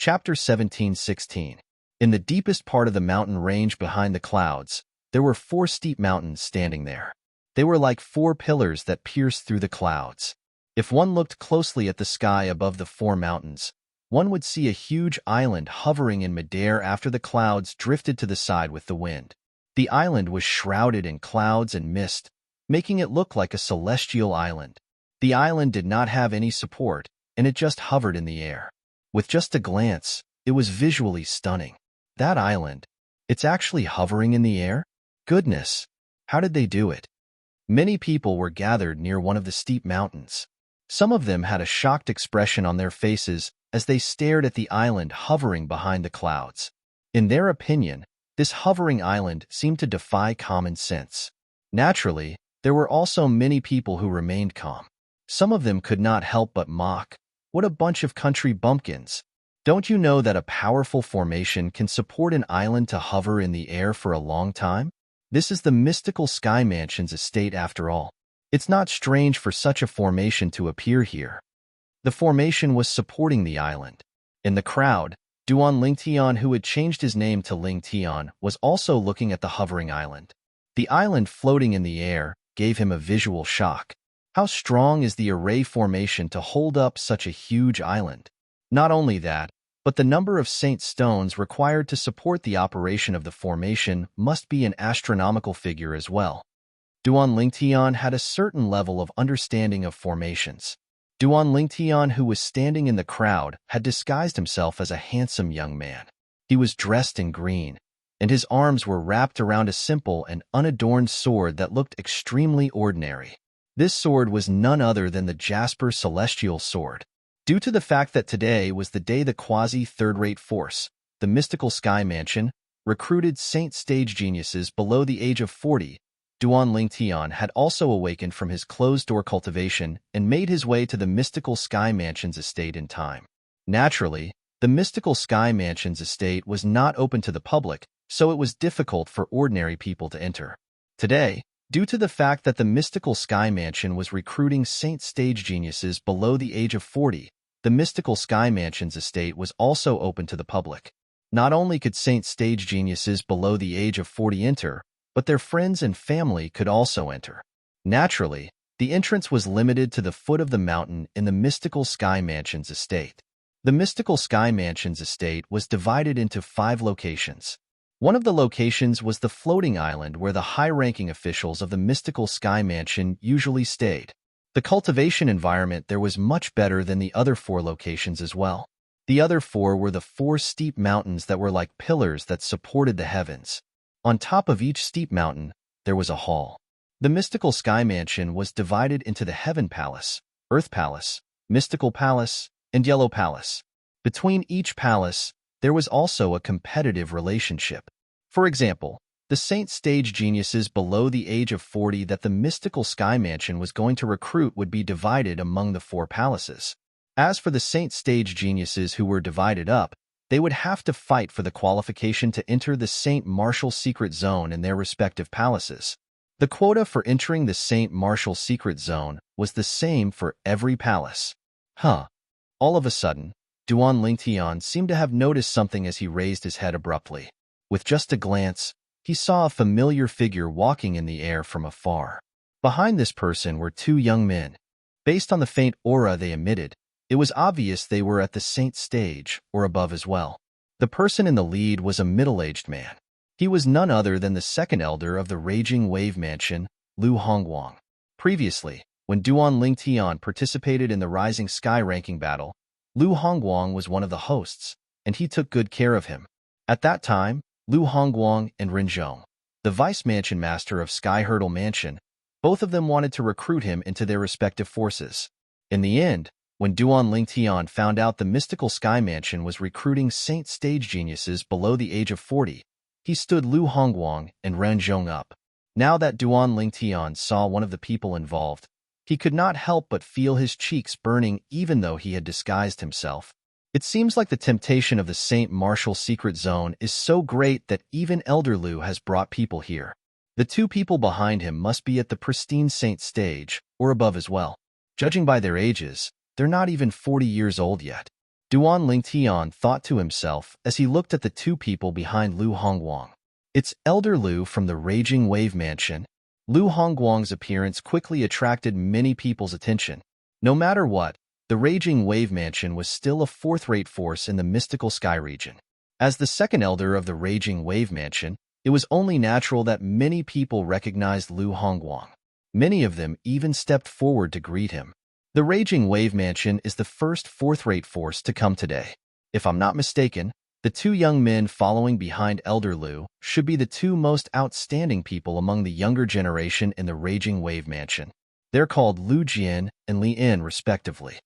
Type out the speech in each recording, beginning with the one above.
Chapter 17:16. In the deepest part of the mountain range behind the clouds, there were 4 steep mountains standing there. They were like 4 pillars that pierced through the clouds. If one looked closely at the sky above the 4 mountains, one would see a huge island hovering in midair after the clouds drifted to the side with the wind. The island was shrouded in clouds and mist, making it look like a celestial island. The island did not have any support, and it just hovered in the air. With just a glance, it was visually stunning. That island, it's actually hovering in the air? Goodness, how did they do it? Many people were gathered near one of the steep mountains. Some of them had a shocked expression on their faces as they stared at the island hovering behind the clouds. In their opinion, this hovering island seemed to defy common sense. Naturally, there were also many people who remained calm. Some of them could not help but mock. What a bunch of country bumpkins. Don't you know that a powerful formation can support an island to hover in the air for a long time? This is the mystical Sky Mansion's estate after all. It's not strange for such a formation to appear here. The formation was supporting the island. In the crowd, Duan Lingtian, who had changed his name to Lingtian, was also looking at the hovering island. The island floating in the air gave him a visual shock. How strong is the array formation to hold up such a huge island? Not only that, but the number of saint stones required to support the operation of the formation must be an astronomical figure as well. Duan Lingtian had a certain level of understanding of formations. Duan Lingtian, who was standing in the crowd, had disguised himself as a handsome young man. He was dressed in green, and his arms were wrapped around a simple and unadorned sword that looked extremely ordinary. This sword was none other than the Jasper Celestial Sword. Due to the fact that today was the day the quasi-third-rate force, the mystical Sky Mansion, recruited saint stage geniuses below the age of 40, Duan Lingtian had also awakened from his closed-door cultivation and made his way to the mystical Sky Mansion's estate in time. Naturally, the mystical Sky Mansion's estate was not open to the public, so it was difficult for ordinary people to enter. Today, due to the fact that the mystical Sky Mansion was recruiting saint stage geniuses below the age of 40, the mystical Sky Mansion's estate was also open to the public. Not only could saint stage geniuses below the age of 40 enter, but their friends and family could also enter. Naturally, the entrance was limited to the foot of the mountain in the mystical Sky Mansion's estate. The mystical Sky Mansion's estate was divided into 5 locations. One of the locations was the floating island where the high-ranking officials of the mystical Sky Mansion usually stayed. The cultivation environment there was much better than the other 4 locations as well. The other 4 were the 4 steep mountains that were like pillars that supported the heavens. On top of each steep mountain, there was a hall. The mystical Sky Mansion was divided into the Heaven Palace, Earth Palace, Mystical Palace, and Yellow Palace. Between each palace, there was also a competitive relationship. For example, the saint stage geniuses below the age of 40 that the mystical Sky Mansion was going to recruit would be divided among the 4 palaces. As for the saint stage geniuses who were divided up, they would have to fight for the qualification to enter the Saint Martial Secret Zone in their respective palaces. The quota for entering the Saint Martial Secret Zone was the same for every palace. All of a sudden, Duan Lingtian seemed to have noticed something as he raised his head abruptly. With just a glance, he saw a familiar figure walking in the air from afar. Behind this person were 2 young men. Based on the faint aura they emitted, it was obvious they were at the saint stage or above as well. The person in the lead was a middle-aged man. He was none other than the second elder of the Raging Wave Mansion, Lu Hongguang. Previously, when Duan Lingtian participated in the Rising Sky ranking battle, Lu Hongguang was one of the hosts, and he took good care of him. At that time, Lu Hongguang and Rinzhong, the Vice Mansion Master of Sky Hurdle Mansion, both of them wanted to recruit him into their respective forces. In the end, when Duan Lingtian found out the mystical Sky Mansion was recruiting saint stage geniuses below the age of 40, he stood Lu Hongguang and Ranzhong up. Now that Duan Lingtian saw one of the people involved, he could not help but feel his cheeks burning even though he had disguised himself. It seems like the temptation of the Saint Martial Secret Zone is so great that even Elder Lu has brought people here. The 2 people behind him must be at the pristine saint stage or above as well. Judging by their ages, they're not even 40 years old yet. Duan Lingtian thought to himself as he looked at the two people behind Lu Hongguang. It's Elder Lu from the Raging Wave Mansion. Lu Hongguang's appearance quickly attracted many people's attention. No matter what, the Raging Wave Mansion was still a fourth-rate force in the mystical sky region. As the second elder of the Raging Wave Mansion, it was only natural that many people recognized Lu Hongguang. Many of them even stepped forward to greet him. The Raging Wave Mansion is the first fourth-rate force to come today. If I'm not mistaken, the two young men following behind Elder Lu should be the two most outstanding people among the younger generation in the Raging Wave Mansion. They're called Lu Jian and Li In, respectively.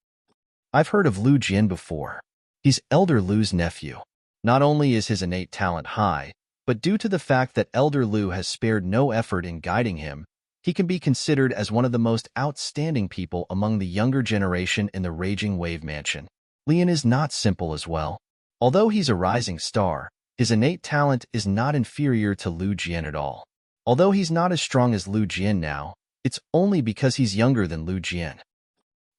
I've heard of Lu Jian before. He's Elder Lu's nephew. Not only is his innate talent high, but due to the fact that Elder Lu has spared no effort in guiding him, he can be considered as one of the most outstanding people among the younger generation in the Raging Wave Mansion. Lian is not simple as well. Although he's a rising star, his innate talent is not inferior to Lu Jian at all. Although he's not as strong as Lu Jian now, it's only because he's younger than Lu Jian.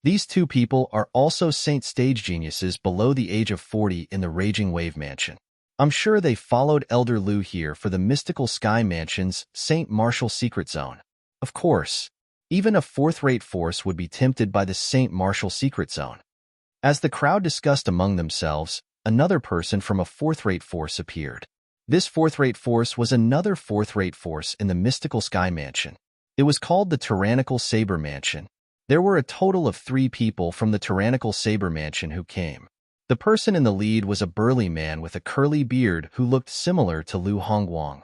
These two people are also Saint stage geniuses below the age of 40 in the Raging Wave Mansion. I'm sure they followed Elder Lu here for the Mystical Sky Mansion's Saint Martial Secret Zone. Of course, even a fourth-rate force would be tempted by the Saint Martial Secret Zone. As the crowd discussed among themselves, another person from a fourth-rate force appeared. This fourth-rate force was another fourth-rate force in the Mystical Sky Mansion. It was called the Tyrannical Saber Mansion. There were a total of 3 people from the Tyrannical Saber Mansion who came. The person in the lead was a burly man with a curly beard who looked similar to Lu Hongguang.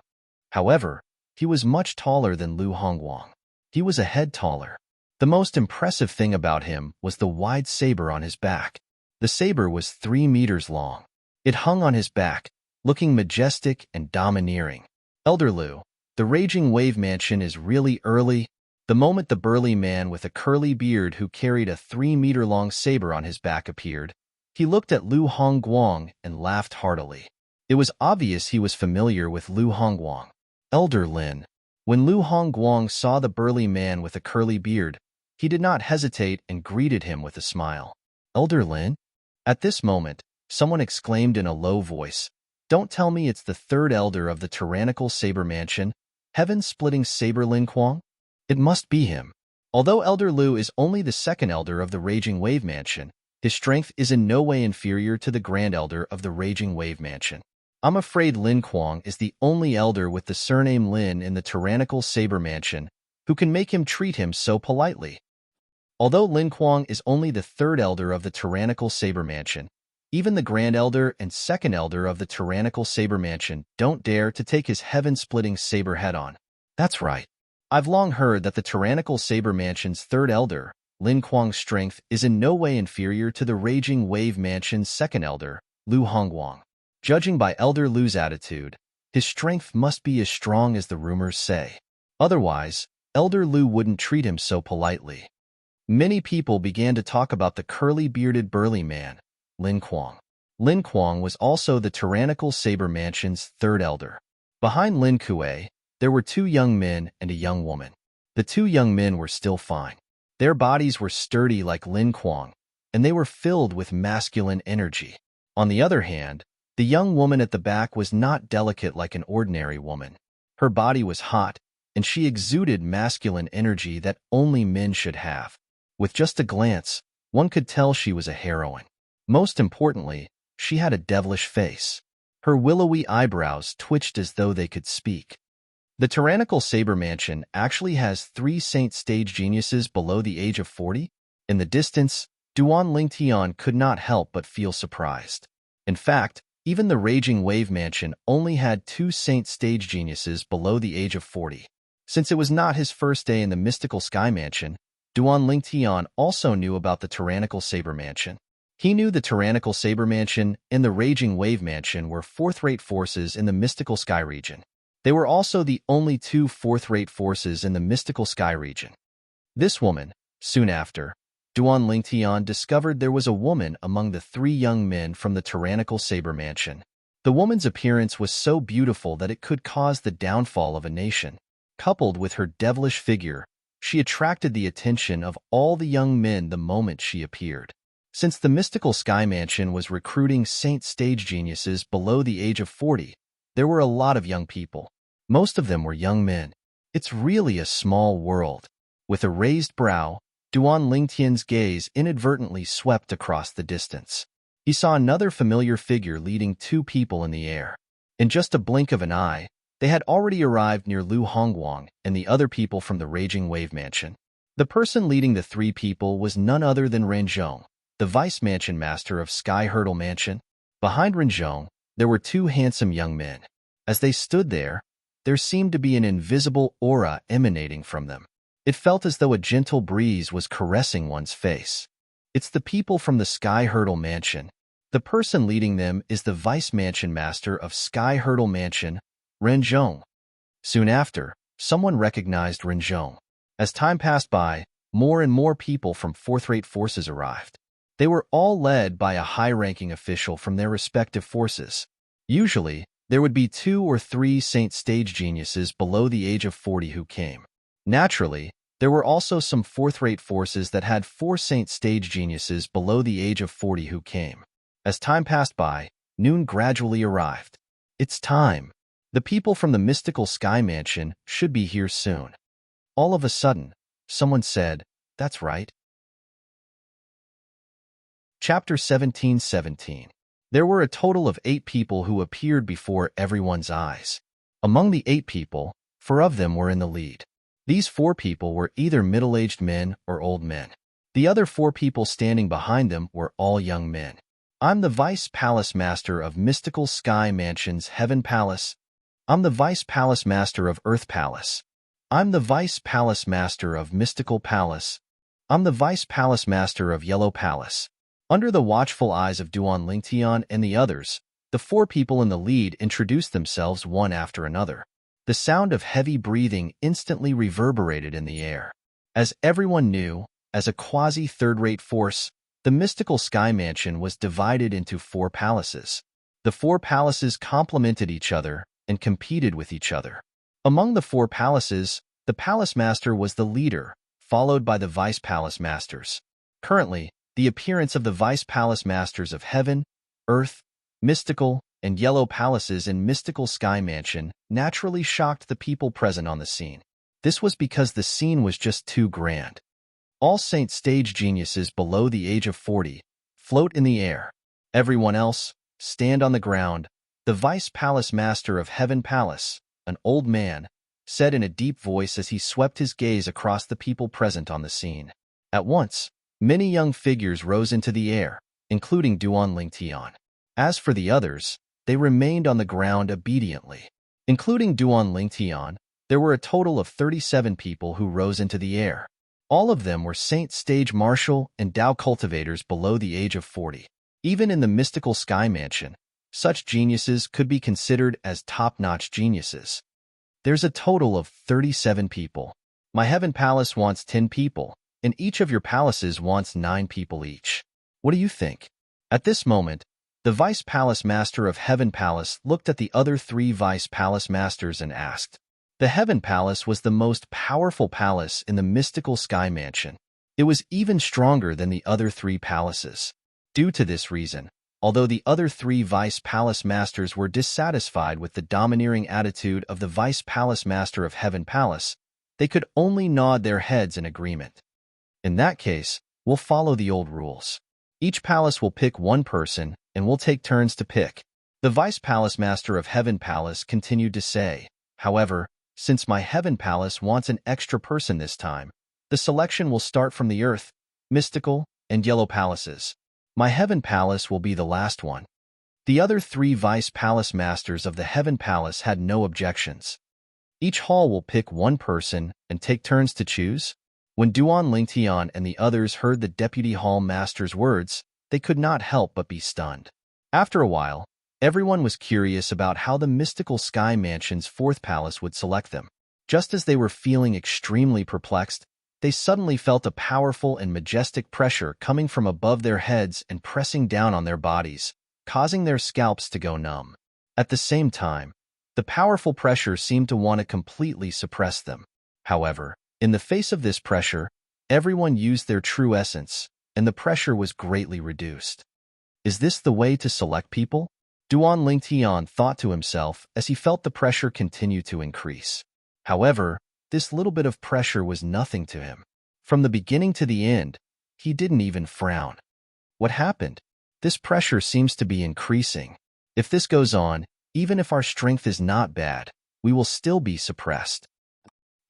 However, he was much taller than Lu Hongguang. He was a head taller. The most impressive thing about him was the wide saber on his back. The saber was 3 meters long. It hung on his back, looking majestic and domineering. Elder Lu, the Raging Wave Mansion is really early. The moment the burly man with a curly beard who carried a 3-meter-long saber on his back appeared, he looked at Lu Hongguang and laughed heartily. It was obvious he was familiar with Lu Hongguang. Elder Lin. When Lu Hongguang saw the burly man with a curly beard, he did not hesitate and greeted him with a smile. Elder Lin? At this moment, someone exclaimed in a low voice, "Don't tell me it's the third elder of the Tyrannical Saber Mansion, Heaven-Splitting Saber Lin Kuang? It must be him." Although Elder Lu is only the second elder of the Raging Wave Mansion, his strength is in no way inferior to the Grand Elder of the Raging Wave Mansion. I'm afraid Lin Kuang is the only elder with the surname Lin in the Tyrannical Saber Mansion who can make him treat him so politely. Although Lin Kuang is only the third elder of the Tyrannical Saber Mansion, even the Grand Elder and second elder of the Tyrannical Saber Mansion don't dare to take his heaven-splitting saber head-on. That's right. I've long heard that the Tyrannical Saber Mansion's third elder, Lin Kuang's strength is in no way inferior to the Raging Wave Mansion's second elder, Lu Hongguang. Judging by Elder Lu's attitude, his strength must be as strong as the rumors say. Otherwise, Elder Lu wouldn't treat him so politely. Many people began to talk about the curly-bearded burly man, Lin Kuang. Lin Kuang was also the Tyrannical Saber Mansion's third elder. Behind Lin Kuei, there were 2 young men and a young woman. The 2 young men were still fine. Their bodies were sturdy like Lin Kuang, and they were filled with masculine energy. On the other hand, the young woman at the back was not delicate like an ordinary woman. Her body was hot, and she exuded masculine energy that only men should have. With just a glance, one could tell she was a heroine. Most importantly, she had a devilish face. Her willowy eyebrows twitched as though they could speak. The Tyrannical Saber Mansion actually has 3 Saint stage geniuses below the age of 40. In the distance, Duan Lingtian could not help but feel surprised. In fact, even the Raging Wave Mansion only had 2 Saint stage geniuses below the age of 40. Since it was not his first day in the Mystical Sky Mansion, Duan Lingtian also knew about the Tyrannical Saber Mansion. He knew the Tyrannical Saber Mansion and the Raging Wave Mansion were fourth-rate forces in the Mystical Sky region. They were also the only 2 fourth-rate forces in the Mystical Sky region. This woman, soon after, Duan Lingtian discovered there was a woman among the 3 young men from the Tyrannical Saber Mansion. The woman's appearance was so beautiful that it could cause the downfall of a nation. Coupled with her devilish figure, she attracted the attention of all the young men the moment she appeared. Since the mystical Sky Mansion was recruiting saint stage geniuses below the age of 40, there were a lot of young people. Most of them were young men. It's really a small world. With a raised brow, Duan Lingtian's gaze inadvertently swept across the distance. He saw another familiar figure leading two people in the air. In just a blink of an eye, they had already arrived near Lu Hongguang and the other people from the Raging Wave Mansion. The person leading the three people was none other than Renzhong, the vice mansion master of Sky Hurdle Mansion. Behind Renzhong, there were two handsome young men. As they stood there seemed to be an invisible aura emanating from them. It felt as though a gentle breeze was caressing one's face. It's the people from the Sky Hurdle Mansion. The person leading them is the vice mansion master of Sky Hurdle Mansion, Renzhong. Soon after, someone recognized Renzhong. As time passed by, more and more people from fourth-rate forces arrived. They were all led by a high-ranking official from their respective forces. Usually, there would be 2 or 3 saint stage geniuses below the age of 40 who came. Naturally, there were also some fourth-rate forces that had 4 saint stage geniuses below the age of 40 who came. As time passed by, noon gradually arrived. It's time. The people from the mystical Sky Mansion should be here soon. All of a sudden, someone said, "That's right." Chapter 17:17. There were a total of 8 people who appeared before everyone's eyes. Among the 8 people, 4 of them were in the lead. These 4 people were either middle-aged men or old men. The other 4 people standing behind them were all young men. I'm the Vice Palace Master of Mystical Sky Mansion's Heaven Palace. I'm the Vice Palace Master of Earth Palace. I'm the Vice Palace Master of Mystical Palace. I'm the Vice Palace Master of Yellow Palace. Under the watchful eyes of Duan Lingtian and the others, the 4 people in the lead introduced themselves one after another. The sound of heavy breathing instantly reverberated in the air. As everyone knew, as a quasi-third-rate force, the mystical Sky Mansion was divided into 4 palaces. The 4 palaces complemented each other and competed with each other. Among the 4 palaces, the Palace Master was the leader, followed by the Vice Palace Masters. Currently, the appearance of the Vice Palace Masters of Heaven, Earth, Mystical, and Yellow Palaces in Mystical Sky Mansion naturally shocked the people present on the scene. This was because the scene was just too grand. All saint stage geniuses below the age of 40 float in the air. Everyone else, stand on the ground. The Vice Palace Master of Heaven Palace, an old man, said in a deep voice as he swept his gaze across the people present on the scene. At once, many young figures rose into the air, including Duan Lingtian. As for the others, they remained on the ground obediently. Including Duan Lingtian, there were a total of 37 people who rose into the air. All of them were Saint Stage Marshal and Dao cultivators below the age of 40. Even in the mystical Sky Mansion, such geniuses could be considered as top-notch geniuses. There's a total of 37 people. My Heaven Palace wants 10 people, and each of your palaces wants 9 people each. What do you think? At this moment, the Vice Palace Master of Heaven Palace looked at the other 3 Vice Palace Masters and asked. The Heaven Palace was the most powerful palace in the mystical Sky Mansion. It was even stronger than the other 3 palaces. Due to this reason, although the other 3 Vice Palace Masters were dissatisfied with the domineering attitude of the Vice Palace Master of Heaven Palace, they could only nod their heads in agreement. In that case, we'll follow the old rules. Each palace will pick 1 person, and we'll take turns to pick. The Vice Palace Master of Heaven Palace continued to say. However, since my Heaven Palace wants an extra person this time, the selection will start from the Earth, Mystical, and Yellow Palaces. My Heaven Palace will be the last one. The other 3 Vice Palace Masters of the Heaven Palace had no objections. Each hall will pick 1 person and take turns to choose. When Duan Lingtian and the others heard the Deputy Hall Master's words, they could not help but be stunned. After a while, everyone was curious about how the mystical Sky Mansion's 4th palace would select them. Just as they were feeling extremely perplexed, they suddenly felt a powerful and majestic pressure coming from above their heads and pressing down on their bodies, causing their scalps to go numb. At the same time, the powerful pressure seemed to want to completely suppress them. However, in the face of this pressure, everyone used their true essence, and the pressure was greatly reduced. Is this the way to select people? Duan Lingtian thought to himself as he felt the pressure continue to increase. However, this little bit of pressure was nothing to him. From the beginning to the end, he didn't even frown. What happened? This pressure seems to be increasing. If this goes on, even if our strength is not bad, we will still be suppressed.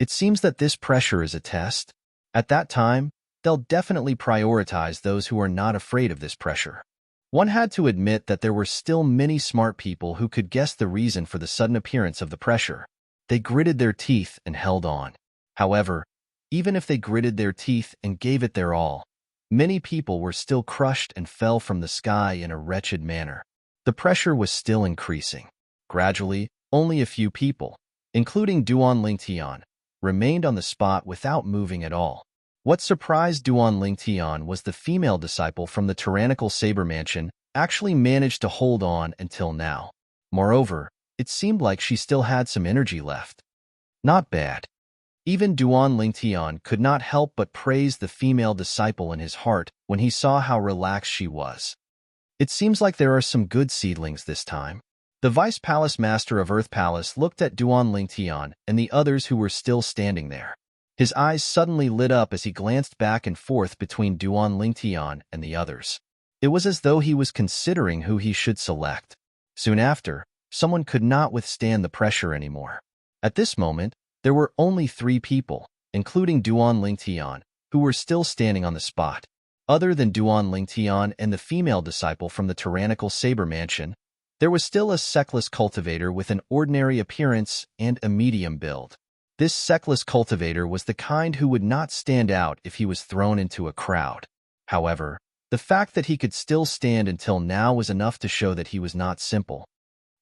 It seems that this pressure is a test. At that time, they'll definitely prioritize those who are not afraid of this pressure. One had to admit that there were still many smart people who could guess the reason for the sudden appearance of the pressure. They gritted their teeth and held on. However, even if they gritted their teeth and gave it their all, many people were still crushed and fell from the sky in a wretched manner. The pressure was still increasing. Gradually, only a few people, including Duan Lingtian, remained on the spot without moving at all. What surprised Duan Lingtian was the female disciple from the tyrannical saber mansion actually managed to hold on until now. Moreover, it seemed like she still had some energy left. Not bad. Even Duan Lingtian could not help but praise the female disciple in his heart when he saw how relaxed she was. It seems like there are some good seedlings this time. The Vice Palace Master of Earth Palace looked at Duan Lingtian and the others who were still standing there. His eyes suddenly lit up as he glanced back and forth between Duan Lingtian and the others. It was as though he was considering who he should select. Soon after, someone could not withstand the pressure anymore. At this moment, there were only 3 people, including Duan Lingtian, who were still standing on the spot. Other than Duan Lingtian and the female disciple from the tyrannical saber mansion, there was still a seckless cultivator with an ordinary appearance and a medium build. This seckless cultivator was the kind who would not stand out if he was thrown into a crowd. However, the fact that he could still stand until now was enough to show that he was not simple.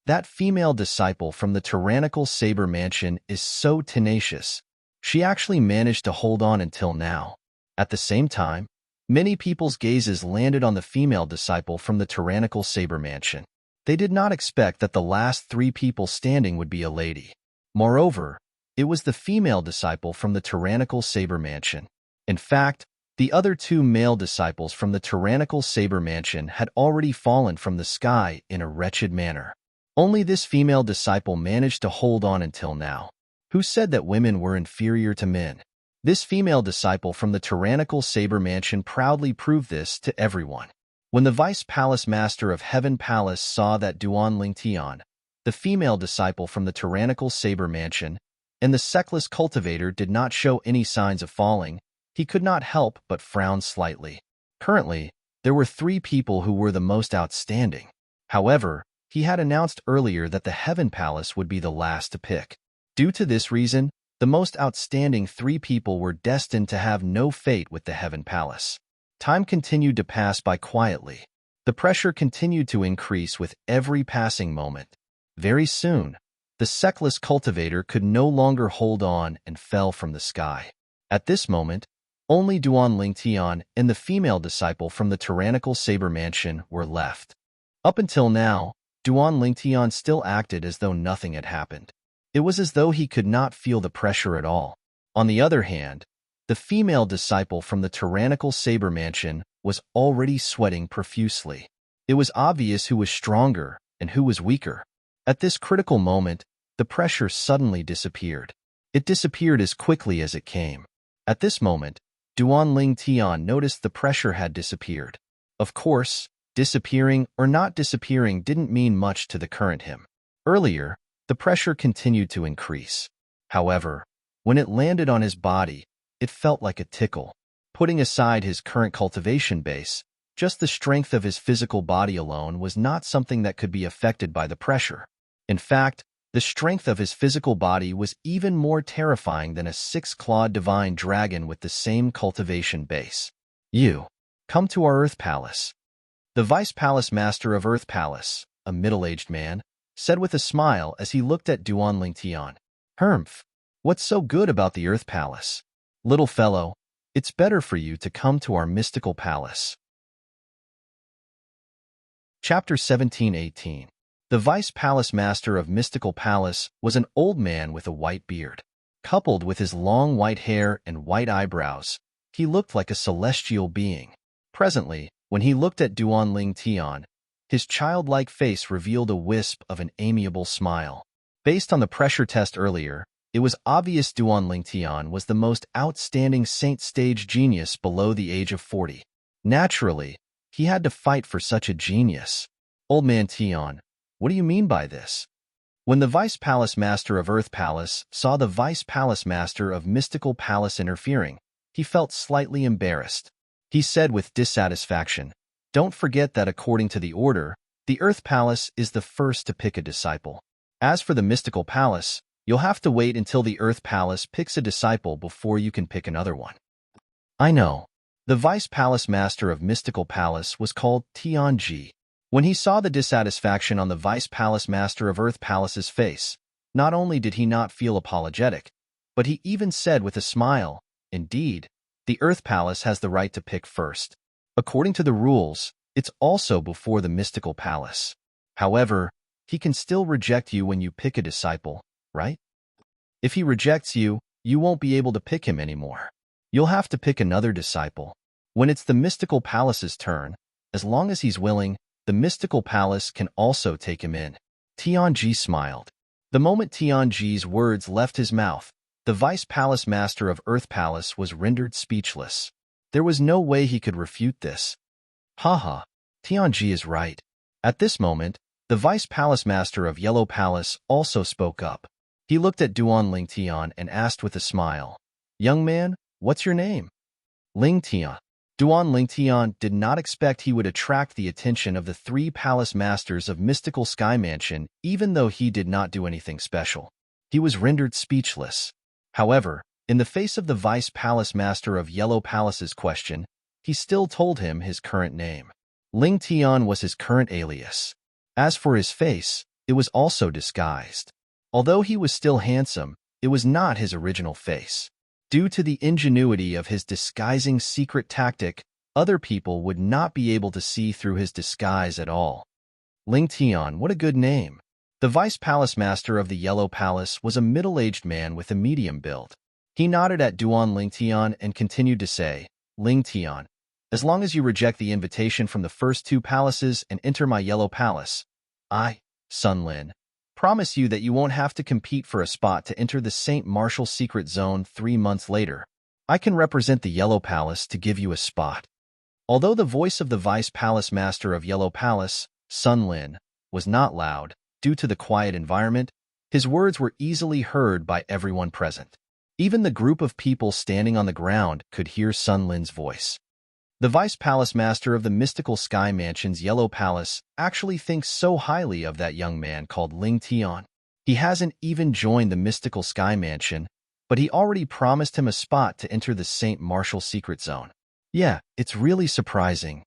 That female disciple from the tyrannical saber mansion is so tenacious. She actually managed to hold on until now. At the same time, many people's gazes landed on the female disciple from the tyrannical saber mansion. They did not expect that the last 3 people standing would be a lady. Moreover, it was the female disciple from the tyrannical saber mansion. In fact, the other 2 male disciples from the tyrannical saber mansion had already fallen from the sky in a wretched manner. Only this female disciple managed to hold on until now. Who said that women were inferior to men? This female disciple from the tyrannical saber mansion proudly proved this to everyone. When the Vice Palace Master of Heaven Palace saw that Duan Lingtian, the female disciple from the tyrannical saber mansion, and the seckless cultivator did not show any signs of falling, he could not help but frown slightly. Currently, there were 3 people who were the most outstanding. However, he had announced earlier that the Heaven Palace would be the last to pick. Due to this reason, the most outstanding 3 people were destined to have no fate with the Heaven Palace. Time continued to pass by quietly. The pressure continued to increase with every passing moment. Very soon, the seckless cultivator could no longer hold on and fell from the sky. At this moment, only Duan Lingtian and the female disciple from the tyrannical saber mansion were left. Up until now, Duan Lingtian still acted as though nothing had happened. It was as though he could not feel the pressure at all. On the other hand, the female disciple from the tyrannical saber mansion was already sweating profusely. It was obvious who was stronger and who was weaker. At this critical moment, the pressure suddenly disappeared. It disappeared as quickly as it came. At this moment, Duan Lingtian noticed the pressure had disappeared. Of course, disappearing or not disappearing didn't mean much to the current him. Earlier, the pressure continued to increase. However, when it landed on his body, it felt like a tickle. Putting aside his current cultivation base, just the strength of his physical body alone was not something that could be affected by the pressure. In fact, the strength of his physical body was even more terrifying than a 6-clawed divine dragon with the same cultivation base. You, come to our Earth Palace. The Vice Palace Master of Earth Palace, a middle-aged man, said with a smile as he looked at Duan Lingtian. Humph, what's so good about the Earth Palace? Little fellow, it's better for you to come to our mystical palace. Chapter 17:18. The Vice Palace Master of Mystical Palace was an old man with a white beard. Coupled with his long white hair and white eyebrows, he looked like a celestial being. Presently, when he looked at Duan Ling Tian, his childlike face revealed a wisp of an amiable smile. Based on the pressure test earlier, it was obvious Duan Ling Tian was the most outstanding saint stage genius below the age of 40. Naturally, he had to fight for such a genius. Old man Tian, what do you mean by this? When the Vice Palace Master of Earth Palace saw the Vice Palace Master of Mystical Palace interfering, he felt slightly embarrassed. He said with dissatisfaction, "Don't forget that according to the order, the Earth Palace is the first to pick a disciple. As for the Mystical Palace, you'll have to wait until the Earth Palace picks a disciple before you can pick another one." I know. The Vice Palace Master of Mystical Palace was called Tianji. When he saw the dissatisfaction on the Vice Palace Master of Earth Palace's face, not only did he not feel apologetic, but he even said with a smile, "Indeed, the Earth Palace has the right to pick first. According to the rules, it's also before the Mystical Palace. However, he can still reject you when you pick a disciple, right? If he rejects you, you won't be able to pick him anymore. You'll have to pick another disciple. When it's the Mystical Palace's turn, as long as he's willing, the Mystical Palace can also take him in." Tianji smiled. The moment Tianji's words left his mouth, the Vice Palace Master of Earth Palace was rendered speechless. There was no way he could refute this. Haha, Tianji is right. At this moment, the Vice Palace Master of Yellow Palace also spoke up. He looked at Duan Ling Tian and asked with a smile, "Young man, what's your name?" Ling Tian. Duan Ling Tian did not expect he would attract the attention of the 3 palace masters of Mystical Sky Mansion, even though he did not do anything special. He was rendered speechless. However, in the face of the Vice Palace Master of Yellow Palace's question, he still told him his current name. Ling Tian was his current alias. As for his face, it was also disguised. Although he was still handsome, it was not his original face. Due to the ingenuity of his disguising secret tactic, other people would not be able to see through his disguise at all. Ling Tian, what a good name. The Vice Palace Master of the Yellow Palace was a middle-aged man with a medium build. He nodded at Duan Ling Tian and continued to say, "Ling Tian, as long as you reject the invitation from the first 2 palaces and enter my Yellow Palace, I, Sun Lin, promise you that you won't have to compete for a spot to enter the Saint Martial Secret Zone 3 months later. I can represent the Yellow Palace to give you a spot." Although the voice of the Vice Palace Master of Yellow Palace, Sun Lin, was not loud, due to the quiet environment, his words were easily heard by everyone present. Even the group of people standing on the ground could hear Sun Lin's voice. The Vice Palace Master of the Mystical Sky Mansion's Yellow Palace actually thinks so highly of that young man called Ling Tian. He hasn't even joined the Mystical Sky Mansion, but he already promised him a spot to enter the Saint Martial Secret Zone. Yeah, it's really surprising.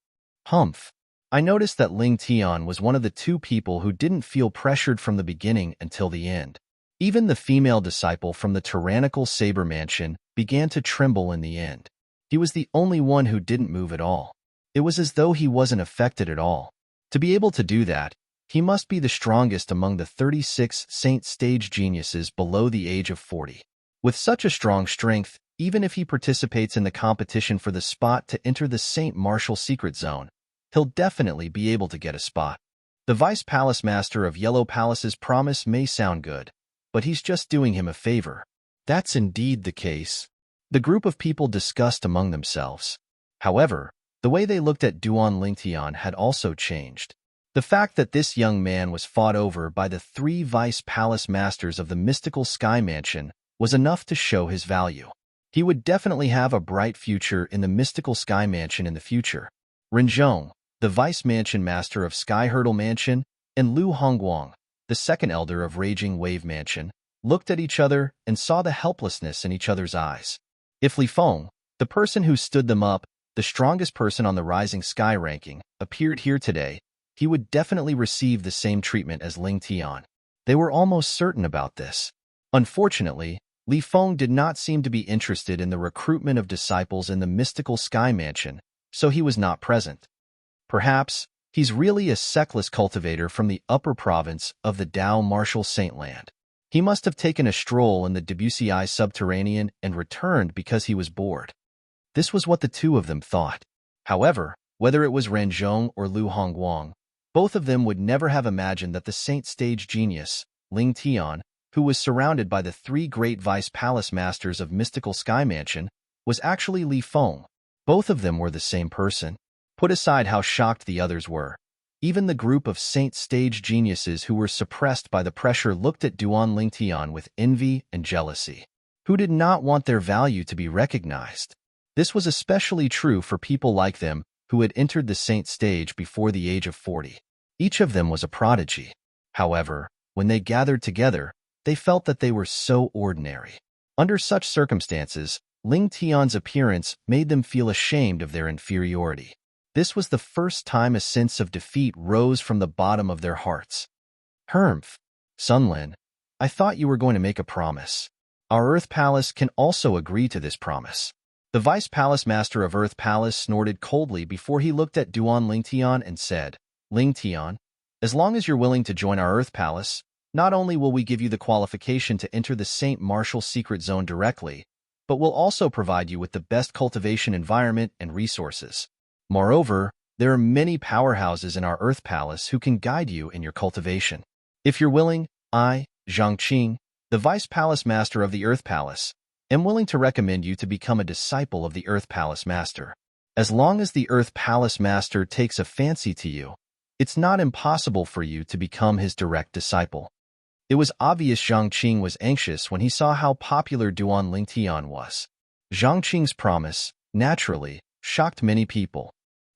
Humph. I noticed that Ling Tian was one of the 2 people who didn't feel pressured from the beginning until the end. Even the female disciple from the Tyrannical Saber Mansion began to tremble in the end. He was the only one who didn't move at all. It was as though he wasn't affected at all. To be able to do that, he must be the strongest among the 36 Saint Stage geniuses below the age of 40. With such a strong strength, even if he participates in the competition for the spot to enter the Saint Martial Secret Zone, he'll definitely be able to get a spot. The Vice Palace Master of Yellow Palace's promise may sound good, but he's just doing him a favor. That's indeed the case. The group of people discussed among themselves. However, the way they looked at Duan Ling Tian had also changed. The fact that this young man was fought over by the 3 Vice Palace Masters of the Mystical Sky Mansion was enough to show his value. He would definitely have a bright future in the Mystical Sky Mansion in the future. Renzhong, the Vice Mansion Master of Sky Hurdle Mansion, and Lu Hongguang, the second elder of Raging Wave Mansion, looked at each other and saw the helplessness in each other's eyes. If Li Feng, the person who stood them up, the strongest person on the Rising Sky ranking, appeared here today, he would definitely receive the same treatment as Ling Tian. They were almost certain about this. Unfortunately, Li Feng did not seem to be interested in the recruitment of disciples in the Mystical Sky Mansion, so he was not present. Perhaps, he's really a seckless cultivator from the upper province of the Dao Martial Saintland. He must have taken a stroll in the Debussy subterranean and returned because he was bored. This was what the 2 of them thought. However, Whether it was Ranzhong or Lu Hongguang, both of them would never have imagined that the Saint Stage genius, Ling Tian, who was surrounded by the three great vice palace masters of mystical sky mansion, was actually Li Feng. Both of them were the same person. Put aside how shocked the others were. Even the group of Saint Stage geniuses who were suppressed by the pressure looked at Duan Lingtian with envy and jealousy. Who did not want their value to be recognized? This was especially true for people like them who had entered the Saint Stage before the age of 40. Each of them was a prodigy. However, when they gathered together, they felt that they were so ordinary. Under such circumstances, Ling Tian's appearance made them feel ashamed of their inferiority. This was the first time a sense of defeat rose from the bottom of their hearts. Humph, Sunlin, I thought you were going to make a promise. Our Earth Palace can also agree to this promise. The Vice Palace Master of Earth Palace snorted coldly before he looked at Duan Lingtian and said, Lingtian, as long as you're willing to join our Earth Palace, not only will we give you the qualification to enter the Saint Martial Secret Zone directly, but we'll also provide you with the best cultivation environment and resources. Moreover, there are many powerhouses in our Earth Palace who can guide you in your cultivation. If you're willing, I, Zhang Qing, the Vice Palace Master of the Earth Palace, am willing to recommend you to become a disciple of the Earth Palace Master. As long as the Earth Palace Master takes a fancy to you, it's not impossible for you to become his direct disciple. It was obvious Zhang Qing was anxious when he saw how popular Duan Lingtian was. Zhang Qing's promise, naturally, shocked many people.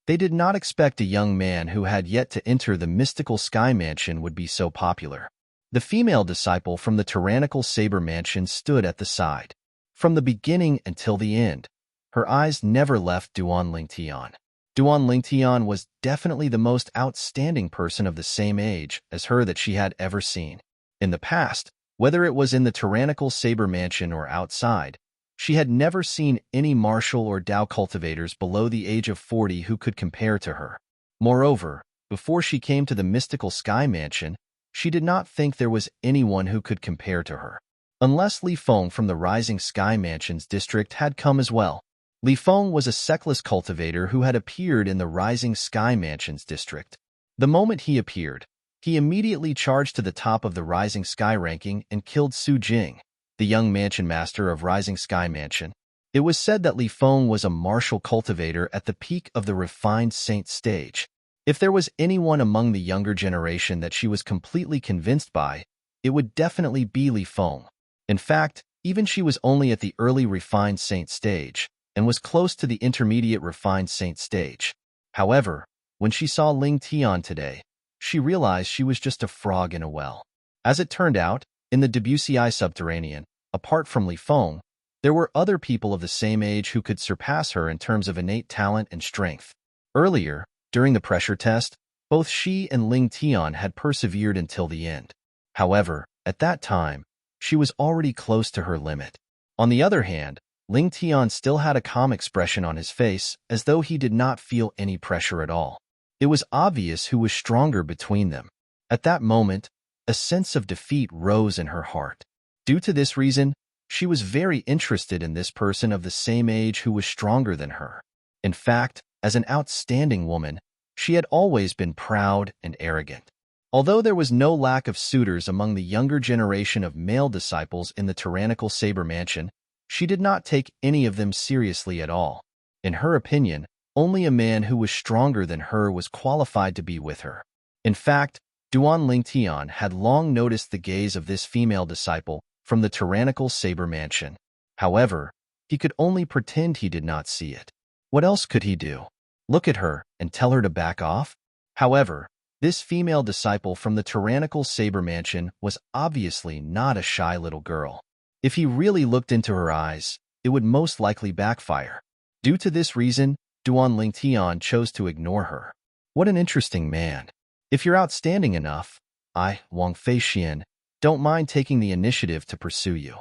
They did not expect a young man who had yet to enter the mystical sky mansion would be so popular. The female disciple from the tyrannical saber mansion stood at the side. From the beginning until the end, her eyes never left Duan Lingtian. Duan Lingtian was definitely the most outstanding person of the same age as her that she had ever seen. In the past, whether it was in the tyrannical saber mansion or outside, she had never seen any martial or Dao cultivators below the age of 40 who could compare to her. Moreover, before she came to the mystical sky mansion, she did not think there was anyone who could compare to her. Unless Li Feng from the Rising Sky Mansions district had come as well. Li Feng was a sexless cultivator who had appeared in the Rising Sky Mansions district. The moment he appeared, he immediately charged to the top of the Rising Sky ranking and killed Su Jing, the young mansion master of Rising Sky Mansion. It was said that Li Feng was a martial cultivator at the peak of the refined saint stage. If there was anyone among the younger generation that she was completely convinced by, it would definitely be Li Feng. In fact, even she was only at the early refined saint stage, and was close to the intermediate refined saint stage. However, when she saw Ling Tian today, she realized she was just a frog in a well. As it turned out, in the Debussy subterranean, apart from Li Feng, there were other people of the same age who could surpass her in terms of innate talent and strength. Earlier, during the pressure test, both she and Ling Tian had persevered until the end. However, at that time, she was already close to her limit. On the other hand, Ling Tian still had a calm expression on his face, as though he did not feel any pressure at all. It was obvious who was stronger between them. At that moment, a sense of defeat rose in her heart. Due to this reason, she was very interested in this person of the same age who was stronger than her. In fact, as an outstanding woman, she had always been proud and arrogant. Although there was no lack of suitors among the younger generation of male disciples in the tyrannical saber mansion, she did not take any of them seriously at all. In her opinion, only a man who was stronger than her was qualified to be with her. In fact, Duan Lingtian had long noticed the gaze of this female disciple from the tyrannical saber mansion. However, he could only pretend he did not see it. What else could he do? Look at her and tell her to back off? However, this female disciple from the tyrannical saber mansion was obviously not a shy little girl. If he really looked into her eyes, it would most likely backfire. Due to this reason, Duan Lingtian chose to ignore her. What an interesting man. If you're outstanding enough, I, Wang Feixian, don't mind taking the initiative to pursue you.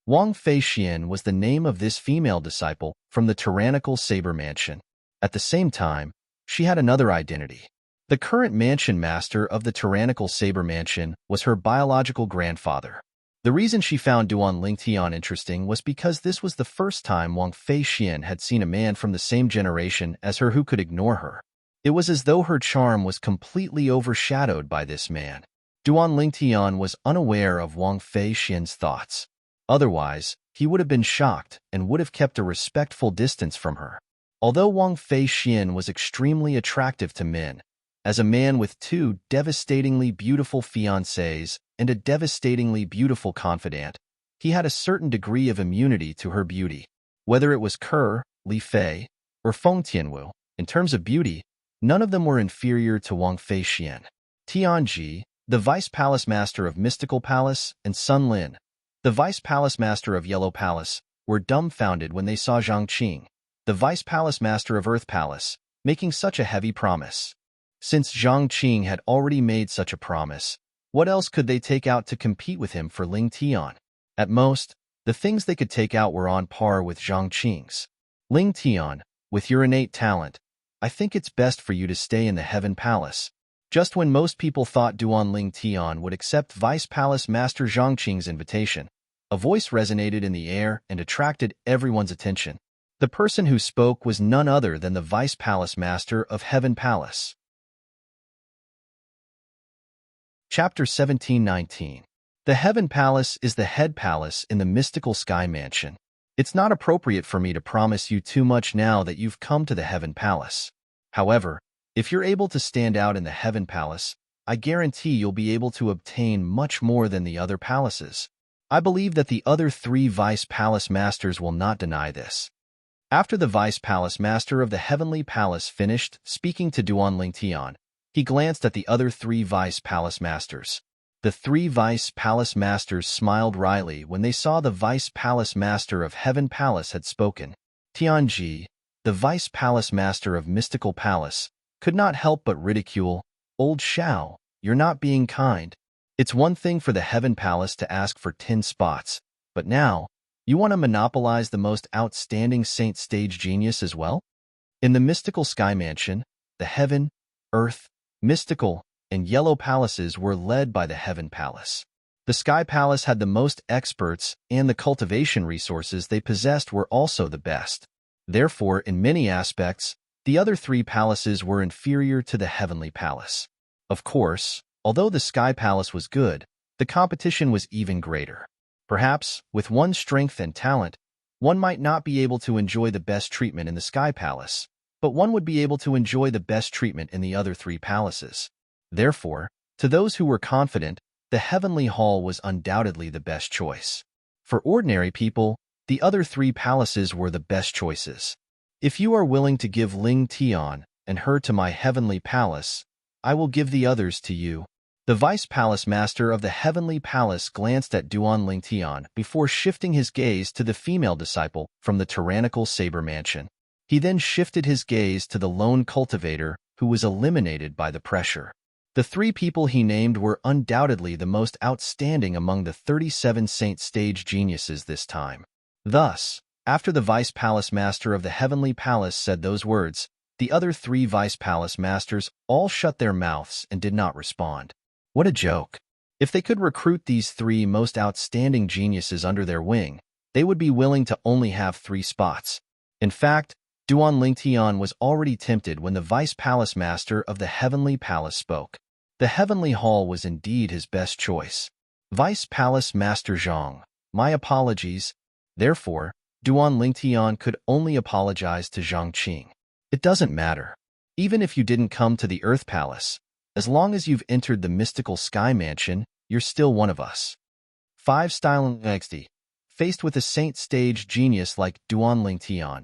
Wang Feixian was the name of this female disciple from the tyrannical saber mansion. At the same time, she had another identity. The current mansion master of the tyrannical saber mansion was her biological grandfather. The The reason she found Duan Lingtian interesting was because this was the first time Wang Fei Xian had seen a man from the same generation as her who could ignore her. It was as though her charm was completely overshadowed by this man. Duan Lingtian was unaware of Wang Fei Xian's thoughts. Otherwise, he would have been shocked and would have kept a respectful distance from her. Although Wang Fei Xian was extremely attractive to men, as a man with two devastatingly beautiful fiancées and a devastatingly beautiful confidant, he had a certain degree of immunity to her beauty. Whether it was Ke, Li Fei, or Feng Tianwu, in terms of beauty, none of them were inferior to Wang Fei Xian. Tianji, the Vice Palace Master of Mystical Palace, and Sun Lin, the Vice Palace Master of Yellow Palace, were dumbfounded when they saw Zhang Qing, the Vice Palace Master of Earth Palace, making such a heavy promise. Since Zhang Qing had already made such a promise, what else could they take out to compete with him for Ling Tian? At most, the things they could take out were on par with Zhang Qing's. Ling Tian, with your innate talent, I think it's best for you to stay in the Heaven Palace. Just when most people thought Duan Ling Tian would accept Vice Palace Master Zhang Qing's invitation, a voice resonated in the air and attracted everyone's attention. The person who spoke was none other than the Vice Palace Master of Heaven Palace. Chapter 1719. The Heaven Palace is the head palace in the mystical sky mansion. It's not appropriate for me to promise you too much now that you've come to the Heaven Palace. However, if you're able to stand out in the Heaven Palace, I guarantee you'll be able to obtain much more than the other palaces. I believe that the other three Vice Palace Masters will not deny this. After the Vice Palace Master of the Heavenly Palace finished speaking to Duan Lingtian, he glanced at the other three Vice Palace Masters. The three Vice Palace Masters smiled wryly when they saw the Vice Palace Master of Heaven Palace had spoken. Tianji, the Vice Palace Master of Mystical Palace, could not help but ridicule, "Old Shao, you're not being kind. It's one thing for the Heaven Palace to ask for 10 spots, but now, you want to monopolize the most outstanding Saint Stage genius as well?" In the mystical sky mansion, the Heaven, Earth, Mystical, and Yellow Palaces were led by the Heaven Palace. The Sky Palace had the most experts, and the cultivation resources they possessed were also the best. Therefore, in many aspects, the other three palaces were inferior to the Heavenly Palace. Of course, although the Sky Palace was good, the competition was even greater. Perhaps, with one's strength and talent, one might not be able to enjoy the best treatment in the Sky Palace, but one would be able to enjoy the best treatment in the other three palaces. Therefore, to those who were confident, the Heavenly Hall was undoubtedly the best choice. For ordinary people, the other three palaces were the best choices. If you are willing to give Ling Tian and her to my Heavenly Palace, I will give the others to you. The Vice Palace Master of the Heavenly Palace glanced at Duan Lingtian before shifting his gaze to the female disciple from the tyrannical Saber Mansion. He then shifted his gaze to the lone cultivator who was eliminated by the pressure. The three people he named were undoubtedly the most outstanding among the 37 Saint Stage geniuses this time. Thus, after the Vice Palace Master of the Heavenly Palace said those words, the other three Vice Palace Masters all shut their mouths and did not respond. What a joke! If they could recruit these three most outstanding geniuses under their wing, they would be willing to only have 3 spots. In fact, Duan Lingtian was already tempted when the Vice Palace Master of the Heavenly Palace spoke. The Heavenly Hall was indeed his best choice. Vice Palace Master Zhang, my apologies. Therefore, Duan Lingtian could only apologize to Zhang Qing. It doesn't matter. Even if you didn't come to the Earth Palace, as long as you've entered the mystical Sky Mansion, you're still one of us. 5 Styling XD. Faced with a Saint Stage genius like Duan Lingtian,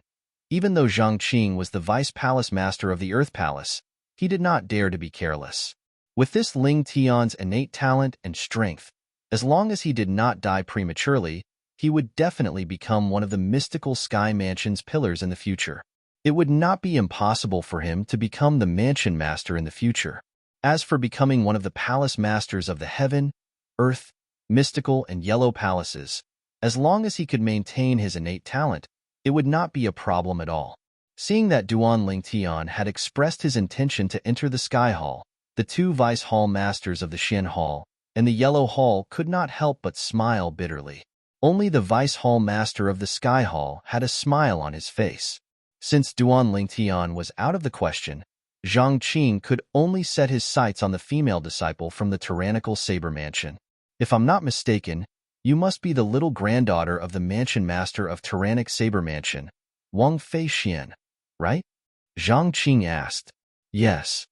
even though Zhang Qing was the Vice Palace Master of the Earth Palace, he did not dare to be careless. With this Ling Tian's innate talent and strength, as long as he did not die prematurely, he would definitely become one of the mystical Sky Mansion's pillars in the future. It would not be impossible for him to become the Mansion Master in the future. As for becoming one of the Palace Masters of the Heaven, Earth, Mystical, and Yellow Palaces, as long as he could maintain his innate talent, it would not be a problem at all. Seeing that Duan Lingtian had expressed his intention to enter the Sky Hall, the 2 Vice Hall Masters of the Xian Hall, and the Yellow Hall could not help but smile bitterly. Only the Vice Hall Master of the Sky Hall had a smile on his face. Since Duan Lingtian was out of the question, Zhang Qing could only set his sights on the female disciple from the tyrannical Saber Mansion. If I'm not mistaken, you must be the little granddaughter of the Mansion Master of Tyrannic Saber Mansion, Wang Feixian, right? Zhang Qing asked. Yes.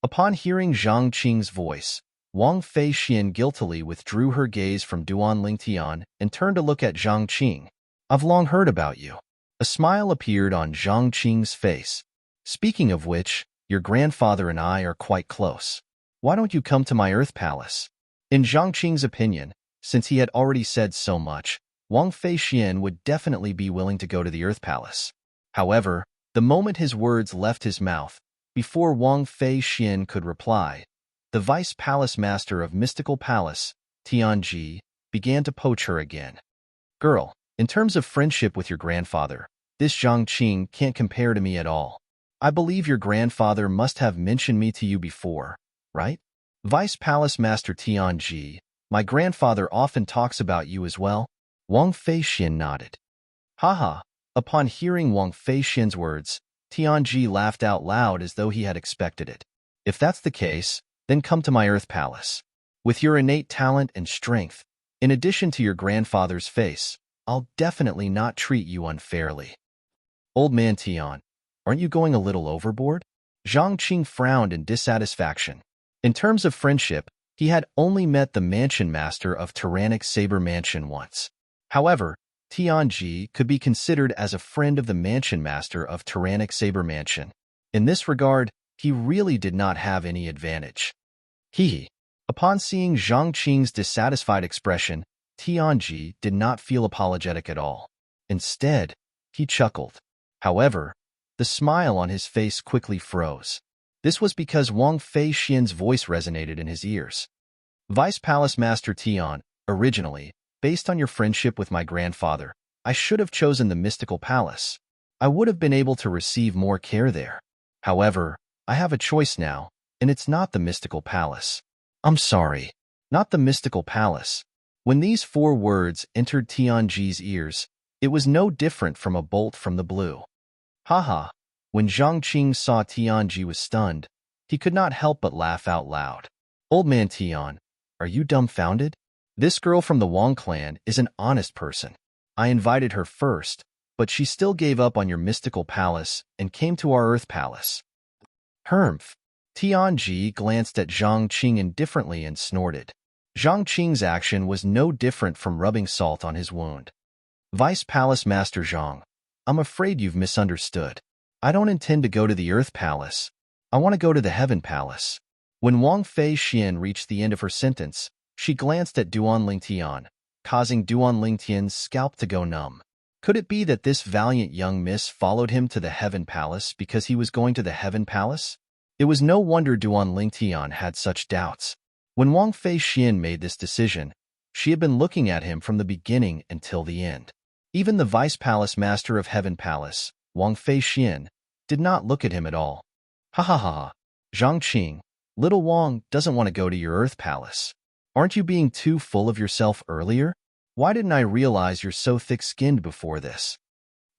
Upon hearing Zhang Qing's voice, Wang Feixian guiltily withdrew her gaze from Duan Lingtian and turned to look at Zhang Qing. I've long heard about you. A smile appeared on Zhang Qing's face. Speaking of which, your grandfather and I are quite close. Why don't you come to my Earth Palace? In Zhang Qing's opinion, since he had already said so much, Wang Feixian would definitely be willing to go to the Earth Palace. However, the moment his words left his mouth, before Wang Feixian could reply, the Vice Palace Master of Mystical Palace, Tianji, began to poach her again. Girl, in terms of friendship with your grandfather, this Zhang Qing can't compare to me at all. I believe your grandfather must have mentioned me to you before, right? Vice Palace Master Tianji, my grandfather often talks about you as well. Wang Feixian nodded. Haha. Upon hearing Wang Feixian's words, Tianji laughed out loud as though he had expected it. If that's the case, then come to my Earth Palace. With your innate talent and strength, in addition to your grandfather's face, I'll definitely not treat you unfairly. Old man Tian, aren't you going a little overboard? Zhang Qing frowned in dissatisfaction. In terms of friendship, he had only met the Mansion Master of Tyrannic Saber Mansion once. However, Tianji could be considered as a friend of the Mansion Master of Tyrannic Saber Mansion. In this regard, he really did not have any advantage. Upon seeing Zhang Qing's dissatisfied expression, Tianji did not feel apologetic at all. Instead, he chuckled. However, the smile on his face quickly froze. This was because Wang Feixian's voice resonated in his ears. Vice Palace Master Tian, originally, based on your friendship with my grandfather, I should have chosen the Mystical Palace. I would have been able to receive more care there. However, I have a choice now, and it's not the Mystical Palace. I'm sorry, not the Mystical Palace. When these 4 words entered Tianji's ears, it was no different from a bolt from the blue. Haha. When Zhang Qing saw Tianji was stunned, he could not help but laugh out loud. Old man Tian, are you dumbfounded? This girl from the Wang clan is an honest person. I invited her first, but she still gave up on your Mystical Palace and came to our Earth Palace. Humph. Tianji glanced at Zhang Qing indifferently and snorted. Zhang Qing's action was no different from rubbing salt on his wound. Vice Palace Master Zhang, I'm afraid you've misunderstood. I don't intend to go to the Earth Palace. I want to go to the Heaven Palace. When Wang Feixian reached the end of her sentence, she glanced at Duan Lingtian, causing Duan Lingtian's scalp to go numb. Could it be that this valiant young miss followed him to the Heaven Palace because he was going to the Heaven Palace? It was no wonder Duan Lingtian had such doubts. When Wang Feixian made this decision, she had been looking at him from the beginning until the end. Even the Vice Palace Master of Heaven Palace, Wang Feixian, did not look at him at all. Ha ha ha ha. Zhang Qing, little Wang doesn't want to go to your Earth Palace. Aren't you being too full of yourself earlier? Why didn't I realize you're so thick-skinned before this?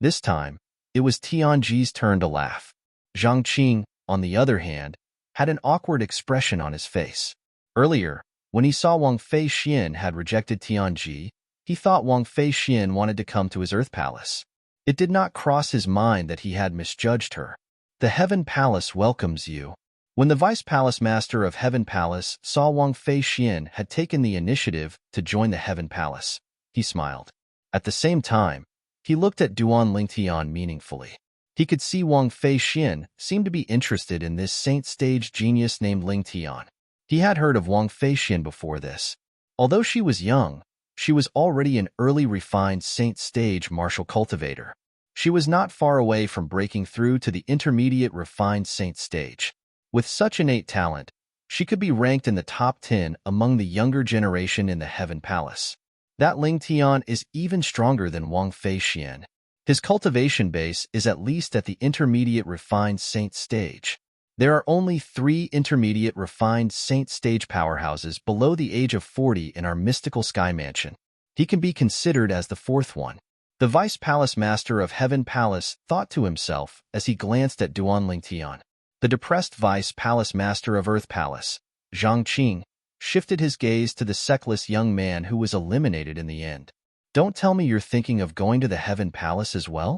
This time, it was Tianji's turn to laugh. Zhang Qing, on the other hand, had an awkward expression on his face. Earlier, when he saw Wang Feixian had rejected Tianji, he thought Wang Feixian wanted to come to his Earth Palace. It did not cross his mind that he had misjudged her. The Heaven Palace welcomes you. When the Vice Palace Master of Heaven Palace saw Wang Feixian had taken the initiative to join the Heaven Palace, he smiled. At the same time, he looked at Duan Lingtian meaningfully. He could see Wang Feixian seemed to be interested in this saint-stage genius named Lingtian. He had heard of Wang Feixian before this. Although she was young, she was already an early refined saint-stage martial cultivator. She was not far away from breaking through to the intermediate refined saint stage. With such innate talent, she could be ranked in the top 10 among the younger generation in the Heaven Palace. That Ling Tian is even stronger than Wang Feixian. His cultivation base is at least at the intermediate refined saint stage. There are only 3 intermediate refined saint stage powerhouses below the age of 40 in our mystical sky mansion. He can be considered as the 4th one. The Vice Palace Master of Heaven Palace thought to himself as he glanced at Duan Lingtian. The depressed Vice Palace Master of Earth Palace, Zhang Qing, shifted his gaze to the sexless young man who was eliminated in the end. Don't tell me you're thinking of going to the Heaven Palace as well?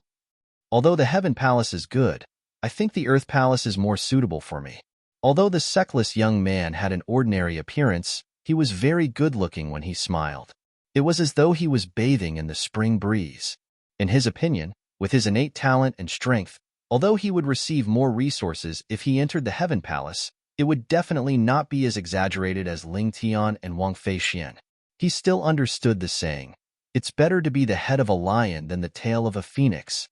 Although the Heaven Palace is good, I think the Earth Palace is more suitable for me. Although the sexless young man had an ordinary appearance, he was very good-looking when he smiled. It was as though he was bathing in the spring breeze. In his opinion, with his innate talent and strength, although he would receive more resources if he entered the Heaven Palace, it would definitely not be as exaggerated as Ling Tian and Wang Feixian. He still understood the saying, "It's better to be the head of a lion than the tail of a phoenix."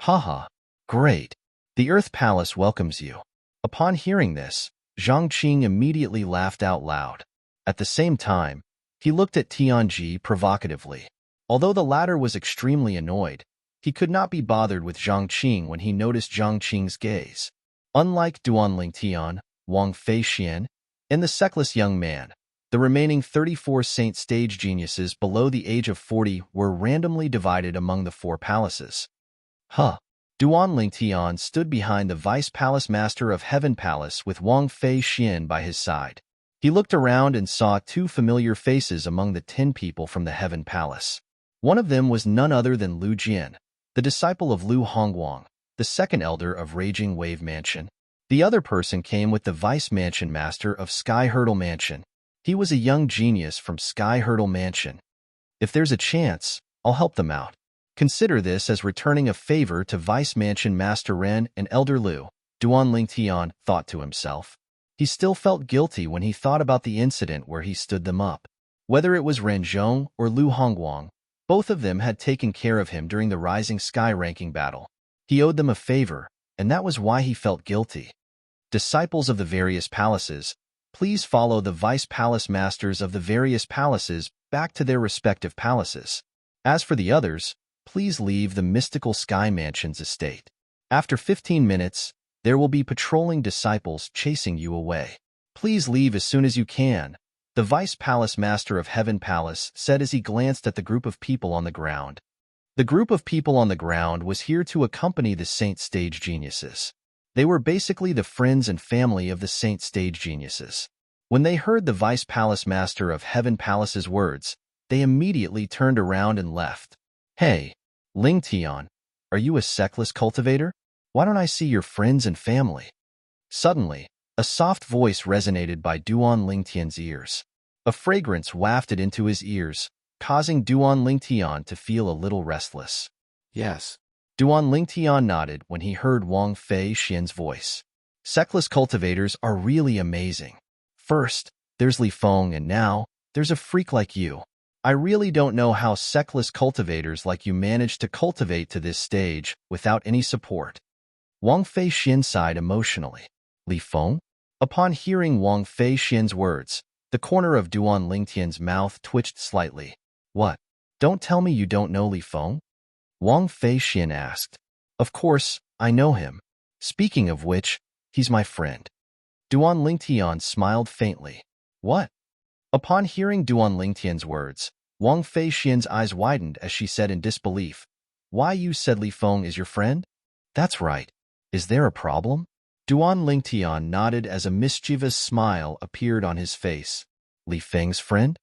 Haha, great. The Earth Palace welcomes you. Upon hearing this, Zhang Qing immediately laughed out loud. At the same time, he looked at Tianji provocatively. Although the latter was extremely annoyed, he could not be bothered with Zhang Qing when he noticed Zhang Qing's gaze. Unlike Duan Lingtian, Wang Feixian, and the sexless young man, the remaining 34 saint stage geniuses below the age of 40 were randomly divided among the 4 palaces. Duan Lingtian stood behind the Vice Palace Master of Heaven Palace with Wang Feixian by his side. He looked around and saw 2 familiar faces among the 10 people from the Heaven Palace. One of them was none other than Lu Jian, the disciple of Lu Hongguang, the second elder of Raging Wave Mansion. The other person came with the Vice Mansion Master of Sky Hurdle Mansion. He was a young genius from Sky Hurdle Mansion. If there's a chance, I'll help them out. Consider this as returning a favor to Vice Mansion Master Ren and Elder Lu, Duan Lingtian thought to himself. He still felt guilty when he thought about the incident where he stood them up. Whether it was Ren Zhong or Lu Hongguang, both of them had taken care of him during the Rising Sky ranking battle. He owed them a favor, and that was why he felt guilty. Disciples of the various palaces, please follow the Vice Palace Masters of the various palaces back to their respective palaces. As for the others, please leave the mystical Sky Mansion's estate. After 15 minutes, there will be patrolling disciples chasing you away. Please leave as soon as you can, the Vice Palace Master of Heaven Palace said as he glanced at the group of people on the ground. The group of people on the ground was here to accompany the Saint Stage Geniuses. They were basically the friends and family of the Saint Stage Geniuses. When they heard the Vice Palace Master of Heaven Palace's words, they immediately turned around and left. Hey, Ling Tian, are you a sexless cultivator? Why don't I see your friends and family? Suddenly, a soft voice resonated by Duan Lingtian's ears. A fragrance wafted into his ears, causing Duan Lingtian to feel a little restless. Yes. Duan Lingtian nodded when he heard Wang Feixian's voice. Sexless cultivators are really amazing. First, there's Li Feng, and now, there's a freak like you. I really don't know how sexless cultivators like you manage to cultivate to this stage without any support. Wang Feixian sighed emotionally. Li Feng? Upon hearing Wang Feixian's words, the corner of Duan Lingtian's mouth twitched slightly. What? Don't tell me you don't know Li Feng? Wang Feixian asked. Of course, I know him. Speaking of which, he's my friend. Duan Lingtian smiled faintly. What? Upon hearing Duan Lingtian's words, Wang Feixian's eyes widened as she said in disbelief. Why, you said Li Feng is your friend? That's right. Is there a problem? Duan Lingtian nodded as a mischievous smile appeared on his face. Li Feng's friend?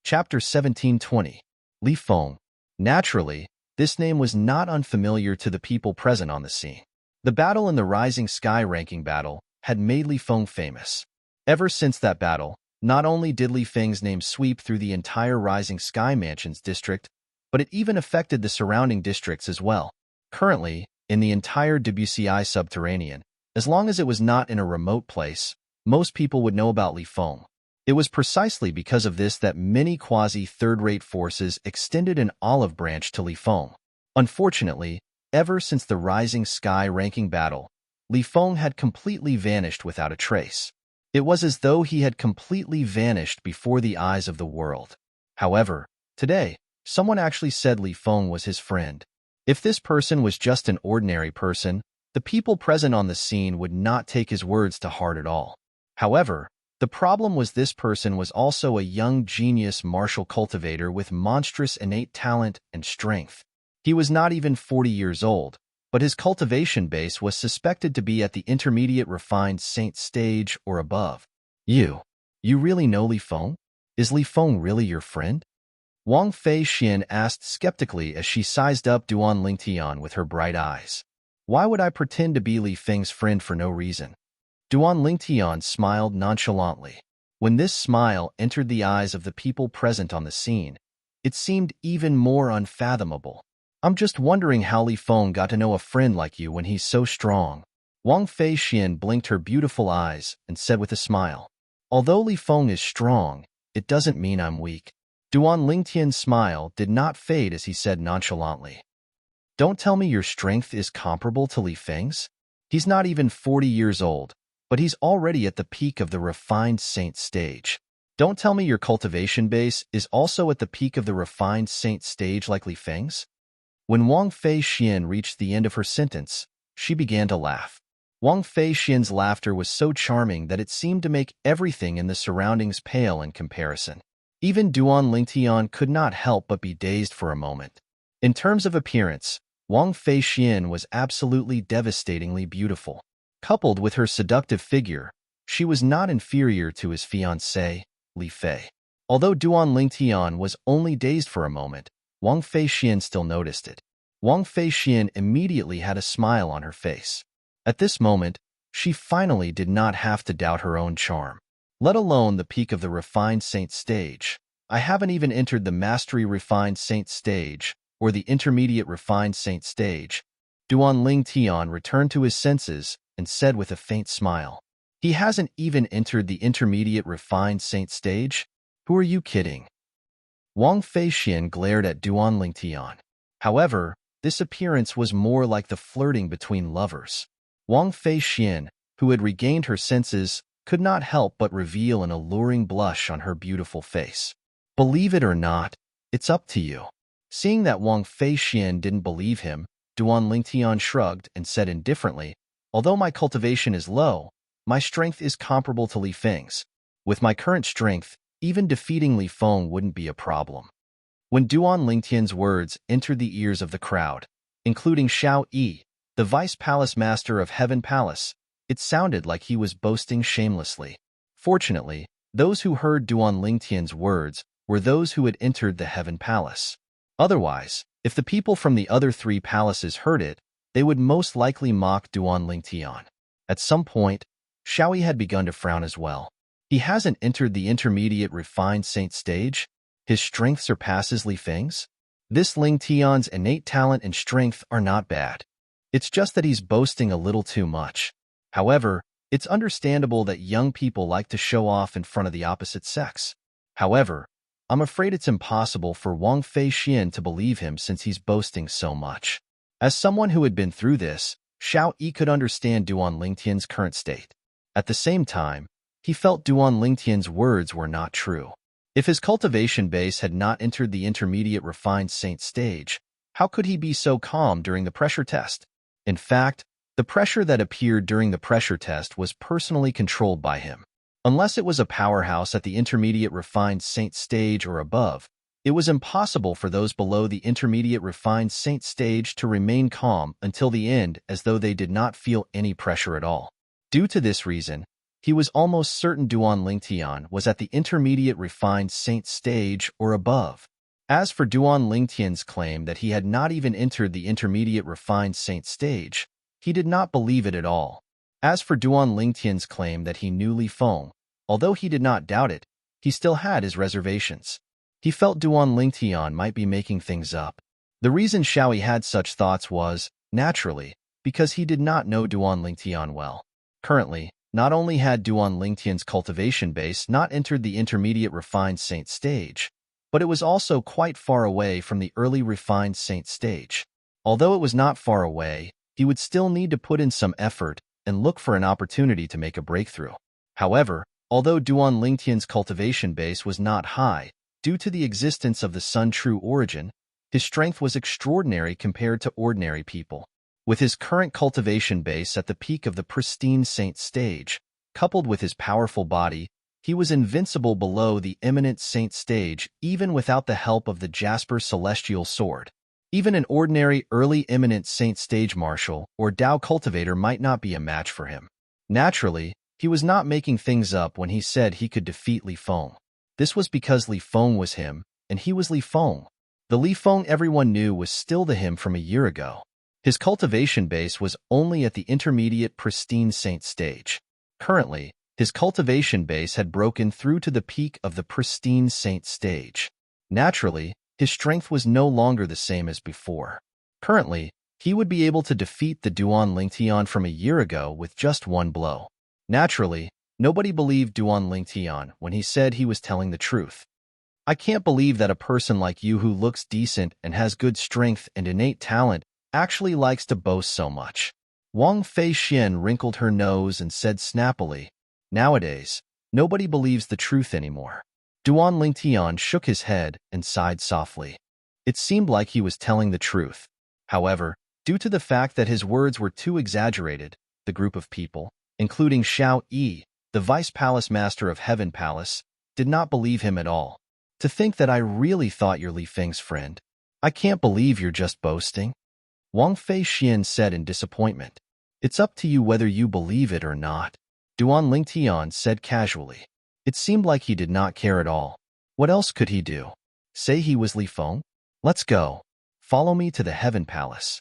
Chapter 1720. Li Feng. Naturally, this name was not unfamiliar to the people present on the scene. The battle in the Rising Sky ranking battle had made Li Feng famous. Ever since that battle, not only did Li Feng's name sweep through the entire Rising Sky Mansion's district, but it even affected the surrounding districts as well. Currently, in the entire WCI subterranean, as long as it was not in a remote place, most people would know about Li Feng. It was precisely because of this that many quasi-third-rate forces extended an olive branch to Li Feng. Unfortunately, ever since the Rising Sky ranking battle, Li Feng had completely vanished without a trace. It was as though he had completely vanished before the eyes of the world. However, today, someone actually said Li Feng was his friend. If this person was just an ordinary person, the people present on the scene would not take his words to heart at all. However, the problem was this person was also a young genius martial cultivator with monstrous innate talent and strength. He was not even 40 years old, but his cultivation base was suspected to be at the intermediate refined saint stage or above. You really know Li Feng? Is Li Feng really your friend? Wang Fei Xian asked skeptically as she sized up Duan Lingtian with her bright eyes. Why would I pretend to be Li Feng's friend for no reason? Duan Lingtian smiled nonchalantly. When this smile entered the eyes of the people present on the scene, it seemed even more unfathomable. I'm just wondering how Li Feng got to know a friend like you when he's so strong. Wang Fei Xian blinked her beautiful eyes and said with a smile, although Li Feng is strong, it doesn't mean I'm weak. Duan Lingtian's smile did not fade as he said nonchalantly, don't tell me your strength is comparable to Li Feng's? He's not even 40 years old, but he's already at the peak of the refined saint stage. Don't tell me your cultivation base is also at the peak of the refined saint stage like Li Feng's? When Wang Fei Xian reached the end of her sentence, she began to laugh. Wang Fei Xian's laughter was so charming that it seemed to make everything in the surroundings pale in comparison. Even Duan Lingtian could not help but be dazed for a moment. In terms of appearance, Wang Fei Xian was absolutely devastatingly beautiful. Coupled with her seductive figure, she was not inferior to his fiancée, Li Fei. Although Duan Lingtian was only dazed for a moment, Wang Fei Xian still noticed it. Wang Fei Xian immediately had a smile on her face. At this moment, she finally did not have to doubt her own charm. Let alone the peak of the refined saint stage. I haven't even entered the mastery refined saint stage, or the intermediate refined saint stage. Duan Lingtian returned to his senses and said with a faint smile, he hasn't even entered the intermediate refined saint stage? Who are you kidding? Wang Fei Xian glared at Duan Lingtian. However, this appearance was more like the flirting between lovers. Wang Fei Xian, who had regained her senses, could not help but reveal an alluring blush on her beautiful face. Believe it or not, it's up to you. Seeing that Wang Fei Xian didn't believe him, Duan Lingtian shrugged and said indifferently, although my cultivation is low, my strength is comparable to Li Feng's. With my current strength, even defeating Li Feng wouldn't be a problem. When Duan Lingtian's words entered the ears of the crowd, including Xiao Yi, the Vice Palace Master of Heaven Palace, it sounded like he was boasting shamelessly. Fortunately, those who heard Duan Lingtian's words were those who had entered the Heaven Palace. Otherwise, if the people from the other three palaces heard it, they would most likely mock Duan Lingtian. At some point, Xiao Yi had begun to frown as well. He hasn't entered the intermediate refined saint stage? His strength surpasses Li Feng's? This Lingtian's innate talent and strength are not bad. It's just that he's boasting a little too much. However, it's understandable that young people like to show off in front of the opposite sex. However, I'm afraid it's impossible for Wang Fei Xian to believe him since he's boasting so much. As someone who had been through this, Xiao Yi could understand Duan Lingtian's current state. At the same time, he felt Duan Lingtian's words were not true. If his cultivation base had not entered the intermediate refined saint stage, how could he be so calm during the pressure test? In fact, the pressure that appeared during the pressure test was personally controlled by him. Unless it was a powerhouse at the intermediate refined saint stage or above, it was impossible for those below the intermediate refined saint stage to remain calm until the end as though they did not feel any pressure at all. Due to this reason, he was almost certain Duan Lingtian was at the intermediate refined saint stage or above. As for Duan Lingtian's claim that he had not even entered the intermediate refined saint stage, he did not believe it at all. As for Duan Lingtian's claim that he knew Li Feng, although he did not doubt it, he still had his reservations. He felt Duan Lingtian might be making things up. The reason Xiao Yi had such thoughts was, naturally, because he did not know Duan Lingtian well. Currently, not only had Duan Lingtian's cultivation base not entered the intermediate refined saint stage, but it was also quite far away from the early refined saint stage. Although it was not far away, he would still need to put in some effort and look for an opportunity to make a breakthrough. However, although Duan Lingtian's cultivation base was not high, due to the existence of the Sun True Origin, His strength was extraordinary compared to ordinary people. With his current cultivation base at the peak of the pristine saint stage, coupled with his powerful body, he was invincible below the eminent saint stage even without the help of the Jasper celestial sword. Even an ordinary early eminent saint stage marshal or Dao cultivator might not be a match for him. Naturally, he was not making things up when he said he could defeat Li Feng. This was because Li Feng was him, and he was Li Feng. The Li Feng everyone knew was still the him from a year ago. His cultivation base was only at the intermediate pristine saint stage. Currently, his cultivation base had broken through to the peak of the pristine saint stage. Naturally, his strength was no longer the same as before. Currently, he would be able to defeat the Duan Lingtian from a year ago with just one blow. Naturally, nobody believed Duan Lingtian when he said he was telling the truth. I can't believe that a person like you who looks decent and has good strength and innate talent actually likes to boast so much. Wang Feixian wrinkled her nose and said snappily, "Nowadays, nobody believes the truth anymore." Duan Lingtian shook his head and sighed softly. It seemed like he was telling the truth. However, due to the fact that his words were too exaggerated, the group of people, including Xiao Yi, the Vice Palace Master of Heaven Palace, did not believe him at all. To think that I really thought you're Li Feng's friend. I can't believe you're just boasting. Wang Feixian said in disappointment. It's up to you whether you believe it or not, Duan Lingtian said casually. It seemed like he did not care at all. What else could he do? Say he was Li Feng? Let's go. Follow me to the Heaven Palace.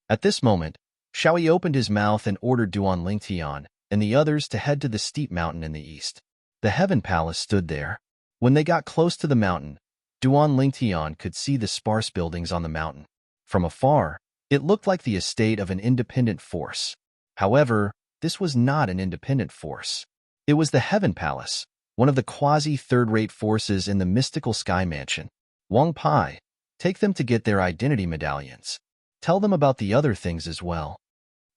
At this moment, Xiaoyi opened his mouth and ordered Duan Lingtian and the others to head to the steep mountain in the east. The Heaven Palace stood there. When they got close to the mountain, Duan Lingtian could see the sparse buildings on the mountain. From afar, it looked like the estate of an independent force. However, this was not an independent force. It was the Heaven Palace, one of the quasi-third-rate forces in the mystical sky mansion. Wang Pai, take them to get their identity medallions. Tell them about the other things as well.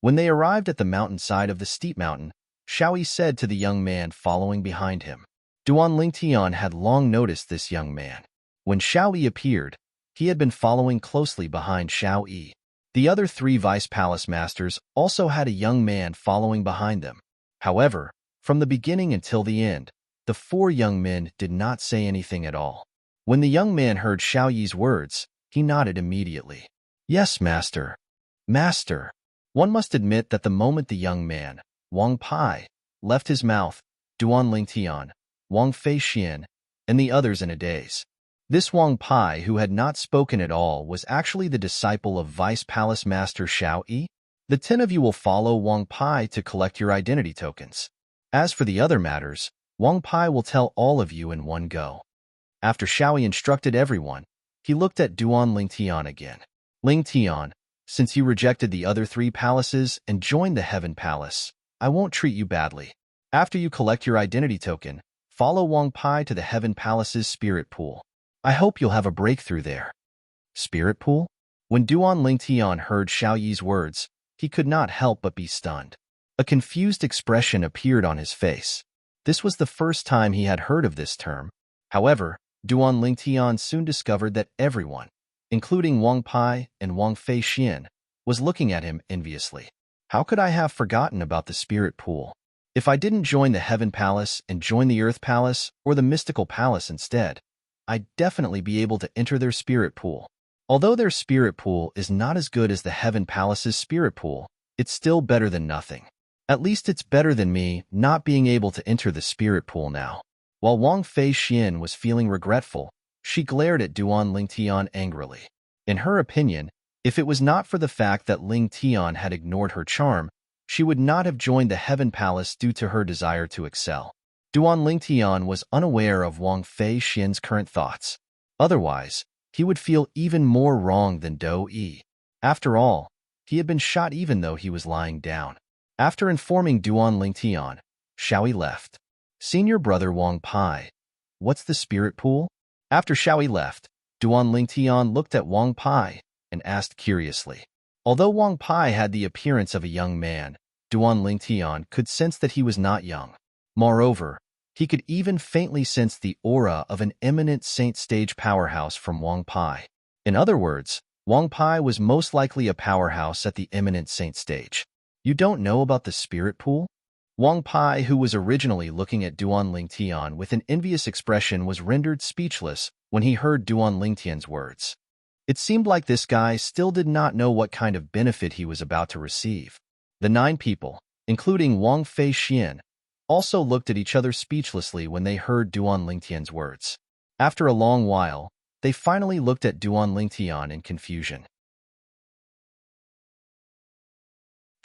When they arrived at the mountainside of the steep mountain, Xiaoyi said to the young man following behind him. Duan Lingtian had long noticed this young man. When Xiaoyi appeared, he had been following closely behind Xiaoyi. The other three Vice Palace Masters also had a young man following behind them. However, from the beginning until the end, the four young men did not say anything at all. When the young man heard Xiaoyi's words, he nodded immediately. Yes, Master. Master. One must admit that the moment the young man, Wang Pai, left his mouth, Duan Lingtian, Wang Feixian, and the others in a daze. This Wang Pai, who had not spoken at all, was actually the disciple of Vice Palace Master Xiaoyi. The 10 of you will follow Wang Pai to collect your identity tokens. As for the other matters, Wang Pai will tell all of you in one go. After Xiaoyi instructed everyone, he looked at Duan Lingtian again. Lingtian, since you rejected the other 3 palaces and joined the Heaven Palace, I won't treat you badly. After you collect your identity token, follow Wang Pai to the Heaven Palace's spirit pool. I hope you'll have a breakthrough there. Spirit pool? When Duan Lingtian heard Xiaoyi's words, he could not help but be stunned. A confused expression appeared on his face. This was the first time he had heard of this term. However, Duan Lingtian soon discovered that everyone, including Wang Pai and Wang Feixian, was looking at him enviously. How could I have forgotten about the spirit pool? If I didn't join the Heaven Palace and join the Earth Palace or the Mystical Palace instead, I'd definitely be able to enter their spirit pool. Although their spirit pool is not as good as the Heaven Palace's spirit pool, it's still better than nothing. At least it's better than me not being able to enter the spirit pool now. While Wang Feixian was feeling regretful, she glared at Duan Lingtian angrily. In her opinion, if it was not for the fact that Lingtian had ignored her charm, she would not have joined the Heaven Palace due to her desire to excel. Duan Lingtian was unaware of Wang Feixian's current thoughts. Otherwise, he would feel even more wrong than Do Yi. After all, he had been shot even though he was lying down. After informing Duan Lingtian, Xiaoyi left. Senior brother Wang Pai, what's the spirit pool? After Xiaoyi left, Duan Lingtian looked at Wang Pai and asked curiously. Although Wang Pai had the appearance of a young man, Duan Lingtian could sense that he was not young. Moreover, he could even faintly sense the aura of an eminent saint stage powerhouse from Wang Pai. In other words, Wang Pai was most likely a powerhouse at the eminent saint stage. You don't know about the spirit pool? Wang Pai, who was originally looking at Duan Lingtian with an envious expression, was rendered speechless when he heard Duan Lingtian's words. It seemed like this guy still did not know what kind of benefit he was about to receive. The 9 people, including Wang Feixian, also looked at each other speechlessly when they heard Duan Lingtian's words. After a long while, they finally looked at Duan Lingtian in confusion.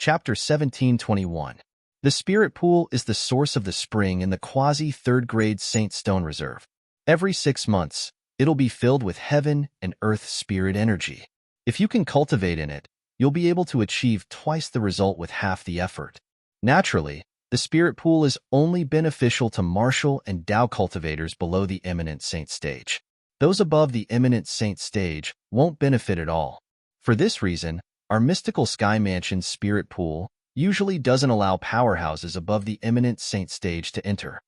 Chapter 1721. The Spirit Pool is the source of the spring in the quasi-third-grade Saint Stone Reserve. Every 6 months, it'll be filled with heaven and earth spirit energy. If you can cultivate in it, you'll be able to achieve twice the result with half the effort. Naturally, the Spirit Pool is only beneficial to martial and Dao cultivators below the eminent saint stage. Those above the eminent saint stage won't benefit at all. For this reason, our mystical Sky Mansion's Spirit Pool usually doesn't allow powerhouses above the eminent saint stage to enter.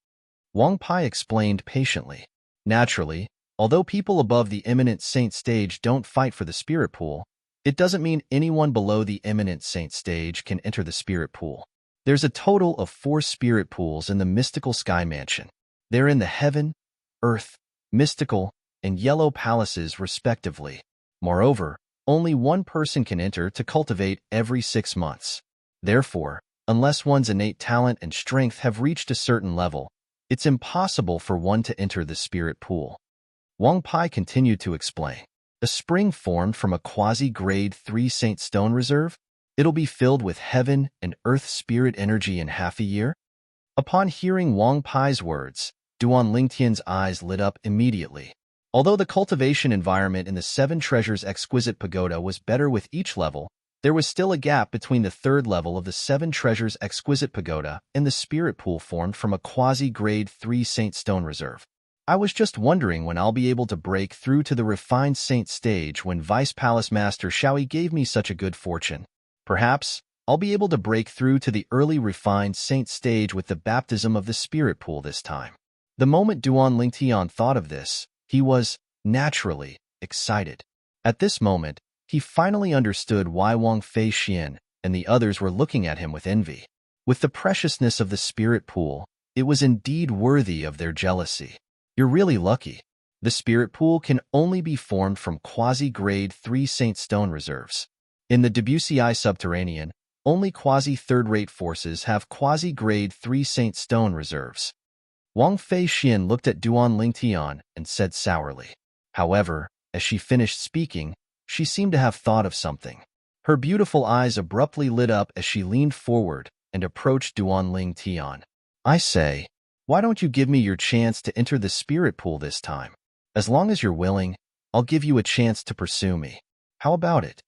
Wang Pai explained patiently. Naturally, although people above the eminent saint stage don't fight for the Spirit Pool, it doesn't mean anyone below the eminent saint stage can enter the Spirit Pool. There's a total of 4 Spirit Pools in the mystical Sky Mansion. They're in the heaven, earth, mystical, and yellow palaces respectively. Moreover, only one person can enter to cultivate every 6 months. Therefore, unless one's innate talent and strength have reached a certain level, it's impossible for one to enter the Spirit Pool. Wang Pai continued to explain. A spring formed from a quasi-grade 3 Saint Stone Reserve? It'll be filled with heaven and earth spirit energy in half a year? Upon hearing Wang Pai's words, Duan Lingtian's eyes lit up immediately. Although the cultivation environment in the 7 Treasures Exquisite Pagoda was better with each level, there was still a gap between the 3rd level of the 7 Treasures Exquisite Pagoda and the Spirit Pool formed from a quasi-grade 3 Saint Stone Reserve. I was just wondering when I'll be able to break through to the refined saint stage when Vice Palace Master Shaoi gave me such a good fortune. Perhaps I'll be able to break through to the early refined saint stage with the baptism of the Spirit Pool this time. The moment Duan Lingtian thought of this, he was, naturally, excited. At this moment, he finally understood why Wang Feixian and the others were looking at him with envy. With the preciousness of the Spirit Pool, it was indeed worthy of their jealousy. You're really lucky. The Spirit Pool can only be formed from quasi-grade 3 Saint Stone Reserves. In the Debussy Subterranean, only quasi-third-rate forces have quasi-grade 3 Saint Stone Reserves. Wang Feixian looked at Duan Lingtian and said sourly. However, as she finished speaking, she seemed to have thought of something. Her beautiful eyes abruptly lit up as she leaned forward and approached Duan Lingtian. I say, why don't you give me your chance to enter the Spirit Pool this time? As long as you're willing, I'll give you a chance to pursue me. How about it?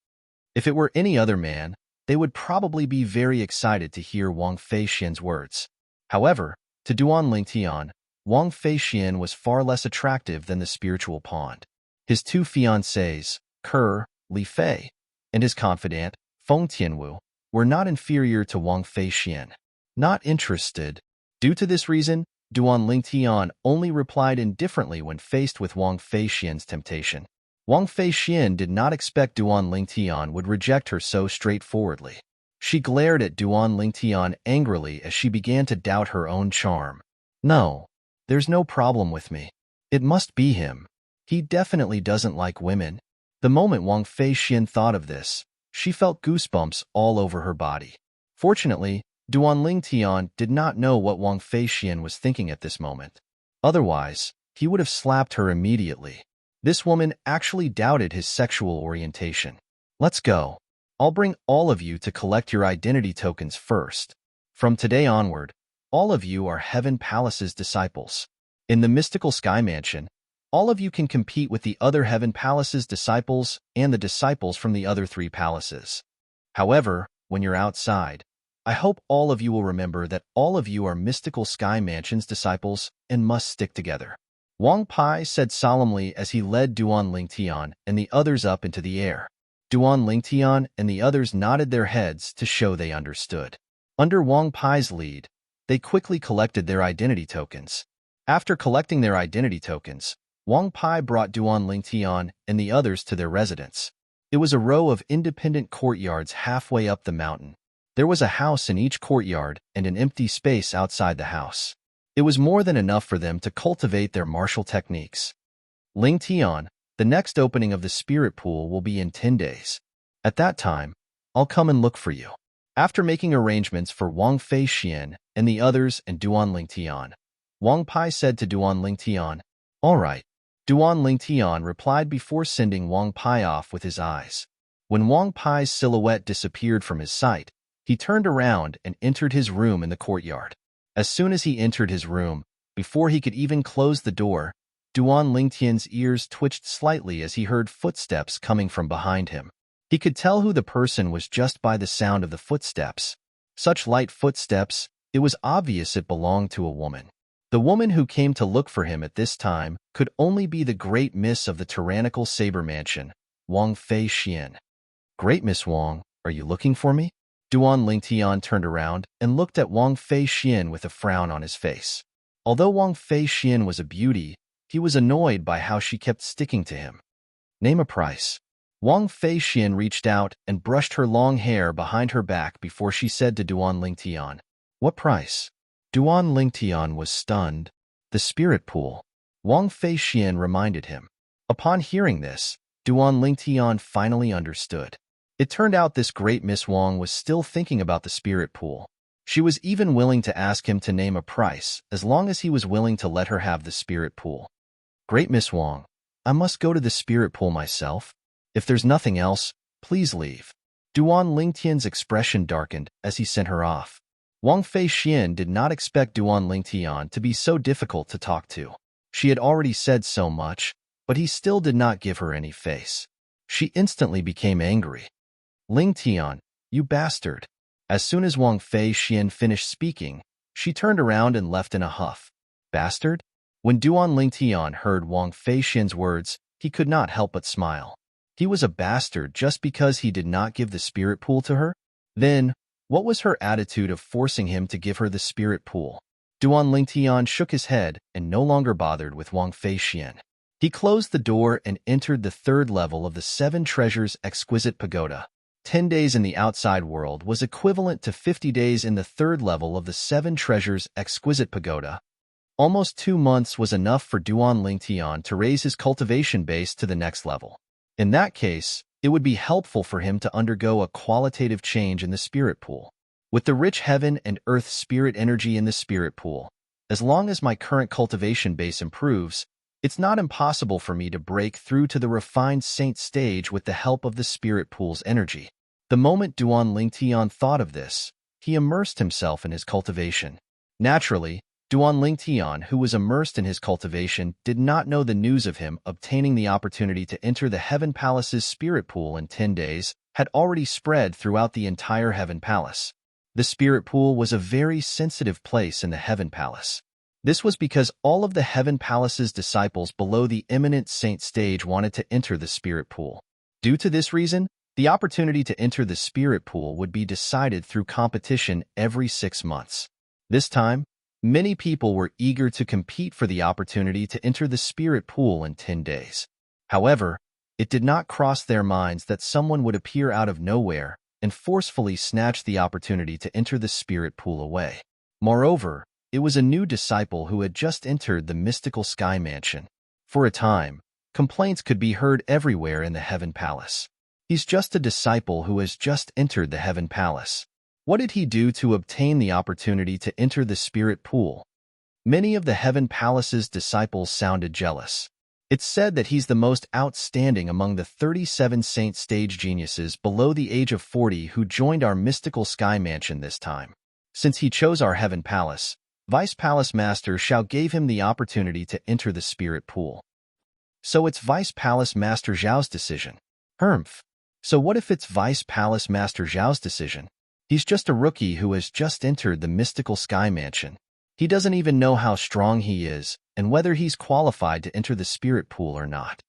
If it were any other man, they would probably be very excited to hear Wang Feixian's words. However, to Duan Lingtian, Wang Feixian was far less attractive than the spiritual pond. His 2 fiancés, Ke, Li Fei, and his confidant, Feng Tianwu, were not inferior to Wang Feixian. Not interested. Due to this reason, Duan Lingtian only replied indifferently when faced with Wang Feixian's temptation. Wang Feixian did not expect Duan Lingtian would reject her so straightforwardly. She glared at Duan Lingtian angrily as she began to doubt her own charm. No, there's no problem with me. It must be him. He definitely doesn't like women. The moment Wang Feixian thought of this, she felt goosebumps all over her body. Fortunately, Duan Lingtian did not know what Wang Feixian was thinking at this moment. Otherwise, he would have slapped her immediately. This woman actually doubted his sexual orientation. Let's go. I'll bring all of you to collect your identity tokens first. From today onward, all of you are Heaven Palace's disciples. In the mystical Sky Mansion, all of you can compete with the other Heaven Palace's disciples and the disciples from the other 3 palaces. However, when you're outside, I hope all of you will remember that all of you are mystical Sky Mansion's disciples and must stick together. Wang Pai said solemnly as he led Duan Lingtian and the others up into the air. Duan Lingtian and the others nodded their heads to show they understood. Under Wang Pai's lead, they quickly collected their identity tokens. After collecting their identity tokens, Wang Pai brought Duan Lingtian and the others to their residence. It was a row of independent courtyards halfway up the mountain. There was a house in each courtyard and an empty space outside the house. It was more than enough for them to cultivate their martial techniques. Lingtian, the next opening of the spirit pool will be in 10 days. At that time, I'll come and look for you. After making arrangements for Wang Feixian and the others and Duan Lingtian, Wang Pai said to Duan Lingtian, "All right." Duan Lingtian replied before sending Wang Pai off with his eyes. When Wang Pai's silhouette disappeared from his sight, he turned around and entered his room in the courtyard. As soon as he entered his room, before he could even close the door, Duan Lingtian's ears twitched slightly as he heard footsteps coming from behind him. He could tell who the person was just by the sound of the footsteps. Such light footsteps, it was obvious it belonged to a woman. The woman who came to look for him at this time could only be the great miss of the tyrannical saber mansion, Wang Feixian. "Great Miss Wang, are you looking for me?" Duan Lingtian turned around and looked at Wang Feixian with a frown on his face. Although Wang Feixian was a beauty, he was annoyed by how she kept sticking to him. "Name a price." Wang Feixian reached out and brushed her long hair behind her back before she said to Duan Lingtian, "What price?" Duan Lingtian was stunned. "The spirit pool," Wang Feixian reminded him. Upon hearing this, Duan Lingtian finally understood. It turned out this great Miss Wang was still thinking about the spirit pool. She was even willing to ask him to name a price, as long as he was willing to let her have the spirit pool. "Great Miss Wang, I must go to the spirit pool myself. If there's nothing else, please leave." Duan Lingtian's expression darkened as he sent her off. Wang Feixian did not expect Duan Lingtian to be so difficult to talk to. She had already said so much, but he still did not give her any face. She instantly became angry. "Lingtian, you bastard." As soon as Wang Feixian finished speaking, she turned around and left in a huff. "Bastard?" When Duan Lingtian heard Wang Feixian's words, he could not help but smile. He was a bastard just because he did not give the spirit pool to her? Then, what was her attitude of forcing him to give her the spirit pool? Duan Lingtian shook his head and no longer bothered with Wang Feixian. He closed the door and entered the third level of the Seven Treasures Exquisite Pagoda. 10 days in the outside world was equivalent to 50 days in the third level of the Seven Treasures Exquisite Pagoda. Almost 2 months was enough for Duan Lingtian to raise his cultivation base to the next level. In that case, it would be helpful for him to undergo a qualitative change in the spirit pool. With the rich heaven and earth spirit energy in the spirit pool, as long as my current cultivation base improves, it's not impossible for me to break through to the refined saint stage with the help of the spirit pool's energy. The moment Duan Lingtian thought of this, he immersed himself in his cultivation. Naturally, Duan Lingtian, who was immersed in his cultivation, did not know the news of him obtaining the opportunity to enter the Heaven Palace's spirit pool in 10 days had already spread throughout the entire Heaven Palace. The spirit pool was a very sensitive place in the Heaven Palace. This was because all of the Heaven Palace's disciples below the eminent saint stage wanted to enter the spirit pool. Due to this reason, the opportunity to enter the spirit pool would be decided through competition every 6 months. This time, many people were eager to compete for the opportunity to enter the spirit pool in 10 days. However, it did not cross their minds that someone would appear out of nowhere and forcefully snatch the opportunity to enter the spirit pool away. Moreover, it was a new disciple who had just entered the mystical sky mansion. For a time, complaints could be heard everywhere in the Heaven Palace. "He's just a disciple who has just entered the Heaven Palace. What did he do to obtain the opportunity to enter the spirit pool?" Many of the Heaven Palace's disciples sounded jealous. It's said that he's the most outstanding among the 37 saint stage geniuses below the age of 40 who joined our mystical sky mansion this time. Since he chose our Heaven Palace, Vice Palace Master Xiao gave him the opportunity to enter the spirit pool. So it's Vice Palace Master Zhao's decision. Humph. So what if it's Vice Palace Master Zhao's decision? He's just a rookie who has just entered the mystical sky mansion. He doesn't even know how strong he is and whether he's qualified to enter the spirit pool or not.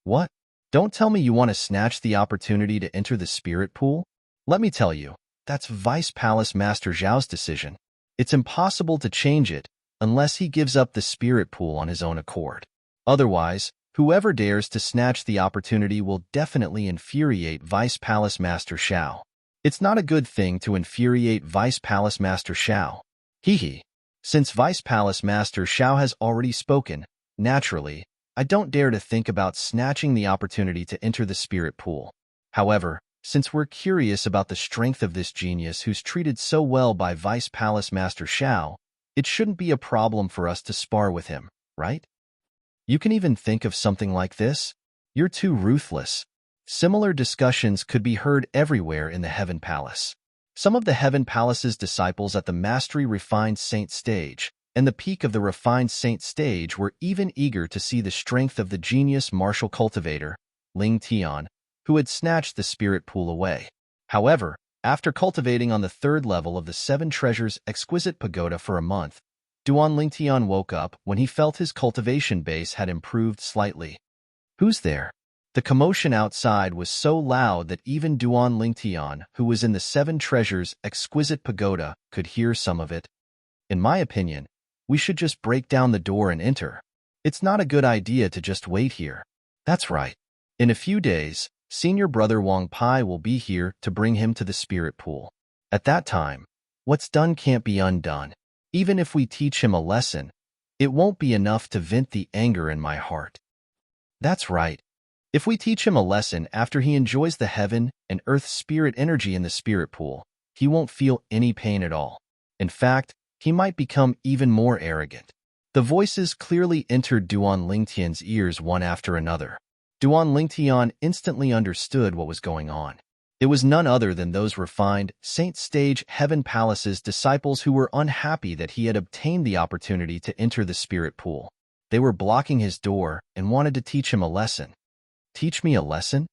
What? Don't tell me you want to snatch the opportunity to enter the spirit pool? Let me tell you, that's Vice Palace Master Zhao's decision. It's impossible to change it unless he gives up the spirit pool on his own accord. Otherwise, whoever dares to snatch the opportunity will definitely infuriate Vice Palace Master Xiao. It's not a good thing to infuriate Vice Palace Master Xiao. Hee. Since Vice Palace Master Xiao has already spoken, naturally, I don't dare to think about snatching the opportunity to enter the spirit pool. However, since we're curious about the strength of this genius who's treated so well by Vice Palace Master Xiao, it shouldn't be a problem for us to spar with him, right? You can even think of something like this. You're too ruthless. Similar discussions could be heard everywhere in the Heaven Palace. Some of the Heaven Palace's disciples at the Mastery Refined Saint stage and the peak of the Refined Saint stage were even eager to see the strength of the genius martial cultivator, Ling Tian, who had snatched the spirit pool away. However, after cultivating on the third level of the Seven Treasures Exquisite Pagoda for a month, Duan Lingtian woke up when he felt his cultivation base had improved slightly. Who's there? The commotion outside was so loud that even Duan Lingtian, who was in the Seven Treasures Exquisite Pagoda, could hear some of it. In my opinion, we should just break down the door and enter. It's not a good idea to just wait here. That's right. In a few days, Senior Brother Wang Pai will be here to bring him to the spirit pool. At that time, what's done can't be undone. Even if we teach him a lesson, it won't be enough to vent the anger in my heart. That's right. If we teach him a lesson after he enjoys the heaven and earth spirit energy in the spirit pool, he won't feel any pain at all. In fact, he might become even more arrogant. The voices clearly entered Duan Lingtian's ears one after another. Duan Lingtian instantly understood what was going on. It was none other than those refined, saint-stage Heaven Palace's disciples who were unhappy that he had obtained the opportunity to enter the spirit pool. They were blocking his door and wanted to teach him a lesson. Teach me a lesson?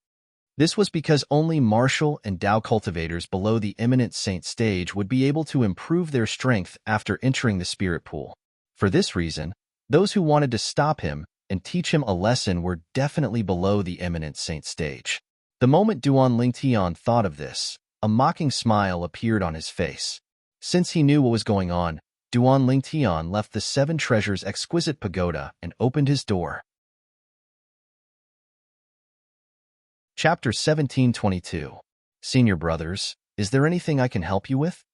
This was because only martial and Dao cultivators below the eminent saint stage would be able to improve their strength after entering the spirit pool. For this reason, those who wanted to stop him and teach him a lesson were definitely below the eminent saint stage. The moment Duan Lingtian thought of this, a mocking smile appeared on his face. Since he knew what was going on, Duan Lingtian left the Seven Treasures Exquisite Pagoda and opened his door. Chapter 1722. Senior Brothers, is there anything I can help you with?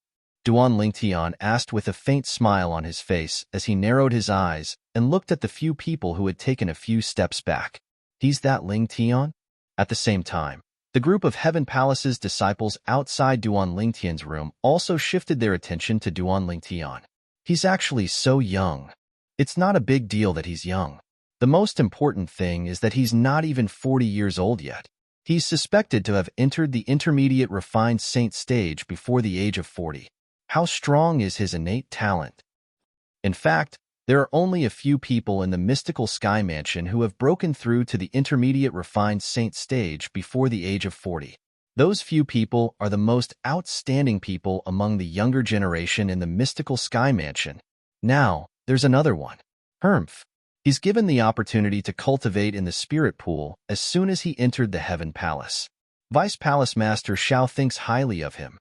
Duan Lingtian asked with a faint smile on his face as he narrowed his eyes and looked at the few people who had taken a few steps back. He's that Lingtian? At the same time, the group of Heaven Palace's disciples outside Duan Lingtian's room also shifted their attention to Duan Lingtian. He's actually so young. It's not a big deal that he's young. The most important thing is that he's not even 40 years old yet. He's suspected to have entered the intermediate refined saint stage before the age of 40. How strong is his innate talent? In fact, there are only a few people in the mystical sky mansion who have broken through to the intermediate refined saint stage before the age of 40. Those few people are the most outstanding people among the younger generation in the mystical sky mansion. Now, there's another one. Hermf. He's given the opportunity to cultivate in the spirit pool as soon as he entered the Heaven Palace. Vice Palace Master Xiao thinks highly of him.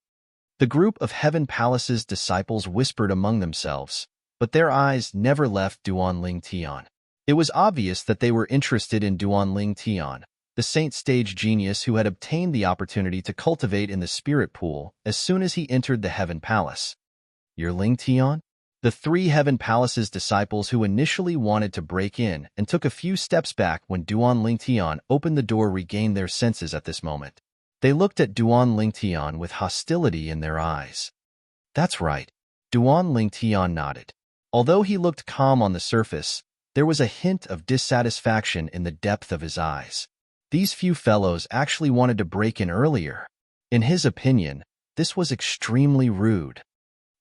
The group of Heaven Palace's disciples whispered among themselves, but their eyes never left Duan Lingtian. It was obvious that they were interested in Duan Lingtian, the saint stage genius who had obtained the opportunity to cultivate in the spirit pool as soon as he entered the Heaven Palace. You're Lingtian? The three Heaven Palace's disciples who initially wanted to break in and took a few steps back when Duan Lingtian opened the door regained their senses at this moment. They looked at Duan Lingtian with hostility in their eyes. That's right. Duan Lingtian nodded. Although he looked calm on the surface, there was a hint of dissatisfaction in the depth of his eyes. These few fellows actually wanted to break in earlier. In his opinion, this was extremely rude.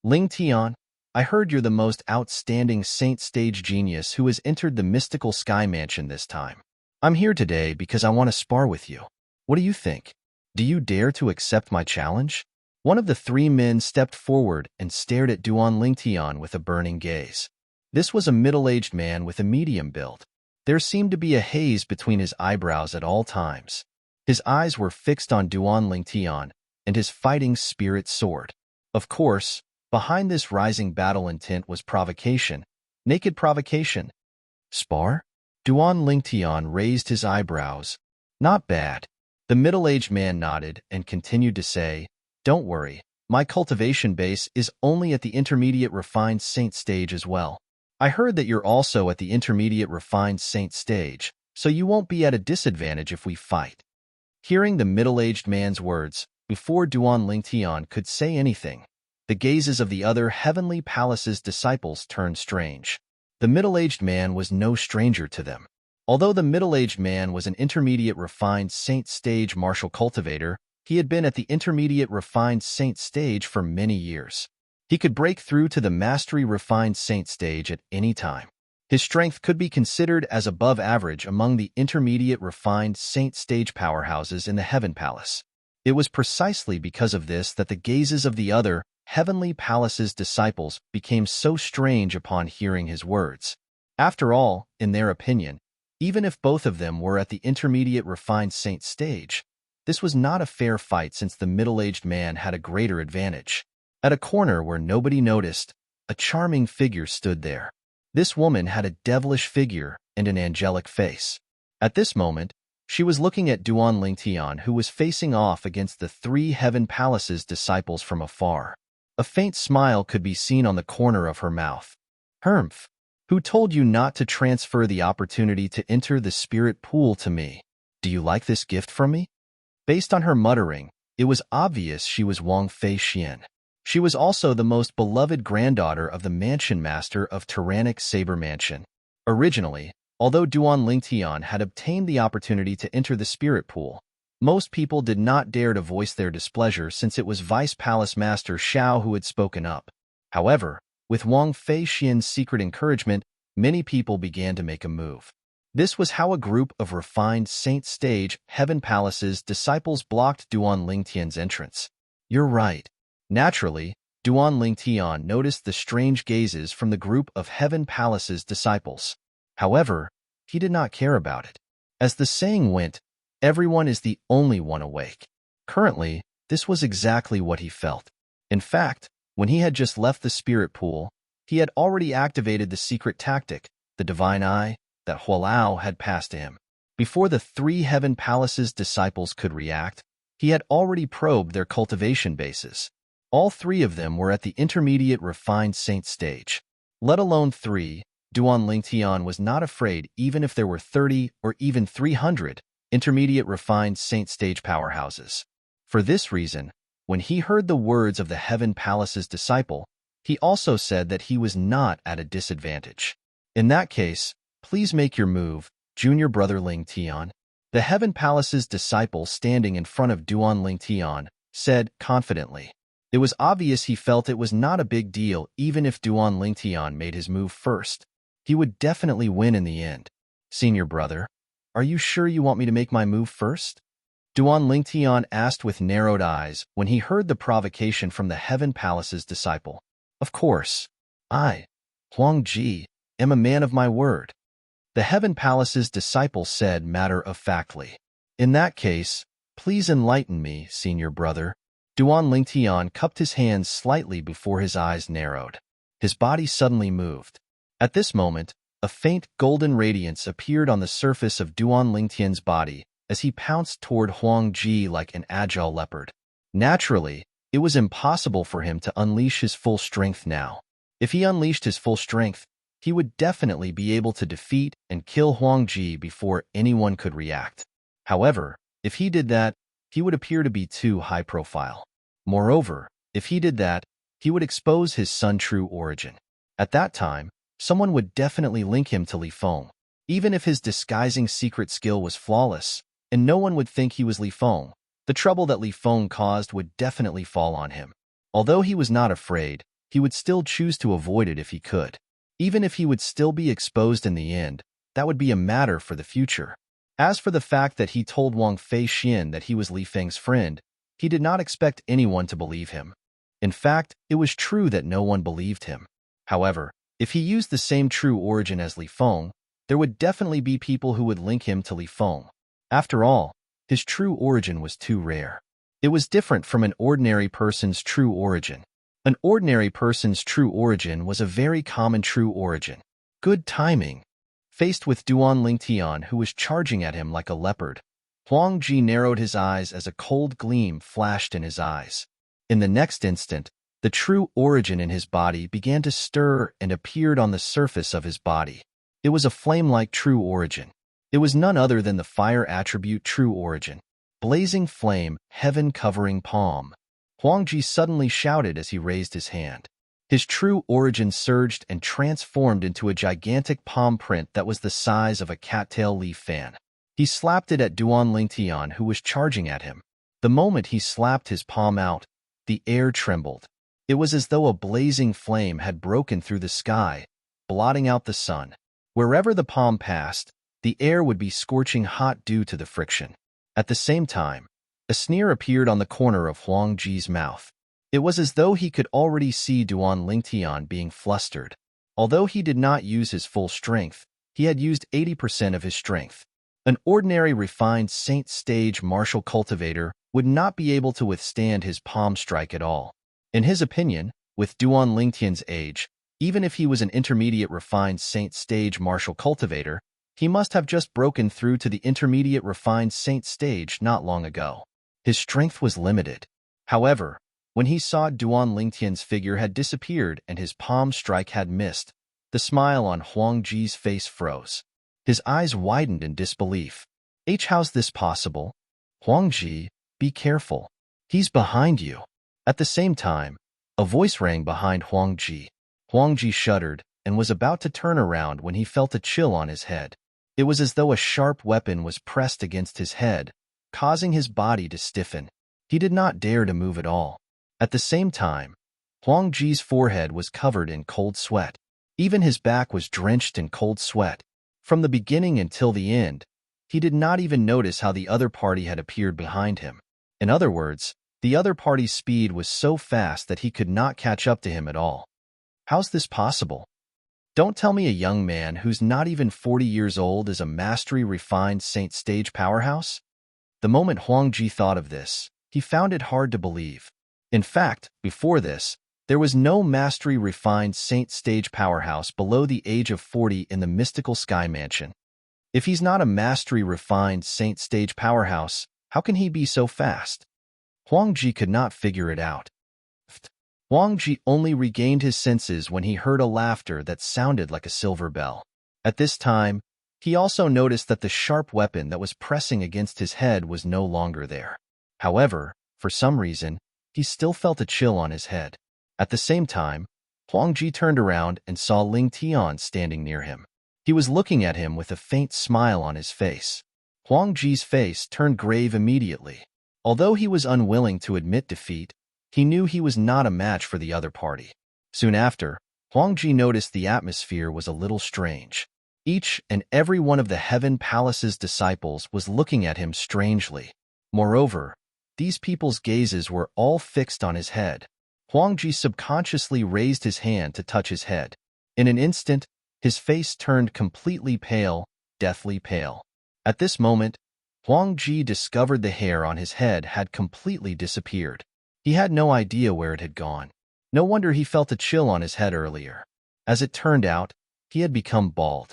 Lingtian, I heard you're the most outstanding saint stage genius who has entered the mystical sky mansion this time. I'm here today because I want to spar with you. What do you think? Do you dare to accept my challenge? One of the three men stepped forward and stared at Duan Lingtian with a burning gaze. This was a middle-aged man with a medium build. There seemed to be a haze between his eyebrows at all times. His eyes were fixed on Duan Lingtian, and his fighting spirit soared. Of course, behind this rising battle intent was provocation, naked provocation. Spar? Duan Lingtian raised his eyebrows. Not bad. The middle-aged man nodded and continued to say, don't worry, my cultivation base is only at the intermediate refined saint stage as well. I heard that you're also at the intermediate refined saint stage, so you won't be at a disadvantage if we fight. Hearing the middle-aged man's words, before Duan Lingtian could say anything, the gazes of the other Heavenly Palace's disciples turned strange. The middle-aged man was no stranger to them. Although the middle-aged man was an intermediate refined saint stage martial cultivator, he had been at the intermediate refined saint stage for many years. He could break through to the mastery refined saint stage at any time. His strength could be considered as above average among the intermediate refined saint stage powerhouses in the Heaven Palace. It was precisely because of this that the gazes of the other Heavenly Palace's disciples became so strange upon hearing his words. After all, in their opinion, even if both of them were at the intermediate refined saint stage, this was not a fair fight since the middle-aged man had a greater advantage. At a corner where nobody noticed, a charming figure stood there. This woman had a devilish figure and an angelic face. At this moment, she was looking at Duan Lingtian, who was facing off against the three Heaven Palace's disciples from afar. A faint smile could be seen on the corner of her mouth. Humph! Who told you not to transfer the opportunity to enter the spirit pool to me? Do you like this gift from me? Based on her muttering, it was obvious she was Wang Fei Xian. She was also the most beloved granddaughter of the mansion master of Tyrannic Saber Mansion. Originally, although Duan Lingtian had obtained the opportunity to enter the spirit pool, most people did not dare to voice their displeasure since it was Vice Palace Master Xiao who had spoken up. However, with Wang Fei Xian's secret encouragement, many people began to make a move. This was how a group of refined Saint Stage Heaven Palace's disciples blocked Duan Lingtian's entrance. You're right. Naturally, Duan Lingtian noticed the strange gazes from the group of Heaven Palace's disciples. However, he did not care about it. As the saying went, everyone is the only one awake. Currently, this was exactly what he felt. In fact, when he had just left the spirit pool, he had already activated the secret tactic, the divine eye, that Hualao had passed to him. Before the three Heaven Palace's disciples could react, he had already probed their cultivation bases. All three of them were at the intermediate refined saint stage. Let alone three, Duan Lingtian was not afraid even if there were 30 or even 300 intermediate refined saint stage powerhouses. For this reason, when he heard the words of the Heaven Palace's disciple, he also said that he was not at a disadvantage. In that case, please make your move, junior brother Lingtian. The Heaven Palace's disciple standing in front of Duan Lingtian said confidently. It was obvious he felt it was not a big deal even if Duan Lingtian made his move first. He would definitely win in the end. Senior brother, are you sure you want me to make my move first? Duan Lingtian asked with narrowed eyes when he heard the provocation from the Heaven Palace's disciple. Of course. I, Huang Ji, am a man of my word. The Heaven Palace's disciple said matter-of-factly. In that case, please enlighten me, senior brother. Duan Lingtian cupped his hands slightly before his eyes narrowed. His body suddenly moved. At this moment, a faint golden radiance appeared on the surface of Duan Lingtian's body as he pounced toward Huang Ji like an agile leopard. Naturally, it was impossible for him to unleash his full strength now. If he unleashed his full strength, he would definitely be able to defeat and kill Huang Ji before anyone could react. However, if he did that, he would appear to be too high profile. Moreover, if he did that, he would expose his son's true origin. At that time, someone would definitely link him to Li Feng. Even if his disguising secret skill was flawless, and no one would think he was Li Feng, the trouble that Li Feng caused would definitely fall on him. Although he was not afraid, he would still choose to avoid it if he could. Even if he would still be exposed in the end, that would be a matter for the future. As for the fact that he told Wang Fei Xian that he was Li Feng's friend, he did not expect anyone to believe him. In fact, it was true that no one believed him. However, if he used the same true origin as Li Feng, there would definitely be people who would link him to Li Feng. After all, his true origin was too rare. It was different from an ordinary person's true origin. An ordinary person's true origin was a very common true origin. Good timing. Faced with Duan Lingtian, who was charging at him like a leopard, Huang Ji narrowed his eyes as a cold gleam flashed in his eyes. In the next instant, the true origin in his body began to stir and appeared on the surface of his body. It was a flame-like true origin. It was none other than the fire attribute true origin. Blazing flame, heaven-covering palm. Huang Ji suddenly shouted as he raised his hand. His true origin surged and transformed into a gigantic palm print that was the size of a cattail leaf fan. He slapped it at Duan Lingtian, who was charging at him. The moment he slapped his palm out, the air trembled. It was as though a blazing flame had broken through the sky, blotting out the sun. Wherever the palm passed, the air would be scorching hot due to the friction. At the same time, a sneer appeared on the corner of Huang Ji's mouth. It was as though he could already see Duan Lingtian being flustered. Although he did not use his full strength, he had used 80% of his strength. An ordinary refined Saint Stage martial cultivator would not be able to withstand his palm strike at all. In his opinion, with Duan Lingtian's age, even if he was an intermediate refined Saint Stage martial cultivator, he must have just broken through to the intermediate refined Saint Stage not long ago. His strength was limited. However, when he saw Duan Lingtian's figure had disappeared and his palm strike had missed, the smile on Huang Ji's face froze. His eyes widened in disbelief. How's this possible? Huang Ji, be careful. He's behind you. At the same time, a voice rang behind Huang Ji. Huang Ji shuddered and was about to turn around when he felt a chill on his head. It was as though a sharp weapon was pressed against his head, causing his body to stiffen. He did not dare to move at all. At the same time, Huang Ji's forehead was covered in cold sweat. Even his back was drenched in cold sweat. From the beginning until the end, he did not even notice how the other party had appeared behind him. In other words, the other party's speed was so fast that he could not catch up to him at all. How's this possible? Don't tell me a young man who's not even 40 years old is a mastery-refined Saint Stage powerhouse? The moment Huang Ji thought of this, he found it hard to believe. In fact, before this, there was no mastery-refined Saint Stage powerhouse below the age of 40 in the mystical Sky Mansion. If he's not a mastery-refined Saint Stage powerhouse, how can he be so fast? Huang Ji could not figure it out. Huang Ji only regained his senses when he heard a laughter that sounded like a silver bell. At this time, he also noticed that the sharp weapon that was pressing against his head was no longer there. However, for some reason, he still felt a chill on his head. At the same time, Huang Ji turned around and saw Ling Tian standing near him. He was looking at him with a faint smile on his face. Huang Ji's face turned grave immediately. Although he was unwilling to admit defeat, he knew he was not a match for the other party. Soon after, Huang Ji noticed the atmosphere was a little strange. Each and every one of the Heaven Palace's disciples was looking at him strangely. Moreover, these people's gazes were all fixed on his head. Huang Ji subconsciously raised his hand to touch his head. In an instant, his face turned completely pale, deathly pale. At this moment, Huang Ji discovered the hair on his head had completely disappeared. He had no idea where it had gone. No wonder he felt a chill on his head earlier. As it turned out, he had become bald.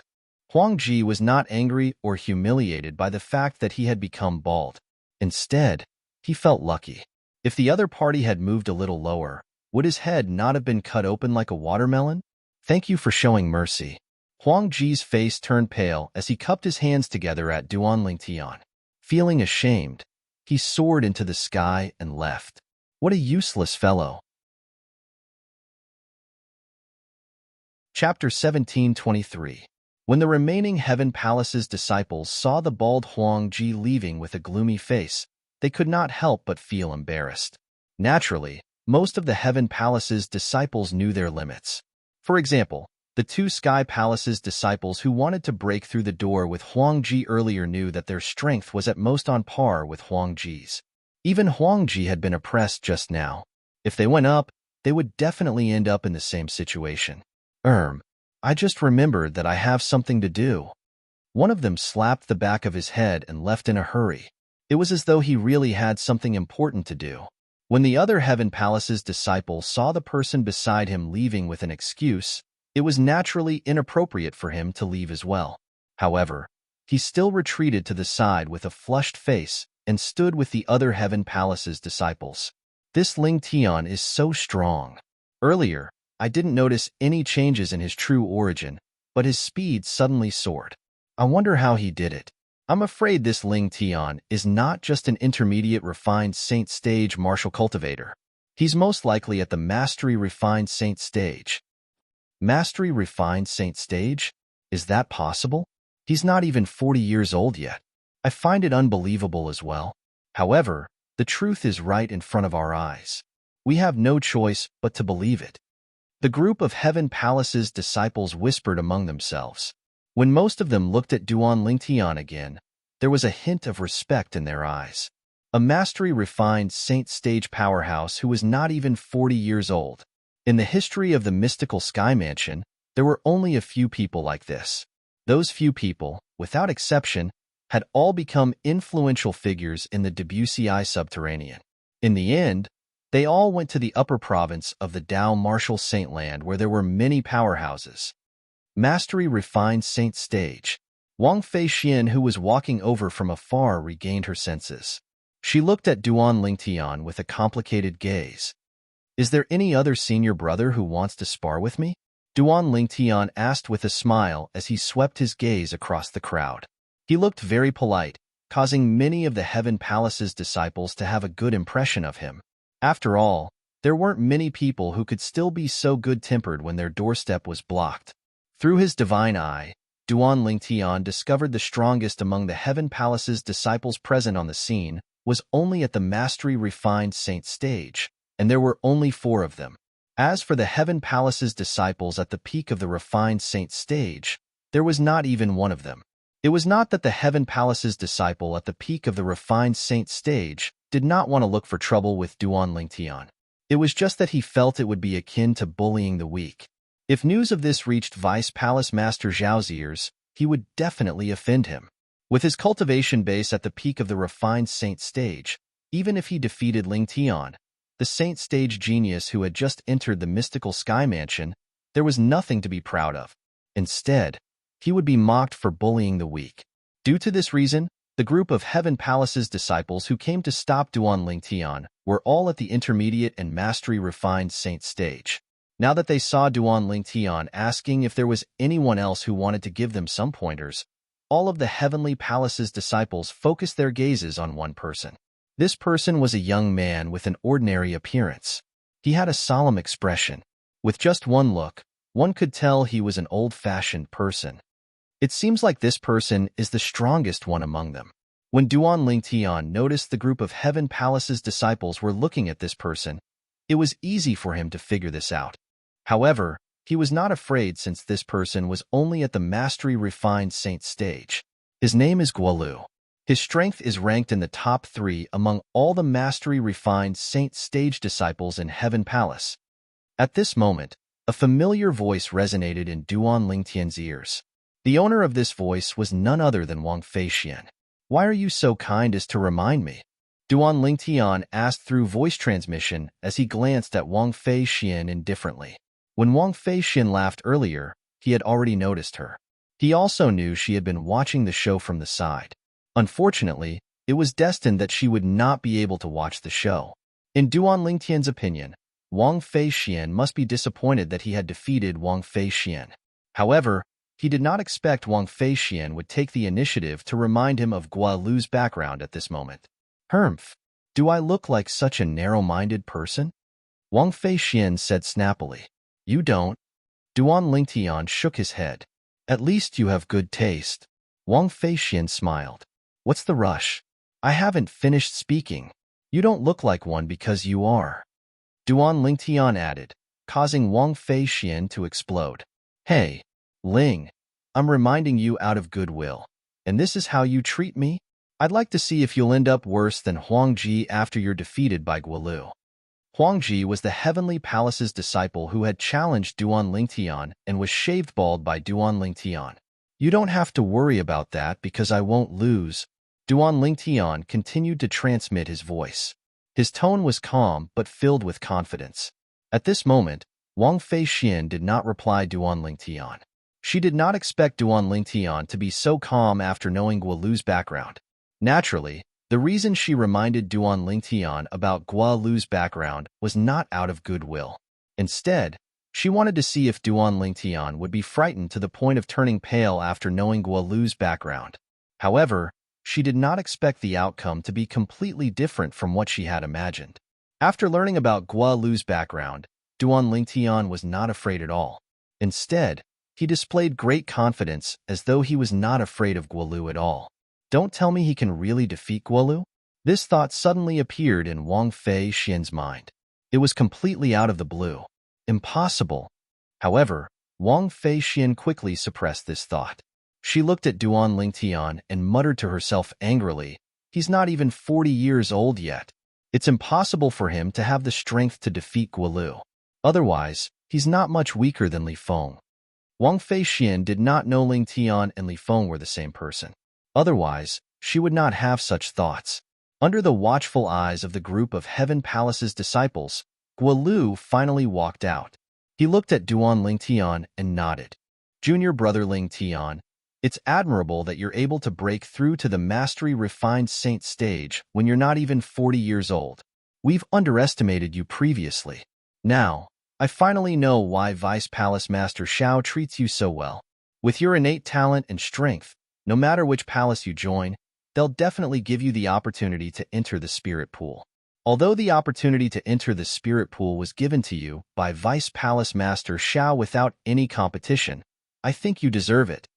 Huang Ji was not angry or humiliated by the fact that he had become bald. Instead, he felt lucky. If the other party had moved a little lower, would his head not have been cut open like a watermelon? Thank you for showing mercy. Huang Ji's face turned pale as he cupped his hands together at Duan Lingtian. Feeling ashamed, he soared into the sky and left. What a useless fellow. Chapter 1723. When the remaining Heaven Palace's disciples saw the bald Huang Ji leaving with a gloomy face, they could not help but feel embarrassed. Naturally, most of the Heaven Palace's disciples knew their limits. For example, the two Sky Palace's disciples who wanted to break through the door with Huang Ji earlier knew that their strength was at most on par with Huang Ji's. Even Huang Ji had been oppressed just now. If they went up, they would definitely end up in the same situation. I just remembered that I have something to do. One of them slapped the back of his head and left in a hurry. It was as though he really had something important to do. When the other Heaven Palace's disciple saw the person beside him leaving with an excuse, it was naturally inappropriate for him to leave as well. However, he still retreated to the side with a flushed face and stood with the other Heaven Palace's disciples. This Ling Tian is so strong. Earlier, I didn't notice any changes in his true origin, but his speed suddenly soared. I wonder how he did it. I'm afraid this Ling Tian is not just an intermediate refined saint stage martial cultivator. He's most likely at the mastery refined saint stage. Mastery refined saint stage? Is that possible? He's not even 40 years old yet. I find it unbelievable as well. However, the truth is right in front of our eyes. We have no choice but to believe it. The group of Heaven Palace's disciples whispered among themselves. When most of them looked at Duan Lingtian again, there was a hint of respect in their eyes. A mastery-refined saint stage powerhouse who was not even 40 years old. In the history of the mystical Sky Mansion, there were only a few people like this. Those few people, without exception, had all become influential figures in the Debussy subterranean. In the end, they all went to the upper province of the Dao Martial Saint Land where there were many powerhouses. Mastery refined saint stage. Wang Fei Xian, who was walking over from afar, regained her senses. She looked at Duan Lingtian with a complicated gaze. Is there any other senior brother who wants to spar with me? Duan Lingtian asked with a smile as he swept his gaze across the crowd. He looked very polite, causing many of the Heaven Palace's disciples to have a good impression of him. After all, there weren't many people who could still be so good-tempered when their doorstep was blocked. Through his divine eye, Duan Lingtian discovered the strongest among the Heaven Palace's disciples present on the scene was only at the mastery-refined saint stage, and there were only 4 of them. As for the Heaven Palace's disciples at the peak of the refined saint stage, there was not even one of them. It was not that the Heaven Palace's disciple at the peak of the refined saint stage did not want to look for trouble with Duan Lingtian. It was just that he felt it would be akin to bullying the weak. If news of this reached Vice Palace Master Zhao's ears, he would definitely offend him. With his cultivation base at the peak of the refined saint stage, even if he defeated Lingtian, the saint stage genius who had just entered the mystical Sky Mansion, there was nothing to be proud of. Instead, he would be mocked for bullying the weak. Due to this reason, the group of Heaven Palace's disciples who came to stop Duan Lingtian were all at the intermediate and mastery-refined saint stage. Now that they saw Duan Lingtian asking if there was anyone else who wanted to give them some pointers, all of the Heavenly Palace's disciples focused their gazes on one person. This person was a young man with an ordinary appearance. He had a solemn expression. With just one look, one could tell he was an old-fashioned person. It seems like this person is the strongest one among them. When Duan Lingtian noticed the group of Heaven Palace's disciples were looking at this person, it was easy for him to figure this out. However, he was not afraid since this person was only at the mastery-refined saint stage. His name is Guolu. His strength is ranked in the top 3 among all the mastery-refined saint stage disciples in Heaven Palace. At this moment, a familiar voice resonated in Duan Lingtian's ears. The owner of this voice was none other than Wang Fei Xian. Why are you so kind as to remind me? Duan Lingtian asked through voice transmission as he glanced at Wang Fei Xian indifferently. When Wang Fei Xian laughed earlier, he had already noticed her. He also knew she had been watching the show from the side. Unfortunately, it was destined that she would not be able to watch the show. In Duan Lingtian's opinion, Wang Fei Xian must be disappointed that he had defeated Wang Fei Xian. However, he did not expect Wang Fei Xian would take the initiative to remind him of Guolu's background at this moment. Humph, do I look like such a narrow-minded person? Wang Fei Xian said snappily. You don't. Duan Lingtian shook his head. At least you have good taste. Wang Fei Xian smiled. What's the rush? I haven't finished speaking. You don't look like one because you are. Duan Lingtian added, causing Wang Fei Xian to explode. Hey, Ling, I'm reminding you out of goodwill. And this is how you treat me? I'd like to see if you'll end up worse than Huangji after you're defeated by Guolu. Huangji was the Heavenly Palace's disciple who had challenged Duan Lingtian and was shaved bald by Duan Lingtian. You don't have to worry about that because I won't lose. Duan Lingtian continued to transmit his voice. His tone was calm but filled with confidence. At this moment, Wang Fei Xian did not reply Duan Lingtian. She did not expect Duan Lingtian to be so calm after knowing Guolu's background. Naturally, the reason she reminded Duan Lingtian about Guolu's background was not out of goodwill. Instead, she wanted to see if Duan Lingtian would be frightened to the point of turning pale after knowing Guolu's background. However, she did not expect the outcome to be completely different from what she had imagined. After learning about Guolu's background, Duan Lingtian was not afraid at all. Instead, he displayed great confidence as though he was not afraid of Guolu at all. Don't tell me he can really defeat Guolu? This thought suddenly appeared in Wang Fei Xian's mind. It was completely out of the blue. Impossible. However, Wang Fei Xian quickly suppressed this thought. She looked at Duan Lingtian and muttered to herself angrily, "He's not even 40 years old yet. It's impossible for him to have the strength to defeat Guolu. Otherwise, he's not much weaker than Li Feng." Wang Fei Xian did not know Lingtian and Li Feng were the same person. Otherwise, she would not have such thoughts. Under the watchful eyes of the group of Heaven Palace's disciples, Guolu finally walked out. He looked at Duan Lingtian and nodded. "Junior brother Lingtian, it's admirable that you're able to break through to the mastery-refined saint stage when you're not even 40 years old. We've underestimated you previously. Now, I finally know why Vice Palace Master Xiao treats you so well. With your innate talent and strength, no matter which palace you join, they'll definitely give you the opportunity to enter the spirit pool. Although the opportunity to enter the spirit pool was given to you by Vice Palace Master Xiao without any competition, I think you deserve it."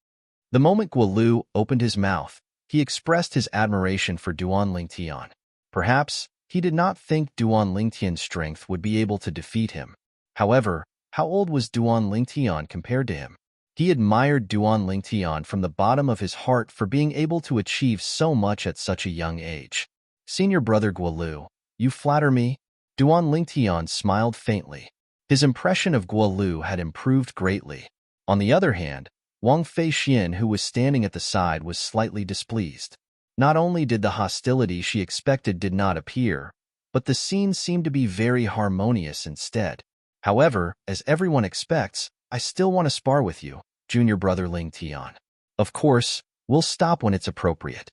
The moment Guolu opened his mouth, he expressed his admiration for Duan Lingtian. Perhaps he did not think Duan Lingtian's strength would be able to defeat him. However, how old was Duan Lingtian compared to him? He admired Duan Lingtian from the bottom of his heart for being able to achieve so much at such a young age. "Senior brother Guolu, you flatter me?" Duan Lingtian smiled faintly. His impression of Guolu had improved greatly. On the other hand, Wang Fei Xian, who was standing at the side, was slightly displeased. Not only did the hostility she expected did not appear, but the scene seemed to be very harmonious instead. "However, as everyone expects, I still want to spar with you, junior brother Lingtian. Of course, we'll stop when it's appropriate."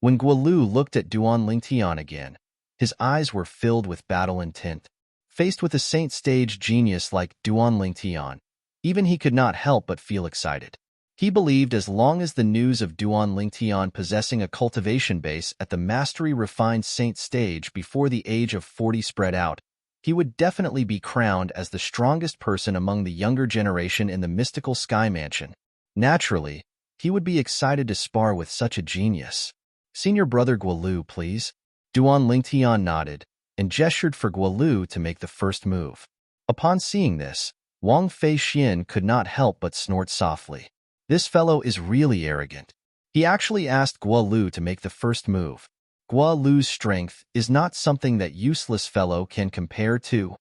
When Guolu looked at Duan Lingtian again, his eyes were filled with battle intent. Faced with a saint stage genius like Duan Lingtian, even he could not help but feel excited. He believed as long as the news of Duan Lingtian possessing a cultivation base at the mastery-refined saint stage before the age of 40 spread out, he would definitely be crowned as the strongest person among the younger generation in the mystical Sky Mansion. Naturally, he would be excited to spar with such a genius. "Senior brother Guolu, please." Duan Lingtian nodded and gestured for Guolu to make the first move. Upon seeing this, Wang Fei Xian could not help but snort softly. This fellow is really arrogant. He actually asked Guolu to make the first move. Guolu's strength is not something that useless fellow can compare to.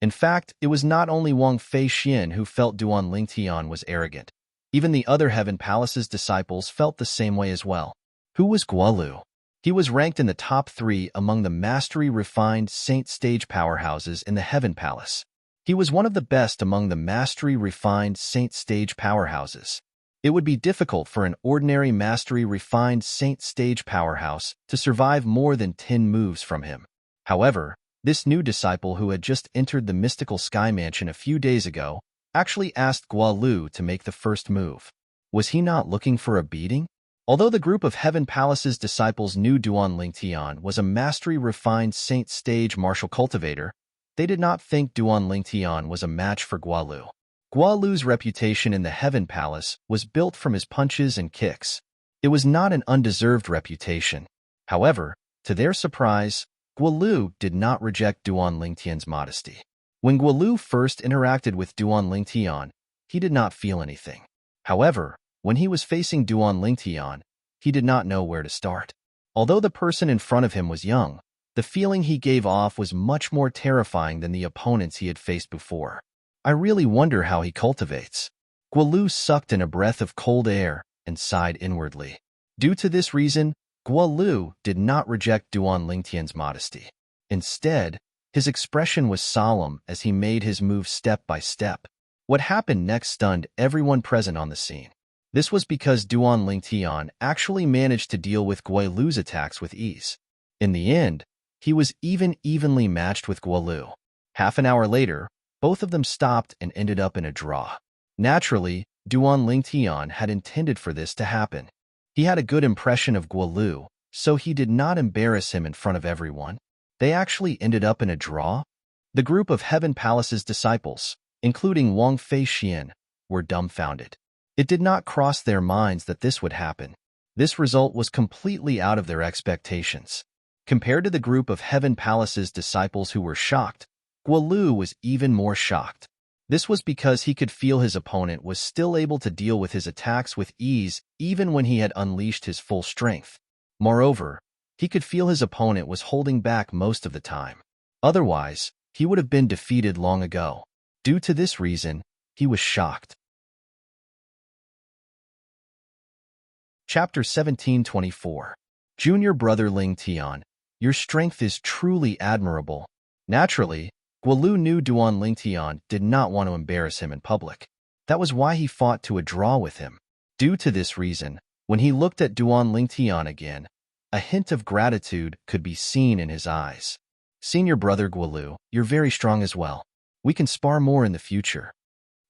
In fact, it was not only Wang Fei Xian who felt Duan Lingtian was arrogant. Even the other Heaven Palace's disciples felt the same way as well. Who was Guolu? He was ranked in the top 3 among the mastery-refined saint stage powerhouses in the Heaven Palace. He was one of the best among the mastery-refined saint stage powerhouses. It would be difficult for an ordinary mastery-refined saint stage powerhouse to survive more than 10 moves from him. However, this new disciple who had just entered the mystical Sky Mansion a few days ago actually asked Guolu to make the first move. Was he not looking for a beating? Although the group of Heaven Palace's disciples knew Duan Lingtian was a mastery-refined saint stage martial cultivator, they did not think Duan Lingtian was a match for Guolu. Guolu's reputation in the Heaven Palace was built from his punches and kicks. It was not an undeserved reputation. However, to their surprise, Guolu did not reject Duan Lingtian's modesty. When Guolu first interacted with Duan Lingtian, he did not feel anything. However, when he was facing Duan Lingtian, he did not know where to start. Although the person in front of him was young, the feeling he gave off was much more terrifying than the opponents he had faced before. I really wonder how he cultivates. Guolu sucked in a breath of cold air and sighed inwardly. Due to this reason, Guolu did not reject Duan Lingtian's modesty. Instead, his expression was solemn as he made his move step by step. What happened next stunned everyone present on the scene. This was because Duan Lingtian actually managed to deal with Guilu's attacks with ease. In the end, he was evenly matched with Guilu. Half an hour later, both of them stopped and ended up in a draw. Naturally, Duan Lingtian had intended for this to happen. He had a good impression of Guilu, so he did not embarrass him in front of everyone. They actually ended up in a draw. The group of Heaven Palace's disciples, including Wang Feixian, were dumbfounded. It did not cross their minds that this would happen. This result was completely out of their expectations. Compared to the group of Heaven Palace's disciples who were shocked, Guilu was even more shocked. This was because he could feel his opponent was still able to deal with his attacks with ease even when he had unleashed his full strength. Moreover, he could feel his opponent was holding back most of the time. Otherwise, he would have been defeated long ago. Due to this reason, he was shocked. Chapter 1724. Junior Brother Ling Tian, your strength is truly admirable. Naturally, Guilu knew Duan Lingtian did not want to embarrass him in public. That was why he fought to a draw with him. Due to this reason, when he looked at Duan Lingtian again, a hint of gratitude could be seen in his eyes. Senior Brother Guilu, you're very strong as well. We can spar more in the future.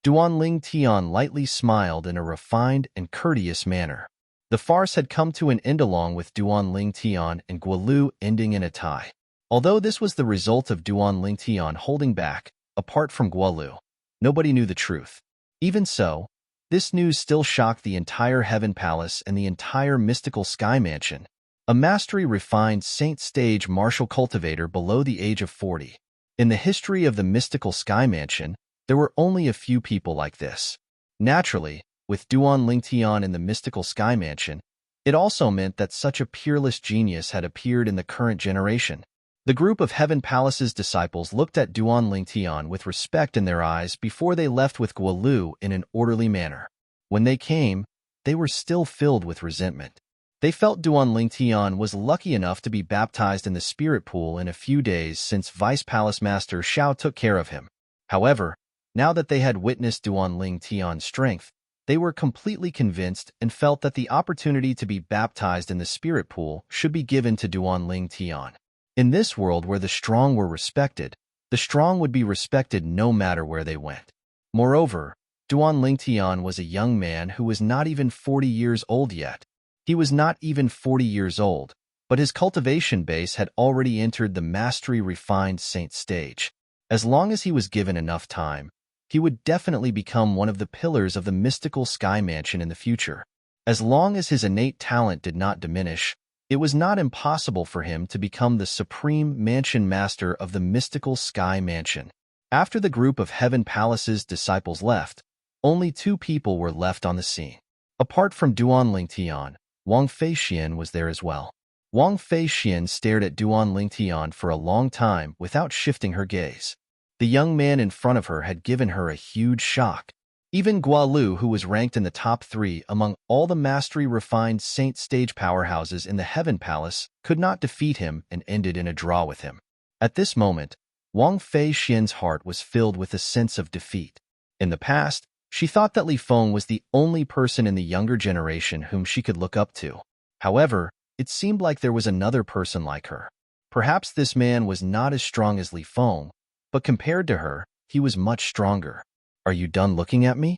Duan Lingtian lightly smiled in a refined and courteous manner. The farce had come to an end along with Duan Lingtian and Guilu ending in a tie. Although this was the result of Duan Lingtian holding back, apart from Guilu, nobody knew the truth. Even so, this news still shocked the entire Heaven Palace and the entire mystical Sky Mansion. A mastery-refined Saint Stage martial cultivator below the age of 40. In the history of the mystical Sky Mansion, there were only a few people like this. Naturally, with Duan Lingtian in the mystical Sky Mansion, it also meant that such a peerless genius had appeared in the current generation. The group of Heaven Palace's disciples looked at Duan Lingtian with respect in their eyes before they left with Guilu in an orderly manner. When they came, they were still filled with resentment. They felt Duan Lingtian was lucky enough to be baptized in the spirit pool in a few days since Vice Palace Master Xiao took care of him. However, now that they had witnessed Duan Lingtian's strength, they were completely convinced and felt that the opportunity to be baptized in the spirit pool should be given to Duan Lingtian. In this world where the strong were respected, the strong would be respected no matter where they went. Moreover, Duan Lingtian was a young man who was not even 40 years old yet. He was not even 40 years old, but his cultivation base had already entered the mastery-refined saint stage. As long as he was given enough time, he would definitely become one of the pillars of the mystical Sky Mansion in the future. As long as his innate talent did not diminish, it was not impossible for him to become the supreme mansion master of the mystical Sky Mansion. After the group of Heaven Palace's disciples left, only 2 people were left on the scene. Apart from Duan Lingtian, Wang Feixian was there as well. Wang Feixian stared at Duan Lingtian for a long time without shifting her gaze. The young man in front of her had given her a huge shock. Even Guilu, who was ranked in the top 3 among all the mastery-refined saint stage powerhouses in the Heaven Palace, could not defeat him and ended in a draw with him. At this moment, Wang Feixian's heart was filled with a sense of defeat. In the past, she thought that Li Feng was the only person in the younger generation whom she could look up to. However, it seemed like there was another person like her. Perhaps this man was not as strong as Li Feng, but compared to her, he was much stronger. Are you done looking at me?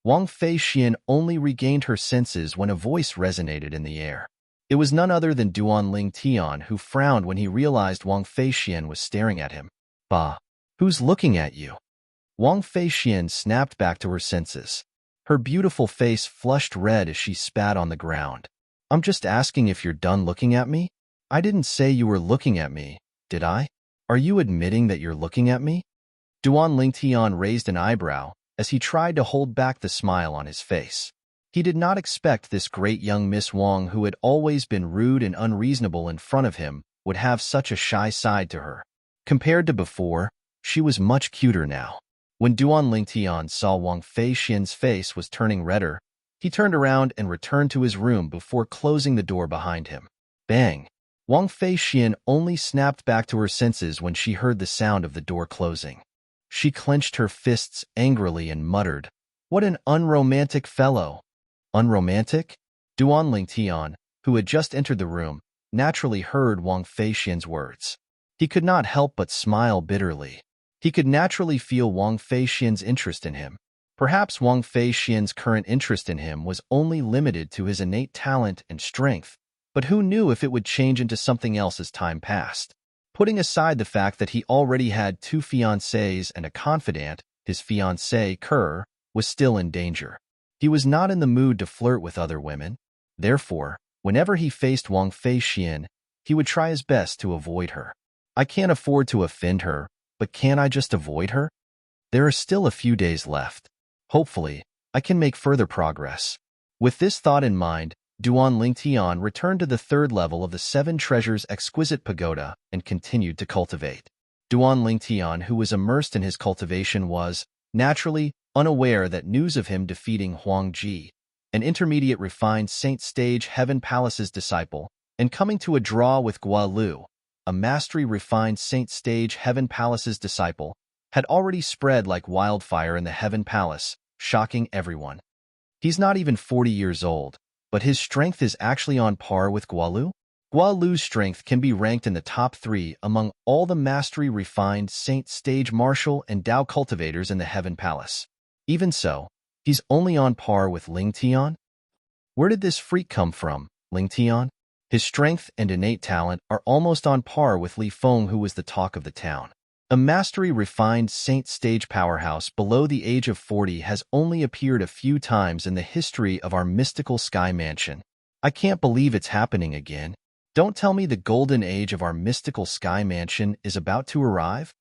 Wang Feixian only regained her senses when a voice resonated in the air. It was none other than Duan Lingtian, who frowned when he realized Wang Feixian was staring at him. Bah, who's looking at you? Wang Feixian snapped back to her senses. Her beautiful face flushed red as she spat on the ground. I'm just asking if you're done looking at me? I didn't say you were looking at me, did I? Are you admitting that you're looking at me? Duan Lingtian raised an eyebrow as he tried to hold back the smile on his face. He did not expect this great young Miss Wang, who had always been rude and unreasonable in front of him, would have such a shy side to her. Compared to before, she was much cuter now. When Duan Lingtian saw Wang Feixian's face was turning redder, he turned around and returned to his room before closing the door behind him. Bang! Wang Feixian only snapped back to her senses when she heard the sound of the door closing. She clenched her fists angrily and muttered, "What an unromantic fellow!" Unromantic? Duan Lingtian, who had just entered the room, naturally heard Wang Feixian's words. He could not help but smile bitterly. He could naturally feel Wang Feixian's interest in him. Perhaps Wang Feixian's current interest in him was only limited to his innate talent and strength, but who knew if it would change into something else as time passed? Putting aside the fact that he already had 2 fiancées and a confidant, his fiancée, Kerr, was still in danger. He was not in the mood to flirt with other women. Therefore, whenever he faced Wang Feixian, he would try his best to avoid her. I can't afford to offend her, but can I just avoid her? There are still a few days left. Hopefully, I can make further progress. With this thought in mind, Duan Lingtian returned to the 3rd level of the 7 Treasures Exquisite Pagoda and continued to cultivate. Duan Lingtian, who was immersed in his cultivation, was, naturally, unaware that news of him defeating Huang Ji, an intermediate refined Saint Stage Heaven Palace's disciple, and coming to a draw with Guo Lu, a mastery refined Saint Stage Heaven Palace's disciple, had already spread like wildfire in the Heaven Palace, shocking everyone. He's not even 40 years old, but his strength is actually on par with Guo Lu. Guo Lu's strength can be ranked in the top 3 among all the mastery refined Saint Stage Martial and Dao cultivators in the Heaven Palace. Even so, he's only on par with Lingtian? Where did this freak come from, Lingtian? His strength and innate talent are almost on par with Li Feng, who was the talk of the town. A mastery-refined Saint Stage powerhouse below the age of 40 has only appeared a few times in the history of our mystical sky mansion. I can't believe it's happening again. Don't tell me the golden age of our mystical sky mansion is about to arrive?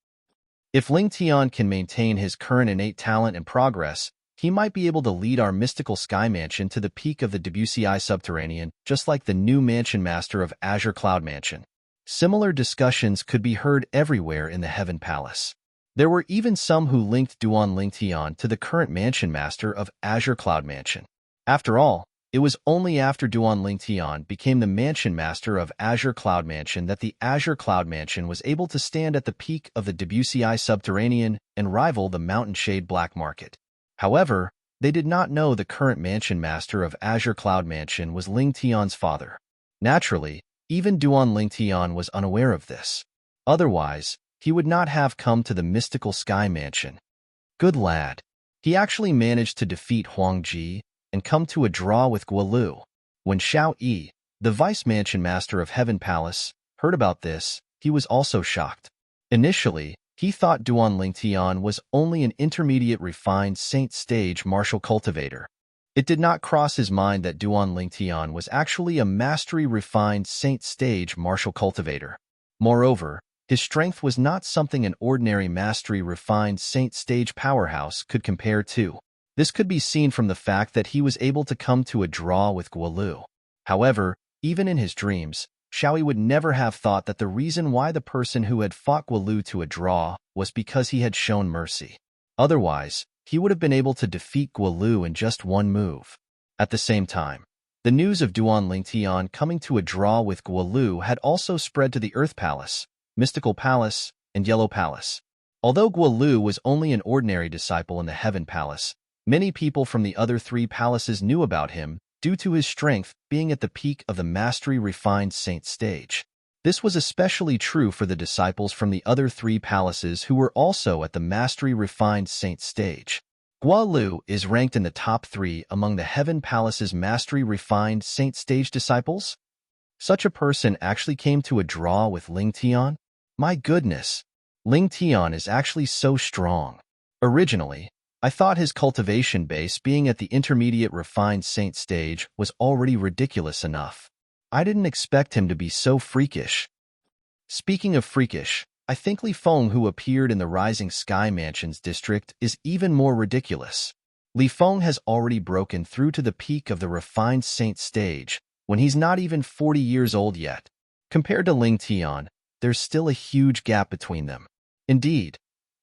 If Lingtian can maintain his current innate talent and progress, he might be able to lead our mystical sky mansion to the peak of the WCI subterranean, just like the new mansion master of Azure Cloud Mansion. Similar discussions could be heard everywhere in the Heaven Palace. There were even some who linked Duan Lingtian to the current mansion master of Azure Cloud Mansion. After all, it was only after Duan Lingtian became the mansion master of Azure Cloud Mansion that the Azure Cloud Mansion was able to stand at the peak of the WCI subterranean and rival the Mountain Shade Black Market. However, they did not know the current mansion master of Azure Cloud Mansion was Lingtian's father. Naturally, even Duan Lingtian was unaware of this. Otherwise, he would not have come to the mystical sky mansion. Good lad. He actually managed to defeat Huang Ji and come to a draw with Guo Lu. When Xiao Yi, the vice mansion master of Heaven Palace, heard about this, he was also shocked. Initially, he thought Duan Lingtian was only an intermediate refined Saint Stage martial cultivator. It did not cross his mind that Duan Lingtian was actually a mastery-refined Saint Stage martial cultivator. Moreover, his strength was not something an ordinary mastery-refined Saint Stage powerhouse could compare to. This could be seen from the fact that he was able to come to a draw with Guo Lu. However, even in his dreams, Xiaoyi would never have thought that the reason why the person who had fought Guo Lu to a draw was because he had shown mercy. Otherwise, he would have been able to defeat Guo Lu in just one move. At the same time, the news of Duan Lingtian coming to a draw with Guo Lu had also spread to the Earth Palace, Mystical Palace, and Yellow Palace. Although Guo Lu was only an ordinary disciple in the Heaven Palace, many people from the other 3 palaces knew about him due to his strength being at the peak of the mastery-refined Saint Stage. This was especially true for the disciples from the other 3 palaces who were also at the mastery-refined Saint Stage. Guo Lu is ranked in the top 3 among the Heaven Palace's mastery-refined Saint Stage disciples. Such a person actually came to a draw with Lingtian? My goodness, Lingtian is actually so strong. Originally, I thought his cultivation base being at the intermediate refined Saint Stage was already ridiculous enough. I didn't expect him to be so freakish. Speaking of freakish, I think Li Feng, who appeared in the Rising Sky Mansions district, is even more ridiculous. Li Feng has already broken through to the peak of the refined Saint Stage when he's not even 40 years old yet. Compared to Lingtian, there's still a huge gap between them. Indeed,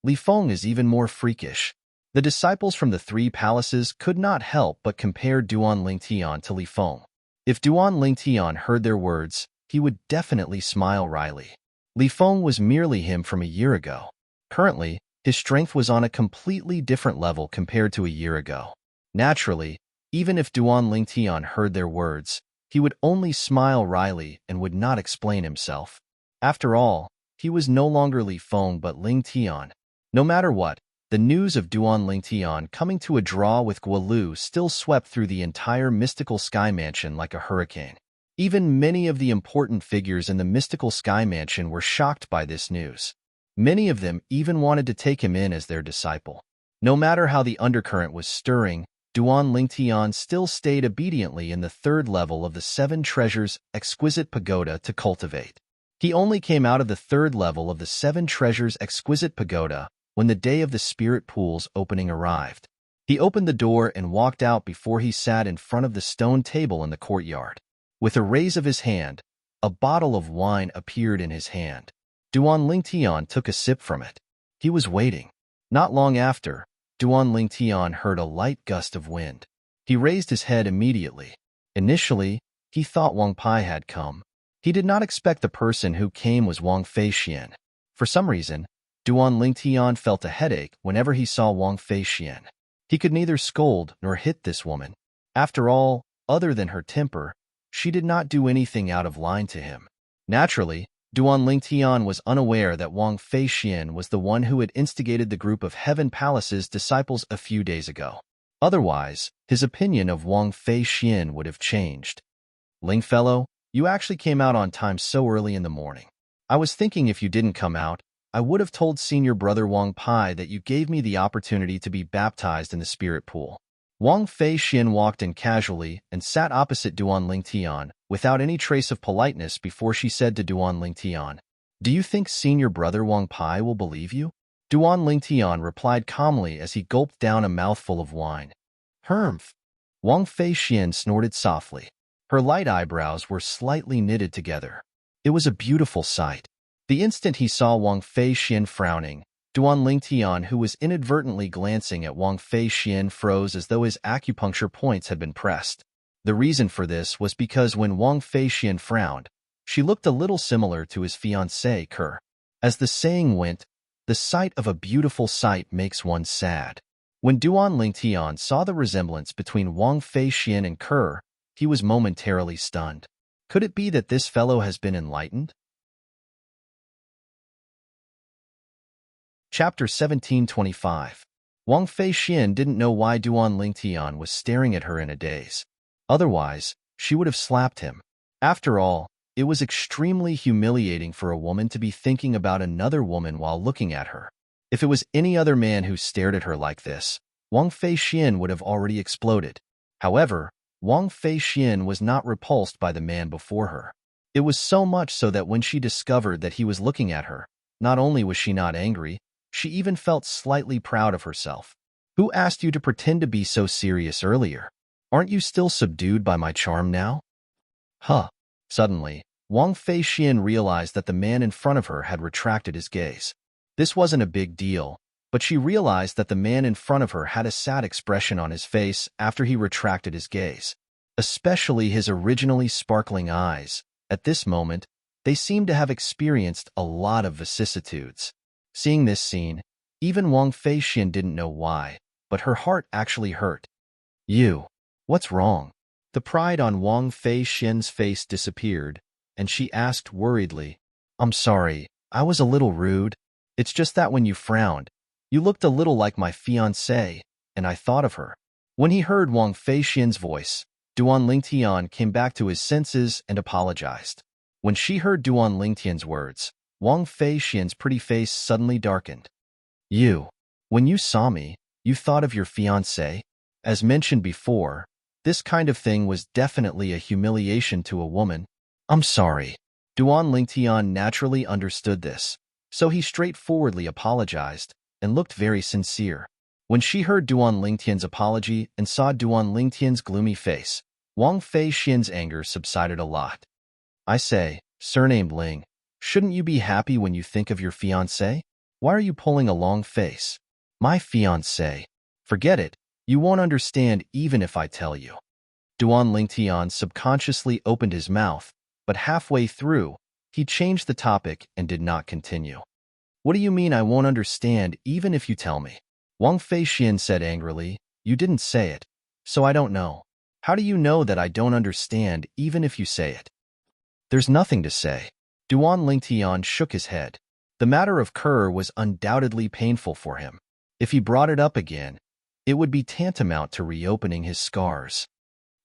Li Feng is even more freakish. The disciples from the 3 palaces could not help but compare Duan Lingtian to Li Feng. If Duan Lingtian heard their words, he would definitely smile wryly. Li Feng was merely him from a year ago. Currently, His strength was on a completely different level compared to a year ago. Naturally, even if Duan Lingtian heard their words, he would only smile wryly and would not explain himself. After all, he was no longer Li Feng but Ling Tian. No matter what, the news of Duan Lingtian coming to a draw with Guolu still swept through the entire mystical sky mansion like a hurricane. Even many of the important figures in the mystical sky mansion were shocked by this news. Many of them even wanted to take him in as their disciple. No matter how the undercurrent was stirring, Duan Lingtian still stayed obediently in the third level of the Seven Treasures Exquisite Pagoda to cultivate. He only came out of the third level of the Seven Treasures Exquisite Pagoda when the day of the Spirit Pool's opening arrived. He opened the door and walked out before he sat in front of the stone table in the courtyard. With a raise of his hand, a bottle of wine appeared in his hand. Duan Lingtian took a sip from it. He was waiting. Not long after, Duan Lingtian heard a light gust of wind. He raised his head immediately. Initially, he thought Wang Pai had come. He did not expect the person who came was Wang Feixian. For some reason, Duan Lingtian felt a headache whenever he saw Wang Feixian. He could neither scold nor hit this woman. After all, other than her temper, she did not do anything out of line to him. Naturally, Duan Lingtian was unaware that Wang Feixian was the one who had instigated the group of Heaven Palace's disciples a few days ago. Otherwise, his opinion of Wang Feixian would have changed. Ling fellow, you actually came out on time so early in the morning. I was thinking if you didn't come out, I would have told senior brother Wang Pai that you gave me the opportunity to be baptized in the spirit pool. Wang Feixian walked in casually and sat opposite Duan Lingtian, without any trace of politeness before she said to Duan Lingtian, "Do you think senior brother Wang Pai will believe you?" Duan Lingtian replied calmly as he gulped down a mouthful of wine. "Humph." Wang Feixian snorted softly. Her light eyebrows were slightly knitted together. It was a beautiful sight. The instant he saw Wang Feixian frowning, Duan Lingtian, who was inadvertently glancing at Wang Feixian, froze as though his acupuncture points had been pressed. The reason for this was because when Wang Feixian frowned, she looked a little similar to his fiancée, Kerr. As the saying went, the sight of a beautiful sight makes one sad. When Duan Lingtian saw the resemblance between Wang Feixian and Kerr, he was momentarily stunned. Could it be that this fellow has been enlightened? Chapter 1725. Wang Feixian didn't know why Duan Lingtian was staring at her in a daze. Otherwise, she would have slapped him. After all, it was extremely humiliating for a woman to be thinking about another woman while looking at her. If it was any other man who stared at her like this, Wang Feixian would have already exploded. However, Wang Feixian was not repulsed by the man before her. It was so much so that when she discovered that he was looking at her, not only was she not angry, she even felt slightly proud of herself. Who asked you to pretend to be so serious earlier? Aren't you still subdued by my charm now? Huh. Suddenly, Wang Feixian realized that the man in front of her had retracted his gaze. This wasn't a big deal, but she realized that the man in front of her had a sad expression on his face after he retracted his gaze. Especially his originally sparkling eyes. At this moment, they seemed to have experienced a lot of vicissitudes. Seeing this scene, even Wang Feixian didn't know why, but her heart actually hurt. You. What's wrong? The pride on Wang Feixian's face disappeared, and she asked worriedly, I'm sorry, I was a little rude. It's just that when you frowned, you looked a little like my fiancée, and I thought of her. When he heard Wang Feixian's voice, Duan Lingtian came back to his senses and apologized. When she heard Duan Lingtian's words, Wang Feixian's pretty face suddenly darkened. When you saw me, you thought of your fiancé? As mentioned before, this kind of thing was definitely a humiliation to a woman. I'm sorry. Duan Lingtian naturally understood this, so he straightforwardly apologized and looked very sincere. When she heard Duan Lingtian's apology and saw Duan Lingtian's gloomy face, Wang Feixian's anger subsided a lot. I say, surnamed Ling, shouldn't you be happy when you think of your fiancé? Why are you pulling a long face? My fiancé. Forget it. You won't understand even if I tell you. Duan Lingtian subconsciously opened his mouth, but halfway through, he changed the topic and did not continue. What do you mean I won't understand even if you tell me? Wang Feixian said angrily. You didn't say it, so I don't know. How do you know that I don't understand even if you say it? There's nothing to say. Duan Lingtian shook his head. The matter of Kerr was undoubtedly painful for him. If he brought it up again, it would be tantamount to reopening his scars.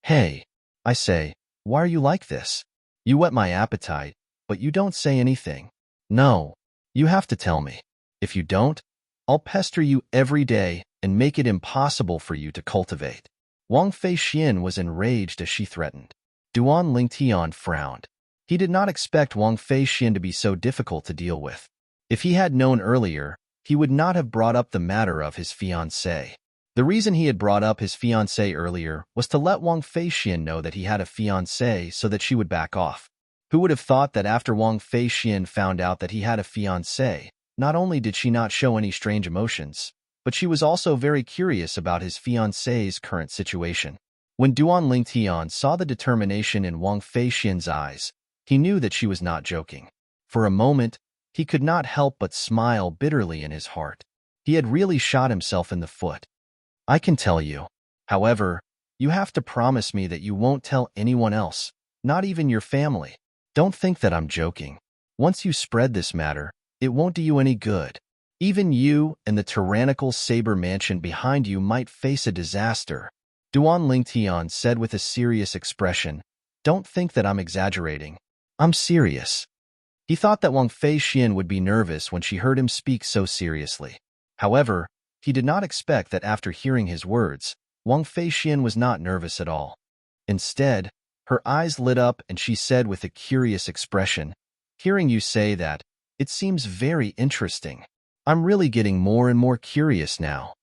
Hey, I say, why are you like this? You whet my appetite, but you don't say anything. No, you have to tell me. If you don't, I'll pester you every day and make it impossible for you to cultivate. Wang Feixian was enraged as she threatened. Duan Lingtian frowned. He did not expect Wang Feixian to be so difficult to deal with. If he had known earlier, he would not have brought up the matter of his fiancée. The reason he had brought up his fiancée earlier was to let Wang Feixian know that he had a fiancée so that she would back off. Who would have thought that after Wang Feixian found out that he had a fiancée, not only did she not show any strange emotions, but she was also very curious about his fiancée's current situation. When Duan Lingtian saw the determination in Wang Feixian's eyes, he knew that she was not joking. For a moment, he could not help but smile bitterly in his heart. He had really shot himself in the foot. I can tell you. However, you have to promise me that you won't tell anyone else, not even your family. Don't think that I'm joking. Once you spread this matter, it won't do you any good. Even you and the tyrannical saber mansion behind you might face a disaster. Duan Lingtian said with a serious expression. Don't think that I'm exaggerating. I'm serious. He thought that Wang Feixian would be nervous when she heard him speak so seriously. However, he did not expect that after hearing his words, Wang Feixian was not nervous at all. Instead, her eyes lit up and she said with a curious expression, hearing you say that, it seems very interesting. I'm really getting more and more curious now.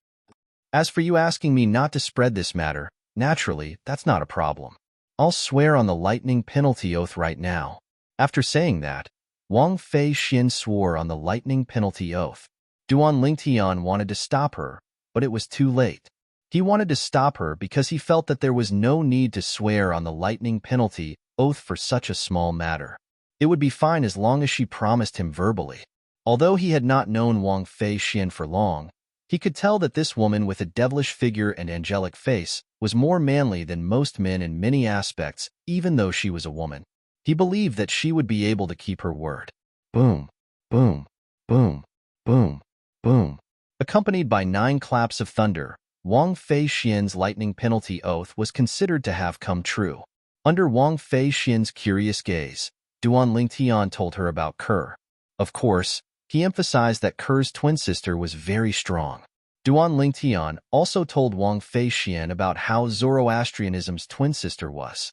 As for you asking me not to spread this matter, naturally, that's not a problem. I'll swear on the lightning penalty oath right now. After saying that, Wang Feixian swore on the lightning penalty oath. Duan Lingtian wanted to stop her, but it was too late. He wanted to stop her because he felt that there was no need to swear on the lightning penalty oath for such a small matter. It would be fine as long as she promised him verbally. Although he had not known Wang Feixian for long, he could tell that this woman with a devilish figure and angelic face was more manly than most men in many aspects, even though she was a woman. He believed that she would be able to keep her word. Boom, boom, boom, boom, boom. Accompanied by 9 claps of thunder, Wang Feixian's lightning penalty oath was considered to have come true. Under Wang Feixian's curious gaze, Duan Lingtian told her about Kerr. Of course, he emphasized that Kerr's twin sister was very strong. Duan Lingtian also told Wang Feixian about how Zoroastrianism's twin sister was.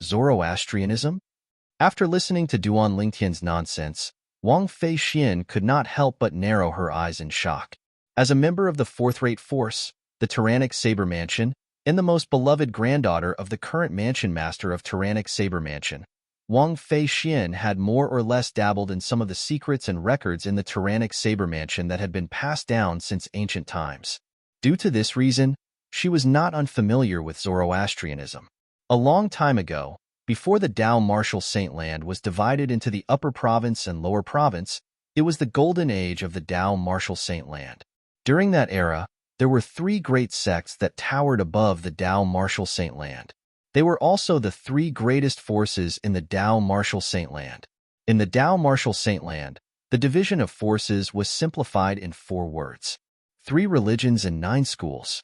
Zoroastrianism? After listening to Duan Lingtian's nonsense, Wang Feixian could not help but narrow her eyes in shock. As a member of the fourth-rate force, the Tyrannic Saber Mansion, and the most beloved granddaughter of the current mansion master of Tyrannic Saber Mansion, Wang Feixian had more or less dabbled in some of the secrets and records in the Tyrannic Saber Mansion that had been passed down since ancient times. Due to this reason, she was not unfamiliar with Zoroastrianism. A long time ago, before the Tao Martial Saint Land was divided into the Upper Province and Lower Province, it was the golden age of the Tao Martial Saint Land. During that era, there were 3 great sects that towered above the Tao Martial Saint Land. They were also the 3 greatest forces in the Tao Martial Saint Land. In the Tao Martial Saint Land, the division of forces was simplified in 4 words. 3 religions and 9 schools.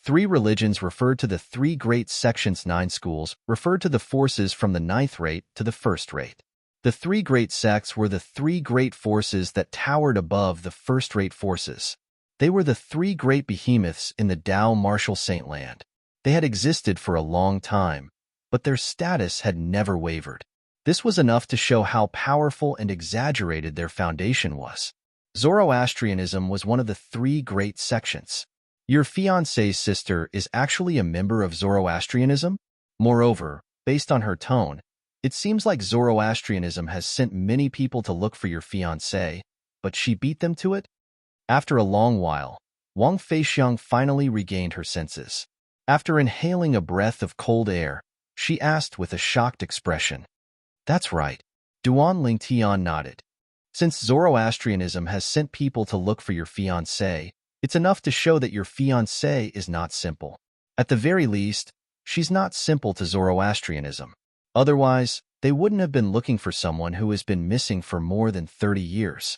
3 religions referred to the 3 great sections. 9 schools referred to the forces from the 9th rate to the 1st rate. The 3 great sects were the 3 great forces that towered above the first-rate forces. They were the 3 great behemoths in the Tao Martial Saint Land. They had existed for a long time, but their status had never wavered. This was enough to show how powerful and exaggerated their foundation was. Zoroastrianism was one of the 3 great sections. Your fiancé's sister is actually a member of Zoroastrianism? Moreover, based on her tone, it seems like Zoroastrianism has sent many people to look for your fiancé, but she beat them to it? After a long while, Wang Feixian finally regained her senses. After inhaling a breath of cold air, she asked with a shocked expression. That's right. Duan Lingtian nodded. Since Zoroastrianism has sent people to look for your fiancé, it's enough to show that your fiancé is not simple. At the very least, she's not simple to Zoroastrianism. Otherwise, they wouldn't have been looking for someone who has been missing for more than 30 years.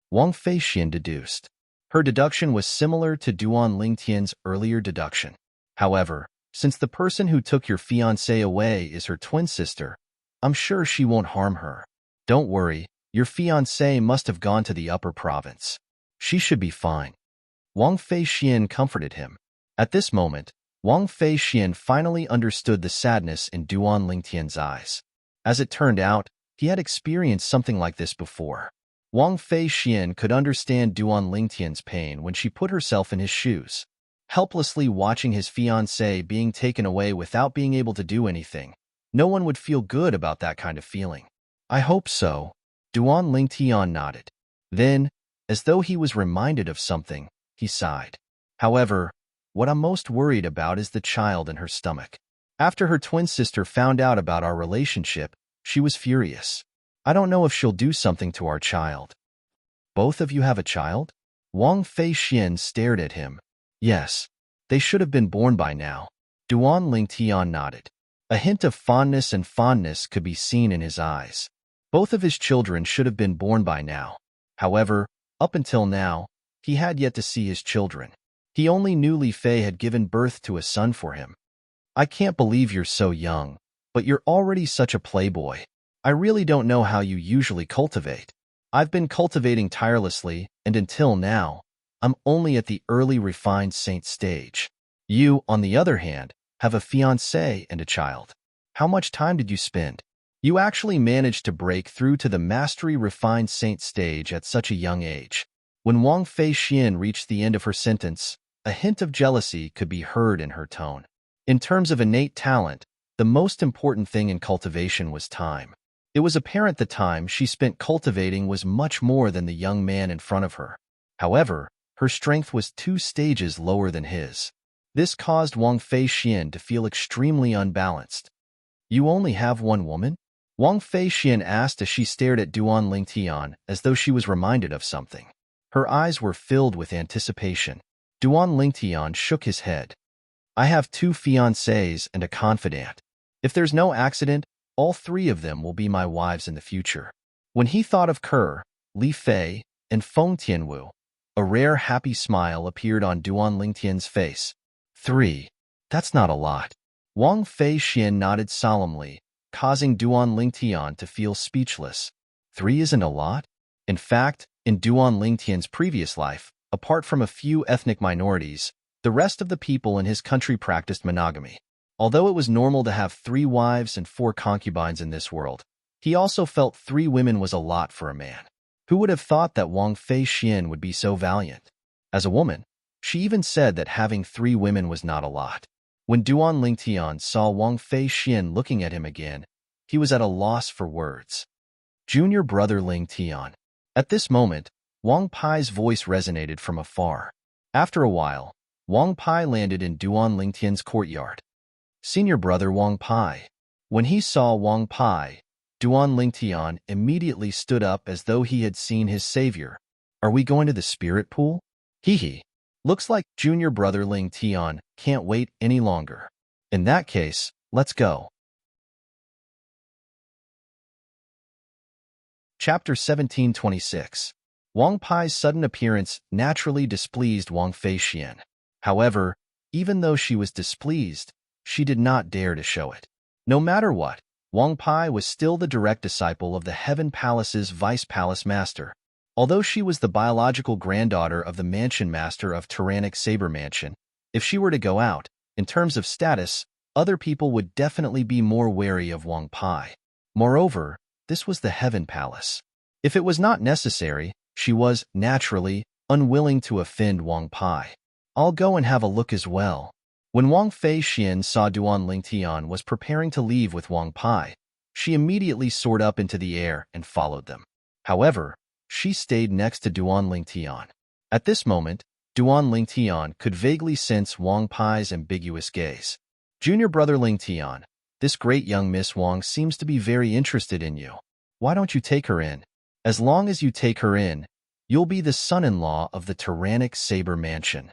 Wang Feixian deduced. Her deduction was similar to Duan Lingtian's earlier deduction. However, since the person who took your fiancé away is her twin sister, I'm sure she won't harm her. Don't worry, your fiancé must have gone to the upper province. She should be fine. Wang Feixian comforted him. At this moment, Wang Feixian finally understood the sadness in Duan Lingtian's eyes. As it turned out, he had experienced something like this before. Wang Feixian could understand Duan Lingtian's pain when she put herself in his shoes. Helplessly watching his fiancé being taken away without being able to do anything, no one would feel good about that kind of feeling. I hope so. Duan Lingtian nodded. Then, as though he was reminded of something, he sighed. However, what I'm most worried about is the child in her stomach. After her twin sister found out about our relationship, she was furious. I don't know if she'll do something to our child. Both of you have a child? Wang Feixian stared at him. Yes. They should have been born by now. Duan Lingtian nodded. A hint of fondness could be seen in his eyes. Both of his children should have been born by now. However, up until now, he had yet to see his children. He only knew Li Fei had given birth to a son for him. I can't believe you're so young, but you're already such a playboy. I really don't know how you usually cultivate. I've been cultivating tirelessly, and until now, I'm only at the early refined saint stage. You, on the other hand, have a fiancé and a child. How much time did you spend? You actually managed to break through to the mastery refined saint stage at such a young age. When Wang Feixian reached the end of her sentence, a hint of jealousy could be heard in her tone. In terms of innate talent, the most important thing in cultivation was time. It was apparent the time she spent cultivating was much more than the young man in front of her. However, her strength was 2 stages lower than his. This caused Wang Feixian to feel extremely unbalanced. You only have one woman? Wang Feixian asked as she stared at Duan Lingtian as though she was reminded of something. Her eyes were filled with anticipation. Duan Lingtian shook his head. I have 2 fiancés and a confidant. If there's no accident, all 3 of them will be my wives in the future. When he thought of Ke, Li Fei, and Feng Tianwu, a rare happy smile appeared on Duan Lingtian's face. 3. That's not a lot. Wang Feixian nodded solemnly, causing Duan Lingtian to feel speechless. 3 isn't a lot? In fact, in Duan Lingtian's previous life, apart from a few ethnic minorities, the rest of the people in his country practiced monogamy. Although it was normal to have 3 wives and 4 concubines in this world, he also felt 3 women was a lot for a man. Who would have thought that Wang Feixian would be so valiant? As a woman, she even said that having 3 women was not a lot. When Duan Lingtian saw Wang Feixian looking at him again, he was at a loss for words. Junior brother Lingtian. At this moment, Wang Pai's voice resonated from afar. After a while, Wang Pai landed in Duan Lingtian's courtyard. Senior brother Wang Pai. When he saw Wang Pai, Duan Lingtian immediately stood up as though he had seen his savior. Are we going to the spirit pool? Hee. Looks like junior brother Lingtian can't wait any longer. In that case, let's go. Chapter 1726. Wang Pai's sudden appearance naturally displeased Wang Feixian. However, even though she was displeased, she did not dare to show it. No matter what, Wang Pai was still the direct disciple of the Heaven Palace's Vice Palace Master. Although she was the biological granddaughter of the Mansion Master of Tyrannic Saber Mansion, if she were to go out, in terms of status, other people would definitely be more wary of Wang Pai. Moreover, this was the Heaven Palace. If it was not necessary, she was, naturally, unwilling to offend Wang Pai. I'll go and have a look as well. When Wang Feixian saw Duan Lingtian was preparing to leave with Wang Pai, she immediately soared up into the air and followed them. However, she stayed next to Duan Lingtian. At this moment, Duan Lingtian could vaguely sense Wang Pai's ambiguous gaze. Junior brother Lingtian, this great young Miss Wang seems to be very interested in you. Why don't you take her in? As long as you take her in, you'll be the son-in-law of the tyrannic Saber Mansion.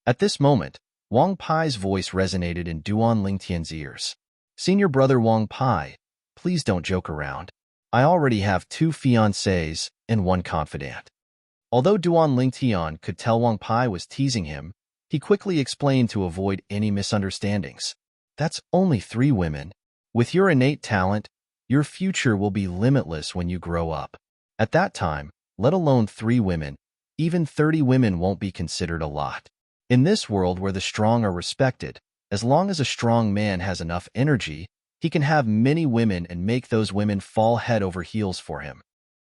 At this moment, Wang Pai's voice resonated in Duan Lingtian's ears. Senior brother Wang Pai, please don't joke around. I already have 2 fiancés and 1 confidant. Although Duan Lingtian could tell Wang Pai was teasing him, he quickly explained to avoid any misunderstandings. That's only 3 women. With your innate talent, your future will be limitless when you grow up. At that time, let alone 3 women, even 30 women won't be considered a lot. In this world where the strong are respected, as long as a strong man has enough energy, he can have many women and make those women fall head over heels for him.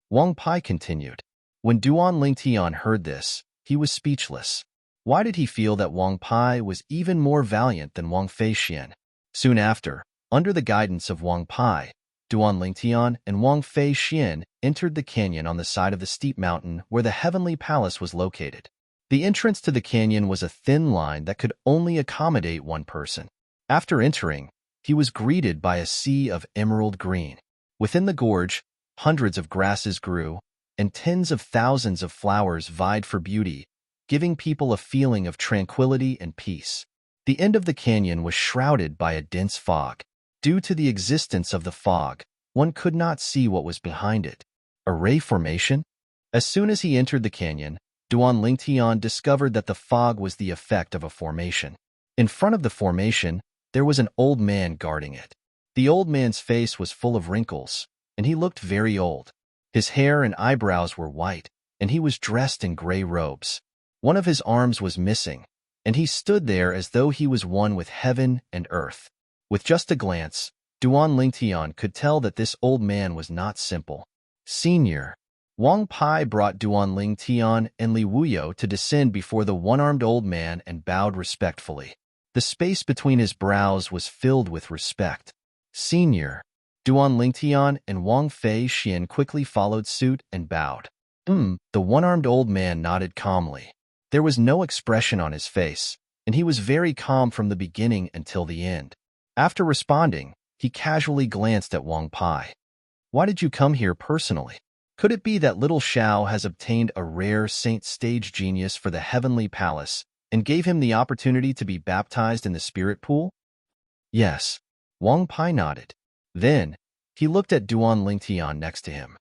Wang Pai continued. When Duan Lingtian heard this, he was speechless. Why did he feel that Wang Pai was even more valiant than Wang Feixian? Soon after, under the guidance of Wang Pai, Duan Lingtian and Wang Feixian entered the canyon on the side of the steep mountain where the heavenly palace was located. The entrance to the canyon was a thin line that could only accommodate 1 person. After entering, he was greeted by a sea of emerald green. Within the gorge, hundreds of grasses grew, and tens of thousands of flowers vied for beauty, giving people a feeling of tranquility and peace. The end of the canyon was shrouded by a dense fog. Due to the existence of the fog, one could not see what was behind it. A ray formation? As soon as he entered the canyon, Duan Lingtian discovered that the fog was the effect of a formation. In front of the formation, there was an old man guarding it. The old man's face was full of wrinkles, and he looked very old. His hair and eyebrows were white, and he was dressed in gray robes. One of his arms was missing, and he stood there as though he was one with heaven and earth. With just a glance, Duan Lingtian could tell that this old man was not simple. Senior. Wang Pai brought Duan Lingtian and Li Wuyo to descend before the one-armed old man and bowed respectfully. The space between his brows was filled with respect. Senior. Duan Lingtian and Wang Feixian quickly followed suit and bowed. The one-armed old man nodded calmly. There was no expression on his face, and he was very calm from the beginning until the end. After responding, he casually glanced at Wang Pai. Why did you come here personally? Could it be that little Xiao has obtained a rare saint stage genius for the heavenly palace and gave him the opportunity to be baptized in the spirit pool? Yes. Wang Pai nodded. Then, he looked at Duan Lingtian next to him.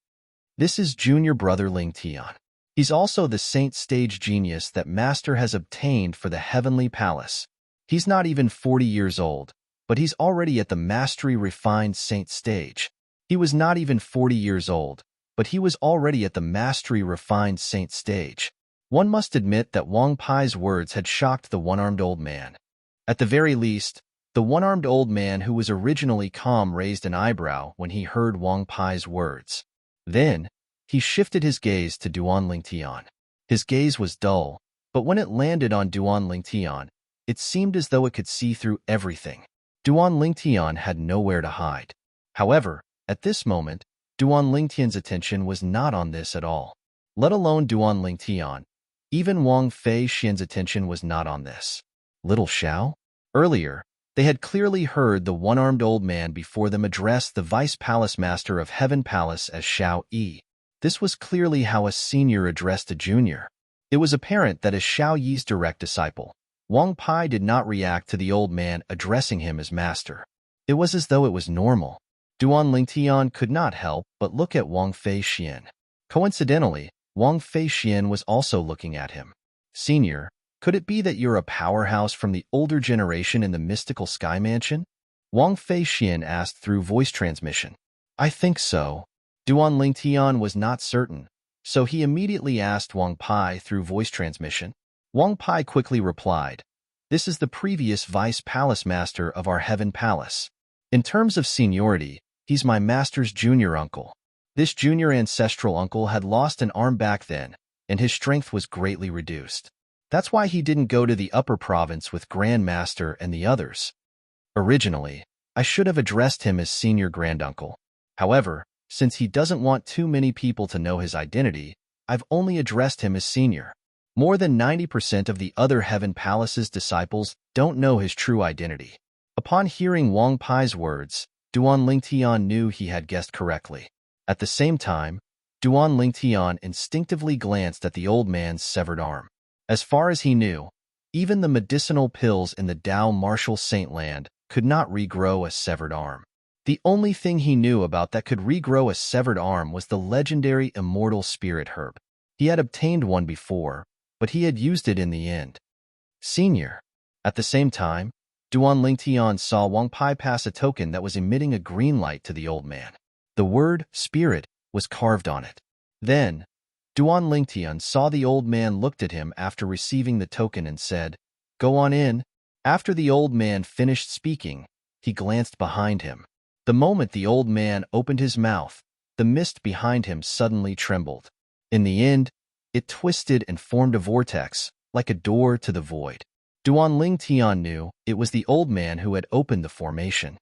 This is junior brother Lingtian. He's also the saint stage genius that Master has obtained for the heavenly palace. He's not even 40 years old, but he's already at the mastery refined saint stage. He was not even 40 years old, but he was already at the mastery refined saint stage. One must admit that Wang Pai's words had shocked the one-armed old man. At the very least, the one-armed old man who was originally calm raised an eyebrow when he heard Wang Pai's words. Then, he shifted his gaze to Duan Lingtian. His gaze was dull, but when it landed on Duan Lingtian, it seemed as though it could see through everything. Duan Lingtian had nowhere to hide. However, at this moment, Duan Lingtian's attention was not on this at all. Let alone Duan Lingtian, even Wang Feixian's attention was not on this. Little Xiao? Earlier, they had clearly heard the one-armed old man before them address the Vice Palace Master of Heaven Palace as Xiao Yi. This was clearly how a senior addressed a junior. It was apparent that as Xiao Yi's direct disciple, Wang Pai did not react to the old man addressing him as master. It was as though it was normal. Duan Lingtian could not help but look at Wang Feixian. Coincidentally, Wang Feixian was also looking at him. Senior, could it be that you're a powerhouse from the older generation in the mystical sky mansion? Wang Feixian asked through voice transmission. I think so. Duan Lingtian was not certain, so he immediately asked Wang Pai through voice transmission. Wang Pai quickly replied, This is the previous Vice Palace Master of our Heaven Palace. In terms of seniority, he's my master's junior uncle. This junior ancestral uncle had lost an arm back then, and his strength was greatly reduced. That's why he didn't go to the upper province with Grand Master and the others. Originally, I should have addressed him as senior granduncle. However, since he doesn't want too many people to know his identity, I've only addressed him as senior. More than 90% of the other Heaven Palace's disciples don't know his true identity. Upon hearing Wang Pai's words, Duan Lingtian knew he had guessed correctly. At the same time, Duan Lingtian instinctively glanced at the old man's severed arm. As far as he knew, even the medicinal pills in the Dao Martial Saint Land could not regrow a severed arm. The only thing he knew about that could regrow a severed arm was the legendary immortal spirit herb. He had obtained one before, but he had used it in the end. Senior. At the same time, Duan Lingtian saw Wang Pai pass a token that was emitting a green light to the old man. The word spirit was carved on it. Then, Duan Lingtian saw the old man looked at him after receiving the token and said, "Go on in." After the old man finished speaking, he glanced behind him. The moment the old man opened his mouth, the mist behind him suddenly trembled. In the end, it twisted and formed a vortex, like a door to the void. Duan Lingtian knew it was the old man who had opened the formation.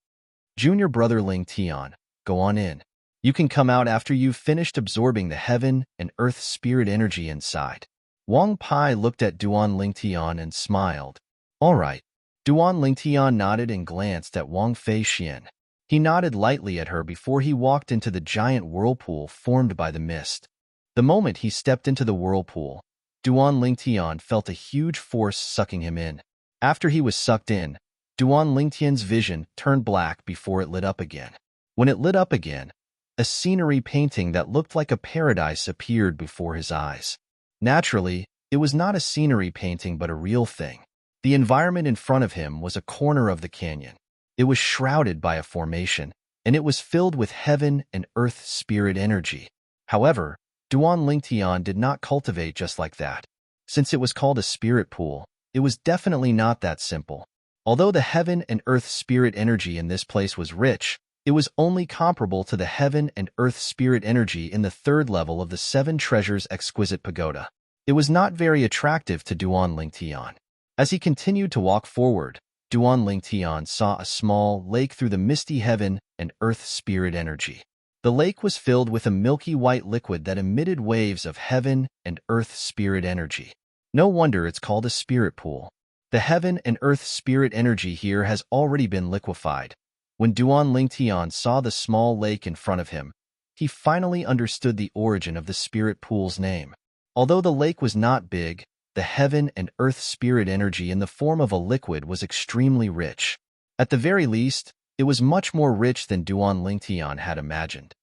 "Junior brother Lingtian, go on in. You can come out after you've finished absorbing the heaven and earth spirit energy inside." Wang Pai looked at Duan Lingtian and smiled. "All right." Duan Lingtian nodded and glanced at Wang Fei Xian. He nodded lightly at her before he walked into the giant whirlpool formed by the mist. The moment he stepped into the whirlpool, Duan Lingtian felt a huge force sucking him in. After he was sucked in, Duan Lingtian's vision turned black before it lit up again. When it lit up again, a scenery painting that looked like a paradise appeared before his eyes. Naturally, it was not a scenery painting but a real thing. The environment in front of him was a corner of the canyon. It was shrouded by a formation, and it was filled with heaven and earth spirit energy. However, Duan Lingtian did not cultivate just like that. Since it was called a spirit pool, it was definitely not that simple. Although the heaven and earth spirit energy in this place was rich, it was only comparable to the heaven and earth spirit energy in the third level of the Seven Treasures Exquisite Pagoda. It was not very attractive to Duan Lingtian. As he continued to walk forward, Duan Lingtian saw a small lake through the misty heaven and earth spirit energy. The lake was filled with a milky white liquid that emitted waves of heaven and earth spirit energy. No wonder it's called a spirit pool. The heaven and earth spirit energy here has already been liquefied. When Duan Lingtian saw the small lake in front of him, he finally understood the origin of the spirit pool's name. Although the lake was not big, the heaven and earth spirit energy in the form of a liquid was extremely rich. At the very least, it was much more rich than Duan Lingtian had imagined.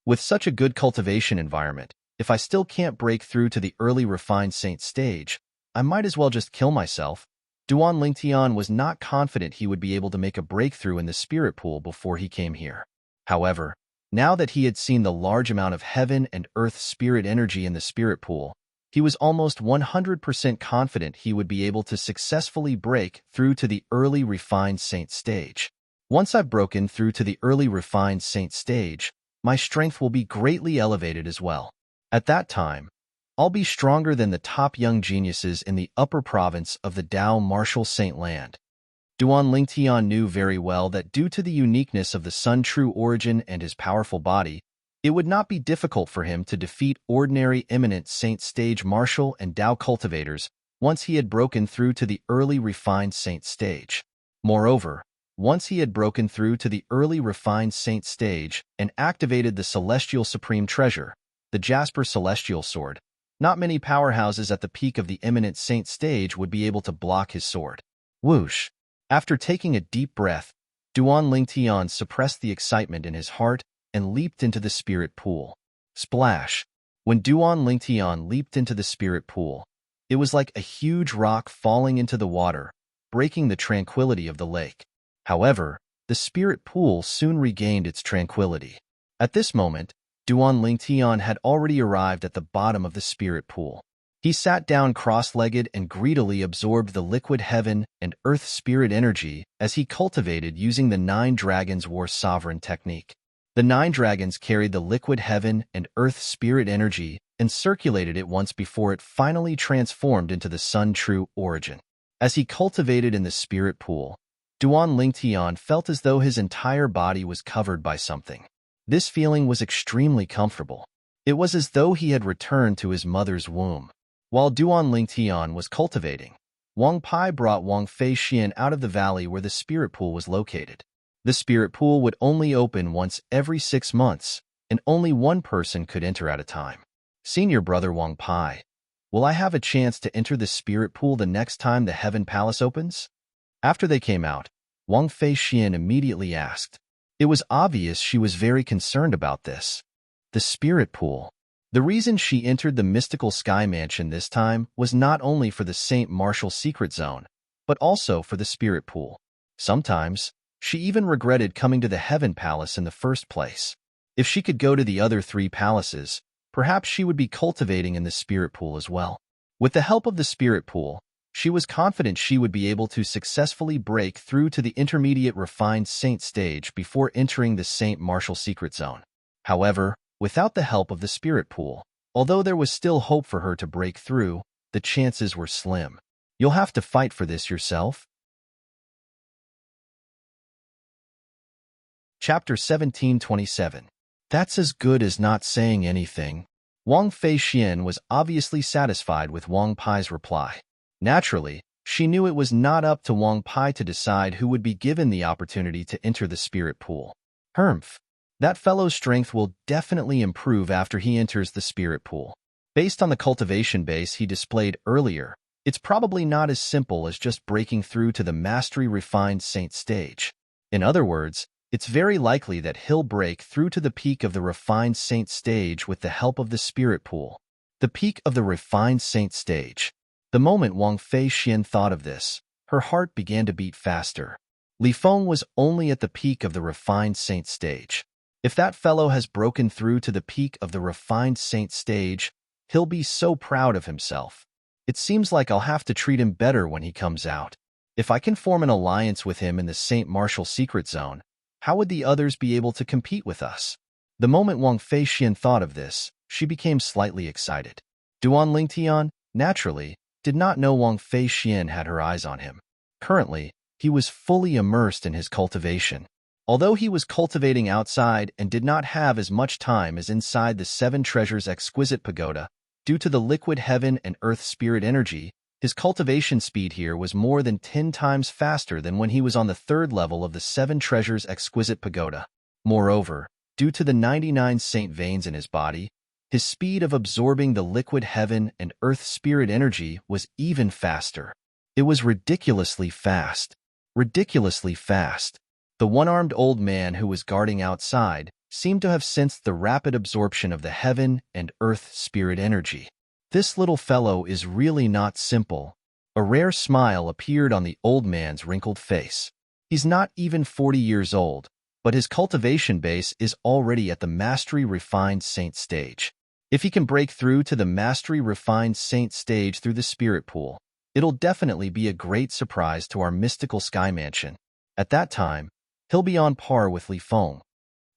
With such a good cultivation environment, if I still can't break through to the early refined saint stage, I might as well just kill myself. Duan Lingtian was not confident he would be able to make a breakthrough in the spirit pool before he came here. However, now that he had seen the large amount of heaven and earth spirit energy in the spirit pool, he was almost 100% confident he would be able to successfully break through to the early refined saint stage. Once I've broken through to the early refined saint stage, my strength will be greatly elevated as well. At that time, I'll be stronger than the top young geniuses in the upper province of the Dao Martial Saint Land. Duan Lingtian knew very well that due to the uniqueness of the Sun True origin and his powerful body, it would not be difficult for him to defeat ordinary eminent saint stage martial and Dao cultivators once he had broken through to the early refined saint stage. Moreover, once he had broken through to the early refined saint stage and activated the celestial supreme treasure, the Jasper Celestial Sword, not many powerhouses at the peak of the eminent saint stage would be able to block his sword. Whoosh! After taking a deep breath, Duan Lingtian suppressed the excitement in his heart and leaped into the spirit pool. Splash! When Duan Lingtian leaped into the spirit pool, it was like a huge rock falling into the water, breaking the tranquility of the lake. However, the spirit pool soon regained its tranquility. At this moment, Duan Lingtian had already arrived at the bottom of the spirit pool. He sat down cross-legged and greedily absorbed the liquid heaven and earth spirit energy as he cultivated using the 9 Dragons War Sovereign technique. The 9 dragons carried the liquid heaven and earth spirit energy and circulated it once before it finally transformed into the Sun True origin. As he cultivated in the spirit pool, Duan Lingtian felt as though his entire body was covered by something. This feeling was extremely comfortable. It was as though he had returned to his mother's womb. While Duan Lingtian was cultivating, Wang Pai brought Wang Fei Xian out of the valley where the spirit pool was located. The spirit pool would only open once every 6 months, and only one person could enter at a time. Senior brother Wang Pai, will I have a chance to enter the spirit pool the next time the Heaven Palace opens? After they came out, Wang Feixian immediately asked. It was obvious she was very concerned about this. The spirit pool. The reason she entered the mystical sky mansion this time was not only for the St. Martial secret zone, but also for the spirit pool. Sometimes, she even regretted coming to the Heaven Palace in the first place. If she could go to the other 3 palaces, perhaps she would be cultivating in the spirit pool as well. With the help of the spirit pool, she was confident she would be able to successfully break through to the intermediate refined saint stage before entering the St. Martial secret zone. However, without the help of the spirit pool, although there was still hope for her to break through, the chances were slim. You'll have to fight for this yourself. Chapter 1727. That's as good as not saying anything. Wang Feixian was obviously satisfied with Wang Pai's reply. Naturally, she knew it was not up to Wang Pai to decide who would be given the opportunity to enter the spirit pool. Humph. That fellow's strength will definitely improve after he enters the spirit pool. Based on the cultivation base he displayed earlier, it's probably not as simple as just breaking through to the mastery refined saint stage. In other words, it's very likely that he'll break through to the peak of the refined saint stage with the help of the spirit pool. The peak of the refined saint stage. The moment Wang Feixian thought of this, her heart began to beat faster. Li Feng was only at the peak of the refined saint stage. If that fellow has broken through to the peak of the refined saint stage, he'll be so proud of himself. It seems like I'll have to treat him better when he comes out. If I can form an alliance with him in the St. Martial secret zone, how would the others be able to compete with us? The moment Wang Feixian thought of this, she became slightly excited. Duan Lingtian, naturally, did not know Wang Feixian had her eyes on him. Currently, he was fully immersed in his cultivation. Although he was cultivating outside and did not have as much time as inside the 7 Treasures Exquisite Pagoda, due to the liquid heaven and earth spirit energy, his cultivation speed here was more than 10 times faster than when he was on the 3rd level of the 7 Treasures Exquisite Pagoda. Moreover, due to the 99 saint veins in his body, his speed of absorbing the liquid heaven and earth spirit energy was even faster. It was ridiculously fast. Ridiculously fast. The one-armed old man who was guarding outside seemed to have sensed the rapid absorption of the heaven and earth spirit energy. This little fellow is really not simple. A rare smile appeared on the old man's wrinkled face. He's not even 40 years old, but his cultivation base is already at the mastery refined saint stage. If he can break through to the mastery refined saint stage through the spirit pool, it'll definitely be a great surprise to our mystical sky mansion. At that time, he'll be on par with Li Feng.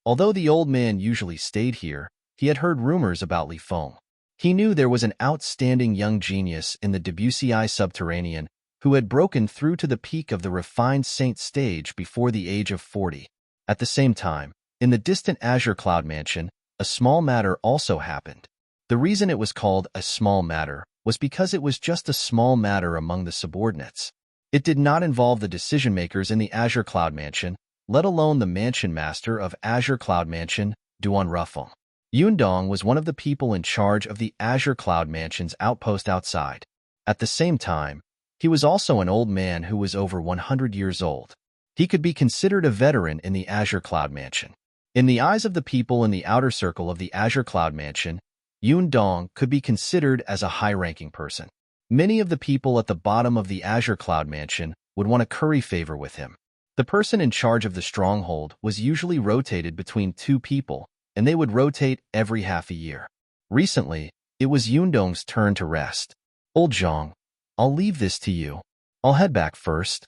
Although the old man usually stayed here, he had heard rumors about Li Feng. He knew there was an outstanding young genius in the Debussy subterranean who had broken through to the peak of the refined saint stage before the age of 40. At the same time, in the distant Azure Cloud Mansion, a small matter also happened. The reason it was called a small matter was because it was just a small matter among the subordinates. It did not involve the decision-makers in the Azure Cloud Mansion, let alone the mansion master of Azure Cloud Mansion, Duan Rufeng. Yundong was one of the people in charge of the Azure Cloud Mansion's outpost outside. At the same time, he was also an old man who was over 100 years old. He could be considered a veteran in the Azure Cloud Mansion. In the eyes of the people in the outer circle of the Azure Cloud Mansion, Yundong could be considered as a high-ranking person. Many of the people at the bottom of the Azure Cloud Mansion would want to curry favor with him. The person in charge of the stronghold was usually rotated between 2 people, and they would rotate every half a year. Recently, it was Yundong's turn to rest. Old Zhang, I'll leave this to you. I'll head back first.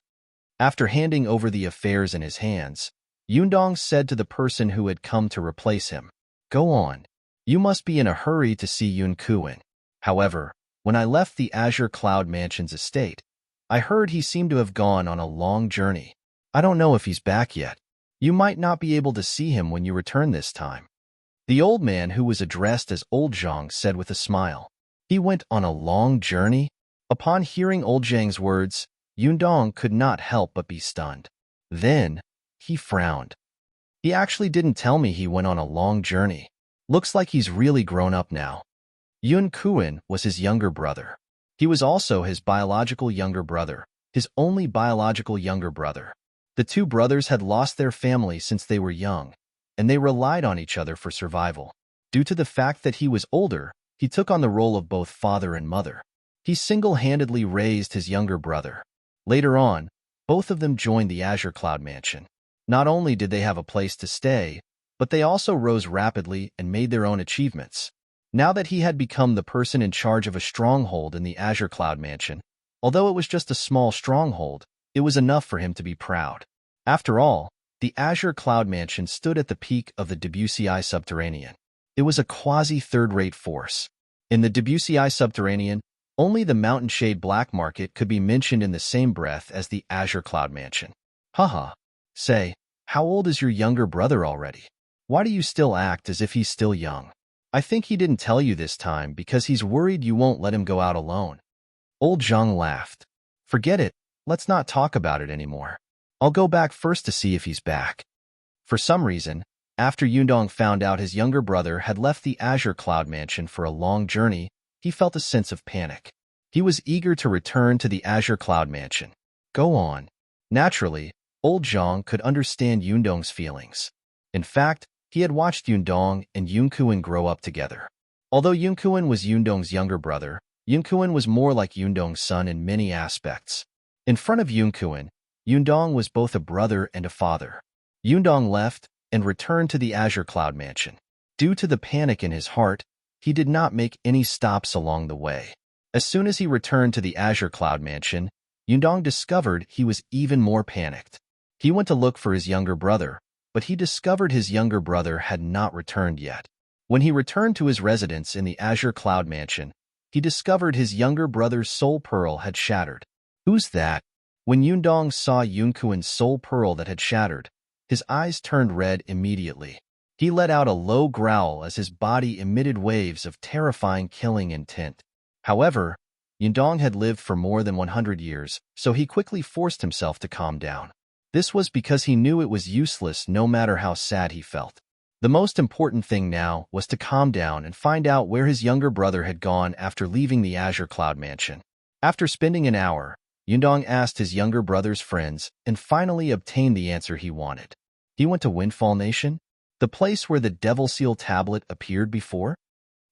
After handing over the affairs in his hands, Yundong said to the person who had come to replace him, Go on. You must be in a hurry to see Yun Kuan. However, when I left the Azure Cloud Mansion's estate, I heard he seemed to have gone on a long journey. I don't know if he's back yet. You might not be able to see him when you return this time. The old man who was addressed as Old Zhang said with a smile. He went on a long journey? Upon hearing Old Zhang's words, Yundong could not help but be stunned. Then, he frowned. He actually didn't tell me he went on a long journey. Looks like he's really grown up now. Yun Kuan was his younger brother. He was also his biological younger brother, his only biological younger brother. The two brothers had lost their family since they were young, and they relied on each other for survival. Due to the fact that he was older, he took on the role of both father and mother. He single-handedly raised his younger brother. Later on, both of them joined the Azure Cloud Mansion. Not only did they have a place to stay, but they also rose rapidly and made their own achievements. Now that he had become the person in charge of a stronghold in the Azure Cloud Mansion, although it was just a small stronghold, it was enough for him to be proud. After all, the Azure Cloud Mansion stood at the peak of the Debussy Subterranean. It was a quasi-third-rate force. In the Debussy Subterranean, only the Mountain Shade Black Market could be mentioned in the same breath as the Azure Cloud Mansion. Haha. Say, how old is your younger brother already? Why do you still act as if he's still young? I think he didn't tell you this time because he's worried you won't let him go out alone. Old Zhang laughed. Forget it, let's not talk about it anymore. I'll go back first to see if he's back. For some reason, after Yundong found out his younger brother had left the Azure Cloud Mansion for a long journey, he felt a sense of panic. He was eager to return to the Azure Cloud Mansion. Go on. Naturally, old Zhang could understand Yundong's feelings. In fact, he had watched Yundong and Yunkuan grow up together. Although Yunkuan was Yundong's younger brother, Yunkuan was more like Yundong's son in many aspects. In front of Yunkuan, Yundong was both a brother and a father. Yundong left and returned to the Azure Cloud Mansion. Due to the panic in his heart, he did not make any stops along the way. As soon as he returned to the Azure Cloud Mansion, Yundong discovered he was even more panicked. He went to look for his younger brother, but he discovered his younger brother had not returned yet. When he returned to his residence in the Azure Cloud Mansion, he discovered his younger brother's soul pearl had shattered. Who's that? When Yundong saw Yunkuan's soul pearl that had shattered, his eyes turned red immediately. He let out a low growl as his body emitted waves of terrifying killing intent. However, Yundong had lived for more than 100 years, so he quickly forced himself to calm down. This was because he knew it was useless no matter how sad he felt. The most important thing now was to calm down and find out where his younger brother had gone after leaving the Azure Cloud Mansion. After spending an hour, Yundong asked his younger brother's friends and finally obtained the answer he wanted. He went to Windfall Nation, the place where the Devil Seal Tablet appeared before.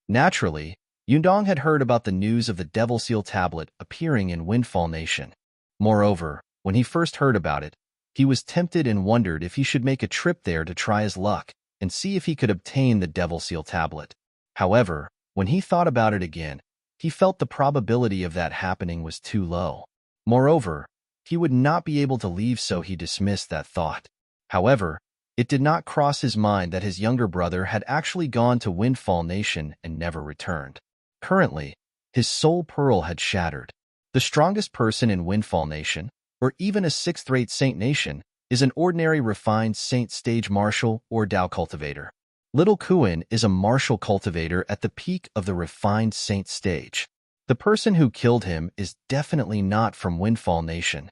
Naturally, Yundong had heard about the news of the Devil Seal Tablet appearing in Windfall Nation. Moreover, when he first heard about it, he was tempted and wondered if he should make a trip there to try his luck and see if he could obtain the Devil Seal Tablet. However, when he thought about it again, he felt the probability of that happening was too low. Moreover, he would not be able to leave, so he dismissed that thought. However, it did not cross his mind that his younger brother had actually gone to Windfall Nation and never returned. Currently, his soul pearl had shattered. The strongest person in Windfall Nation, or even a sixth-rate Saint Nation, is an ordinary refined Saint Stage Martial or Dao Cultivator. Little Kuan is a martial cultivator at the peak of the refined Saint Stage. The person who killed him is definitely not from Windfall Nation.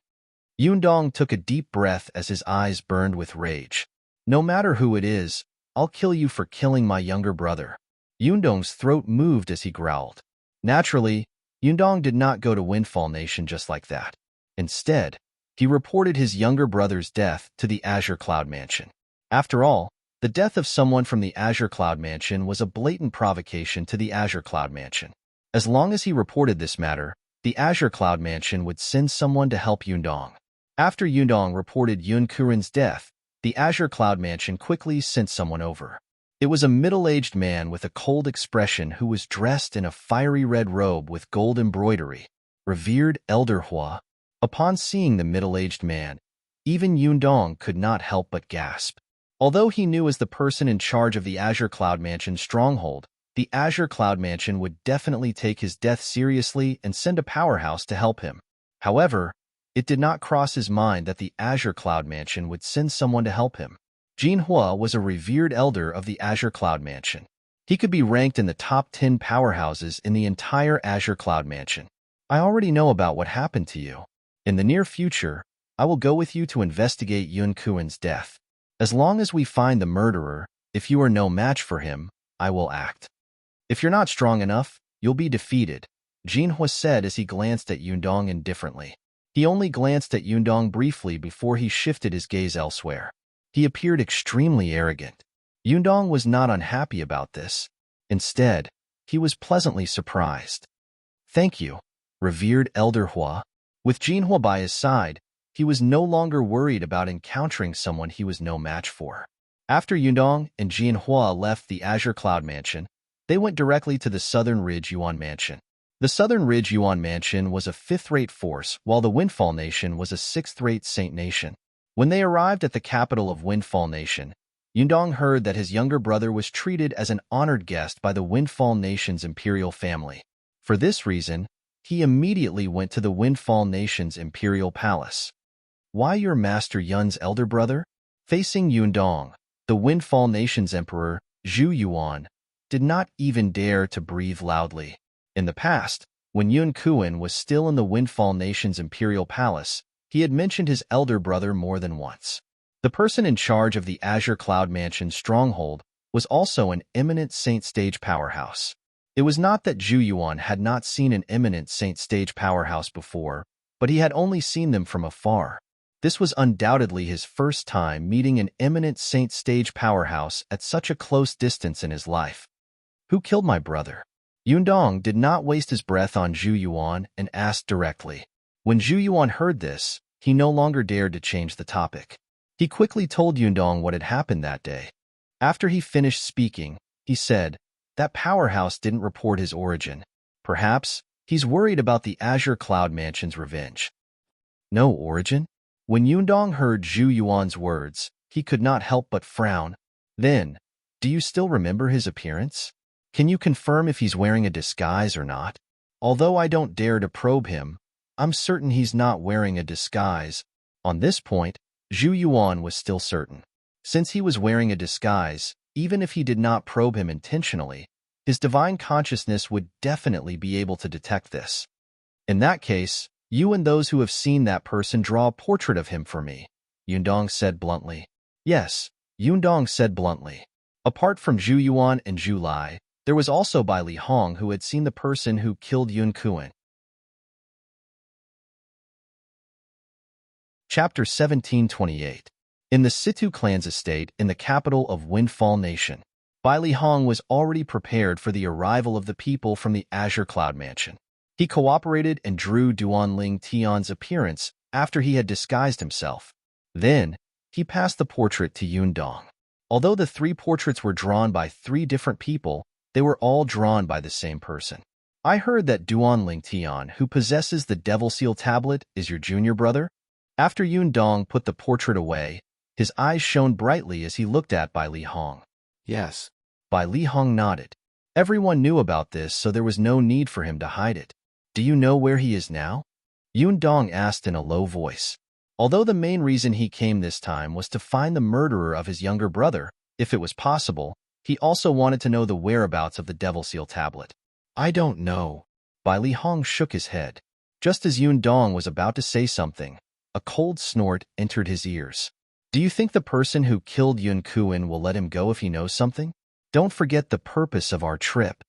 Yundong took a deep breath as his eyes burned with rage. No matter who it is, I'll kill you for killing my younger brother. Yundong's throat moved as he growled. Naturally, Yundong did not go to Windfall Nation just like that. Instead, he reported his younger brother's death to the Azure Cloud Mansion. After all, the death of someone from the Azure Cloud Mansion was a blatant provocation to the Azure Cloud Mansion. As long as he reported this matter, the Azure Cloud Mansion would send someone to help Yundong. After Yundong reported Yun Kuren's death, the Azure Cloud Mansion quickly sent someone over. It was a middle-aged man with a cold expression who was dressed in a fiery red robe with gold embroidery. Revered Elder Hua. Upon seeing the middle-aged man, even Yundong could not help but gasp. Although he knew as the person in charge of the Azure Cloud Mansion's stronghold, the Azure Cloud Mansion would definitely take his death seriously and send a powerhouse to help him. However, it did not cross his mind that the Azure Cloud Mansion would send someone to help him. Jin Hua was a revered elder of the Azure Cloud Mansion. He could be ranked in the top 10 powerhouses in the entire Azure Cloud Mansion. I already know about what happened to you. In the near future, I will go with you to investigate Yun Kuan's death. As long as we find the murderer, if you are no match for him, I will act. If you're not strong enough, you'll be defeated, Jinhua said as he glanced at Yundong indifferently. He only glanced at Yundong briefly before he shifted his gaze elsewhere. He appeared extremely arrogant. Yundong was not unhappy about this. Instead, he was pleasantly surprised. Thank you, revered Elder Hua. With Jinhua by his side, he was no longer worried about encountering someone he was no match for. After Yundong and Jinhua left the Azure Cloud Mansion, they went directly to the Southern Ridge Yuan Mansion. The Southern Ridge Yuan Mansion was a fifth-rate force, while the Windfall Nation was a sixth-rate Saint Nation. When they arrived at the capital of Windfall Nation, Yundong heard that his younger brother was treated as an honored guest by the Windfall Nation's imperial family. For this reason, he immediately went to the Windfall Nation's imperial palace. Why your Master Yun's elder brother? Facing Yundong, the Windfall Nation's emperor, Zhu Yuan, did not even dare to breathe loudly. In the past, when Yun Kuan was still in the Windfall Nation's imperial palace, he had mentioned his elder brother more than once. The person in charge of the Azure Cloud Mansion's stronghold was also an eminent Saint Stage powerhouse. It was not that Zhu Yuan had not seen an eminent Saint Stage powerhouse before, but he had only seen them from afar. This was undoubtedly his first time meeting an eminent Saint Stage powerhouse at such a close distance in his life. Who killed my brother? Yundong did not waste his breath on Zhu Yuan and asked directly. When Zhu Yuan heard this, he no longer dared to change the topic. He quickly told Yundong what had happened that day. After he finished speaking, he said, that powerhouse didn't report his origin. Perhaps he's worried about the Azure Cloud Mansion's revenge. No origin? When Yundong heard Zhu Yuan's words, he could not help but frown. Then, do you still remember his appearance? Can you confirm if he's wearing a disguise or not? Although I don't dare to probe him, I'm certain he's not wearing a disguise. On this point, Zhu Yuan was still certain. Since he was wearing a disguise, even if he did not probe him intentionally, his divine consciousness would definitely be able to detect this. In that case, you and those who have seen that person draw a portrait of him for me, Yundong said bluntly. Yes, Yundong said bluntly. Apart from Zhu Yuan and Zhu Lai, there was also Bai Li Hong who had seen the person who killed Yun Kuan. Chapter 1728. In the Situ clan's estate in the capital of Windfall Nation, Bai Li Hong was already prepared for the arrival of the people from the Azure Cloud Mansion. He cooperated and drew Duanling Tian's appearance after he had disguised himself. Then, he passed the portrait to Yundong. Although the three portraits were drawn by three different people, they were all drawn by the same person. I heard that Duanling Tian, who possesses the Devil Seal tablet, is your junior brother? After Yundong put the portrait away, his eyes shone brightly as he looked at Bai Li Hong. Yes. Bai Li Hong nodded. Everyone knew about this, so there was no need for him to hide it. Do you know where he is now? Yundong asked in a low voice. Although the main reason he came this time was to find the murderer of his younger brother, if it was possible, he also wanted to know the whereabouts of the Devil Seal tablet. I don't know. Bai Li Hong shook his head. Just as Yundong was about to say something, a cold snort entered his ears. Do you think the person who killed Yun Kuan will let him go if he knows something? Don't forget the purpose of our trip.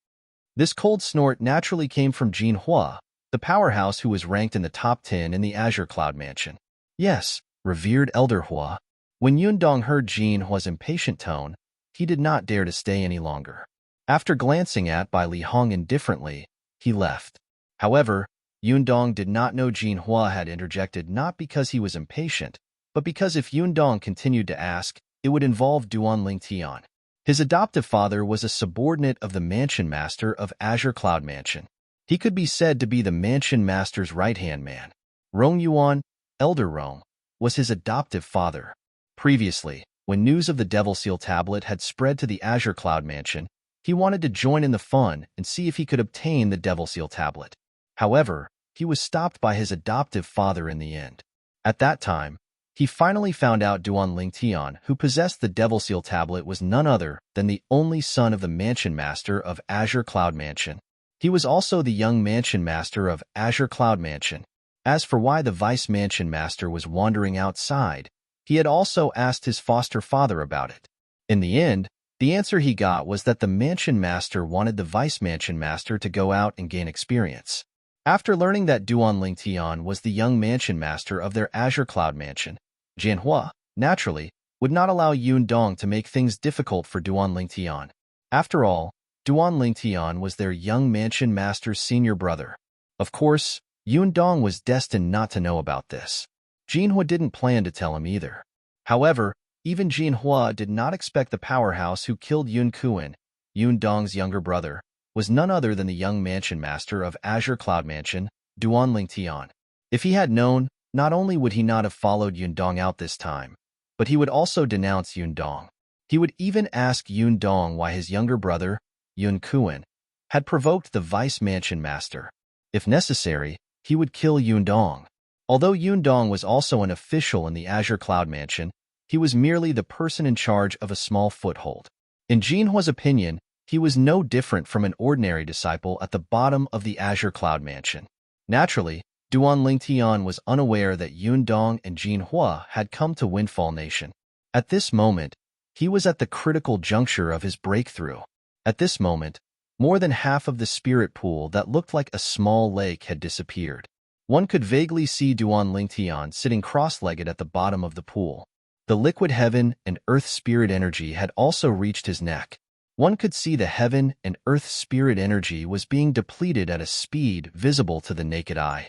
This cold snort naturally came from Jinhua, the powerhouse who was ranked in the top 10 in the Azure Cloud Mansion. Yes, revered Elder Hua. When Yundong heard Jinhua's impatient tone, he did not dare to stay any longer. After glancing at Bai Li Hong indifferently, he left. However, Yundong did not know Jinhua had interjected not because he was impatient, but because if Yundong continued to ask, it would involve Duanling Tian. His adoptive father was a subordinate of the Mansion Master of Azure Cloud Mansion. He could be said to be the Mansion Master's right-hand man. Rong Yuan, Elder Rong, was his adoptive father. Previously, when news of the Devil Seal tablet had spread to the Azure Cloud Mansion, he wanted to join in the fun and see if he could obtain the Devil Seal tablet. However, he was stopped by his adoptive father in the end. At that time, he finally found out Duanling Tian, who possessed the Devil Seal tablet, was none other than the only son of the Mansion Master of Azure Cloud Mansion. He was also the young Mansion Master of Azure Cloud Mansion. As for why the Vice Mansion Master was wandering outside, he had also asked his foster father about it. In the end, The answer he got was that the mansion master wanted the vice mansion master to go out and gain experience. After learning that Duan Lingtian was the young mansion master of their Azure Cloud Mansion, Jianhua, naturally, would not allow Yun Dong to make things difficult for Duan Lingtian. After all, Duan Lingtian was their young mansion master's senior brother. Of course, Yun Dong was destined not to know about this. Jianhua didn't plan to tell him either. However, even Jianhua did not expect the powerhouse who killed Yun Kuan, Yun Dong's younger brother, was none other than the young mansion master of Azure Cloud Mansion, Duan Lingtian. If he had known, not only would he not have followed Yun Dong out this time, but he would also denounce Yun Dong. He would even ask Yun Dong why his younger brother, Yun Kuan, had provoked the vice mansion master. If necessary, he would kill Yun Dong. Although Yun Dong was also an official in the Azure Cloud Mansion, he was merely the person in charge of a small foothold. In Jinhua's opinion, he was no different from an ordinary disciple at the bottom of the Azure Cloud Mansion. Naturally, Duan Lingtian was unaware that Yun Dong and Jinhua had come to Windfall Nation. At this moment, he was at the critical juncture of his breakthrough. At this moment, more than half of the spirit pool that looked like a small lake had disappeared. One could vaguely see Duan Lingtian sitting cross-legged at the bottom of the pool. The liquid heaven and earth spirit energy had also reached his neck. One could see the heaven and earth spirit energy was being depleted at a speed visible to the naked eye.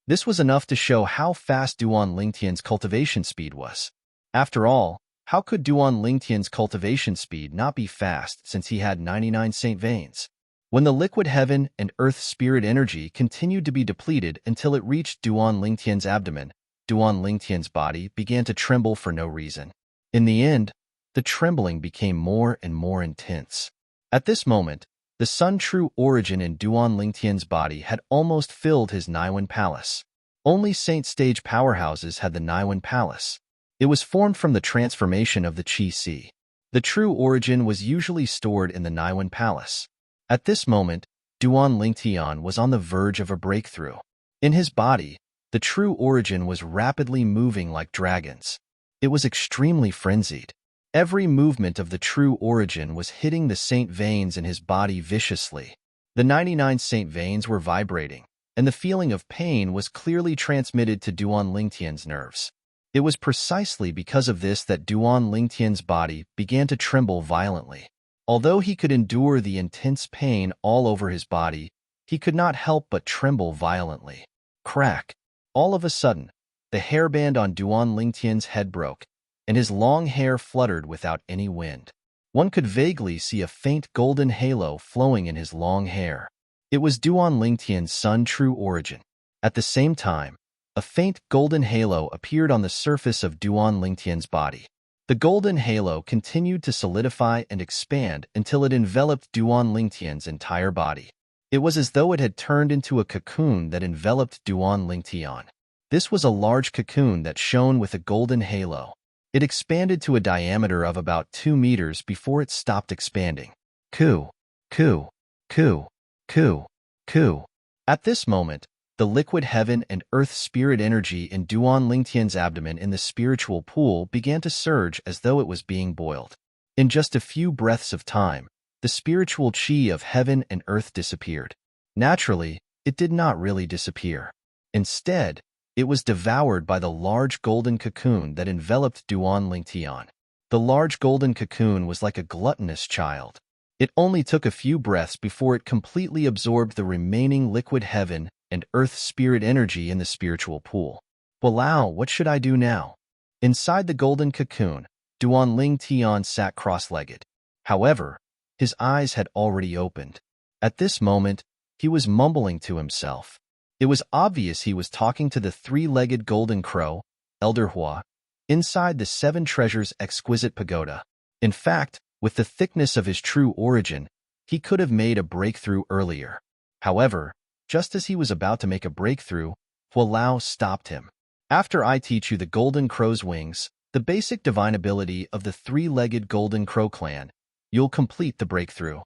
This was enough to show how fast Duan Lingtian's cultivation speed was. After all, how could Duan Lingtian's cultivation speed not be fast since he had 99 saint veins? When the liquid heaven and earth spirit energy continued to be depleted until it reached Duan Lingtian's abdomen, Duan Lingtian's body began to tremble for no reason. In the end, the trembling became more and more intense. At this moment, the Sun True Origin in Duan Lingtian's body had almost filled his Naiwan Palace. Only Saint Stage powerhouses had the Naiwan Palace. It was formed from the transformation of the Qi Sea. The True Origin was usually stored in the Naiwan Palace. At this moment, Duan Lingtian was on the verge of a breakthrough. In his body, the True Origin was rapidly moving like dragons. It was extremely frenzied. Every movement of the True Origin was hitting the saint veins in his body viciously. The 99 saint veins were vibrating, and the feeling of pain was clearly transmitted to Duan Lingtian's nerves. It was precisely because of this that Duan Lingtian's body began to tremble violently. Although he could endure the intense pain all over his body, he could not help but tremble violently. Crack! All of a sudden, the hairband on Duan Lingtian's head broke, and his long hair fluttered without any wind. One could vaguely see a faint golden halo flowing in his long hair. It was Duan Lingtian's Sun True Origin. At the same time, a faint golden halo appeared on the surface of Duan Lingtian's body. The golden halo continued to solidify and expand until it enveloped Duan Lingtian's entire body. It was as though it had turned into a cocoon that enveloped Duan Lingtian. This was a large cocoon that shone with a golden halo. It expanded to a diameter of about 2 meters before it stopped expanding. Coo, coo, coo, coo, coo. At this moment, the liquid heaven and earth spirit energy in Duan Lingtian's abdomen in the spiritual pool began to surge as though it was being boiled. In just a few breaths of time, the spiritual chi of heaven and earth disappeared. Naturally, it did not really disappear. Instead, it was devoured by the large golden cocoon that enveloped Duan Lingtian. The large golden cocoon was like a gluttonous child. It only took a few breaths before it completely absorbed the remaining liquid heaven and earth spirit energy in the spiritual pool. Walao, what should I do now? Inside the golden cocoon, Duan Lingtian sat cross-legged. However, his eyes had already opened. At this moment, he was mumbling to himself. It was obvious he was talking to the three-legged golden crow, Elder Hua, inside the Seven Treasures exquisite pagoda. In fact, with the thickness of his True Origin, he could have made a breakthrough earlier. However, just as he was about to make a breakthrough, Hua Lao stopped him. After I teach you the Golden Crow's wings, the basic divine ability of the three-legged Golden Crow clan, you'll complete the breakthrough.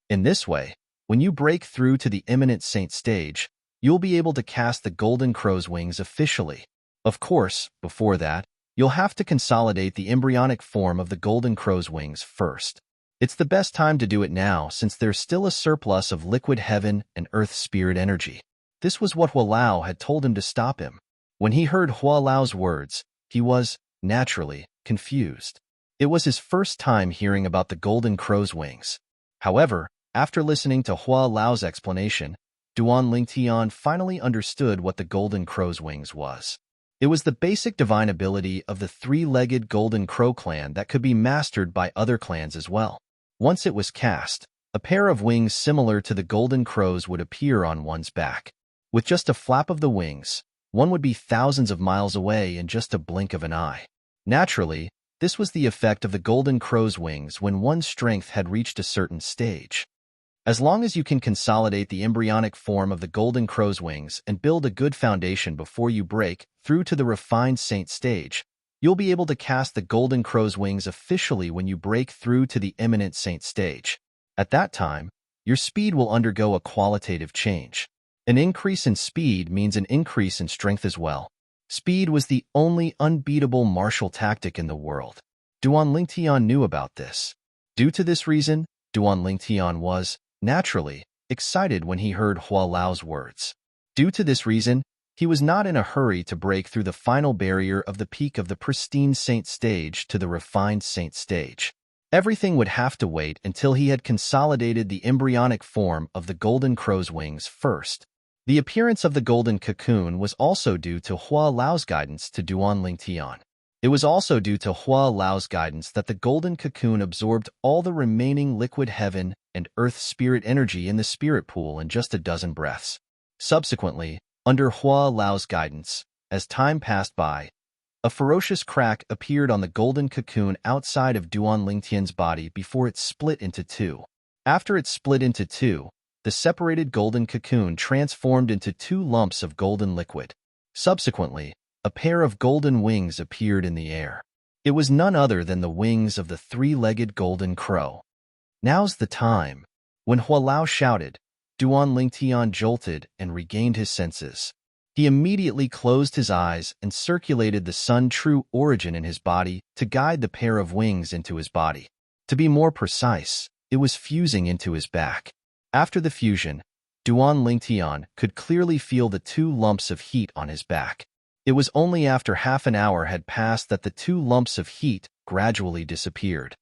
In this way, when you break through to the imminent saint stage, you'll be able to cast the Golden Crow's wings officially. Of course, before that, you'll have to consolidate the embryonic form of the Golden Crow's wings first. It's the best time to do it now since there's still a surplus of liquid heaven and earth spirit energy. This was what Hua Lao had told him to stop him. When he heard Hua Lao's words, he was, naturally, confused. It was his first time hearing about the golden crow's wings. However, after listening to Hua Lao's explanation, Duan Lingtian finally understood what the golden crow's wings was. It was the basic divine ability of the three-legged golden crow clan that could be mastered by other clans as well. Once it was cast, a pair of wings similar to the golden crows would appear on one's back. With just a flap of the wings, one would be thousands of miles away in just a blink of an eye. Naturally, this was the effect of the golden crow's wings when one's strength had reached a certain stage. As long as you can consolidate the embryonic form of the golden crow's wings and build a good foundation before you break through to the refined saint stage, you'll be able to cast the golden crow's wings officially when you break through to the eminent saint stage. At that time, your speed will undergo a qualitative change. An increase in speed means an increase in strength as well. Speed was the only unbeatable martial tactic in the world. Duan Lingtian knew about this. Due to this reason, Duan Lingtian was, naturally, excited when he heard Hua Lao's words. Due to this reason, he was not in a hurry to break through the final barrier of the peak of the pristine saint stage to the refined saint stage. Everything would have to wait until he had consolidated the embryonic form of the golden crow's wings first. The appearance of the golden cocoon was also due to Hua Lao's guidance to Duan Lingtian. It was also due to Hua Lao's guidance that the golden cocoon absorbed all the remaining liquid heaven and earth spirit energy in the spirit pool in just a dozen breaths. Subsequently, under Hua Lao's guidance, as time passed by, a ferocious crack appeared on the golden cocoon outside of Duan Lingtian's body before it split into two. After it split into two, the separated golden cocoon transformed into two lumps of golden liquid. Subsequently, a pair of golden wings appeared in the air. It was none other than the wings of the three-legged golden crow. Now's the time. When Hua Lao shouted, Duan Lingtian jolted and regained his senses. He immediately closed his eyes and circulated the sun true origin in his body to guide the pair of wings into his body. To be more precise, it was fusing into his back. After the fusion, Duan Lingtian could clearly feel the two lumps of heat on his back. It was only after half an hour had passed that the two lumps of heat gradually disappeared.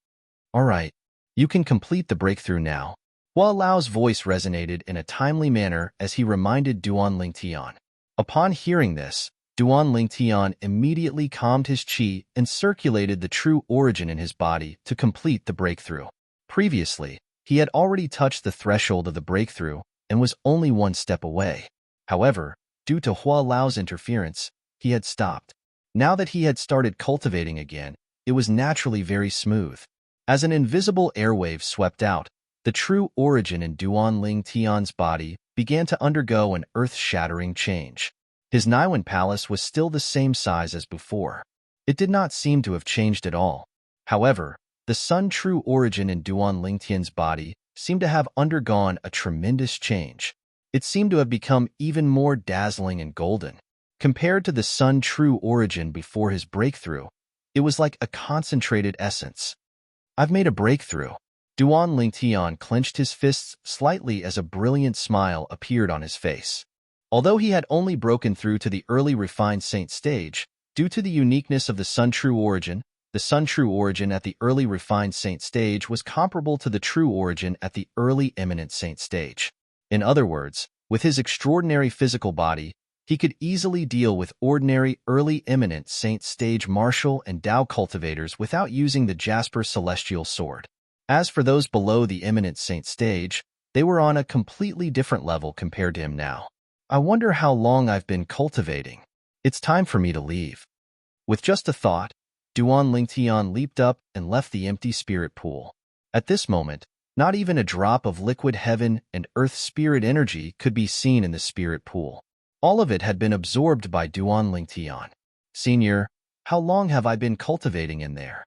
All right, you can complete the breakthrough now. Hua Lao's voice resonated in a timely manner as he reminded Duan Lingtian. Upon hearing this, Duan Lingtian immediately calmed his qi and circulated the true origin in his body to complete the breakthrough. Previously, he had already touched the threshold of the breakthrough and was only one step away. However, due to Hua Lao's interference, he had stopped. Now that he had started cultivating again, it was naturally very smooth. As an invisible airwave swept out, the true origin in Duan Lingtian's body began to undergo an earth-shattering change. His Niwen palace was still the same size as before. It did not seem to have changed at all. However, the sun true origin in Duan Lingtian's body seemed to have undergone a tremendous change. It seemed to have become even more dazzling and golden. Compared to the sun true origin before his breakthrough, it was like a concentrated essence. I've made a breakthrough. Duan Lingtian clenched his fists slightly as a brilliant smile appeared on his face. Although he had only broken through to the early refined saint stage, due to the uniqueness of the sun true origin, the sun true origin at the early refined saint stage was comparable to the true origin at the early eminent saint stage. In other words, with his extraordinary physical body, he could easily deal with ordinary early eminent saint stage martial and Dao cultivators without using the Jasper celestial sword. As for those below the eminent saint stage, they were on a completely different level compared to him now. I wonder how long I've been cultivating. It's time for me to leave. With just a thought, Duan Lingtian leaped up and left the empty spirit pool. At this moment, not even a drop of liquid heaven and earth spirit energy could be seen in the spirit pool. All of it had been absorbed by Duan Lingtian. Senior, how long have I been cultivating in there?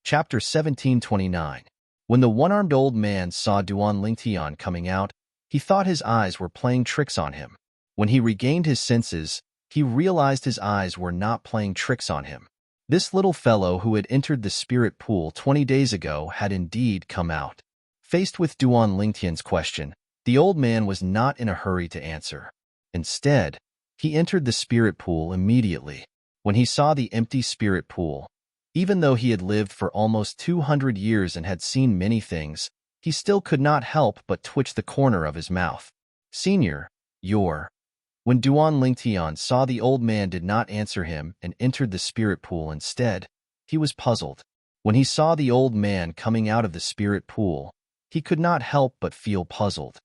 Chapter 1729. When the one-armed old man saw Duan Lingtian coming out, he thought his eyes were playing tricks on him. When he regained his senses, he realized his eyes were not playing tricks on him. This little fellow who had entered the spirit pool 20 days ago had indeed come out. Faced with Duan Lingtian's question, the old man was not in a hurry to answer. Instead, he entered the spirit pool immediately. When he saw the empty spirit pool, even though he had lived for almost 200 years and had seen many things, he still could not help but twitch the corner of his mouth. Senior, you're... When Duan Lingtian saw the old man did not answer him and entered the spirit pool instead, he was puzzled. When he saw the old man coming out of the spirit pool, he could not help but feel puzzled.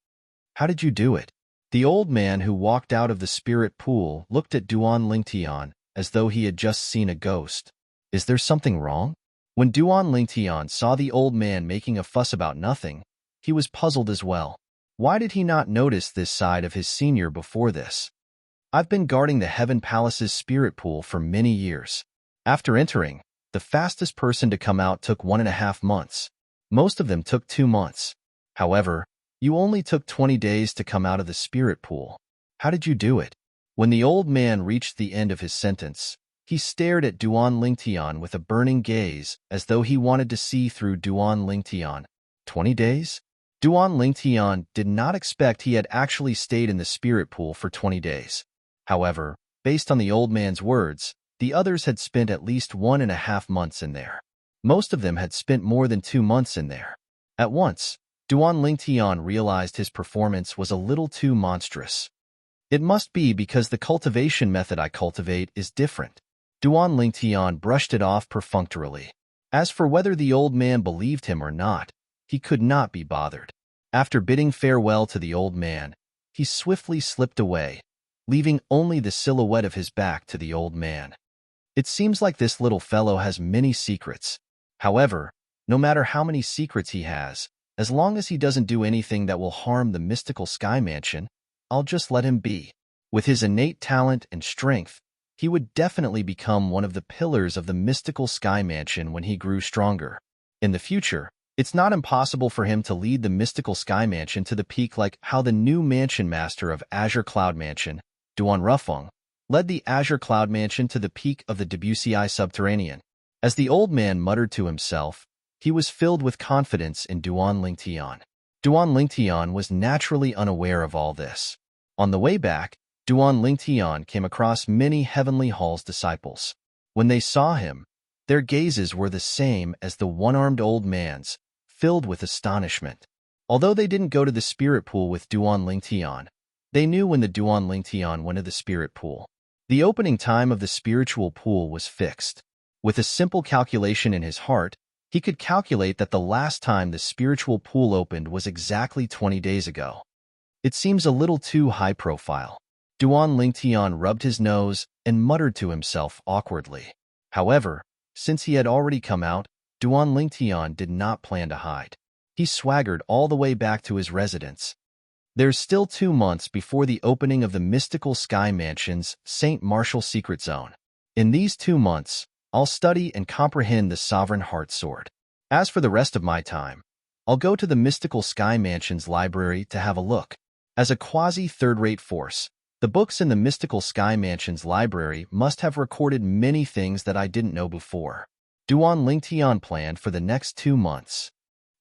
How did you do it? The old man who walked out of the spirit pool looked at Duan Lingtian as though he had just seen a ghost. Is there something wrong? When Duan Lingtian saw the old man making a fuss about nothing, he was puzzled as well. Why did he not notice this side of his senior before this? I've been guarding the Heaven Palace's spirit pool for many years. After entering, the fastest person to come out took 1.5 months. Most of them took 2 months. However, you only took 20 days to come out of the spirit pool. How did you do it? When the old man reached the end of his sentence, he stared at Duan Lingtian with a burning gaze as though he wanted to see through Duan Lingtian. 20 days? Duan Lingtian did not expect he had actually stayed in the spirit pool for 20 days. However, based on the old man's words, the others had spent at least 1.5 months in there. Most of them had spent more than 2 months in there. At once, Duan Lingtian realized his performance was a little too monstrous. It must be because the cultivation method I cultivate is different. Duan Lingtian brushed it off perfunctorily. As for whether the old man believed him or not, he could not be bothered. After bidding farewell to the old man, he swiftly slipped away, leaving only the silhouette of his back to the old man. It seems like this little fellow has many secrets. However, no matter how many secrets he has, as long as he doesn't do anything that will harm the mystical sky mansion, I'll just let him be. With his innate talent and strength, he would definitely become one of the pillars of the mystical sky mansion when he grew stronger. In the future, it's not impossible for him to lead the mystical sky mansion to the peak like how the new mansion master of Azure Cloud Mansion, Duan Rufeng, led the Azure Cloud Mansion to the peak of the Debussy Subterranean. As the old man muttered to himself, he was filled with confidence in Duan Lingtian. Duan Lingtian was naturally unaware of all this. On the way back, Duan Lingtian came across many Heavenly Hall's disciples. When they saw him, their gazes were the same as the one-armed old man's, filled with astonishment. Although they didn't go to the spirit pool with Duan Lingtian, they knew when the Duan Lingtian went to the spirit pool. The opening time of the spiritual pool was fixed. With a simple calculation in his heart, he could calculate that the last time the spiritual pool opened was exactly 20 days ago. It seems a little too high profile. Duan Lingtian rubbed his nose and muttered to himself awkwardly. However, since he had already come out, Duan Lingtian did not plan to hide. He swaggered all the way back to his residence. There's still 2 months before the opening of the mystical sky mansion's St. Martial secret zone. In these 2 months, I'll study and comprehend the Sovereign Heart Sword. As for the rest of my time, I'll go to the mystical sky mansion's library to have a look. As a quasi-third-rate force, the books in the mystical sky mansion's library must have recorded many things that I didn't know before. Duan Lingtian planned for the next 2 months.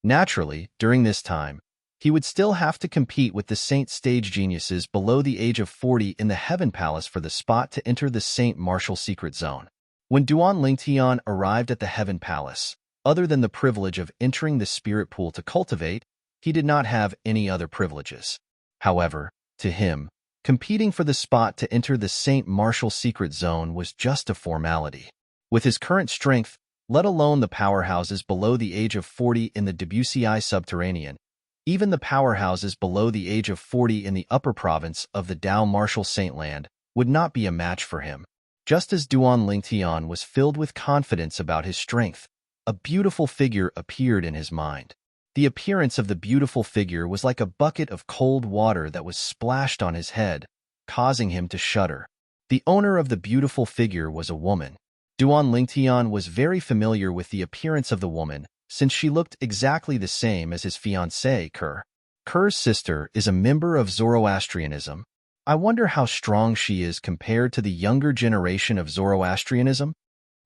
Naturally, during this time, he would still have to compete with the Saint stage geniuses below the age of 40 in the Heaven Palace for the spot to enter the St. Martial secret zone. When Duan Lingtian arrived at the Heaven Palace, other than the privilege of entering the spirit pool to cultivate, he did not have any other privileges. However, to him, competing for the spot to enter the St. Martial secret zone was just a formality. With his current strength, let alone the powerhouses below the age of 40 in the Debussy Subterranean, even the powerhouses below the age of 40 in the upper province of the Dao Martial Saintland would not be a match for him. Just as Duan Lingtian was filled with confidence about his strength, a beautiful figure appeared in his mind. The appearance of the beautiful figure was like a bucket of cold water that was splashed on his head, causing him to shudder. The owner of the beautiful figure was a woman. Duan Lingtian was very familiar with the appearance of the woman, since she looked exactly the same as his fiancée, Kerr. Kerr's sister is a member of Zoroastrianism. I wonder how strong she is compared to the younger generation of Zoroastrianism?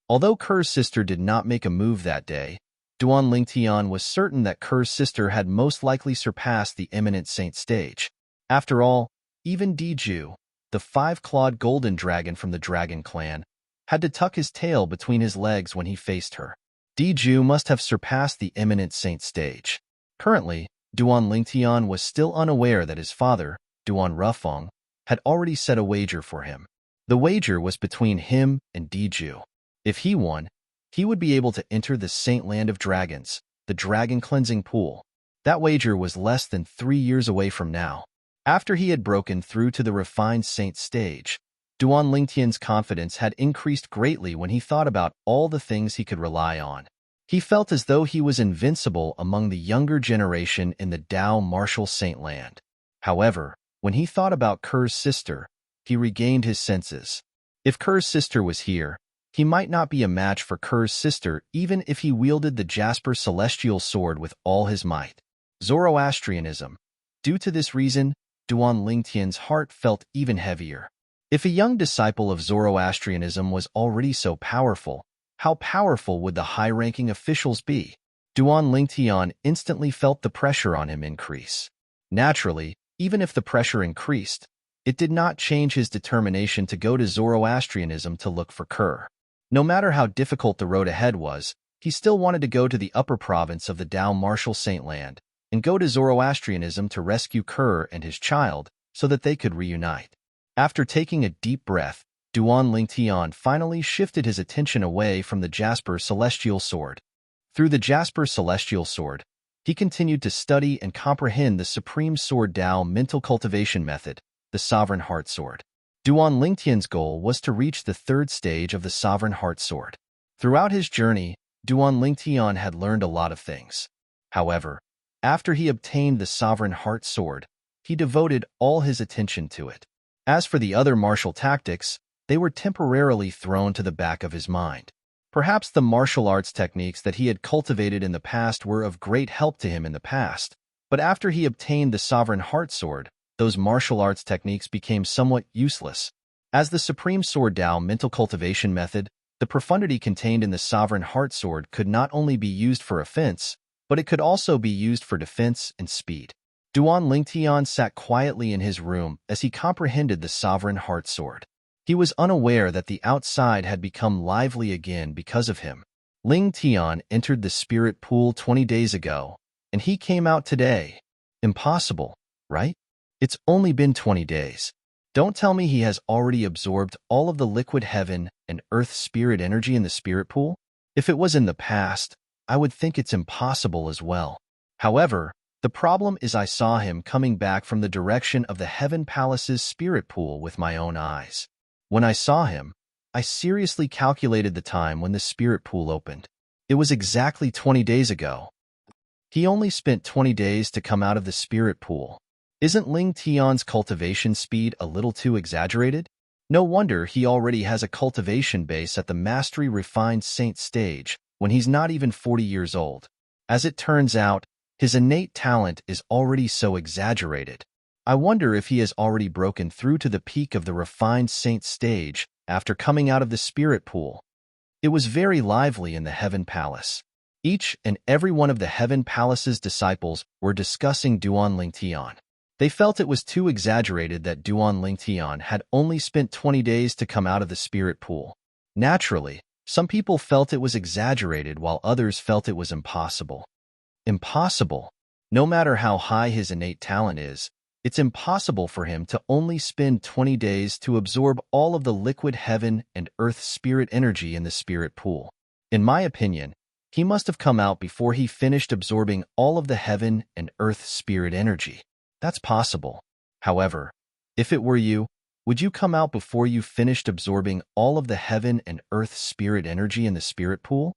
Although Kerr's sister did not make a move that day, Duan Lingtian was certain that Kerr's sister had most likely surpassed the eminent saint stage. After all, even Diju, the five-clawed golden dragon from the dragon clan, had to tuck his tail between his legs when he faced her. Diju must have surpassed the eminent saint stage. Currently, Duan Lingtian was still unaware that his father, Duan Rufeng, had already set a wager for him. The wager was between him and Diju. If he won, he would be able to enter the Saint Land of Dragons, the dragon cleansing pool. That wager was less than 3 years away from now. After he had broken through to the refined saint stage, Duan Lingtian's confidence had increased greatly when he thought about all the things he could rely on. He felt as though he was invincible among the younger generation in the Dao martial Saint Land. However, when he thought about Kerr's sister, he regained his senses. If Kerr's sister was here, he might not be a match for Kerr's sister even if he wielded the Jasper Celestial Sword with all his might. Zoroastrianism. Due to this reason, Duan Lingtian's heart felt even heavier. If a young disciple of Zoroastrianism was already so powerful, how powerful would the high-ranking officials be? Duan Lingtian instantly felt the pressure on him increase. Naturally, even if the pressure increased, it did not change his determination to go to Zoroastrianism to look for Kerr. No matter how difficult the road ahead was, he still wanted to go to the upper province of the Dao martial Saint Land and go to Zoroastrianism to rescue Kerr and his child so that they could reunite. After taking a deep breath, Duan Lingtian finally shifted his attention away from the Jasper Celestial Sword. Through the Jasper Celestial Sword, he continued to study and comprehend the Supreme Sword Dao mental cultivation method, the Sovereign Heart Sword. Duan Lingtian's goal was to reach the third stage of the Sovereign Heart Sword. Throughout his journey, Duan Lingtian had learned a lot of things. However, after he obtained the Sovereign Heart Sword, he devoted all his attention to it. As for the other martial tactics, they were temporarily thrown to the back of his mind. Perhaps the martial arts techniques that he had cultivated in the past were of great help to him in the past, but after he obtained the Sovereign Heart Sword, those martial arts techniques became somewhat useless. As the Supreme Sword Dao mental cultivation method, the profundity contained in the Sovereign Heart Sword could not only be used for offense, but it could also be used for defense and speed. Duan Lingtian sat quietly in his room as he comprehended the Sovereign Heart Sword. He was unaware that the outside had become lively again because of him. Lingtian entered the spirit pool 20 days ago, and he came out today. Impossible, right? It's only been 20 days. Don't tell me he has already absorbed all of the liquid heaven and earth spirit energy in the spirit pool? If it was in the past, I would think it's impossible as well. However, the problem is I saw him coming back from the direction of the Heaven Palace's spirit pool with my own eyes. When I saw him, I seriously calculated the time when the spirit pool opened. It was exactly 20 days ago. He only spent 20 days to come out of the spirit pool. Isn't Lingtian's cultivation speed a little too exaggerated? No wonder he already has a cultivation base at the Mastery Refined Saint stage when he's not even 40 years old. As it turns out, his innate talent is already so exaggerated. I wonder if he has already broken through to the peak of the Refined Saint stage after coming out of the spirit pool. It was very lively in the Heaven Palace. Each and every one of the Heaven Palace's disciples were discussing Duan Lingtian. They felt it was too exaggerated that Duan Lingtian had only spent 20 days to come out of the spirit pool. Naturally, some people felt it was exaggerated while others felt it was impossible. Impossible. No matter how high his innate talent is, it's impossible for him to only spend 20 days to absorb all of the liquid heaven and earth spirit energy in the spirit pool. In my opinion, he must have come out before he finished absorbing all of the heaven and earth spirit energy. That's possible. However, if it were you, would you come out before you finished absorbing all of the heaven and earth spirit energy in the spirit pool?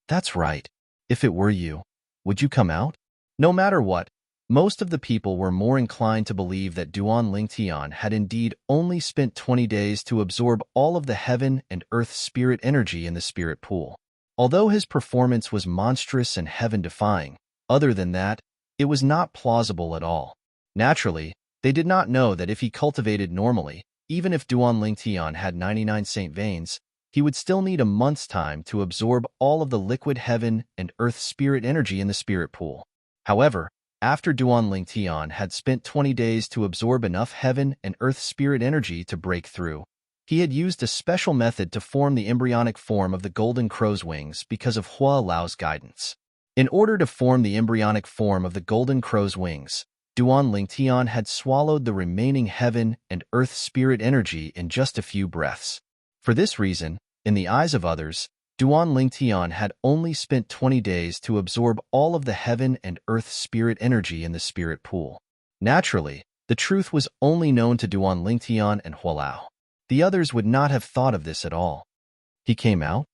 That's right. If it were you, would you come out? No matter what, most of the people were more inclined to believe that Duan Lingtian had indeed only spent 20 days to absorb all of the heaven and earth spirit energy in the spirit pool. Although his performance was monstrous and heaven-defying, other than that, it was not plausible at all. Naturally, they did not know that if he cultivated normally, even if Duan Lingtian had 99 saint veins, he would still need a month's time to absorb all of the liquid heaven and earth spirit energy in the spirit pool. However, after Duan Lingtian had spent 20 days to absorb enough heaven and earth spirit energy to break through, he had used a special method to form the embryonic form of the golden crow's wings because of Hua Lao's guidance. In order to form the embryonic form of the golden crow's wings, Duan Lingtian had swallowed the remaining heaven and earth spirit energy in just a few breaths. For this reason, in the eyes of others, Duan Lingtian had only spent 20 days to absorb all of the heaven and earth spirit energy in the spirit pool. Naturally, the truth was only known to Duan Lingtian and Hualao. The others would not have thought of this at all. He came out.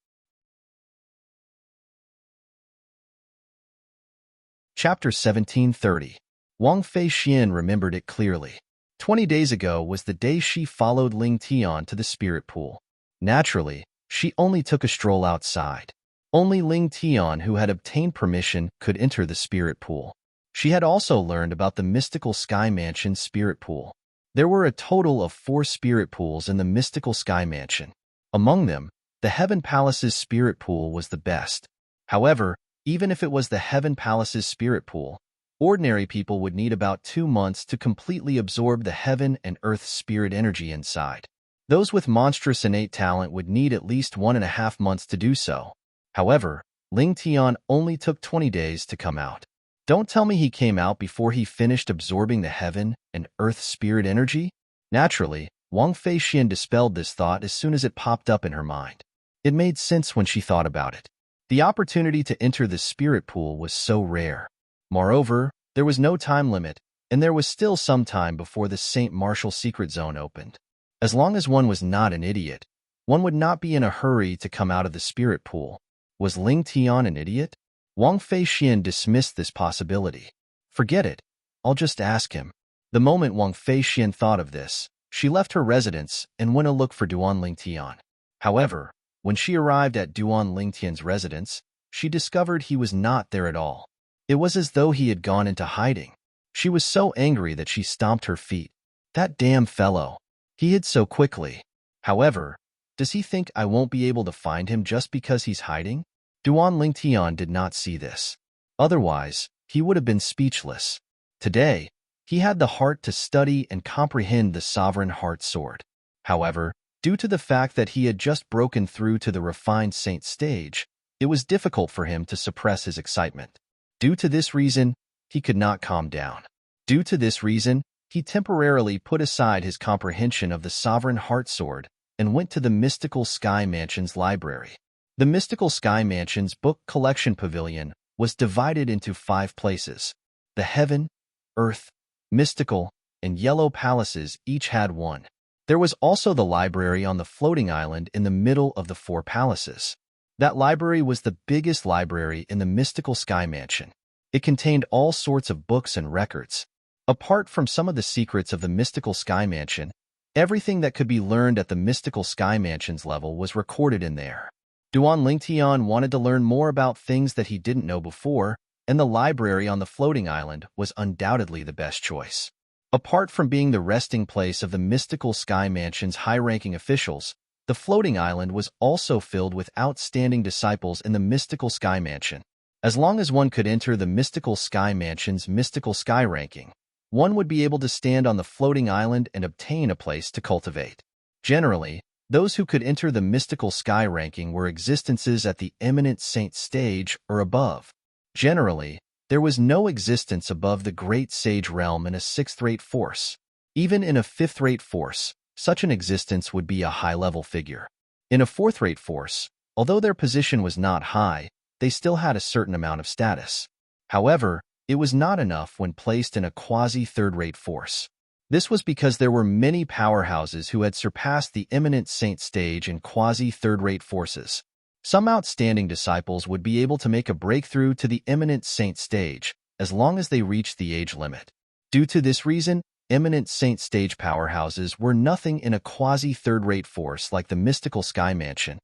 Chapter 1730. Wang Fei Xian remembered it clearly. 20 days ago was the day she followed Ling Tian to the spirit pool. Naturally, she only took a stroll outside. Only Ling Tian, who had obtained permission, could enter the spirit pool. She had also learned about the mystical Sky Mansion spirit pool. There were a total of 4 spirit pools in the mystical Sky Mansion. Among them, the Heaven Palace's spirit pool was the best. However, even if it was the Heaven Palace's spirit pool, ordinary people would need about 2 months to completely absorb the heaven and earth spirit energy inside. Those with monstrous innate talent would need at least 1.5 months to do so. However, Ling Tian only took 20 days to come out. Don't tell me he came out before he finished absorbing the heaven and earth spirit energy? Naturally, Wang Fei Xian dispelled this thought as soon as it popped up in her mind. It made sense when she thought about it. The opportunity to enter the spirit pool was so rare. Moreover, there was no time limit, and there was still some time before the St. Martial secret zone opened. As long as one was not an idiot, one would not be in a hurry to come out of the spirit pool. Was Ling Tian an idiot? Wang Fei Xian dismissed this possibility. Forget it. I'll just ask him. The moment Wang Fei Xian thought of this, she left her residence and went to look for Duan Lingtian. However, when she arrived at Duan Lingtian's residence, she discovered he was not there at all. It was as though he had gone into hiding. She was so angry that she stomped her feet. That damn fellow. He hid so quickly. However, does he think I won't be able to find him just because he's hiding? Duan Lingtian did not see this. Otherwise, he would have been speechless. Today, he had the heart to study and comprehend the Sovereign Heart Sword. However, due to the fact that he had just broken through to the refined saint stage, it was difficult for him to suppress his excitement. Due to this reason, he could not calm down. Due to this reason, he temporarily put aside his comprehension of the Sovereign Heart Sword and went to the Mystical Sky Mansion's library. The Mystical Sky Mansion's book collection pavilion was divided into 5 places. The Heaven, Earth, Mystical, and Yellow Palaces each had one. There was also the library on the floating island in the middle of the 4 palaces. That library was the biggest library in the Mystical Sky Mansion. It contained all sorts of books and records. Apart from some of the secrets of the Mystical Sky Mansion, everything that could be learned at the Mystical Sky Mansion's level was recorded in there. Duan Lingtian wanted to learn more about things that he didn't know before, and the library on the floating island was undoubtedly the best choice. Apart from being the resting place of the Mystical Sky Mansion's high-ranking officials, the floating island was also filled with outstanding disciples in the Mystical Sky Mansion. As long as one could enter the Mystical Sky Mansion's Mystical Sky ranking, one would be able to stand on the floating island and obtain a place to cultivate. Generally, those who could enter the Mystical Sky ranking were existences at the Eminent Saint stage or above. Generally, there was no existence above the Great Sage realm in a 6th-rate force. Even in a 5th-rate force, such an existence would be a high-level figure. In a 4th-rate force, although their position was not high, they still had a certain amount of status. However, it was not enough when placed in a quasi-3rd-rate force. This was because there were many powerhouses who had surpassed the Eminent Saint stage in quasi-3rd-rate forces. Some outstanding disciples would be able to make a breakthrough to the Eminent Saint stage as long as they reached the age limit. Due to this reason, Eminent Saint stage powerhouses were nothing in a quasi-3rd-rate force like the Mystical Sky Mansion.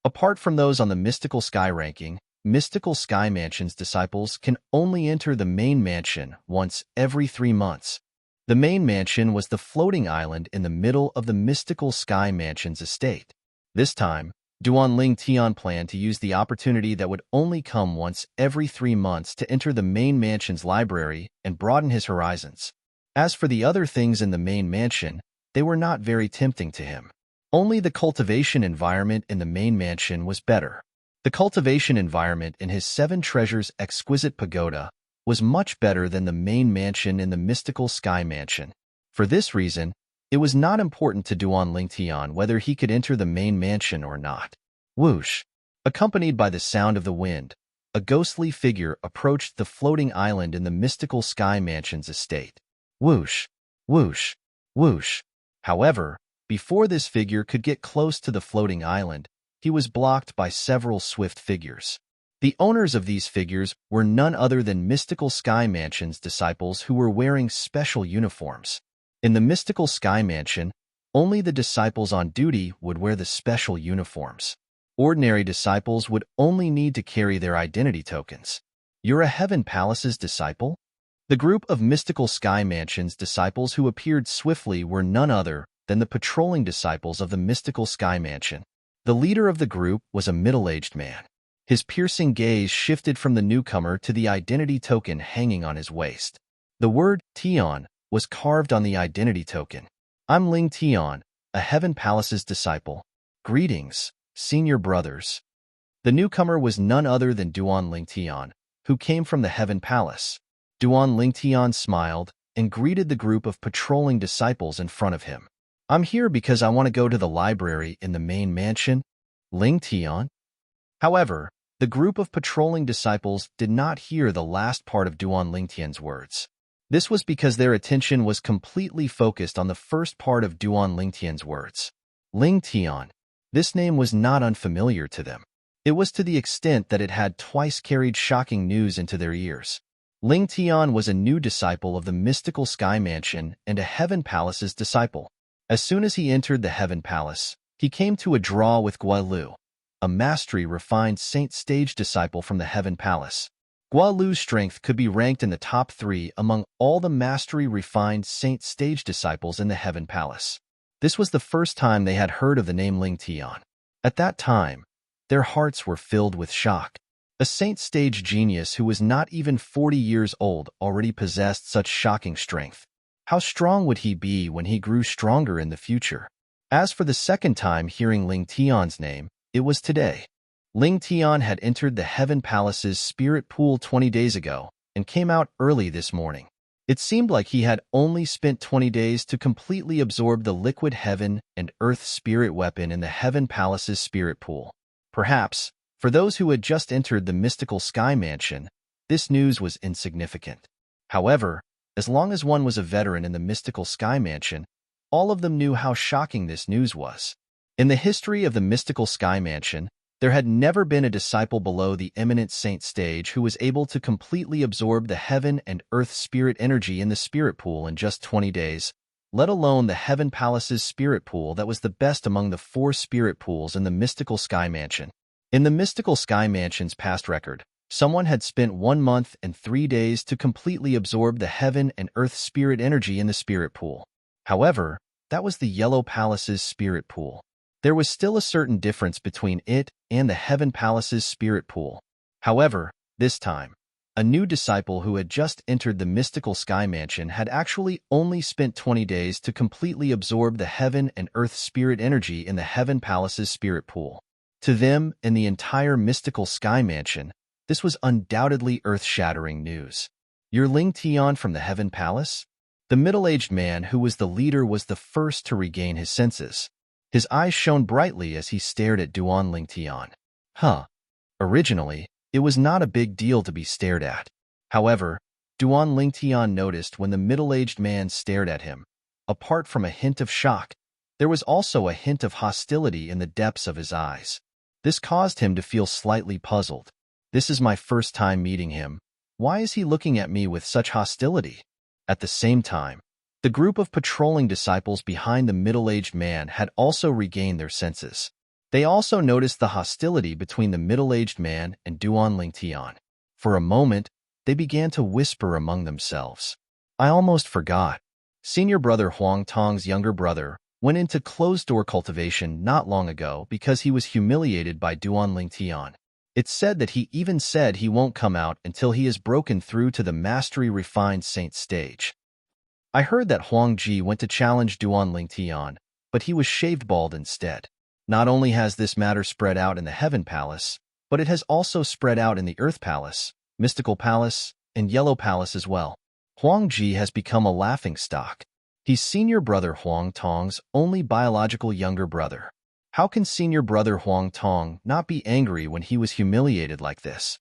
Apart from those on the Mystical Sky ranking, Mystical Sky Mansion's disciples can only enter the main mansion once every 3 months. The main mansion was the floating island in the middle of the Mystical Sky Mansion's estate. This time, Duan Ling Tian planned to use the opportunity that would only come once every 3 months to enter the main mansion's library and broaden his horizons. As for the other things in the main mansion, they were not very tempting to him. Only the cultivation environment in the main mansion was better. The cultivation environment in his Seven Treasures exquisite pagoda was much better than the main mansion in the mystical sky mansion. For this reason, it was not important to Duan Lingtian whether he could enter the main mansion or not. Whoosh! Accompanied by the sound of the wind, a ghostly figure approached the floating island in the mystical sky mansion's estate. Whoosh! Whoosh! Whoosh! However, before this figure could get close to the floating island, he was blocked by several swift figures. The owners of these figures were none other than Mystical Sky Mansion's disciples who were wearing special uniforms. In the Mystical Sky Mansion, only the disciples on duty would wear the special uniforms. Ordinary disciples would only need to carry their identity tokens. You're a Heaven Palace's disciple? The group of Mystical Sky Mansion's disciples who appeared swiftly were none other than the patrolling disciples of the Mystical Sky Mansion. The leader of the group was a middle-aged man. His piercing gaze shifted from the newcomer to the identity token hanging on his waist. The word Tian was carved on the identity token. I'm Ling Tian, a Heaven Palace's disciple. Greetings, senior brothers. The newcomer was none other than Duan Ling Tian, who came from the Heaven Palace. Duan Ling Tian smiled and greeted the group of patrolling disciples in front of him. I'm here because I want to go to the library in the main mansion, Ling Tian. However, the group of patrolling disciples did not hear the last part of Duan Lingtian's words. This was because their attention was completely focused on the first part of Duan Lingtian's words. Ling Tian. This name was not unfamiliar to them. It was to the extent that it had twice carried shocking news into their ears. Ling Tian was a new disciple of the Mystical Sky Mansion and a Heaven Palace's disciple. As soon as he entered the Heaven Palace, he came to a draw with Gualu, a mastery-refined Saint Stage disciple from the Heaven Palace. Gualu's strength could be ranked in the top 3 among all the mastery-refined Saint Stage disciples in the Heaven Palace. This was the first time they had heard of the name Ling Tian. At that time, their hearts were filled with shock. A Saint Stage genius who was not even 40 years old already possessed such shocking strength. How strong would he be when he grew stronger in the future? As for the second time hearing Ling Tian's name, it was today. Ling Tian had entered the Heaven Palace's spirit pool 20 days ago and came out early this morning. It seemed like he had only spent 20 days to completely absorb the liquid heaven and earth spirit weapon in the Heaven Palace's spirit pool. Perhaps, for those who had just entered the Mystical Sky Mansion, this news was insignificant. However, as long as one was a veteran in the Mystical Sky Mansion, all of them knew how shocking this news was. In the history of the Mystical Sky Mansion, there had never been a disciple below the eminent Saint Stage who was able to completely absorb the heaven and earth spirit energy in the spirit pool in just 20 days, let alone the Heaven Palace's spirit pool that was the best among the 4 spirit pools in the Mystical Sky Mansion. In the Mystical Sky Mansion's past record, someone had spent 1 month and 3 days to completely absorb the heaven and earth spirit energy in the spirit pool. However, that was the Yellow Palace's spirit pool. There was still a certain difference between it and the Heaven Palace's spirit pool. However, this time, a new disciple who had just entered the Mystical Sky Mansion had actually only spent 20 days to completely absorb the heaven and earth spirit energy in the Heaven Palace's spirit pool. To them and the entire Mystical Sky Mansion, this was undoubtedly earth-shattering news. You're Ling Tian from the Heaven Palace? The middle-aged man who was the leader was the first to regain his senses. His eyes shone brightly as he stared at Duan Ling Tian. Originally, it was not a big deal to be stared at. However, Duan Ling Tian noticed when the middle-aged man stared at him, apart from a hint of shock, there was also a hint of hostility in the depths of his eyes. This caused him to feel slightly puzzled. This is my first time meeting him. Why is he looking at me with such hostility? At the same time, the group of patrolling disciples behind the middle-aged man had also regained their senses. They also noticed the hostility between the middle-aged man and Duan Ling Tian. For a moment, they began to whisper among themselves. I almost forgot. Senior brother Huang Tong's younger brother, went into closed-door cultivation not long ago because he was humiliated by Duan Lingtian. It's said that he even said he won't come out until he has broken through to the mastery-refined saint stage. I heard that Huang Ji went to challenge Duan Lingtian, but he was shaved bald instead. Not only has this matter spread out in the Heaven Palace, but it has also spread out in the Earth Palace, Mystical Palace, and Yellow Palace as well. Huang Ji has become a laughingstock. He's senior brother Huang Tong's only biological younger brother. How can senior brother Huang Tong not be angry when he was humiliated like this?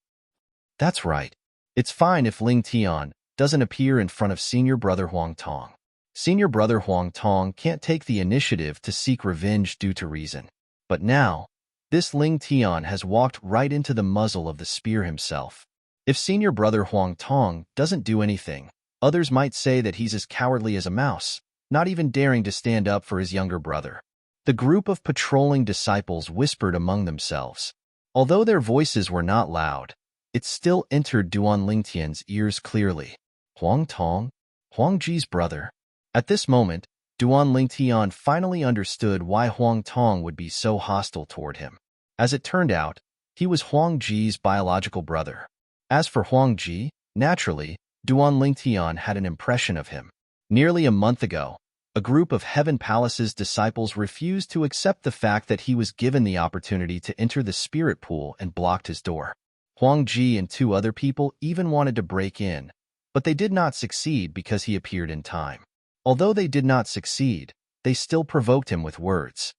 That's right. It's fine if Ling Tian doesn't appear in front of senior brother Huang Tong. Senior brother Huang Tong can't take the initiative to seek revenge due to reason. But now, this Ling Tian has walked right into the muzzle of the spear himself. If senior brother Huang Tong doesn't do anything, others might say that he's as cowardly as a mouse, not even daring to stand up for his younger brother. The group of patrolling disciples whispered among themselves. Although their voices were not loud, it still entered Duan Lingtian's ears clearly. Huang Tong, Huang Ji's brother. At this moment, Duan Lingtian finally understood why Huang Tong would be so hostile toward him. As it turned out, he was Huang Ji's biological brother. As for Huang Ji, naturally, Duan Lingtian had an impression of him. Nearly a month ago, a group of Heaven Palace's disciples refused to accept the fact that he was given the opportunity to enter the spirit pool and blocked his door. Huang Ji and 2 other people even wanted to break in, but they did not succeed because he appeared in time. Although they did not succeed, they still provoked him with words.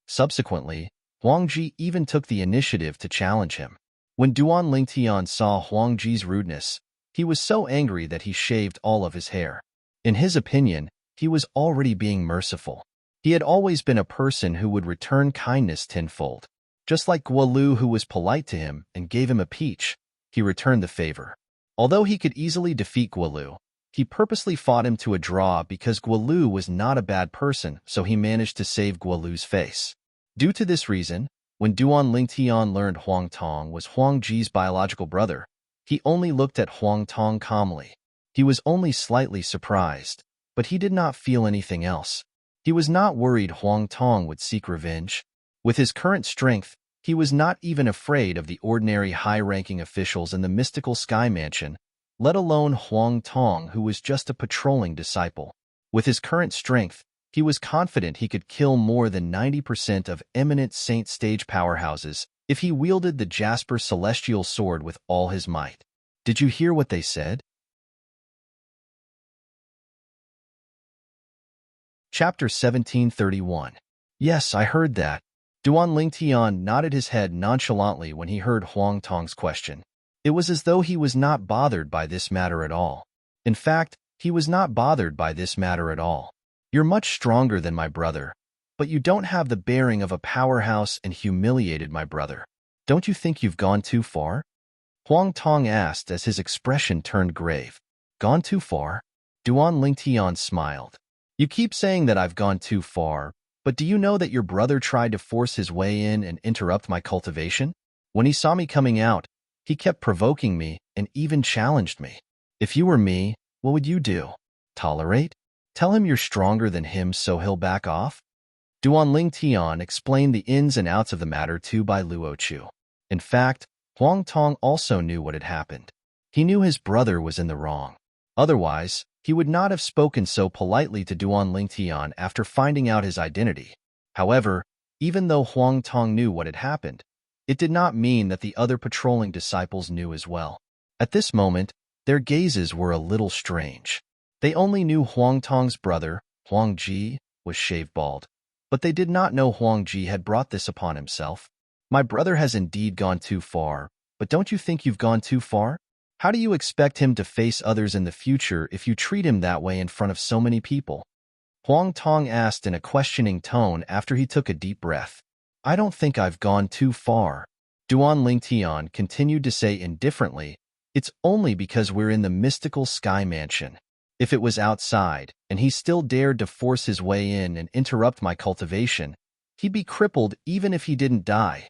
Subsequently, Huang Ji even took the initiative to challenge him. When Duan Lingtian saw Huang Ji's rudeness, he was so angry that he shaved all of his hair. In his opinion, he was already being merciful. He had always been a person who would return kindness tenfold. Just like Guolu, who was polite to him and gave him a peach, he returned the favor. Although he could easily defeat Guolu, he purposely fought him to a draw because Guolu was not a bad person, so he managed to save Guolu's face. Due to this reason, when Duan Lingtian learned Huang Tong was Huang Ji's biological brother, he only looked at Huang Tong calmly. He was only slightly surprised, but he did not feel anything else. He was not worried Huang Tong would seek revenge. With his current strength, he was not even afraid of the ordinary high-ranking officials in the mystical Sky Mansion, let alone Huang Tong, who was just a patrolling disciple. With his current strength, he was confident he could kill more than 90% of eminent saint stage powerhouses if he wielded the Jasper Celestial Sword with all his might. Did you hear what they said? Chapter 1731. Yes, I heard that. Duan Lingtian nodded his head nonchalantly when he heard Huang Tong's question. It was as though he was not bothered by this matter at all. In fact, he was not bothered by this matter at all. You're much stronger than my brother, but you don't have the bearing of a powerhouse and humiliated my brother. Don't you think you've gone too far? Huang Tong asked as his expression turned grave. Gone too far? Duan Lingtian smiled. You keep saying that I've gone too far, but do you know that your brother tried to force his way in and interrupt my cultivation? When he saw me coming out, he kept provoking me and even challenged me. If you were me, what would you do? Tolerate? Tell him you're stronger than him so he'll back off? Duan Lingtian explained the ins and outs of the matter to Bai Luochu. In fact, Huang Tong also knew what had happened. He knew his brother was in the wrong. Otherwise, he would not have spoken so politely to Duan Lingtian after finding out his identity. However, even though Huang Tong knew what had happened, it did not mean that the other patrolling disciples knew as well. At this moment, their gazes were a little strange. They only knew Huang Tong's brother, Huang Ji, was shaved bald, but they did not know Huang Ji had brought this upon himself. My brother has indeed gone too far, but don't you think you've gone too far? How do you expect him to face others in the future if you treat him that way in front of so many people? Huang Tong asked in a questioning tone after he took a deep breath. I don't think I've gone too far. Duan Lingtian continued to say indifferently, it's only because we're in the mystical Sky Mansion. If it was outside, and he still dared to force his way in and interrupt my cultivation, he'd be crippled even if he didn't die.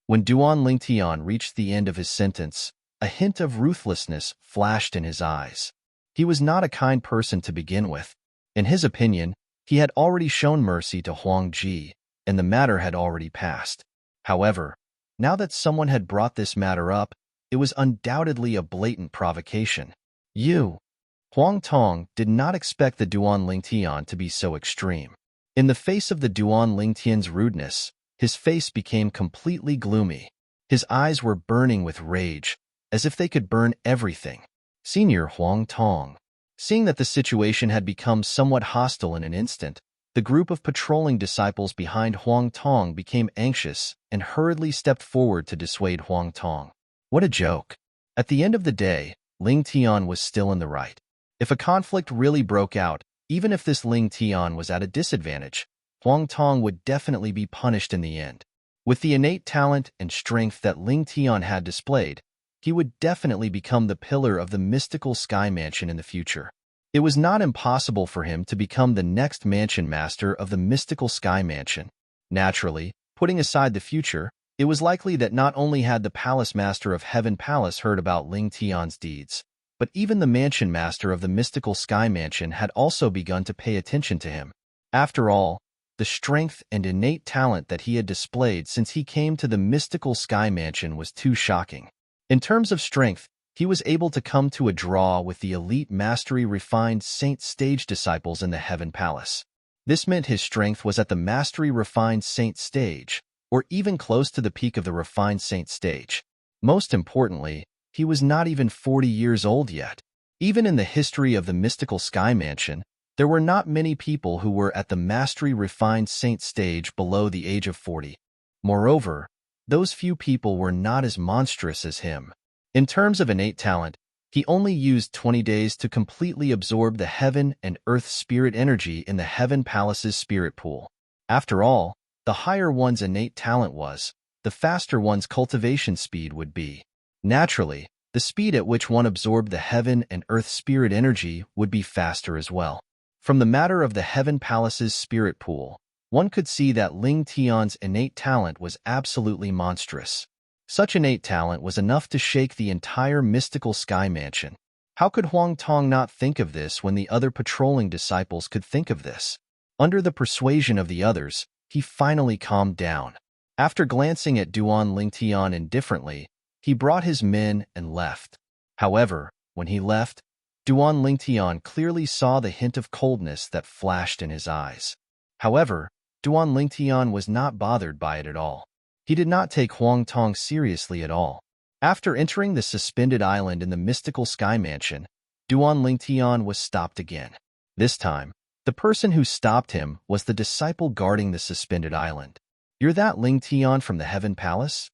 When Duan Lingtian reached the end of his sentence, a hint of ruthlessness flashed in his eyes. He was not a kind person to begin with. In his opinion, He had already shown mercy to Huang Ji, and the matter had already passed. However, now that someone had brought this matter up, it was undoubtedly a blatant provocation. Huang Tong did not expect the Duan Lingtian to be so extreme. In the face of the Duan Lingtian's rudeness, his face became completely gloomy. His eyes were burning with rage, as if they could burn everything. Senior Huang Tong. Seeing that the situation had become somewhat hostile in an instant, the group of patrolling disciples behind Huang Tong became anxious and hurriedly stepped forward to dissuade Huang Tong. What a joke. At the end of the day, Ling Tian was still in the right. If a conflict really broke out, even if this Ling Tian was at a disadvantage, Huang Tong would definitely be punished in the end. With the innate talent and strength that Ling Tian had displayed, he would definitely become the pillar of the mystical sky mansion in the future. It was not impossible for him to become the next mansion master of the mystical sky mansion. Naturally, putting aside the future, it was likely that not only had the palace master of Heaven Palace heard about Ling Tian's deeds, but even the mansion master of the mystical sky mansion had also begun to pay attention to him. After all, the strength and innate talent that he had displayed since he came to the mystical sky mansion was too shocking. In terms of strength, he was able to come to a draw with the elite mastery-refined Saint Stage disciples in the Heaven Palace. This meant his strength was at the mastery-refined Saint Stage, or even close to the peak of the refined Saint Stage. Most importantly, he was not even 40 years old yet. Even in the history of the mystical sky mansion, there were not many people who were at the mastery-refined Saint Stage below the age of 40. Moreover, those few people were not as monstrous as him. In terms of innate talent, he only used 20 days to completely absorb the heaven and earth spirit energy in the Heaven Palace's spirit pool. After all, the higher one's innate talent was, the faster one's cultivation speed would be. Naturally, the speed at which one absorbed the heaven and earth spirit energy would be faster as well. From the matter of the Heaven Palace's spirit pool, one could see that Ling Tian's innate talent was absolutely monstrous. Such innate talent was enough to shake the entire mystical sky mansion. How could Huang Tong not think of this when the other patrolling disciples could think of this? Under the persuasion of the others, he finally calmed down. After glancing at Duan Lingtian indifferently, he brought his men and left. However, when he left, Duan Lingtian clearly saw the hint of coldness that flashed in his eyes. However, Duan Lingtian was not bothered by it at all. He did not take Huang Tong seriously at all. After entering the suspended island in the mystical sky mansion, Duan Lingtian was stopped again. This time, the person who stopped him was the disciple guarding the suspended island. "You're that Ling Tian from the Heaven Palace?"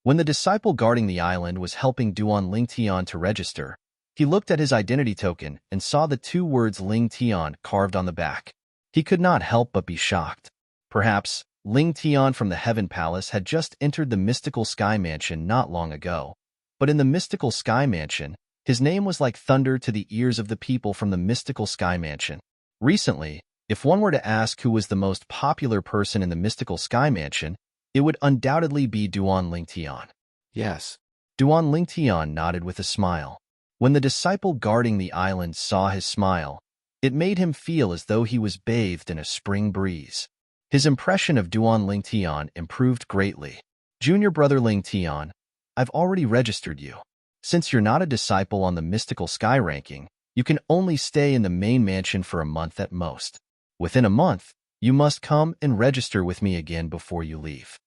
When the disciple guarding the island was helping Duan Lingtian to register, he looked at his identity token and saw the two words Ling Tian carved on the back. He could not help but be shocked. Perhaps Ling Tian from the Heaven Palace had just entered the mystical sky mansion not long ago, but in the mystical sky mansion, his name was like thunder to the ears of the people from the mystical sky mansion. Recently, if one were to ask who was the most popular person in the mystical sky mansion, it would undoubtedly be Duan Lingtian. Yes. Duan Lingtian nodded with a smile. When the disciple guarding the island saw his smile, it made him feel as though he was bathed in a spring breeze. His impression of Duan Lingtian improved greatly. "Junior brother Lingtian, I've already registered you. Since you're not a disciple on the mystical sky ranking, you can only stay in the main mansion for a month at most. Within a month, you must come and register with me again before you leave."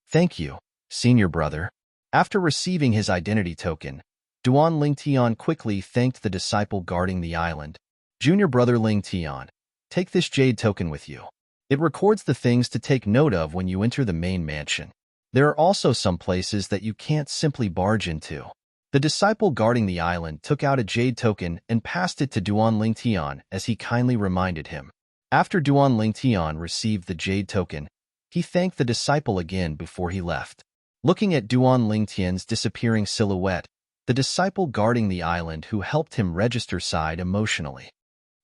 "Thank you, senior brother." After receiving his identity token, Duan Lingtian quickly thanked the disciple guarding the island. "Junior brother Lingtian, take this jade token with you. It records the things to take note of when you enter the main mansion. There are also some places that you can't simply barge into." The disciple guarding the island took out a jade token and passed it to Duan Lingtian as he kindly reminded him. After Duan Lingtian received the jade token, he thanked the disciple again before he left. Looking at Duan Lingtian's disappearing silhouette, the disciple guarding the island who helped him register sighed emotionally.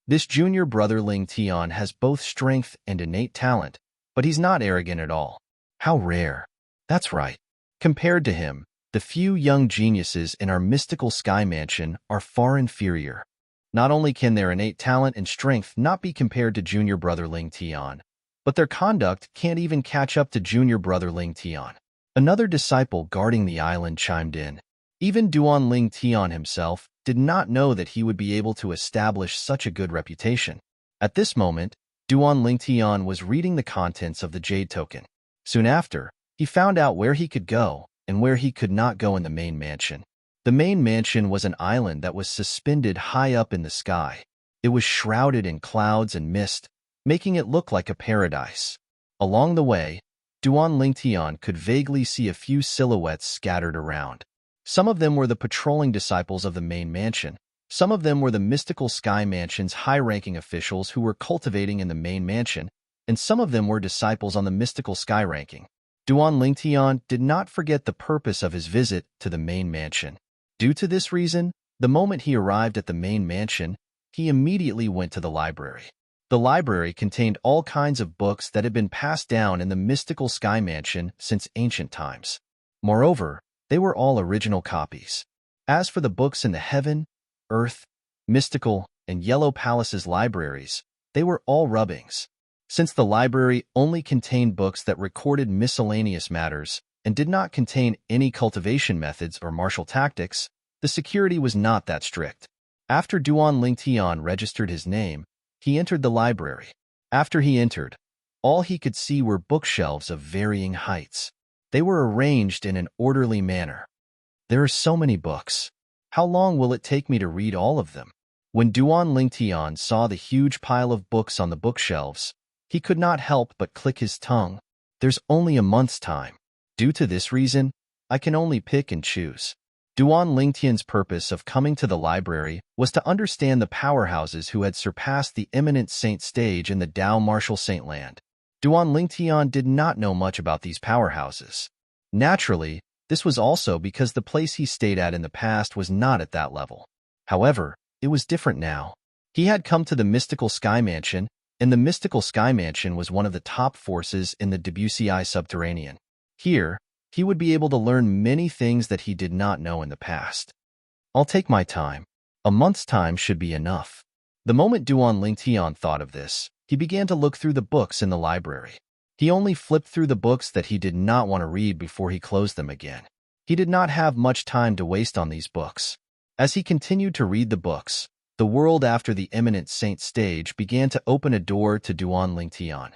This junior brother Ling Tian has both strength and innate talent, but he's not arrogant at all. How rare. That's right. Compared to him, the few young geniuses in our mystical sky mansion are far inferior. Not only can their innate talent and strength not be compared to junior brother Ling Tian, but their conduct can't even catch up to junior brother Ling Tian. Another disciple guarding the island chimed in. Even Duan Ling Tian himself did not know that he would be able to establish such a good reputation. At this moment, Duan Ling Tian was reading the contents of the Jade Token. Soon after, he found out where he could go and where he could not go in the main mansion. The main mansion was an island that was suspended high up in the sky. It was shrouded in clouds and mist, making it look like a paradise. Along the way, Duan Lingtian could vaguely see a few silhouettes scattered around. Some of them were the patrolling disciples of the main mansion. Some of them were the mystical sky mansion's high-ranking officials who were cultivating in the main mansion, and some of them were disciples on the mystical sky ranking. Duan Lingtian did not forget the purpose of his visit to the main mansion. Due to this reason, the moment he arrived at the main mansion, he immediately went to the library. The library contained all kinds of books that had been passed down in the mystical sky mansion since ancient times. Moreover, they were all original copies. As for the books in the Heaven, Earth, Mystical, and Yellow Palace's libraries, they were all rubbings. Since the library only contained books that recorded miscellaneous matters and did not contain any cultivation methods or martial tactics, the security was not that strict. After Duan Lingtian registered his name, he entered the library. After he entered, all he could see were bookshelves of varying heights. They were arranged in an orderly manner. There are so many books. How long will it take me to read all of them? When Duan Lingtian saw the huge pile of books on the bookshelves, he could not help but click his tongue. There's only a month's time. Due to this reason, I can only pick and choose. Duan Lingtian's purpose of coming to the library was to understand the powerhouses who had surpassed the eminent saint stage in the Dao Martial Saint Land. Duan Lingtian did not know much about these powerhouses. Naturally, this was also because the place he stayed at in the past was not at that level. However, it was different now. He had come to the Mystical Sky Mansion, and the Mystical Sky Mansion was one of the top forces in the Debussy Subterranean. Here, he would be able to learn many things that he did not know in the past. I'll take my time. A month's time should be enough. The moment Duan Lingtian thought of this, he began to look through the books in the library. He only flipped through the books that he did not want to read before he closed them again. He did not have much time to waste on these books. As he continued to read the books, the world after the Eminent Saint stage began to open a door to Duan Lingtian.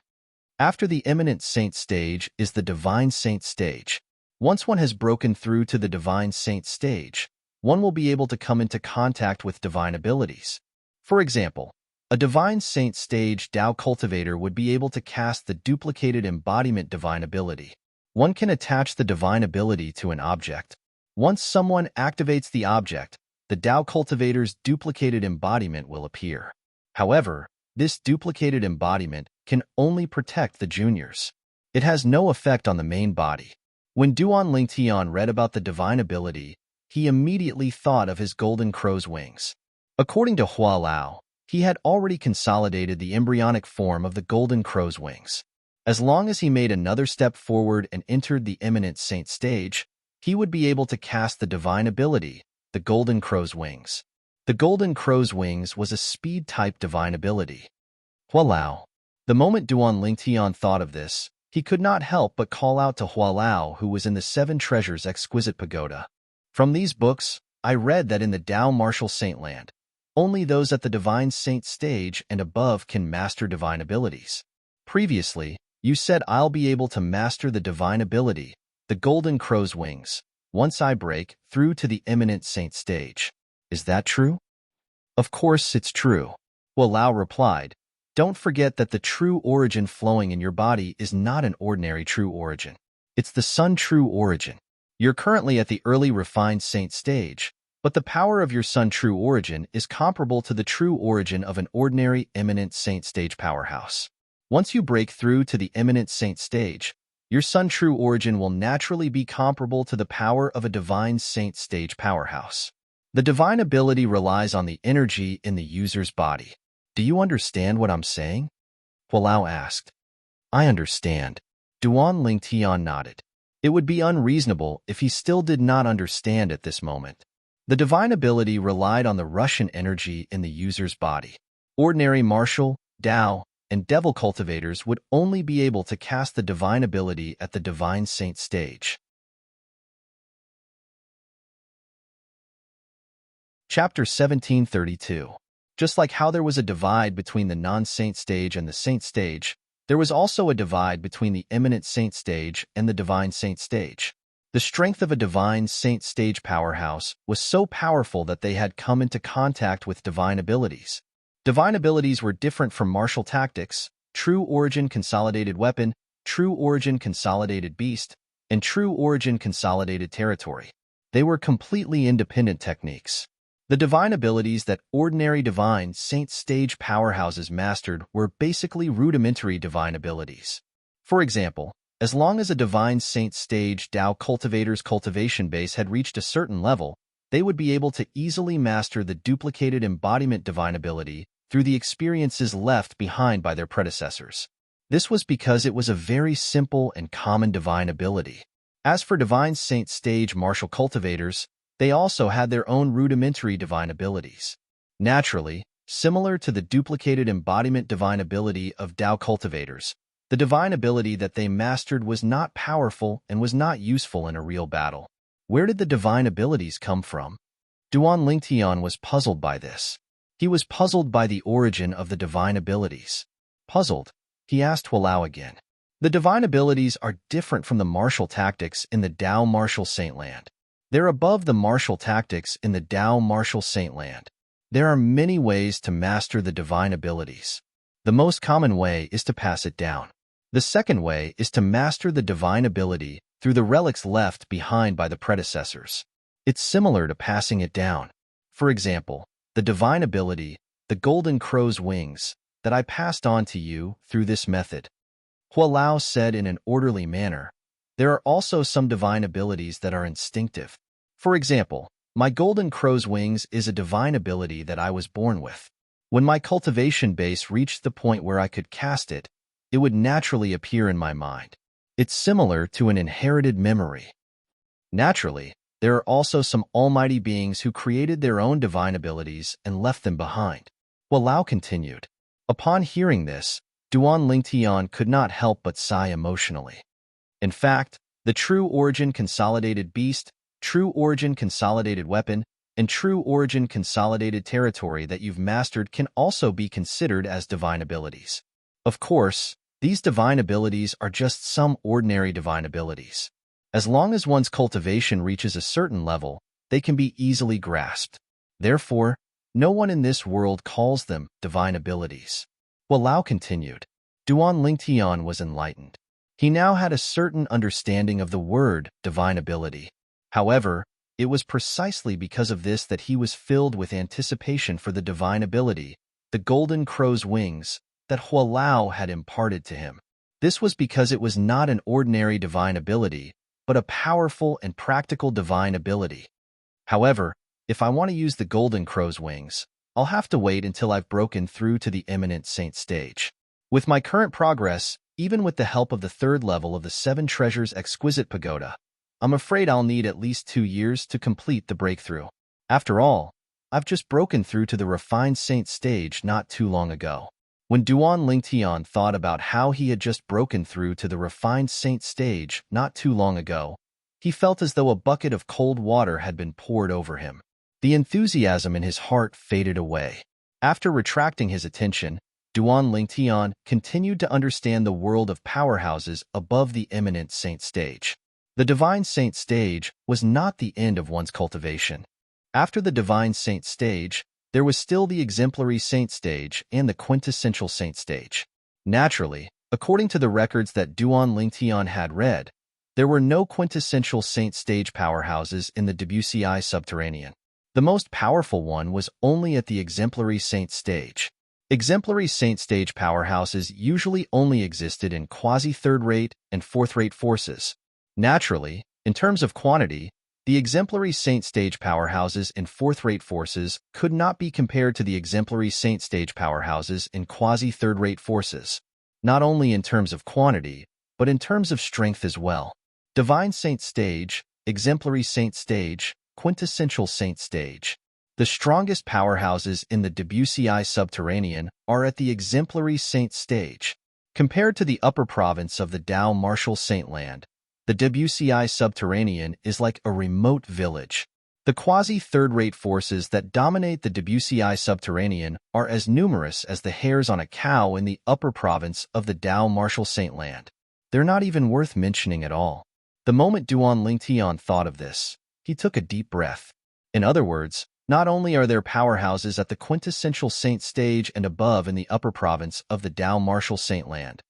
After the Eminent Saint stage is the Divine Saint stage. Once one has broken through to the Divine Saint stage, one will be able to come into contact with divine abilities. For example, a Divine Saint stage Dao cultivator would be able to cast the duplicated embodiment divine ability. One can attach the divine ability to an object. Once someone activates the object, the Dao cultivator's duplicated embodiment will appear. However, this duplicated embodiment can only protect the juniors. It has no effect on the main body. When Duan Lingtian read about the divine ability, he immediately thought of his golden crow's wings. According to Hua Lao, he had already consolidated the embryonic form of the golden crow's wings. As long as he made another step forward and entered the Eminent Saint stage, he would be able to cast the divine ability, the golden crow's wings. The golden crow's wings was a speed-type divine ability. Hua Lao. The moment Duan Lingtian thought of this, he could not help but call out to Hua Lao, who was in the Seven Treasures Exquisite Pagoda. From these books, I read that in the Dao Martial Saint Land, only those at the Divine Saint stage and above can master divine abilities. Previously, you said I'll be able to master the divine ability, the Golden Crow's Wings, once I break through to the Eminent Saint stage. Is that true? Of course it's true. Hua Lao replied, don't forget that the true origin flowing in your body is not an ordinary true origin. It's the Sun true origin. You're currently at the early refined saint stage, but the power of your Sun true origin is comparable to the true origin of an ordinary eminent saint stage powerhouse. Once you break through to the eminent saint stage, your Sun true origin will naturally be comparable to the power of a divine saint stage powerhouse. The divine ability relies on the energy in the user's body. Do you understand what I'm saying? Hua Lao asked. I understand. Duan Lingtian nodded. It would be unreasonable if he still did not understand at this moment. The divine ability relied on the Russian energy in the user's body. Ordinary martial, Tao, and devil cultivators would only be able to cast the divine ability at the divine saint stage. Chapter 1732. Just like how there was a divide between the non-saint stage and the saint stage, there was also a divide between the eminent saint stage and the divine saint stage. The strength of a divine saint stage powerhouse was so powerful that they had come into contact with divine abilities. Divine abilities were different from martial tactics, true origin consolidated weapon, true origin consolidated beast, and true origin consolidated territory. They were completely independent techniques. The divine abilities that ordinary divine saint stage powerhouses mastered were basically rudimentary divine abilities. For example, as long as a divine saint stage Tao cultivator's cultivation base had reached a certain level, they would be able to easily master the duplicated embodiment divine ability through the experiences left behind by their predecessors. This was because it was a very simple and common divine ability. As for divine saint stage martial cultivators, they also had their own rudimentary divine abilities. Naturally, similar to the duplicated embodiment divine ability of Tao cultivators, the divine ability that they mastered was not powerful and was not useful in a real battle. Where did the divine abilities come from? Duan Lingtian was puzzled by this. He was puzzled by the origin of the divine abilities. Puzzled, he asked Hualao again. The divine abilities are different from the martial tactics in the Tao martial saintland. They're above the martial tactics in the Tao martial saintland. There are many ways to master the divine abilities. The most common way is to pass it down. The second way is to master the divine ability through the relics left behind by the predecessors. It's similar to passing it down. For example, the divine ability, the golden crow's wings, that I passed on to you through this method. Hualao said in an orderly manner, there are also some divine abilities that are instinctive. For example, my golden crow's wings is a divine ability that I was born with. When my cultivation base reached the point where I could cast it, it would naturally appear in my mind. It's similar to an inherited memory. Naturally, there are also some almighty beings who created their own divine abilities and left them behind. Hualao continued. Upon hearing this, Duan Lingtian could not help but sigh emotionally. In fact, the true origin consolidated beast, true origin consolidated weapon, and true origin consolidated territory that you've mastered can also be considered as divine abilities. Of course, these divine abilities are just some ordinary divine abilities. As long as one's cultivation reaches a certain level, they can be easily grasped. Therefore, no one in this world calls them divine abilities. Hualao continued. Duan Lingtian was enlightened. He now had a certain understanding of the word divine ability. However, it was precisely because of this that he was filled with anticipation for the divine ability, the golden crow's wings, that Hualao had imparted to him. This was because it was not an ordinary divine ability, but a powerful and practical divine ability. However, if I want to use the golden crow's wings, I'll have to wait until I've broken through to the eminent saint stage. With my current progress, even with the help of the third level of the Seven Treasures Exquisite Pagoda, I'm afraid I'll need at least 2 years to complete the breakthrough. After all, I've just broken through to the refined saint stage not too long ago. When Duan Lingtian thought about how he had just broken through to the refined saint stage not too long ago, he felt as though a bucket of cold water had been poured over him. The enthusiasm in his heart faded away. After retracting his attention, Duan Lingtian continued to understand the world of powerhouses above the eminent saint stage. The divine saint stage was not the end of one's cultivation. After the divine saint stage, there was still the exemplary saint stage and the quintessential saint stage. Naturally, according to the records that Duan Lingtian had read, there were no quintessential saint stage powerhouses in the Debussy subterranean. The most powerful one was only at the exemplary saint stage. Exemplary saint stage powerhouses usually only existed in quasi-third-rate and fourth-rate forces. Naturally, in terms of quantity, the exemplary saint stage powerhouses in fourth-rate forces could not be compared to the exemplary saint stage powerhouses in quasi-third-rate forces, not only in terms of quantity, but in terms of strength as well. Divine saint stage, exemplary saint stage, quintessential saint stage. The strongest powerhouses in the Debussyi subterranean are at the exemplary saint stage. Compared to the upper province of the Tao martial saintland, the Debussyi subterranean is like a remote village. The quasi-third-rate forces that dominate the Debussyi subterranean are as numerous as the hairs on a cow in the upper province of the Tao martial saintland. They're not even worth mentioning at all. The moment Duan Lingtian thought of this, he took a deep breath. In other words, not only are there powerhouses at the quintessential saint stage and above in the upper province of the Tao martial saintland,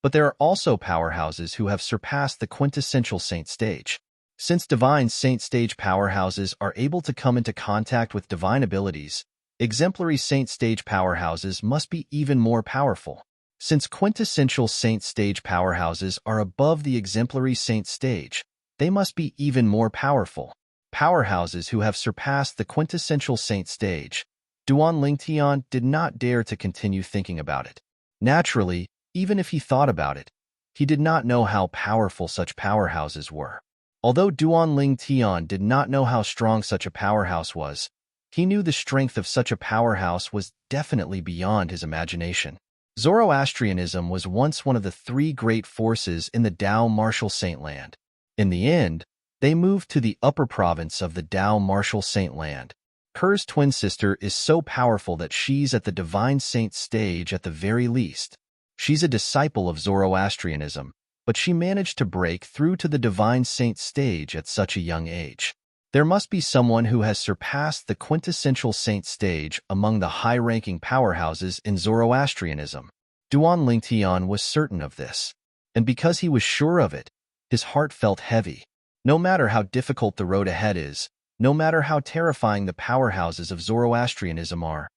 but there are also powerhouses who have surpassed the quintessential saint stage. Since divine saint stage powerhouses are able to come into contact with divine abilities, exemplary saint stage powerhouses must be even more powerful. Since quintessential saint stage powerhouses are above the exemplary saint stage, they must be even more powerful. Powerhouses who have surpassed the quintessential saint stage. Duan Lingtian did not dare to continue thinking about it. Naturally, even if he thought about it, he did not know how powerful such powerhouses were. Although Duan Lingtian did not know how strong such a powerhouse was, he knew the strength of such a powerhouse was definitely beyond his imagination. Zoroastrianism was once one of the three great forces in the Tao martial saintland. In the end, they moved to the upper province of the Tao martial saintland. Ker's twin sister is so powerful that she's at the divine saint stage at the very least. She's a disciple of Zoroastrianism, but she managed to break through to the divine saint stage at such a young age. There must be someone who has surpassed the quintessential saint stage among the high-ranking powerhouses in Zoroastrianism. Duan Lingtian was certain of this, and because he was sure of it, his heart felt heavy. No matter how difficult the road ahead is, no matter how terrifying the powerhouses of Zoroastrianism are,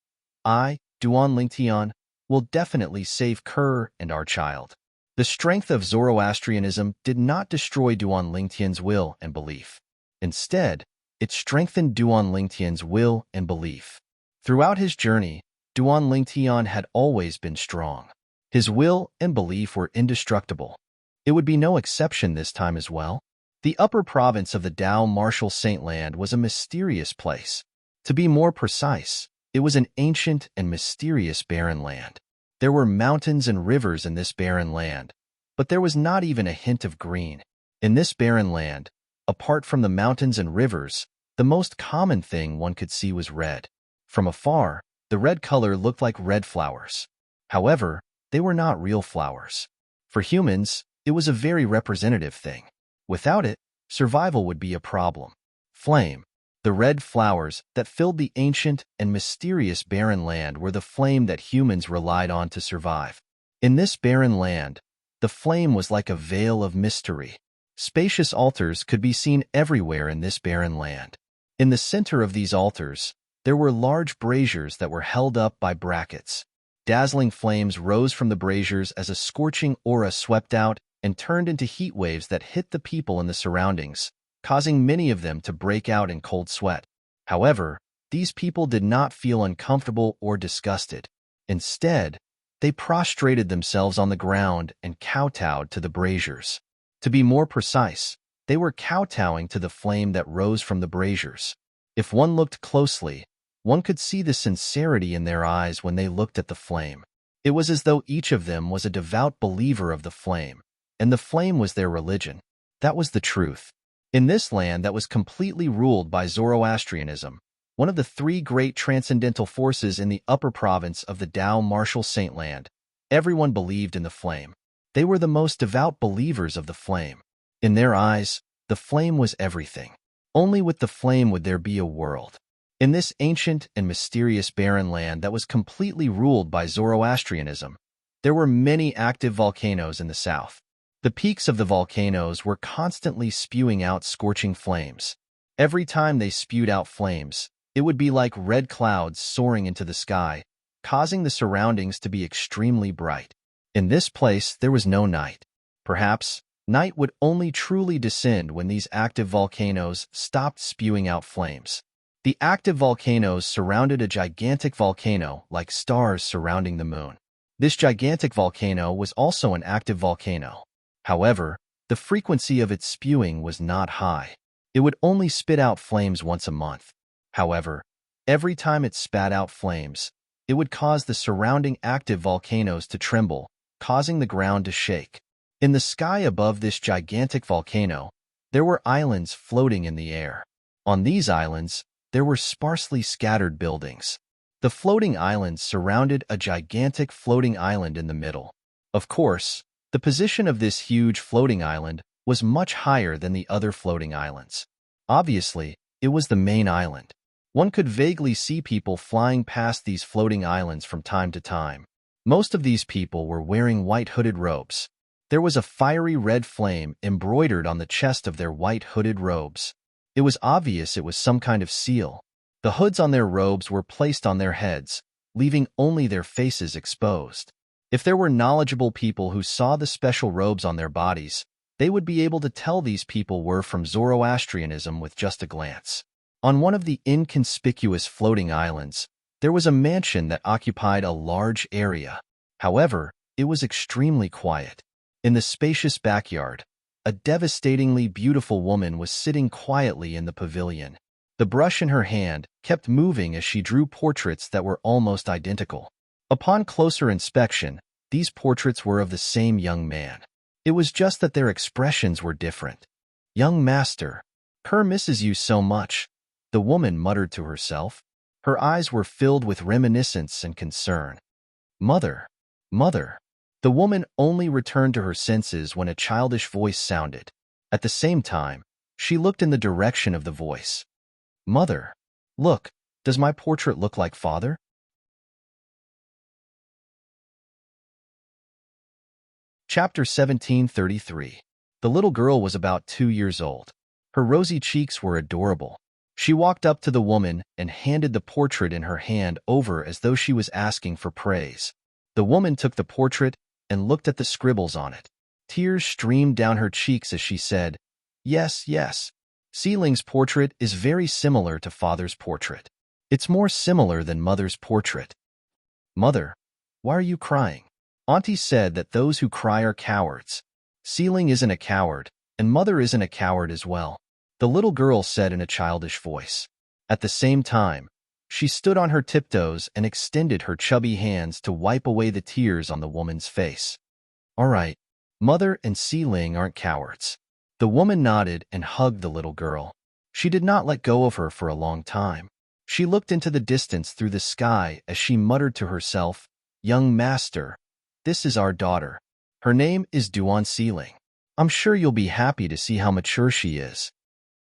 I, Duan Lingtian, will definitely save Ker and our child. The strength of Zoroastrianism did not destroy Duan Lingtian's will and belief. Instead, it strengthened Duan Lingtian's will and belief. Throughout his journey, Duan Lingtian had always been strong. His will and belief were indestructible. It would be no exception this time as well. The upper province of the Tao martial saintland was a mysterious place. To be more precise, it was an ancient and mysterious barren land. There were mountains and rivers in this barren land, but there was not even a hint of green. In this barren land, apart from the mountains and rivers, the most common thing one could see was red. From afar, the red color looked like red flowers. However, they were not real flowers. For humans, it was a very representative thing. Without it, survival would be a problem. Flame. The red flowers that filled the ancient and mysterious barren land were the flame that humans relied on to survive. In this barren land, the flame was like a veil of mystery. Spacious altars could be seen everywhere in this barren land. In the center of these altars, there were large braziers that were held up by brackets. Dazzling flames rose from the braziers as a scorching aura swept out and turned into heat waves that hit the people in the surroundings, causing many of them to break out in cold sweat. However, these people did not feel uncomfortable or disgusted. Instead, they prostrated themselves on the ground and kowtowed to the braziers. To be more precise, they were kowtowing to the flame that rose from the braziers. If one looked closely, one could see the sincerity in their eyes when they looked at the flame. It was as though each of them was a devout believer of the flame, and the flame was their religion. That was the truth. In this land that was completely ruled by Zoroastrianism, one of the three great transcendental forces in the upper province of the Tao martial saintland, everyone believed in the flame. They were the most devout believers of the flame. In their eyes, the flame was everything. Only with the flame would there be a world. In this ancient and mysterious barren land that was completely ruled by Zoroastrianism, there were many active volcanoes in the south. The peaks of the volcanoes were constantly spewing out scorching flames. Every time they spewed out flames, it would be like red clouds soaring into the sky, causing the surroundings to be extremely bright. In this place, there was no night. Perhaps, night would only truly descend when these active volcanoes stopped spewing out flames. The active volcanoes surrounded a gigantic volcano like stars surrounding the moon. This gigantic volcano was also an active volcano. However, the frequency of its spewing was not high. It would only spit out flames once a month. However, every time it spat out flames, it would cause the surrounding active volcanoes to tremble, causing the ground to shake. In the sky above this gigantic volcano, there were islands floating in the air. On these islands, there were sparsely scattered buildings. The floating islands surrounded a gigantic floating island in the middle. Of course, the position of this huge floating island was much higher than the other floating islands. Obviously, it was the main island. One could vaguely see people flying past these floating islands from time to time. Most of these people were wearing white hooded robes. There was a fiery red flame embroidered on the chest of their white hooded robes. It was obvious it was some kind of seal. The hoods on their robes were placed on their heads, leaving only their faces exposed. If there were knowledgeable people who saw the special robes on their bodies, they would be able to tell these people were from Zoroastrianism with just a glance. On one of the inconspicuous floating islands, there was a mansion that occupied a large area. However, it was extremely quiet. In the spacious backyard, a devastatingly beautiful woman was sitting quietly in the pavilion. The brush in her hand kept moving as she drew portraits that were almost identical. Upon closer inspection, these portraits were of the same young man. It was just that their expressions were different. "Young master, Kerr misses you so much," the woman muttered to herself. Her eyes were filled with reminiscence and concern. "Mother, mother." The woman only returned to her senses when a childish voice sounded. At the same time, she looked in the direction of the voice. "Mother, look, does my portrait look like father?" Chapter 1733. The little girl was about 2 years old. Her rosy cheeks were adorable. She walked up to the woman and handed the portrait in her hand over as though she was asking for praise. The woman took the portrait and looked at the scribbles on it. Tears streamed down her cheeks as she said, "Yes, yes. Seeling's portrait is very similar to father's portrait. It's more similar than mother's portrait." "Mother, why are you crying?" "Auntie said that those who cry are cowards. Seeling isn't a coward, and mother isn't a coward as well," the little girl said in a childish voice. At the same time, she stood on her tiptoes and extended her chubby hands to wipe away the tears on the woman's face. "All right, mother and Seeling aren't cowards." The woman nodded and hugged the little girl. She did not let go of her for a long time. She looked into the distance through the sky as she muttered to herself, "Young master, this is our daughter. Her name is Duan Seeling. I'm sure you'll be happy to see how mature she is."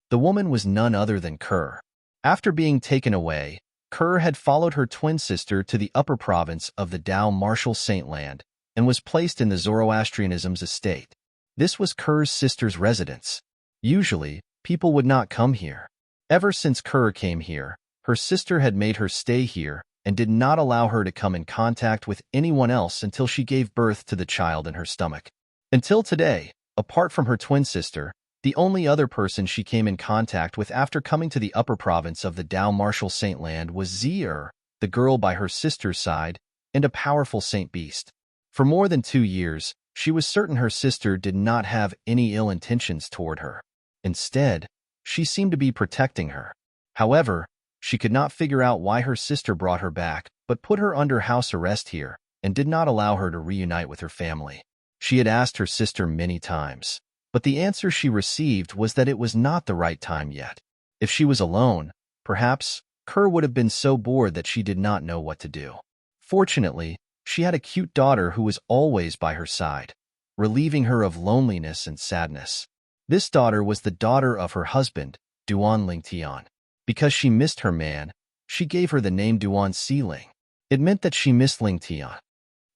The woman was none other than Kerr. After being taken away, Kerr had followed her twin sister to the upper province of the Dao Martial Saint Land and was placed in the Zoroastrianism's estate. This was Kerr's sister's residence. Usually, people would not come here. Ever since Kerr came here, her sister had made her stay here and did not allow her to come in contact with anyone else until she gave birth to the child in her stomach. Until today, apart from her twin sister, the only other person she came in contact with after coming to the upper province of the Dao Martial Saint Land was Zier, the girl by her sister's side, and a powerful saint beast. For more than 2 years, she was certain her sister did not have any ill intentions toward her. Instead, she seemed to be protecting her. However, she could not figure out why her sister brought her back, but put her under house arrest here, and did not allow her to reunite with her family. She had asked her sister many times, but the answer she received was that it was not the right time yet. If she was alone, perhaps, Kerr would have been so bored that she did not know what to do. Fortunately, she had a cute daughter who was always by her side, relieving her of loneliness and sadness. This daughter was the daughter of her husband, Duan Lingtian. Because she missed her man, she gave her the name Duan Seeling. It meant that she missed Lingtian.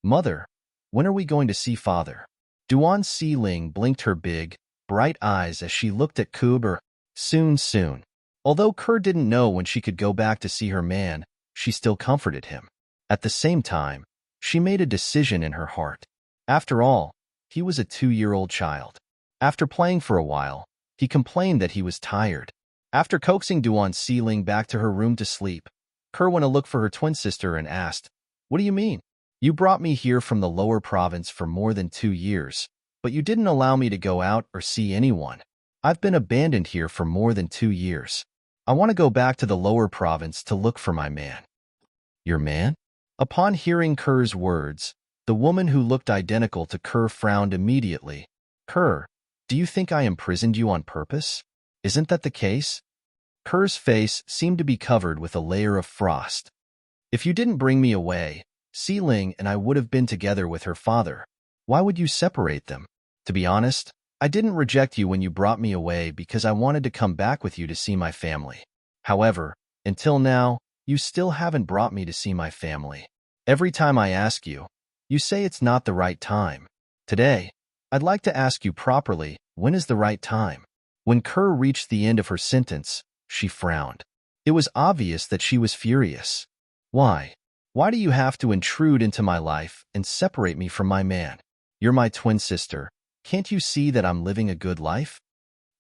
"Mother, when are we going to see father?" Duan Seeling blinked her big, bright eyes as she looked at Kubur. "Soon, soon." Although Kerr didn't know when she could go back to see her man, she still comforted him. At the same time, she made a decision in her heart. After all, he was a 2-year-old child. After playing for a while, he complained that he was tired. After coaxing Duan Seeling back to her room to sleep, Kerr went to look for her twin sister and asked, "What do you mean? You brought me here from the lower province for more than 2 years, but you didn't allow me to go out or see anyone. I've been abandoned here for more than 2 years. I want to go back to the lower province to look for my man. Your man? Upon hearing Kerr's words, the woman who looked identical to Kerr frowned immediately. Kerr, do you think I imprisoned you on purpose? Isn't that the case? Kerr's face seemed to be covered with a layer of frost. If you didn't bring me away, Si Ling and I would have been together with her father. Why would you separate them? To be honest, I didn't reject you when you brought me away because I wanted to come back with you to see my family. However, until now, you still haven't brought me to see my family. Every time I ask you, you say it's not the right time. Today, I'd like to ask you properly, when is the right time? When Kerr reached the end of her sentence, she frowned. It was obvious that she was furious. Why? Why do you have to intrude into my life and separate me from my man? You're my twin sister. Can't you see that I'm living a good life?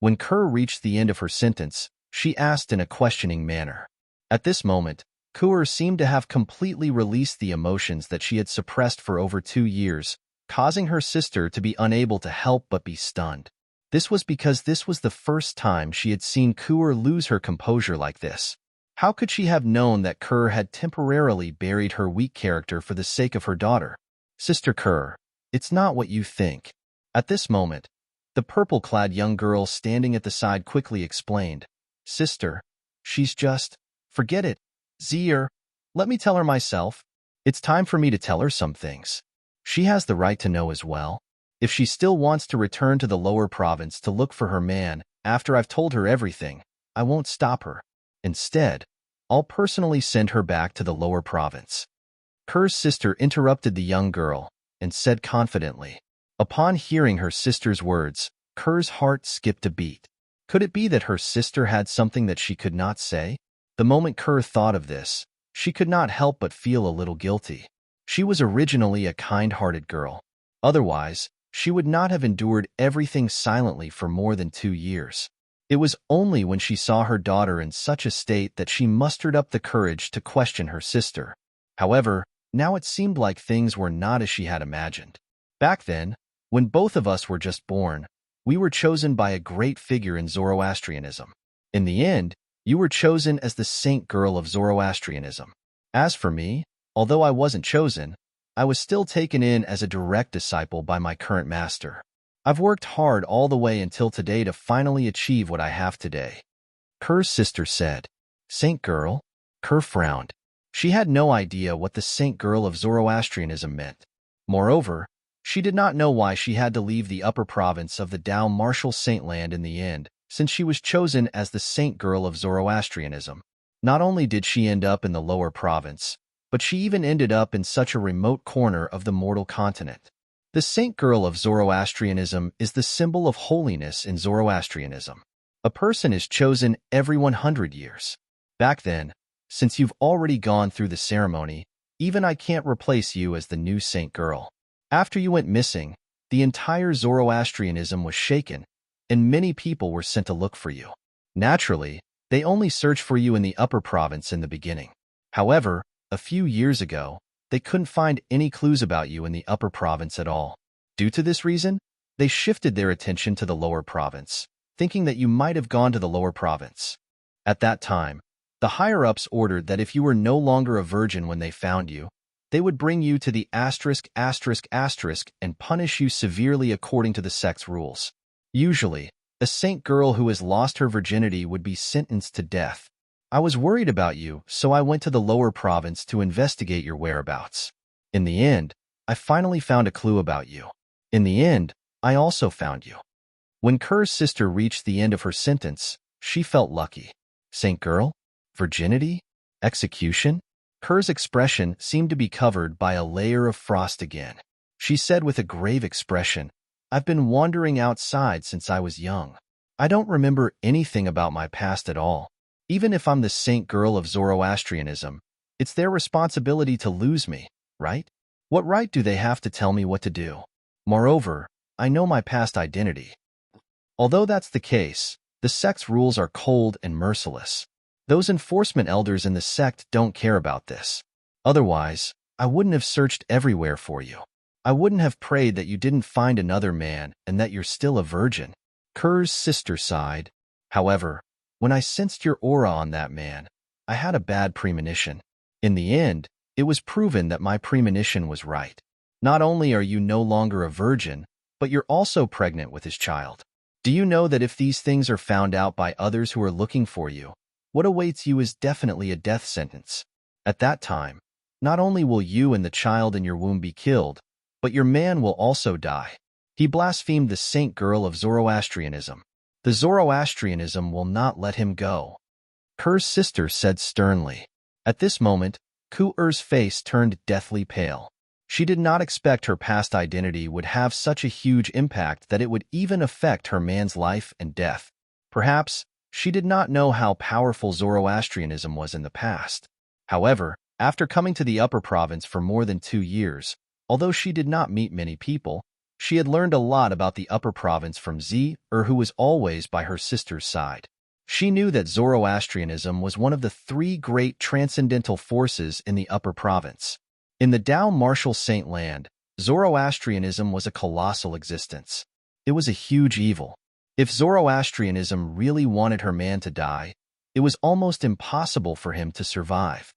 When Kerr reached the end of her sentence, she asked in a questioning manner. At this moment, Kerr seemed to have completely released the emotions that she had suppressed for over 2 years, causing her sister to be unable to help but be stunned. This was because this was the first time she had seen Kerr lose her composure like this. How could she have known that Kerr had temporarily buried her weak character for the sake of her daughter? Sister Kerr, it's not what you think. At this moment, the purple-clad young girl standing at the side quickly explained, Sister, she's just... Forget it. Zier, let me tell her myself. It's time for me to tell her some things. She has the right to know as well. If she still wants to return to the lower province to look for her man, after I've told her everything, I won't stop her. Instead, I'll personally send her back to the lower province. Kerr's sister interrupted the young girl and said confidently. Upon hearing her sister's words, Kerr's heart skipped a beat. Could it be that her sister had something that she could not say? The moment Kerr thought of this, she could not help but feel a little guilty. She was originally a kind-hearted girl. Otherwise, she would not have endured everything silently for more than 2 years. It was only when she saw her daughter in such a state that she mustered up the courage to question her sister. However, now it seemed like things were not as she had imagined. Back then, when both of us were just born, we were chosen by a great figure in Zoroastrianism. In the end, you were chosen as the saint girl of Zoroastrianism. As for me, although I wasn't chosen, I was still taken in as a direct disciple by my current master. I've worked hard all the way until today to finally achieve what I have today. Kerr's sister said. Saint girl? Kerr frowned. She had no idea what the saint girl of Zoroastrianism meant. Moreover, she did not know why she had to leave the upper province of the Dao Martial Saintland in the end, since she was chosen as the saint girl of Zoroastrianism. Not only did she end up in the lower province, but she even ended up in such a remote corner of the mortal continent. The saint girl of Zoroastrianism is the symbol of holiness in Zoroastrianism. A person is chosen every 100 years. Back then, since you've already gone through the ceremony, even I can't replace you as the new saint girl. After you went missing, the entire Zoroastrianism was shaken, and many people were sent to look for you. Naturally, they only searched for you in the upper province in the beginning. However, a few years ago, they couldn't find any clues about you in the upper province at all. Due to this reason, they shifted their attention to the lower province, thinking that you might have gone to the lower province. At that time, the higher-ups ordered that if you were no longer a virgin when they found you, they would bring you to the **** and punish you severely according to the sect's rules. Usually, a saint girl who has lost her virginity would be sentenced to death. I was worried about you, so I went to the lower province to investigate your whereabouts. In the end, I finally found a clue about you. In the end, I also found you. When Kerr's sister reached the end of her sentence, she felt lucky. Saint girl? Virginity? Execution? Kerr's expression seemed to be covered by a layer of frost again. She said with a grave expression, I've been wandering outside since I was young. I don't remember anything about my past at all. Even if I'm the saint girl of Zoroastrianism, it's their responsibility to lose me, right? What right do they have to tell me what to do? Moreover, I know my past identity. Although that's the case, the sect's rules are cold and merciless. Those enforcement elders in the sect don't care about this. Otherwise, I wouldn't have searched everywhere for you. I wouldn't have prayed that you didn't find another man and that you're still a virgin. Kerr's sister sighed. However, when I sensed your aura on that man, I had a bad premonition. In the end, it was proven that my premonition was right. Not only are you no longer a virgin, but you're also pregnant with his child. Do you know that if these things are found out by others who are looking for you, what awaits you is definitely a death sentence? At that time, not only will you and the child in your womb be killed, but your man will also die. He blasphemed the saint girl of Zoroastrianism. The Zoroastrianism will not let him go. Kerr's sister said sternly. At this moment, Ku-er's face turned deathly pale. She did not expect her past identity would have such a huge impact that it would even affect her man's life and death. Perhaps, she did not know how powerful Zoroastrianism was in the past. However, after coming to the Upper Province for more than 2 years, although she did not meet many people, she had learned a lot about the Upper Province from Z-er, who was always by her sister's side. She knew that Zoroastrianism was one of the 3 great transcendental forces in the Upper Province. In the Tao Martial Saint Land, Zoroastrianism was a colossal existence. It was a huge evil. If Zoroastrianism really wanted her man to die, it was almost impossible for him to survive.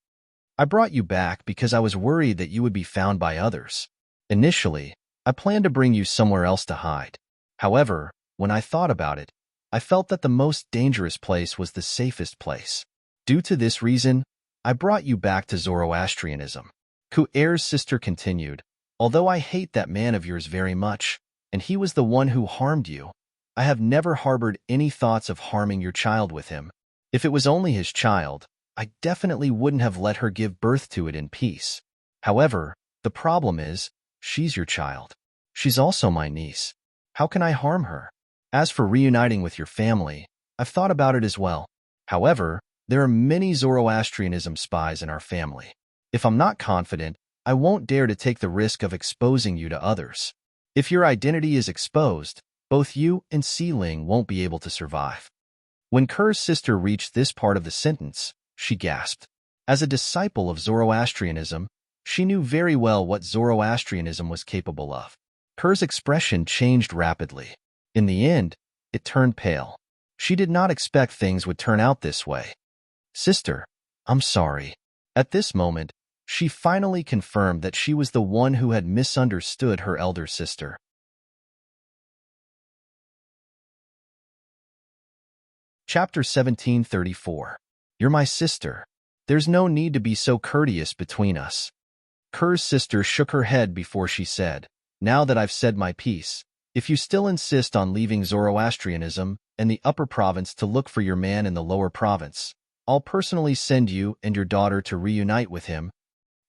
I brought you back because I was worried that you would be found by others. Initially, I planned to bring you somewhere else to hide. However, when I thought about it, I felt that the most dangerous place was the safest place. Due to this reason, I brought you back to Zoroastrianism. Ku-er's sister continued, although I hate that man of yours very much, and he was the one who harmed you, I have never harbored any thoughts of harming your child with him. If it was only his child, I definitely wouldn't have let her give birth to it in peace. However, the problem is, she's your child. She's also my niece. How can I harm her? As for reuniting with your family, I've thought about it as well. However, there are many Zoroastrianism spies in our family. If I'm not confident, I won't dare to take the risk of exposing you to others. If your identity is exposed, both you and Sealing won't be able to survive. When Kerr's sister reached this part of the sentence, she gasped. As a disciple of Zoroastrianism, she knew very well what Zoroastrianism was capable of. Kerr's expression changed rapidly. In the end, it turned pale. She did not expect things would turn out this way. Sister, I'm sorry. At this moment, she finally confirmed that she was the one who had misunderstood her elder sister. Chapter 1734. You're my sister. There's no need to be so courteous between us. Kerr's sister shook her head before she said, now that I've said my piece, if you still insist on leaving Zoroastrianism and the Upper Province to look for your man in the Lower Province, I'll personally send you and your daughter to reunite with him.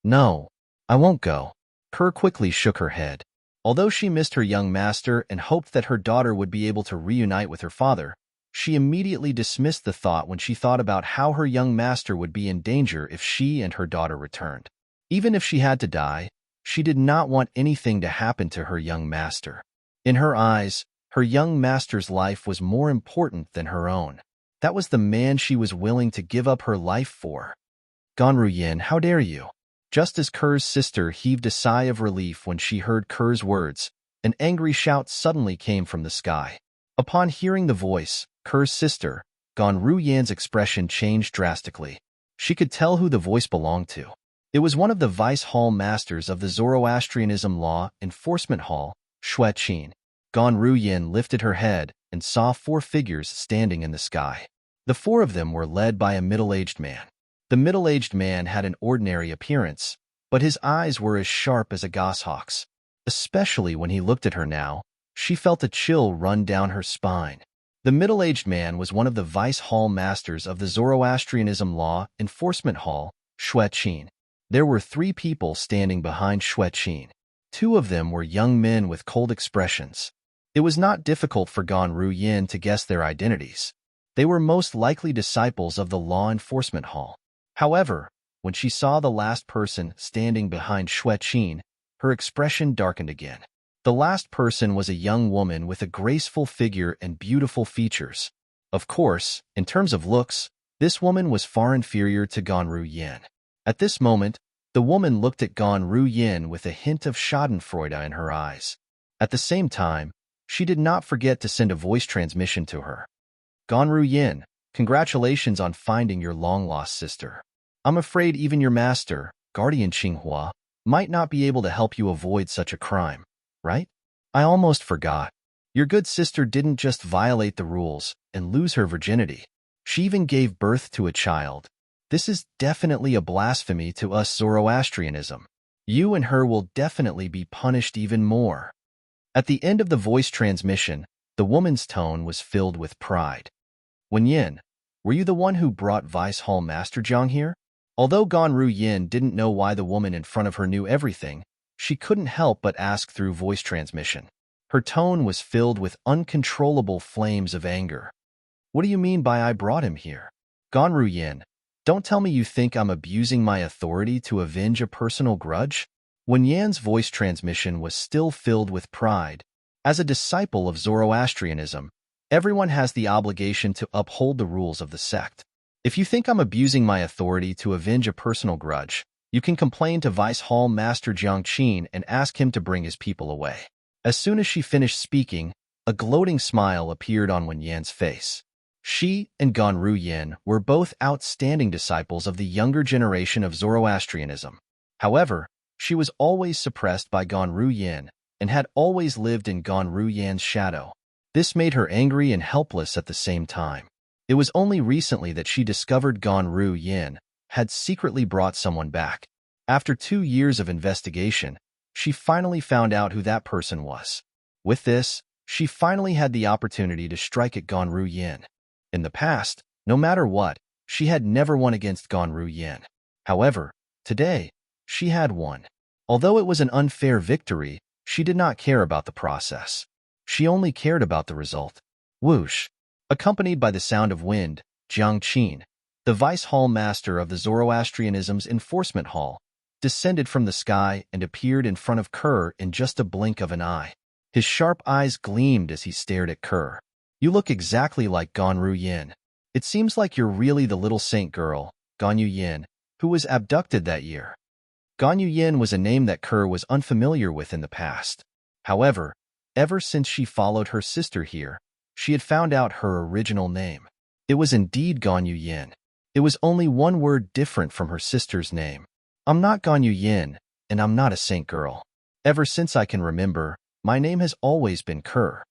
No, I won't go. Kerr quickly shook her head. Although she missed her young master and hoped that her daughter would be able to reunite with her father, she immediately dismissed the thought when she thought about how her young master would be in danger if she and her daughter returned. Even if she had to die, she did not want anything to happen to her young master. In her eyes, her young master's life was more important than her own. That was the man she was willing to give up her life for. Ganru Yin, how dare you? Just as Kerr's sister heaved a sigh of relief when she heard Kerr's words, an angry shout suddenly came from the sky. Upon hearing the voice, Kerr's sister, Ganru Yan's expression changed drastically. She could tell who the voice belonged to. It was one of the vice hall masters of the Zoroastrianism Law Enforcement Hall, Xue Qin. Ganru Yin lifted her head and saw 4 figures standing in the sky. The 4 of them were led by a middle-aged man. The middle-aged man had an ordinary appearance, but his eyes were as sharp as a goshawk's. Especially when he looked at her now, she felt a chill run down her spine. The middle-aged man was one of the vice hall masters of the Zoroastrianism Law Enforcement Hall, Xue Qin. There were 3 people standing behind Xue Qin. 2 of them were young men with cold expressions. It was not difficult for Ganru Yin to guess their identities. They were most likely disciples of the Law Enforcement Hall. However, when she saw the last person standing behind Xue Qin, her expression darkened again. The last person was a young woman with a graceful figure and beautiful features. Of course, in terms of looks, this woman was far inferior to Ganru Yin. At this moment, the woman looked at Ganru Yin with a hint of schadenfreude in her eyes. At the same time, she did not forget to send a voice transmission to her. Ganru Yin, congratulations on finding your long-lost sister. I'm afraid even your master, Guardian Qinghua, might not be able to help you avoid such a crime, right? I almost forgot. Your good sister didn't just violate the rules and lose her virginity. She even gave birth to a child. This is definitely a blasphemy to us Zoroastrianism. You and her will definitely be punished even more. At the end of the voice transmission, the woman's tone was filled with pride. Wen Yin, were you the one who brought Vice Hall Master Jiang here? Although Ganru Yin didn't know why the woman in front of her knew everything, she couldn't help but ask through voice transmission. Her tone was filled with uncontrollable flames of anger. What do you mean by I brought him here? Ganru Yin, don't tell me you think I'm abusing my authority to avenge a personal grudge? Wen Yan's voice transmission was still filled with pride. As a disciple of Zoroastrianism, everyone has the obligation to uphold the rules of the sect. If you think I'm abusing my authority to avenge a personal grudge, you can complain to Vice Hall Master Jiang Qin and ask him to bring his people away. As soon as she finished speaking, a gloating smile appeared on Wen Yan's face. She and Ganru Yin were both outstanding disciples of the younger generation of Zoroastrianism. However, she was always suppressed by Ganru Yin and had always lived in Ganru Yan's shadow. This made her angry and helpless at the same time. It was only recently that she discovered Ganru Yin had secretly brought someone back. After 2 years of investigation, she finally found out who that person was. With this, she finally had the opportunity to strike at Ganru Yin. In the past, no matter what, she had never won against Ganru Yin. However, today, she had won. Although it was an unfair victory, she did not care about the process. She only cared about the result. Whoosh! Accompanied by the sound of wind, Jiang Qin, the Vice Hall Master of the Zoroastrianism's Enforcement Hall, descended from the sky and appeared in front of Kerr in just a blink of an eye. His sharp eyes gleamed as he stared at Kerr. You look exactly like Ganru Yin. It seems like you're really the little saint girl, Ganyu Yin, who was abducted that year. Ganyu Yin was a name that Kerr was unfamiliar with in the past. However, ever since she followed her sister here, she had found out her original name. It was indeed Ganyu Yin. It was only one word different from her sister's name. I'm not Ganyu Yin, and I'm not a saint girl. Ever since I can remember, my name has always been Kerr.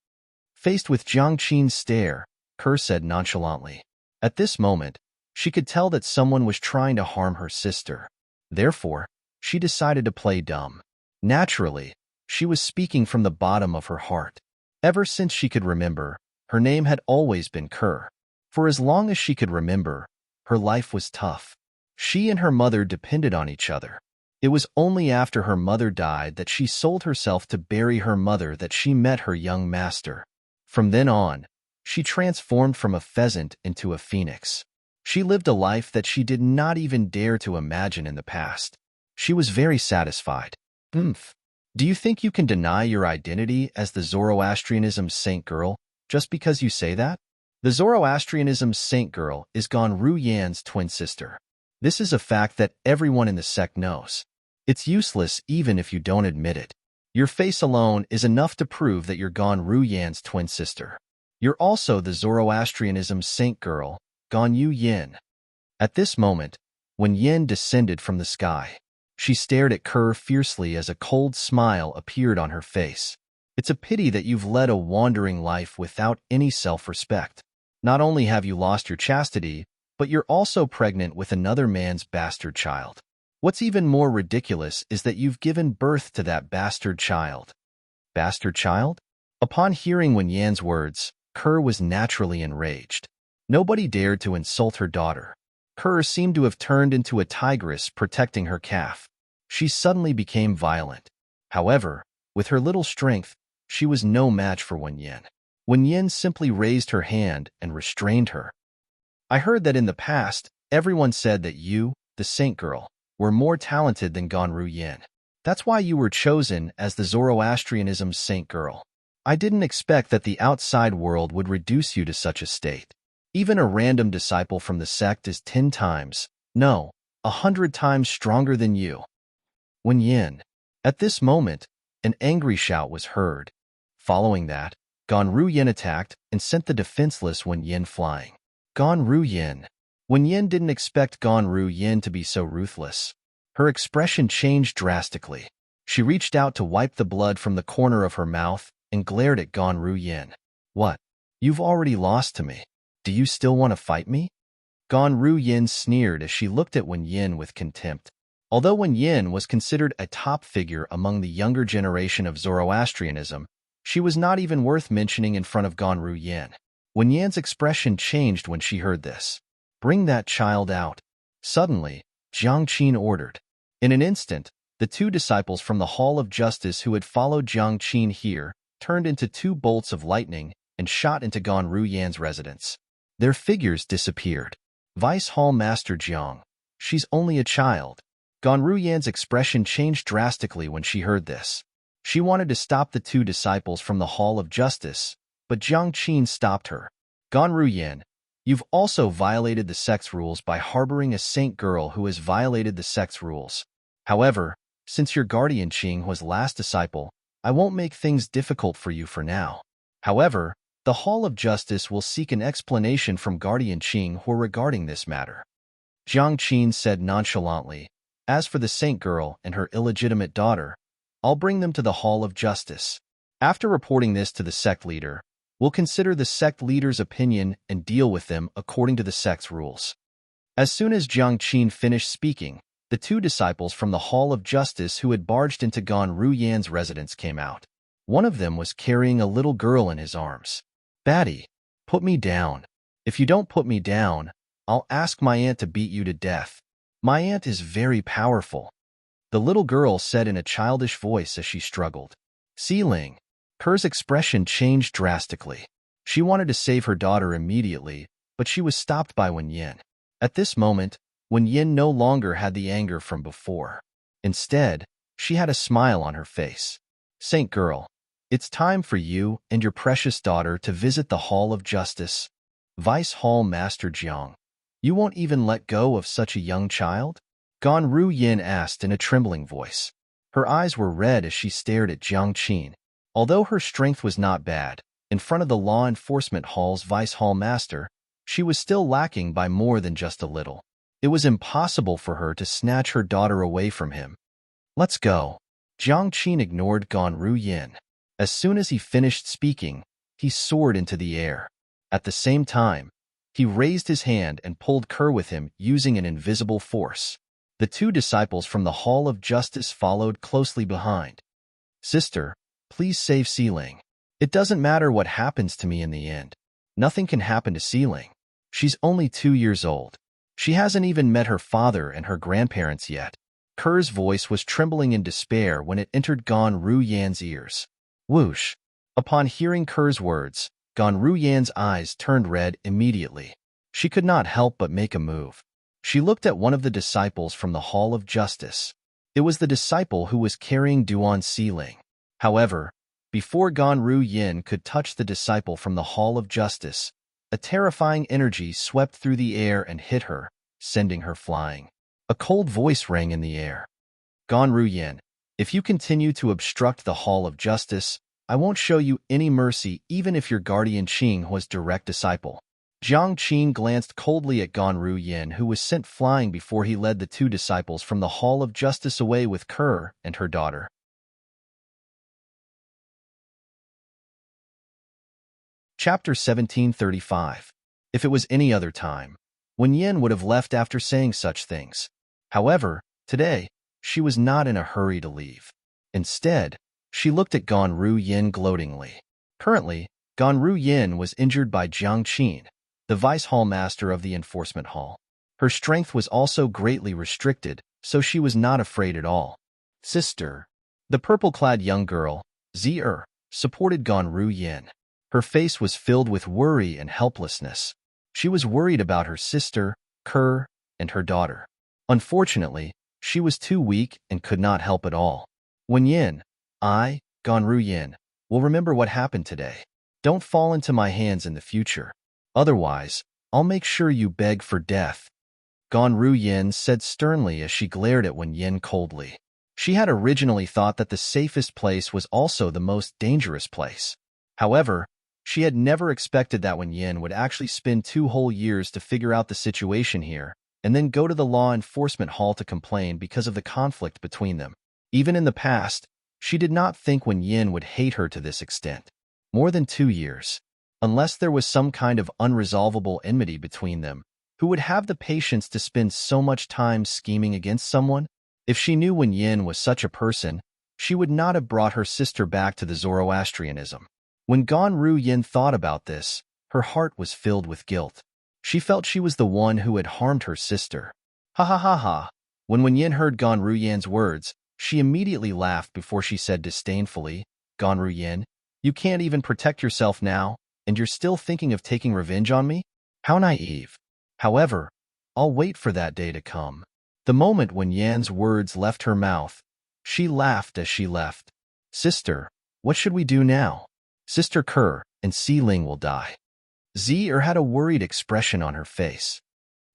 Faced with Jiang Qin's stare, Kerr said nonchalantly. At this moment, she could tell that someone was trying to harm her sister. Therefore, she decided to play dumb. Naturally, she was speaking from the bottom of her heart. Ever since she could remember, her name had always been Kerr. For as long as she could remember, her life was tough. She and her mother depended on each other. It was only after her mother died that she sold herself to bury her mother that she met her young master. From then on, she transformed from a pheasant into a phoenix. She lived a life that she did not even dare to imagine in the past. She was very satisfied. Do you think you can deny your identity as the Zoroastrianism saint girl just because you say that? The Zoroastrianism saint girl is Ganru Yan's twin sister. This is a fact that everyone in the sect knows. It's useless even if you don't admit it. Your face alone is enough to prove that you're Ganru Yan's twin sister. You're also the Zoroastrianism saint girl, Ganyu Yin. At this moment, when Yin descended from the sky, she stared at Kerr fiercely as a cold smile appeared on her face. It's a pity that you've led a wandering life without any self-respect. Not only have you lost your chastity, but you're also pregnant with another man's bastard child. What's even more ridiculous is that you've given birth to that bastard child. Bastard child? Upon hearing Wen Yan's words, Kerr was naturally enraged. Nobody dared to insult her daughter. Kerr seemed to have turned into a tigress protecting her calf. She suddenly became violent. However, with her little strength, she was no match for Wen Yan. Wen Yan simply raised her hand and restrained her. I heard that in the past, everyone said that you, the saint girl, were more talented than Ganru Yin. That's why you were chosen as the Zoroastrianism saint girl. I didn't expect that the outside world would reduce you to such a state. Even a random disciple from the sect is 10 times, no, 100 times stronger than you. Wen Yin. At this moment, an angry shout was heard. Following that, Ganru Yin attacked and sent the defenseless Wen Yin flying. Ganru Yin. Wen Yin didn't expect Ganru Yin to be so ruthless. Her expression changed drastically. She reached out to wipe the blood from the corner of her mouth and glared at Ganru Yin. What? You've already lost to me. Do you still want to fight me? Ganru Yin sneered as she looked at Wen Yin with contempt. Although Wen Yin was considered a top figure among the younger generation of Zoroastrianism, she was not even worth mentioning in front of Ganru Yin. Wen Yin's expression changed when she heard this. Bring that child out. Suddenly, Jiang Qin ordered. In an instant, the two disciples from the Hall of Justice who had followed Jiang Qin here turned into two bolts of lightning and shot into Ganru Yin's residence. Their figures disappeared. Vice Hall Master Jiang. She's only a child. Ganru Yin's expression changed drastically when she heard this. She wanted to stop the two disciples from the Hall of Justice, but Jiang Qin stopped her. Ganru Yin, you've also violated the sex rules by harboring a saint girl who has violated the sex rules. However, since your guardian Qing was last disciple, I won't make things difficult for you for now. However, the Hall of Justice will seek an explanation from guardian Qing regarding this matter. Jiang Qin said nonchalantly, as for the saint girl and her illegitimate daughter, I'll bring them to the Hall of Justice. After reporting this to the sect leader, we'll consider the sect leader's opinion and deal with them according to the sect's rules. As soon as Jiang Qin finished speaking, the two disciples from the Hall of Justice who had barged into Ganru Yin's residence came out. One of them was carrying a little girl in his arms. Batty, put me down. If you don't put me down, I'll ask my aunt to beat you to death. My aunt is very powerful. The little girl said in a childish voice as she struggled. Ling. Ker's expression changed drastically. She wanted to save her daughter immediately, but she was stopped by Wen Yin. At this moment, Wen Yin no longer had the anger from before. Instead, she had a smile on her face. Saint girl, it's time for you and your precious daughter to visit the Hall of Justice. Vice Hall Master Jiang, you won't even let go of such a young child? Ganru Yin asked in a trembling voice. Her eyes were red as she stared at Jiang Qin. Although her strength was not bad, in front of the law enforcement hall's vice hall master, she was still lacking by more than just a little. It was impossible for her to snatch her daughter away from him. Let's go. Jiang Qin ignored Ganru Yin. As soon as he finished speaking, he soared into the air. At the same time, he raised his hand and pulled Ker with him using an invisible force. The two disciples from the Hall of Justice followed closely behind. Sister, please save Ling. It doesn't matter what happens to me in the end. Nothing can happen to Ling. She's only 2 years old. She hasn't even met her father and her grandparents yet. Ker's voice was trembling in despair when it entered Ganru Yin's ears. Whoosh! Upon hearing Ker's words, Ganru Yin's eyes turned red immediately. She could not help but make a move. She looked at one of the disciples from the Hall of Justice. It was the disciple who was carrying Duan Ling. However, before Ganru Yin could touch the disciple from the Hall of Justice, a terrifying energy swept through the air and hit her, sending her flying. A cold voice rang in the air. Ganru Yin, if you continue to obstruct the Hall of Justice, I won't show you any mercy even if your guardian Qing was direct disciple. Jiang Qin glanced coldly at Ganru Yin, who was sent flying before he led the two disciples from the Hall of Justice away with Ker and her daughter. Chapter 1735. If it was any other time, Wen Yin would have left after saying such things. However, today, she was not in a hurry to leave. Instead, she looked at Ganru Yin gloatingly. Currently, Ganru Yin was injured by Jiang Qin, the vice hall master of the enforcement hall. Her strength was also greatly restricted, so she was not afraid at all. Sister. The purple-clad young girl, Zi'er, supported Ganru Yin. Her face was filled with worry and helplessness. She was worried about her sister, Ker, and her daughter. Unfortunately, she was too weak and could not help at all. Wen Yin, I, Ganru Yin, will remember what happened today. Don't fall into my hands in the future. Otherwise, I'll make sure you beg for death. Ganru Yin said sternly as she glared at Wen Yin coldly. She had originally thought that the safest place was also the most dangerous place. However, She had never expected that when Yin would actually spend 2 whole years to figure out the situation here, and then go to the law enforcement hall to complain because of the conflict between them. Even in the past, she did not think when Yin would hate her to this extent. More than 2 years. Unless there was some kind of unresolvable enmity between them, who would have the patience to spend so much time scheming against someone? If she knew when Yin was such a person, she would not have brought her sister back to the Zoroastrianism. When Ganru Yin thought about this, her heart was filled with guilt. She felt she was the one who had harmed her sister. Ha ha ha ha. When Yin heard Ganru Yin's words, she immediately laughed before she said disdainfully, Ganru Yin, you can't even protect yourself now, and you're still thinking of taking revenge on me? How naive. However, I'll wait for that day to come. The moment when Yan's words left her mouth, she laughed as she left. Sister, what should we do now? Sister Kerr and Si Ling will die. Zi'er had a worried expression on her face.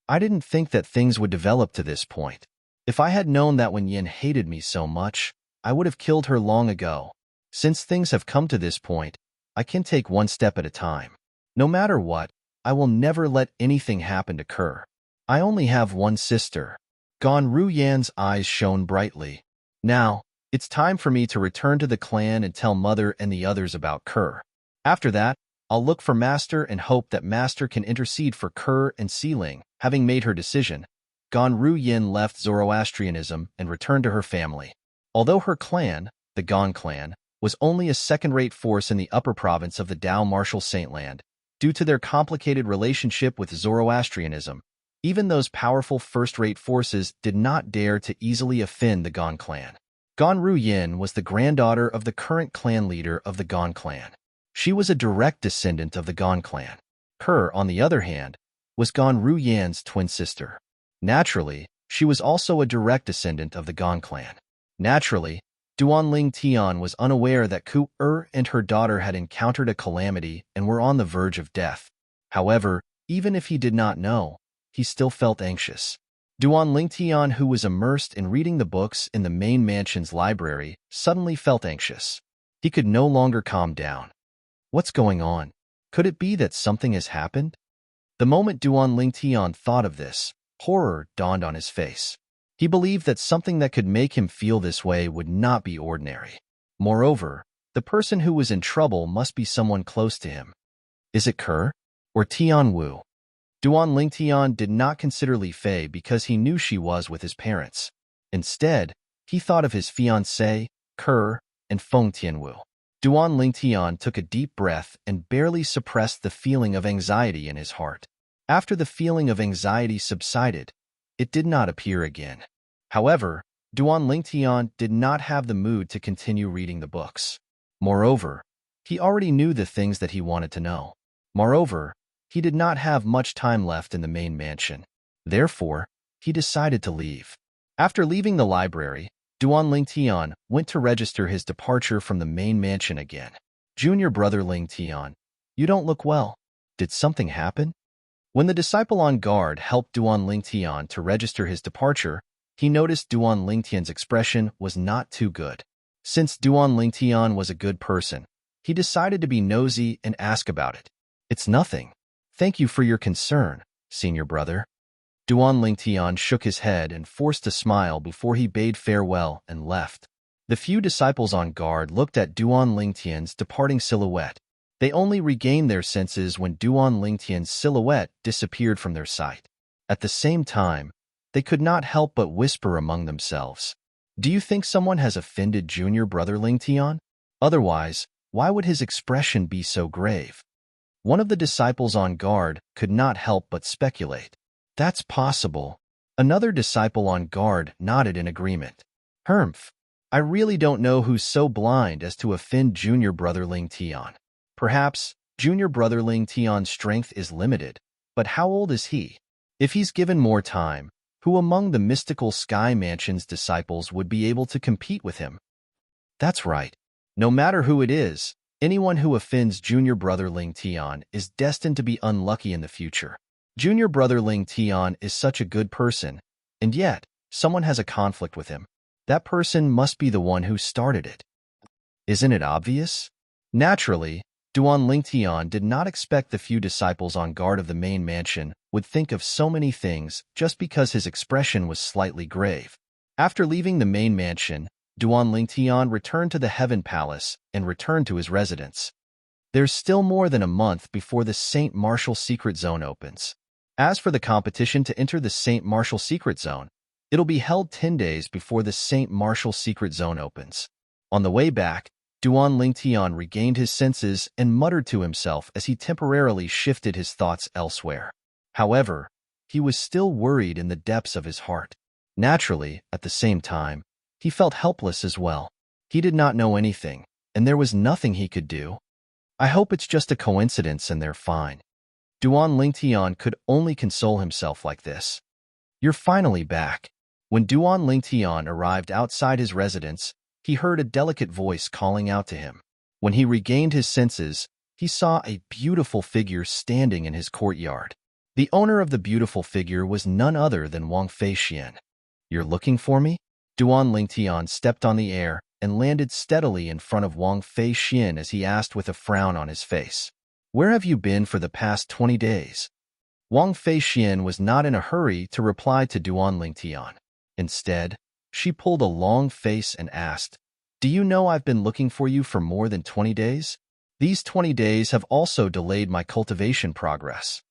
I didn't think that things would develop to this point. If I had known that when Yin hated me so much, I would have killed her long ago. Since things have come to this point, I can take one step at a time. No matter what, I will never let anything happen to Kerr. I only have one sister. Ganru Yan's eyes shone brightly. Now, it's time for me to return to the clan and tell Mother and the others about Kerr. After that, I'll look for Master and hope that Master can intercede for Kerr and Si Ling. Having made her decision, Ganru Yin left Zoroastrianism and returned to her family. Although her clan, the Gan clan, was only a second-rate force in the upper province of the Dao Martial Saintland, due to their complicated relationship with Zoroastrianism, even those powerful first-rate forces did not dare to easily offend the Gan clan. Ganru Yin was the granddaughter of the current clan leader of the Gan clan. She was a direct descendant of the Gan clan. Kerr, on the other hand, was Ganru Yan's twin sister. Naturally, she was also a direct descendant of the Gan clan. Naturally, Duanling Tian was unaware that Ku-er and her daughter had encountered a calamity and were on the verge of death. However, even if he did not know, he still felt anxious. Duanling Tian, who was immersed in reading the books in the main mansion's library, suddenly felt anxious. He could no longer calm down. What's going on? Could it be that something has happened? The moment Duanling Tian thought of this, horror dawned on his face. He believed that something that could make him feel this way would not be ordinary. Moreover, the person who was in trouble must be someone close to him. Is it Kerr? Or Tian Wu? Duanling Tian did not consider Li Fei because he knew she was with his parents. Instead, he thought of his fiancée, Kerr, and Feng Tianwu. Duanling Tian took a deep breath and barely suppressed the feeling of anxiety in his heart. After the feeling of anxiety subsided, it did not appear again. However, Duanling Tian did not have the mood to continue reading the books. Moreover, he already knew the things that he wanted to know. Moreover, he did not have much time left in the main mansion. Therefore, he decided to leave. After leaving the library, Duanling Tian went to register his departure from the main mansion again. Junior brother Ling Tian, you don't look well. Did something happen? When the disciple on guard helped Duanling Tian to register his departure, he noticed Duanling Tian's expression was not too good. Since Duanling Tian was a good person, he decided to be nosy and ask about it. It's nothing. Thank you for your concern, senior brother. Duanling Tian shook his head and forced a smile before he bade farewell and left. The few disciples on guard looked at Duanling Tian's departing silhouette. They only regained their senses when Duanling Tian's silhouette disappeared from their sight. At the same time, they could not help but whisper among themselves. Do you think someone has offended junior brother Ling Tian? Otherwise, why would his expression be so grave? One of the disciples on guard could not help but speculate. That's possible. Another disciple on guard nodded in agreement. Humph. I really don't know who's so blind as to offend junior brother Ling Tian. Perhaps junior brother Ling Tian's strength is limited, but how old is he? If he's given more time, who among the mystical Sky Mansion's disciples would be able to compete with him? That's right. No matter who it is, anyone who offends junior brother Ling Tian is destined to be unlucky in the future. Junior brother Ling Tian is such a good person, and yet someone has a conflict with him. That person must be the one who started it. Isn't it obvious? Naturally, Duan Lingtian did not expect the few disciples on guard of the main mansion would think of so many things just because his expression was slightly grave. After leaving the main mansion, Duan Lingtian returned to the Heaven Palace and returned to his residence. There's still more than a month before the St. Martial Secret Zone opens. As for the competition to enter the St. Martial Secret Zone, it'll be held 10 days before the St. Martial Secret Zone opens. On the way back, Duan Lingtian regained his senses and muttered to himself as he temporarily shifted his thoughts elsewhere. However, he was still worried in the depths of his heart. Naturally, at the same time, he felt helpless as well. He did not know anything, and there was nothing he could do. I hope it's just a coincidence and they're fine. Duan Lingtian could only console himself like this. You're finally back. When Duan Lingtian arrived outside his residence, he heard a delicate voice calling out to him. When he regained his senses, he saw a beautiful figure standing in his courtyard. The owner of the beautiful figure was none other than Wang Feixian. You're looking for me? Duan Lingtian stepped on the air and landed steadily in front of Wang Feixian as he asked with a frown on his face. Where have you been for the past 20 days? Wang Feixian was not in a hurry to reply to Duan Lingtian. Instead, she pulled a long face and asked, Do you know I've been looking for you for more than 20 days? These 20 days have also delayed my cultivation progress.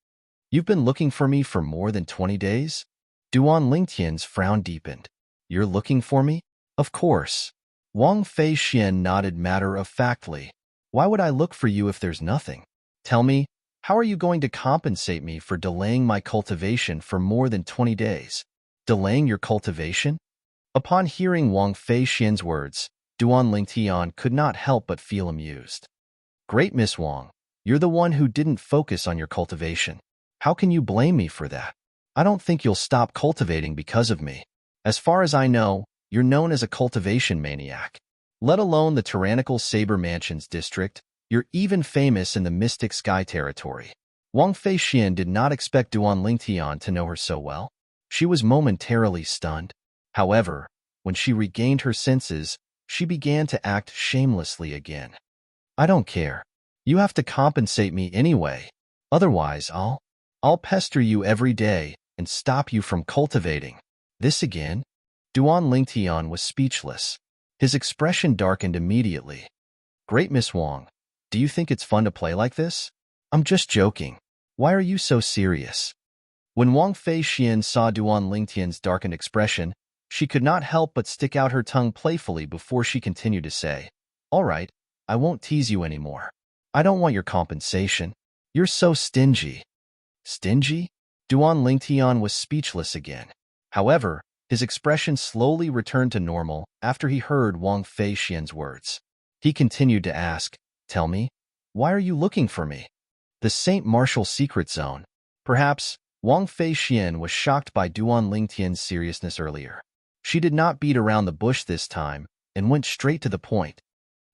You've been looking for me for more than 20 days? Duan Lingtian's frown deepened. You're looking for me? Of course. Wang Feixian nodded matter-of-factly. Why would I look for you if there's nothing? Tell me, how are you going to compensate me for delaying my cultivation for more than 20 days? Delaying your cultivation? Upon hearing Wang Feixian's words, Duan Lingtian could not help but feel amused. Great Miss Wang, you're the one who didn't focus on your cultivation. How can you blame me for that? I don't think you'll stop cultivating because of me. As far as I know, you're known as a cultivation maniac. Let alone the tyrannical Saber Mansions district, you're even famous in the Mystic Sky territory. Wang Feixian did not expect Duan Lingtian to know her so well. She was momentarily stunned. However, when she regained her senses, she began to act shamelessly again. I don't care. You have to compensate me anyway. Otherwise, I'll pester you every day and stop you from cultivating. This again? Duan Lingtian was speechless. His expression darkened immediately. Great Miss Wang, do you think it's fun to play like this? I'm just joking. Why are you so serious? When Wang Feixian saw Duan Lingtian's darkened expression, she could not help but stick out her tongue playfully before she continued to say, All right, I won't tease you anymore. I don't want your compensation. You're so stingy. Stingy? Duan Lingtian was speechless again. However, his expression slowly returned to normal after he heard Wang Feixian's words. He continued to ask, Tell me, why are you looking for me? The St. Martial Secret Zone. Perhaps, Wang Feixian was shocked by Duan Lingtian's seriousness earlier. She did not beat around the bush this time and went straight to the point.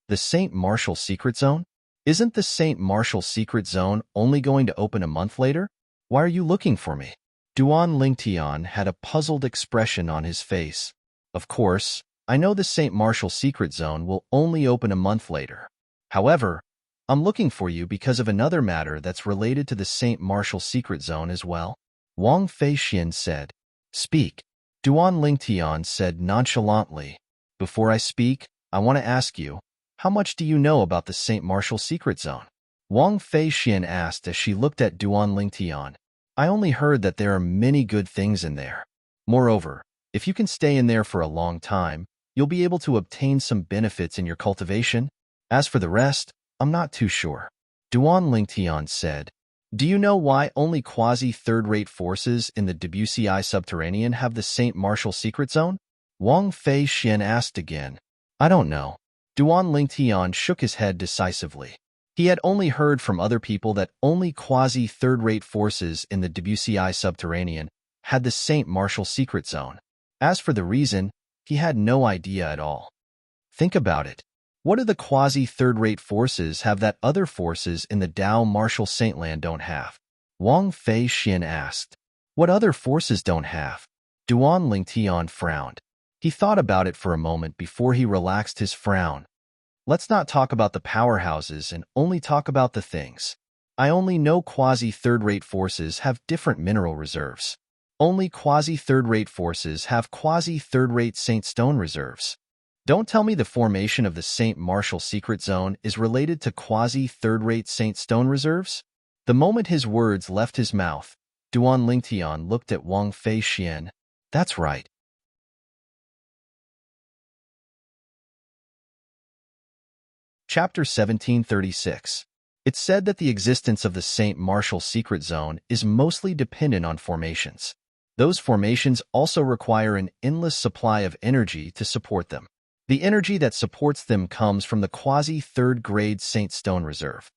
The St. Martial Secret Zone? Isn't the St. Martial Secret Zone only going to open a month later? Why are you looking for me? Duan Lingtian had a puzzled expression on his face. Of course, I know the St. Martial Secret Zone will only open a month later. However, I'm looking for you because of another matter that's related to the St. Martial Secret Zone as well. Wang Feixian said. Speak. Duan Lingtian said nonchalantly. Before I speak, I want to ask you, how much do you know about the St. Martial Secret Zone? Wang Feixian asked as she looked at Duan Lingtian. I only heard that there are many good things in there. Moreover, if you can stay in there for a long time, you'll be able to obtain some benefits in your cultivation. As for the rest, I'm not too sure. Duan Lingtian said. Do you know why only quasi-third-rate forces in the WCI subterranean have the St. Martial Secret Zone? Wang Feixian asked again. I don't know. Duan Lingtian shook his head decisively. He had only heard from other people that only quasi-third-rate forces in the WCI subterranean had the St. Martial Secret Zone. As for the reason, he had no idea at all. Think about it. What do the quasi-third-rate forces have that other forces in the Dao Martial Saintland don't have? Wang Feixian asked. What other forces don't have? Duan Lingtian frowned. He thought about it for a moment before he relaxed his frown. Let's not talk about the powerhouses and only talk about the things. I only know quasi-third-rate forces have different mineral reserves. Only quasi-third-rate forces have quasi-third-rate Saint Stone reserves. Don't tell me the formation of the St. Martial secret zone is related to quasi-third-rate Saint Stone reserves? The moment his words left his mouth, Duan Lingtian looked at Wang Fei Xian. That's right. Chapter 1736. It's said that the existence of the St. Martial secret zone is mostly dependent on formations. Those formations also require an endless supply of energy to support them. The energy that supports them comes from the quasi-third-grade Saint Stone Reserve.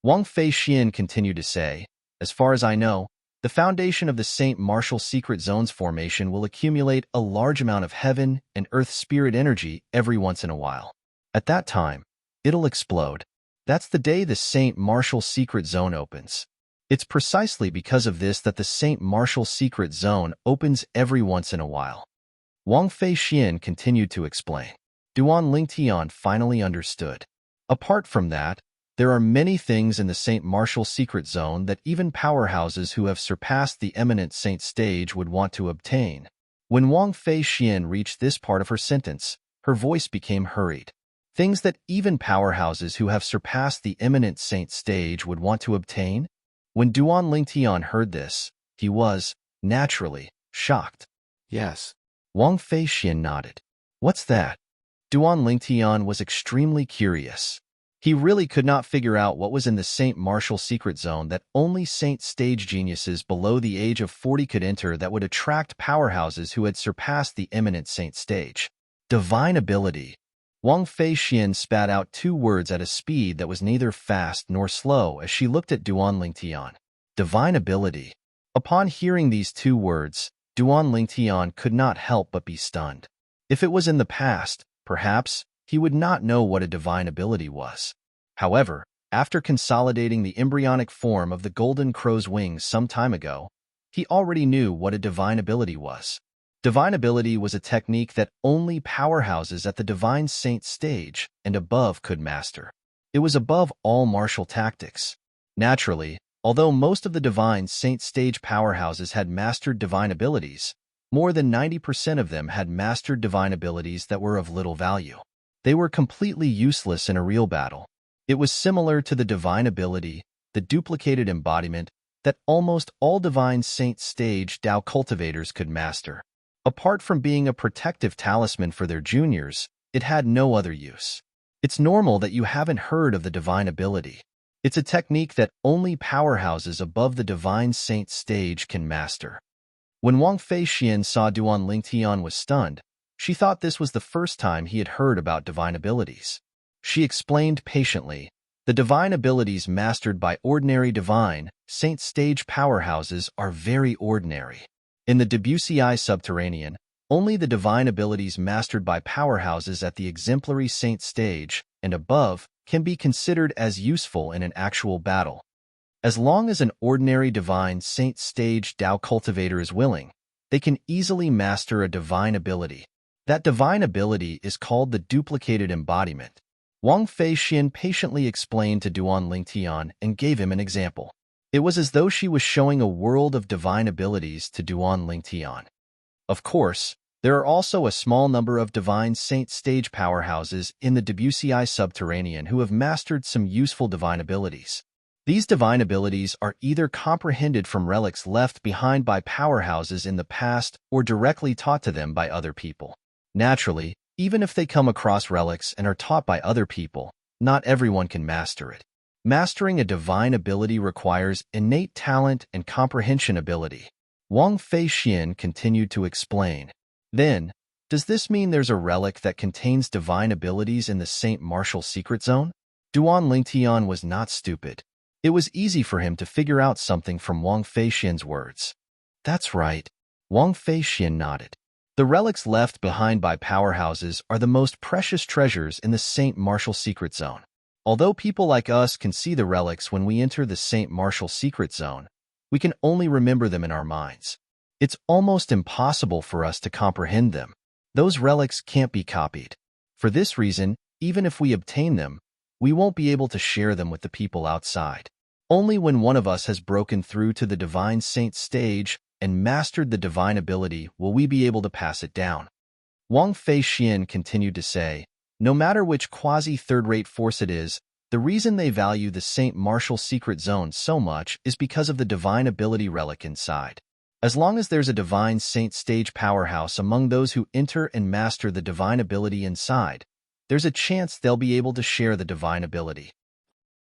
Wang Fei Xian continued to say, as far as I know, the foundation of the St. Martial secret zone's formation will accumulate a large amount of heaven and earth spirit energy every once in a while. At that time, it'll explode. That's the day the St. Martial secret zone opens. It's precisely because of this that the St. Martial secret zone opens every once in a while. Wang Fei Xian continued to explain. Duan Lingtian finally understood. Apart from that, there are many things in the St. Martial secret zone that even powerhouses who have surpassed the eminent saint stage would want to obtain. When Wang Fei Xian reached this part of her sentence, her voice became hurried. Things that even powerhouses who have surpassed the eminent saint stage would want to obtain? When Duan Lingtian heard this, he was, naturally, shocked. Yes. Wang Fei Xian nodded. What's that? Duan Lingtian was extremely curious. He really could not figure out what was in the St. Martial secret zone that only saint stage geniuses below the age of 40 could enter that would attract powerhouses who had surpassed the eminent saint stage. Divine ability. Wang Fei Xian spat out 2 words at a speed that was neither fast nor slow as she looked at Duan Lingtian. Divine ability. Upon hearing these 2 words, Duan Lingtian could not help but be stunned. If it was in the past, perhaps, he would not know what a divine ability was. However, after consolidating the embryonic form of the golden crow's wings some time ago, he already knew what a divine ability was. Divine ability was a technique that only powerhouses at the divine saint stage and above could master. It was above all martial tactics. Naturally, although most of the divine saint stage powerhouses had mastered divine abilities, more than 90% of them had mastered divine abilities that were of little value. They were completely useless in a real battle. It was similar to the divine ability, the duplicated embodiment, that almost all divine saint stage Tao cultivators could master. Apart from being a protective talisman for their juniors, it had no other use. It's normal that you haven't heard of the divine ability. It's a technique that only powerhouses above the divine saint stage can master. When Wang Fei Xian saw Duan Lingtian was stunned, she thought this was the first time he had heard about divine abilities. She explained patiently, the divine abilities mastered by ordinary divine, saint stage powerhouses are very ordinary. In the Debussy subterranean, only the divine abilities mastered by powerhouses at the exemplary saint stage and above can be considered as useful in an actual battle. As long as an ordinary divine saint stage Tao cultivator is willing, they can easily master a divine ability. That divine ability is called the duplicated embodiment. Wang Fei Xian patiently explained to Duan Lingtian and gave him an example. It was as though she was showing a world of divine abilities to Duan Lingtian. Of course, there are also a small number of divine saint stage powerhouses in the Debussy subterranean who have mastered some useful divine abilities. These divine abilities are either comprehended from relics left behind by powerhouses in the past or directly taught to them by other people. Naturally, even if they come across relics and are taught by other people, not everyone can master it. Mastering a divine ability requires innate talent and comprehension ability. Wang Fei Xian continued to explain. Then, does this mean there's a relic that contains divine abilities in the St. Martial secret zone? Duan Lingtian was not stupid. It was easy for him to figure out something from Wang Fei Xian's words. That's right. Wang Fei Xian nodded. The relics left behind by powerhouses are the most precious treasures in the St. Martial secret zone. Although people like us can see the relics when we enter the St. Martial secret zone, we can only remember them in our minds. It's almost impossible for us to comprehend them. Those relics can't be copied. For this reason, even if we obtain them, we won't be able to share them with the people outside. Only when one of us has broken through to the divine saint stage and mastered the divine ability will we be able to pass it down. Wang Feixian continued to say, no matter which quasi-third-rate force it is, the reason they value the Saint Martial Secret Zone so much is because of the divine ability relic inside. As long as there's a divine saint stage powerhouse among those who enter and master the divine ability inside, there's a chance they'll be able to share the divine ability.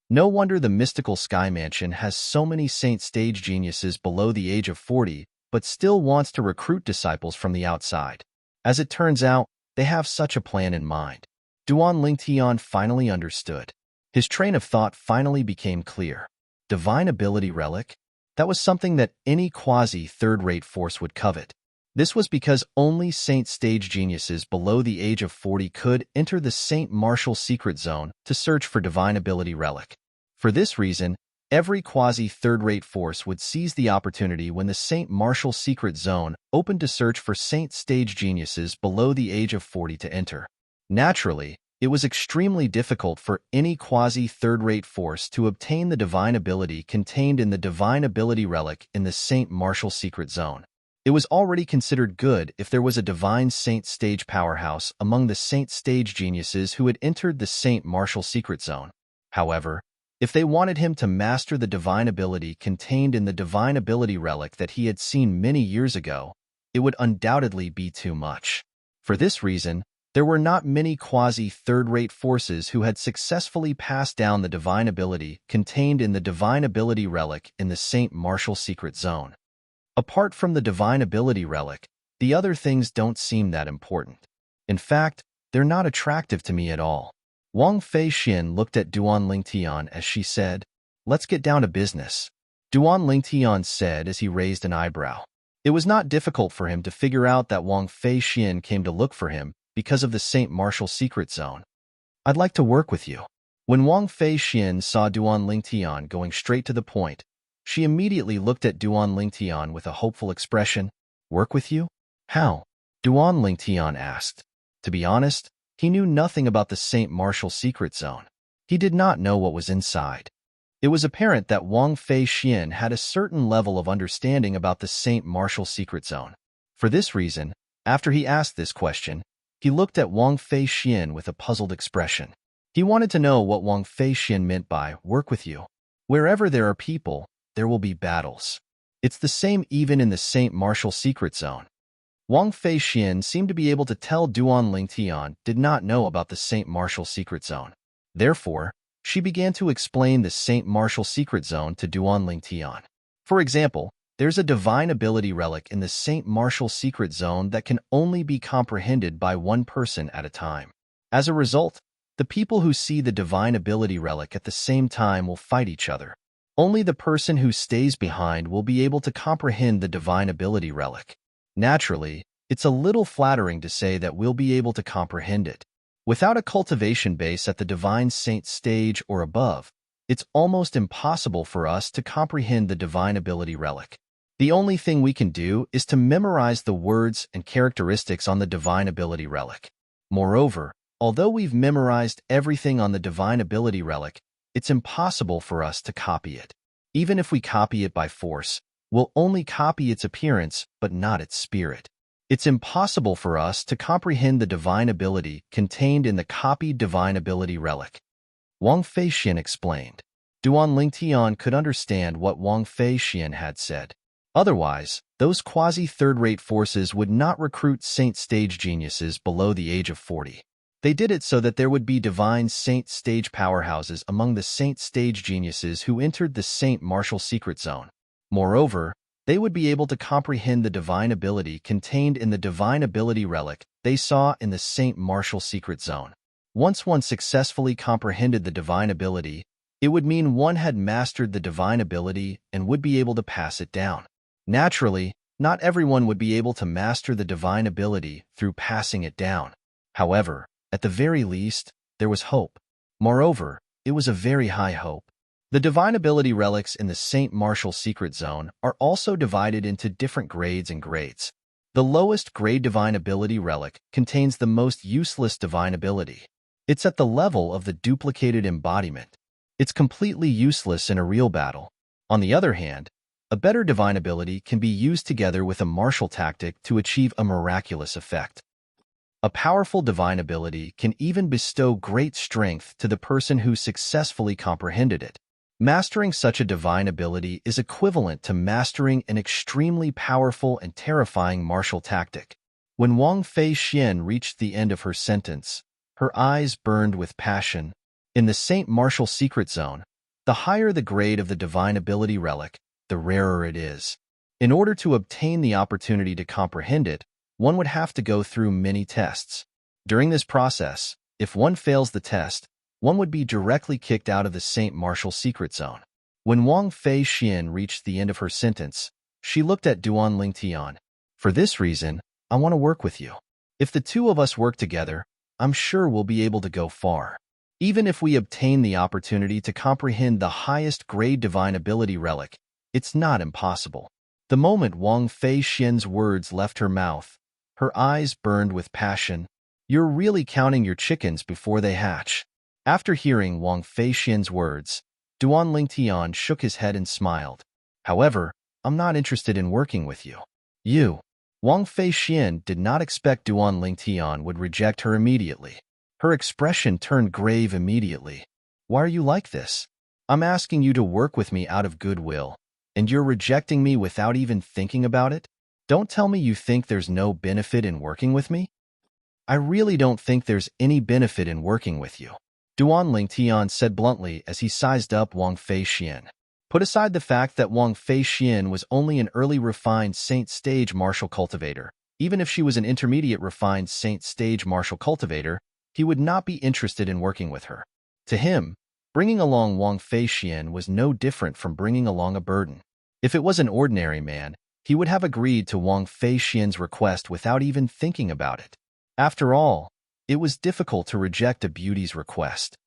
No wonder the mystical Sky Mansion has so many saint stage geniuses below the age of 40, but still wants to recruit disciples from the outside. As it turns out, they have such a plan in mind. Duan Lingtian finally understood. His train of thought finally became clear. Divine ability relic? That was something that any quasi-third-rate force would covet. This was because only saint stage geniuses below the age of 40 could enter the Saint Martial Secret Zone to search for divine ability relic. For this reason, every quasi-third-rate force would seize the opportunity when the Saint Martial Secret Zone opened to search for saint stage geniuses below the age of 40 to enter. Naturally, it was extremely difficult for any quasi-third-rate force to obtain the divine ability contained in the divine ability relic in the Saint Martial Secret Zone. It was already considered good if there was a divine saint stage powerhouse among the saint stage geniuses who had entered the Saint Martial Secret Zone. However, if they wanted him to master the divine ability contained in the divine ability relic that he had seen many years ago, it would undoubtedly be too much. For this reason, there were not many quasi-third-rate forces who had successfully passed down the divine ability contained in the divine ability relic in the Saint Martial Secret Zone. Apart from the divine ability relic, the other things don't seem that important. In fact, they're not attractive to me at all. Wang Feixian looked at Duan Lingtian as she said, let's get down to business. Duan Lingtian said as he raised an eyebrow. It was not difficult for him to figure out that Wang Feixian came to look for him because of the Saint Martial Secret Zone. I'd like to work with you. When Wang Feixian saw Duan Lingtian going straight to the point, she immediately looked at Duan Lingtian with a hopeful expression. Work with you? How? Duan Lingtian asked. To be honest, he knew nothing about the Saint Martial Secret Zone. He did not know what was inside. It was apparent that Wang Feixian had a certain level of understanding about the Saint Martial Secret Zone. For this reason, after he asked this question, he looked at Wang Feixian with a puzzled expression. He wanted to know what Wang Feixian meant by work with you. Wherever there are people, there will be battles. It's the same even in the Saint Martial Secret Zone. Wang Feixian seemed to be able to tell Duan Lingtian did not know about the Saint Martial Secret Zone. Therefore, she began to explain the Saint Martial Secret Zone to Duan Lingtian. For example, there's a divine ability relic in the Saint Martial Secret Zone that can only be comprehended by one person at a time. As a result, the people who see the divine ability relic at the same time will fight each other. Only the person who stays behind will be able to comprehend the divine ability relic. Naturally, it's a little flattering to say that we'll be able to comprehend it. Without a cultivation base at the divine saint stage or above, it's almost impossible for us to comprehend the divine ability relic. The only thing we can do is to memorize the words and characteristics on the divine ability relic. Moreover, although we've memorized everything on the divine ability relic, it's impossible for us to copy it. Even if we copy it by force, we'll only copy its appearance but not its spirit. It's impossible for us to comprehend the divine ability contained in the copied divine ability relic. Wang Feixian explained. Duan Lingtian could understand what Wang Feixian had said. Otherwise, those quasi-third-rate forces would not recruit saint stage geniuses below the age of 40. They did it so that there would be divine saint stage powerhouses among the saint stage geniuses who entered the Saint Martial Secret Zone. Moreover, they would be able to comprehend the divine ability contained in the divine ability relic they saw in the Saint Martial Secret Zone. Once one successfully comprehended the divine ability, it would mean one had mastered the divine ability and would be able to pass it down. Naturally, not everyone would be able to master the divine ability through passing it down. However, at the very least, there was hope. Moreover, it was a very high hope. The divine ability relics in the Saint Martial Secret Zone are also divided into different grades and grades. The lowest grade divine ability relic contains the most useless divine ability. It's at the level of the duplicated embodiment. It's completely useless in a real battle. On the other hand, a better divine ability can be used together with a martial tactic to achieve a miraculous effect. A powerful divine ability can even bestow great strength to the person who successfully comprehended it. Mastering such a divine ability is equivalent to mastering an extremely powerful and terrifying martial tactic. When Wang Fei Xian reached the end of her sentence, her eyes burned with passion. In the Saint Martial Secret Zone, the higher the grade of the divine ability relic, the rarer it is. In order to obtain the opportunity to comprehend it, one would have to go through many tests. During this process, if one fails the test, one would be directly kicked out of the Saint Martial Secret Zone. When Wang Fei Xian reached the end of her sentence, she looked at Duan Lingtian. For this reason, I want to work with you. If the two of us work together, I'm sure we'll be able to go far. Even if we obtain the opportunity to comprehend the highest grade divine ability relic, it's not impossible. The moment Wang Fei Xian's words left her mouth, her eyes burned with passion. You're really counting your chickens before they hatch. After hearing Wang Fei Xian's words, Duan Lingtian shook his head and smiled. However, I'm not interested in working with you. Wang Fei Xian did not expect Duan Lingtian would reject her immediately. Her expression turned grave immediately. Why are you like this? I'm asking you to work with me out of goodwill, and you're rejecting me without even thinking about it? Don't tell me you think there's no benefit in working with me? I really don't think there's any benefit in working with you, Duan Lingtian said bluntly as he sized up Wang Fei Xian. Put aside the fact that Wang Fei Xian was only an early refined Saint stage martial cultivator. Even if she was an intermediate refined Saint stage martial cultivator, he would not be interested in working with her. To him, bringing along Wang Fei Xian was no different from bringing along a burden. If it was an ordinary man, he would have agreed to Wang Fei Xian's request without even thinking about it. After all, it was difficult to reject a beauty's request.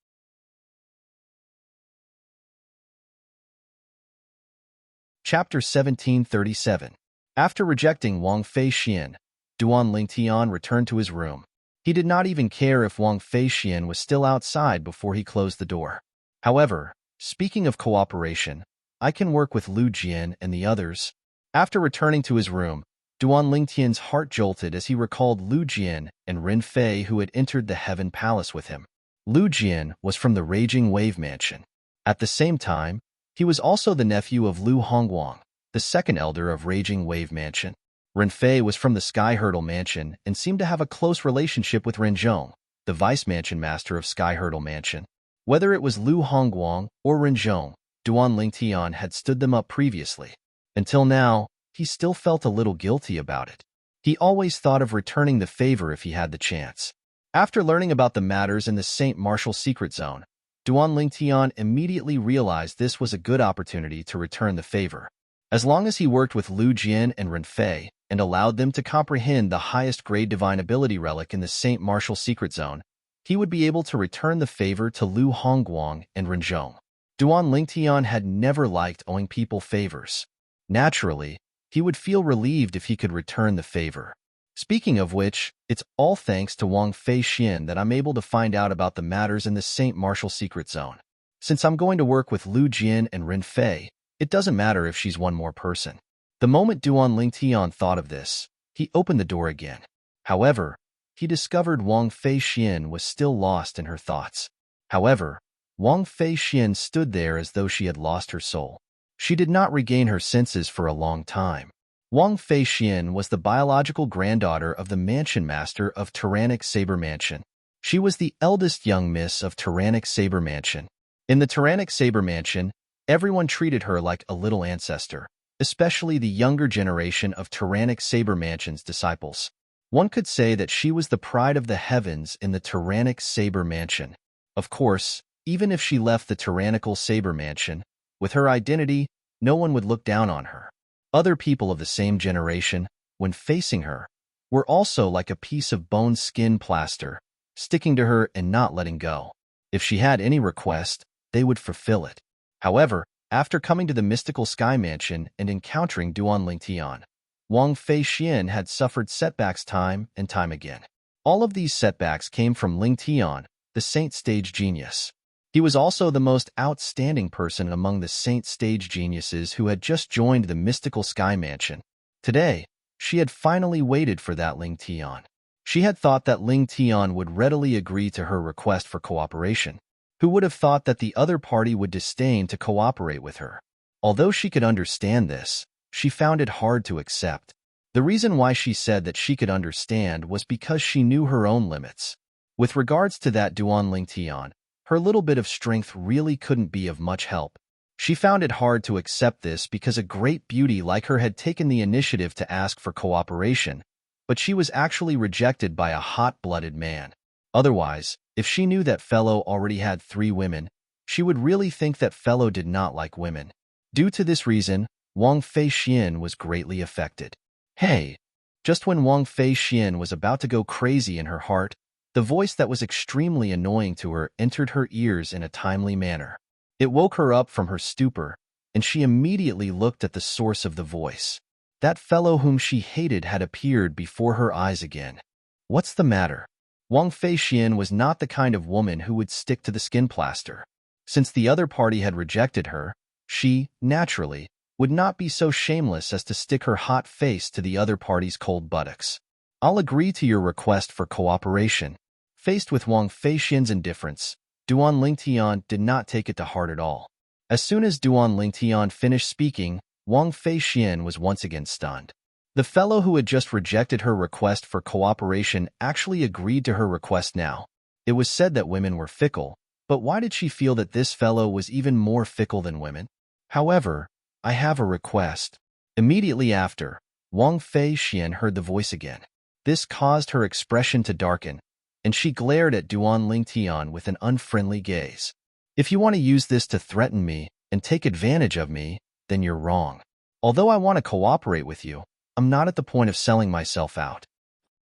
Chapter 1737. After rejecting Wang Fei Xian, Duan Lingtian returned to his room. He did not even care if Wang Fei Xian was still outside before he closed the door. However, speaking of cooperation, I can work with Lu Jian and the others. After returning to his room, Duan Lingtian's heart jolted as he recalled Lu Jian and Ren Fei who had entered the Heaven Palace with him. Lu Jian was from the Raging Wave Mansion. At the same time, he was also the nephew of Lu Hongguang, the second elder of Raging Wave Mansion. Ren Fei was from the Sky Hurdle Mansion and seemed to have a close relationship with Ren Zhong, the vice mansion master of Sky Hurdle Mansion. Whether it was Lu Hongguang or Ren Zhong, Duan Lingtian had stood them up previously. Until now, he still felt a little guilty about it. He always thought of returning the favor if he had the chance. After learning about the matters in the Saint Martial Secret Zone, Duan Lingtian immediately realized this was a good opportunity to return the favor. As long as he worked with Lu Jian and Ren Fei and allowed them to comprehend the highest grade divine ability relic in the Saint Martial Secret Zone, he would be able to return the favor to Lu Hongguang and Ren Zhong. Duan Lingtian had never liked owing people favors. Naturally, he would feel relieved if he could return the favor. Speaking of which, it's all thanks to Wang Fei Xian that I'm able to find out about the matters in the Saint Martial Secret Zone. Since I'm going to work with Lu Jian and Ren Fei, it doesn't matter if she's one more person. The moment Duan Lingtian thought of this, he opened the door again. However, he discovered Wang Fei Xian was still lost in her thoughts. However, Wang Fei Xian stood there as though she had lost her soul. She did not regain her senses for a long time. Wang Fei Xian was the biological granddaughter of the mansion master of Tyrannic Saber Mansion. She was the eldest young miss of Tyrannic Saber Mansion. In the Tyrannic Saber Mansion, everyone treated her like a little ancestor, especially the younger generation of Tyrannic Saber Mansion's disciples. One could say that she was the pride of the heavens in the Tyrannic Saber Mansion. Of course, even if she left the Tyrannical Saber Mansion, with her identity, no one would look down on her. Other people of the same generation, when facing her, were also like a piece of bone skin plaster, sticking to her and not letting go. If she had any request, they would fulfill it. However, after coming to the mystical Sky Mansion and encountering Duan Lingtian, Wang Fei Xian had suffered setbacks time and time again. All of these setbacks came from Lingtian, the Saint Stage Genius. He was also the most outstanding person among the Saint Stage Geniuses who had just joined the mystical Sky Mansion. Today, she had finally waited for that Ling Tian. She had thought that Ling Tian would readily agree to her request for cooperation. Who would have thought that the other party would disdain to cooperate with her? Although she could understand this, she found it hard to accept. The reason why she said that she could understand was because she knew her own limits. With regards to that Duan Ling Tian, her little bit of strength really couldn't be of much help. She found it hard to accept this because a great beauty like her had taken the initiative to ask for cooperation, but she was actually rejected by a hot-blooded man. Otherwise, if she knew that fellow already had 3 women, she would really think that fellow did not like women. Due to this reason, Wang Feixian was greatly affected. Hey! Just when Wang Feixian was about to go crazy in her heart, the voice that was extremely annoying to her entered her ears in a timely manner. It woke her up from her stupor, and she immediately looked at the source of the voice. That fellow whom she hated had appeared before her eyes again. What's the matter? Wang Feixian was not the kind of woman who would stick to the skin plaster. Since the other party had rejected her, she, naturally, would not be so shameless as to stick her hot face to the other party's cold buttocks. I'll agree to your request for cooperation. Faced with Wang Feixian's indifference, Duan Lingtian did not take it to heart at all. As soon as Duan Lingtian finished speaking, Wang Feixian was once again stunned. The fellow who had just rejected her request for cooperation actually agreed to her request now. It was said that women were fickle, but why did she feel that this fellow was even more fickle than women? However, I have a request. Immediately after, Wang Feixian heard the voice again. This caused her expression to darken, and she glared at Duan Lingtian with an unfriendly gaze. If you want to use this to threaten me and take advantage of me, then you're wrong. Although I want to cooperate with you, I'm not at the point of selling myself out.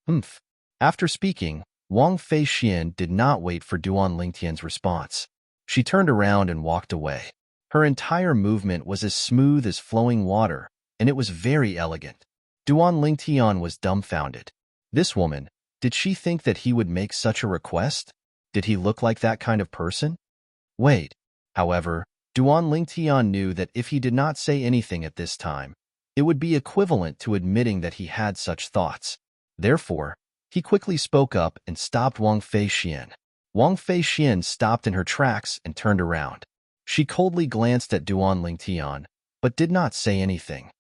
Humph. After speaking, Wang Feixian did not wait for Duan Lingtian's response. She turned around and walked away. Her entire movement was as smooth as flowing water, and it was very elegant. Duan Lingtian was dumbfounded. This woman, did she think that he would make such a request? Did he look like that kind of person? Wait. However, Duan Lingtian knew that if he did not say anything at this time, it would be equivalent to admitting that he had such thoughts. Therefore, he quickly spoke up and stopped Wang Feixian. Wang Feixian stopped in her tracks and turned around. She coldly glanced at Duan Lingtian, but did not say anything.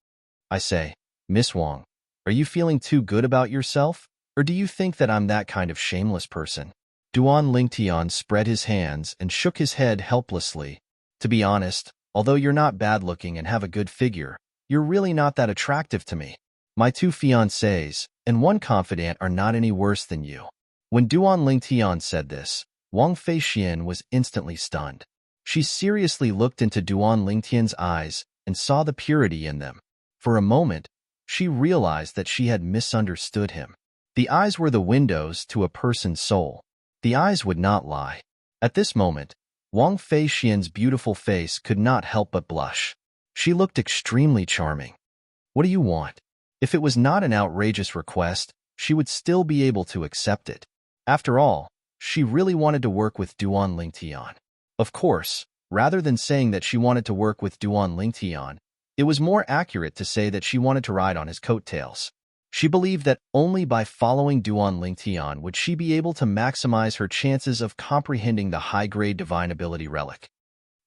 I say, Miss Wang, are you feeling too good about yourself, or do you think that I'm that kind of shameless person? Duan Lingtian spread his hands and shook his head helplessly. To be honest, although you're not bad-looking and have a good figure, you're really not that attractive to me. My 2 fiancés and 1 confidant are not any worse than you. When Duan Lingtian said this, Wang Feixian was instantly stunned. She seriously looked into Duan Lingtian's eyes and saw the purity in them. For a moment, she realized that she had misunderstood him. The eyes were the windows to a person's soul. The eyes would not lie. At this moment, Wang Feixian's beautiful face could not help but blush. She looked extremely charming. What do you want? If it was not an outrageous request, she would still be able to accept it. After all, she really wanted to work with Duan Lingtian. Of course, rather than saying that she wanted to work with Duan Lingtian, it was more accurate to say that she wanted to ride on his coattails. She believed that only by following Duan Lingtian would she be able to maximize her chances of comprehending the high-grade divine ability relic.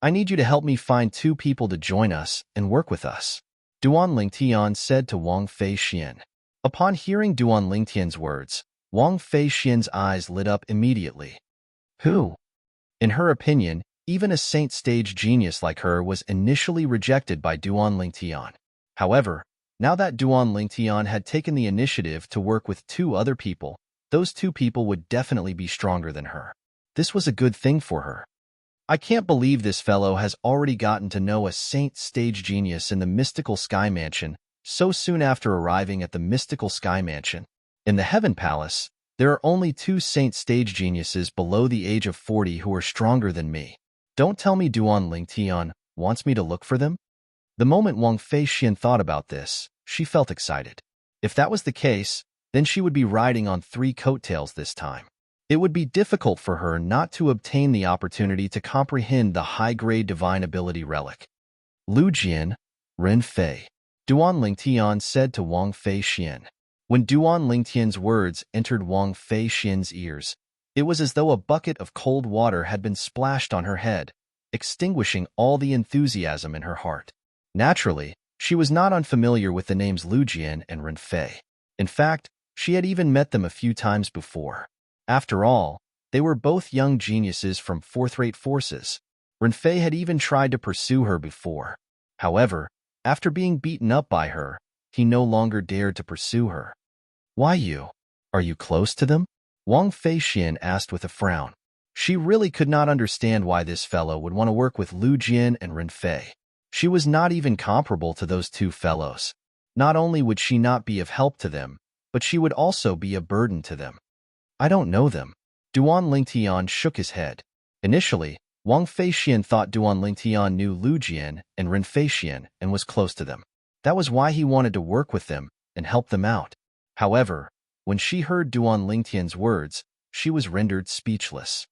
I need you to help me find 2 people to join us and work with us, Duan Lingtian said to Wang Feixian. Upon hearing Duan Lingtian's words, Wang Feixian's eyes lit up immediately. Who? In her opinion, even a Saint Stage genius like her was initially rejected by Duan Lingtian. However, now that Duan Lingtian had taken the initiative to work with 2 other people, those 2 people would definitely be stronger than her. This was a good thing for her. I can't believe this fellow has already gotten to know a Saint Stage genius in the mystical Sky Mansion so soon after arriving at the mystical Sky Mansion. In the Heaven Palace, there are only 2 Saint Stage geniuses below the age of 40 who are stronger than me. Don't tell me Duan Lingtian wants me to look for them? The moment Wang Feixian thought about this, she felt excited. If that was the case, then she would be riding on 3 coattails this time. It would be difficult for her not to obtain the opportunity to comprehend the high-grade divine ability relic. Lu Jian, Ren Fei. Duan Lingtian said to Wang Fei Xian. When Duan Lingtian's words entered Wang Fei Xian's ears, it was as though a bucket of cold water had been splashed on her head, extinguishing all the enthusiasm in her heart. Naturally, she was not unfamiliar with the names Lu Jian and Ren Fei. In fact, she had even met them a few times before. After all, they were both young geniuses from fourth-rate forces. Ren Fei had even tried to pursue her before. However, after being beaten up by her, he no longer dared to pursue her. Why you? Are you close to them? Wang Fei Xian asked with a frown. She really could not understand why this fellow would want to work with Lu Jian and Ren Fei. She was not even comparable to those two fellows. Not only would she not be of help to them, but she would also be a burden to them. I don't know them. Duan Lingtian shook his head. Initially, Wang Fei Xian thought Duan Lingtian knew Lu Jian and Ren Fei Xian and was close to them. That was why he wanted to work with them and help them out. However, when she heard Duan Lingtian's words, she was rendered speechless.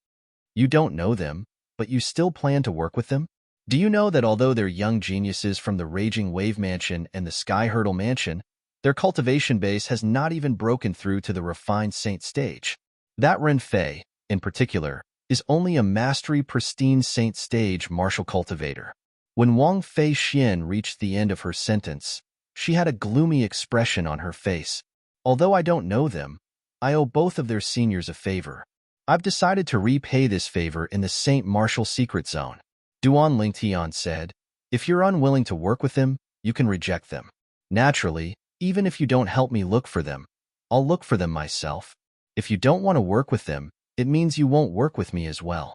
You don't know them, but you still plan to work with them? Do you know that although they're young geniuses from the Raging Wave Mansion and the Sky Hurdle Mansion, their cultivation base has not even broken through to the refined saint stage? That Ren Fei, in particular, is only a mastery pristine saint stage martial cultivator. When Wang Fei Xian reached the end of her sentence, she had a gloomy expression on her face. Although I don't know them, I owe both of their seniors a favor. I've decided to repay this favor in the Saint Martial Secret Zone. Duan Lingtian said, if you're unwilling to work with them, you can reject them. Naturally, even if you don't help me look for them, I'll look for them myself. If you don't want to work with them, it means you won't work with me as well.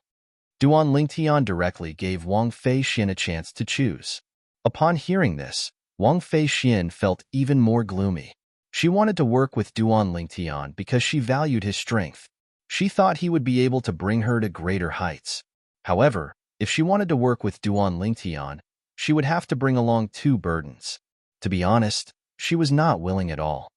Duan Lingtian directly gave Wang Fei Xian a chance to choose. Upon hearing this, Wang Fei Xian felt even more gloomy. She wanted to work with Duan Lingtian because she valued his strength. She thought he would be able to bring her to greater heights. However, if she wanted to work with Duan Lingtian, she would have to bring along two burdens. To be honest, she was not willing at all.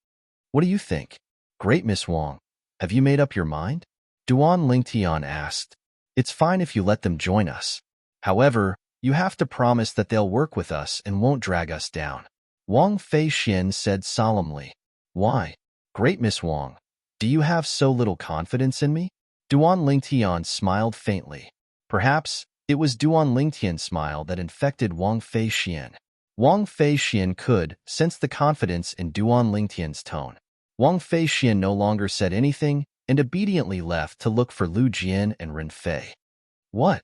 What do you think? Great Miss Wang, have you made up your mind? Duan Lingtian asked. It's fine if you let them join us. However, you have to promise that they'll work with us and won't drag us down. Wang Fei Xian said solemnly. Why? Great Miss Wang, do you have so little confidence in me? Duan Lingtian smiled faintly. Perhaps it was Duan Lingtian's smile that infected Wang Fei Xian. Wang Fei Xian could sense the confidence in Duan Lingtian's tone. Wang Fei Xian no longer said anything and obediently left to look for Lu Jian and Ren Fei. What?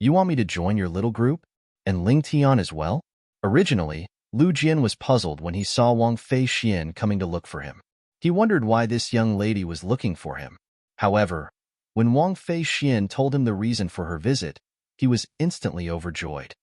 You want me to join your little group? And Lingtian as well? Originally, Lu Jian was puzzled when he saw Wang Fei Xian coming to look for him. He wondered why this young lady was looking for him. However, when Wang Fei Xian told him the reason for her visit, he was instantly overjoyed.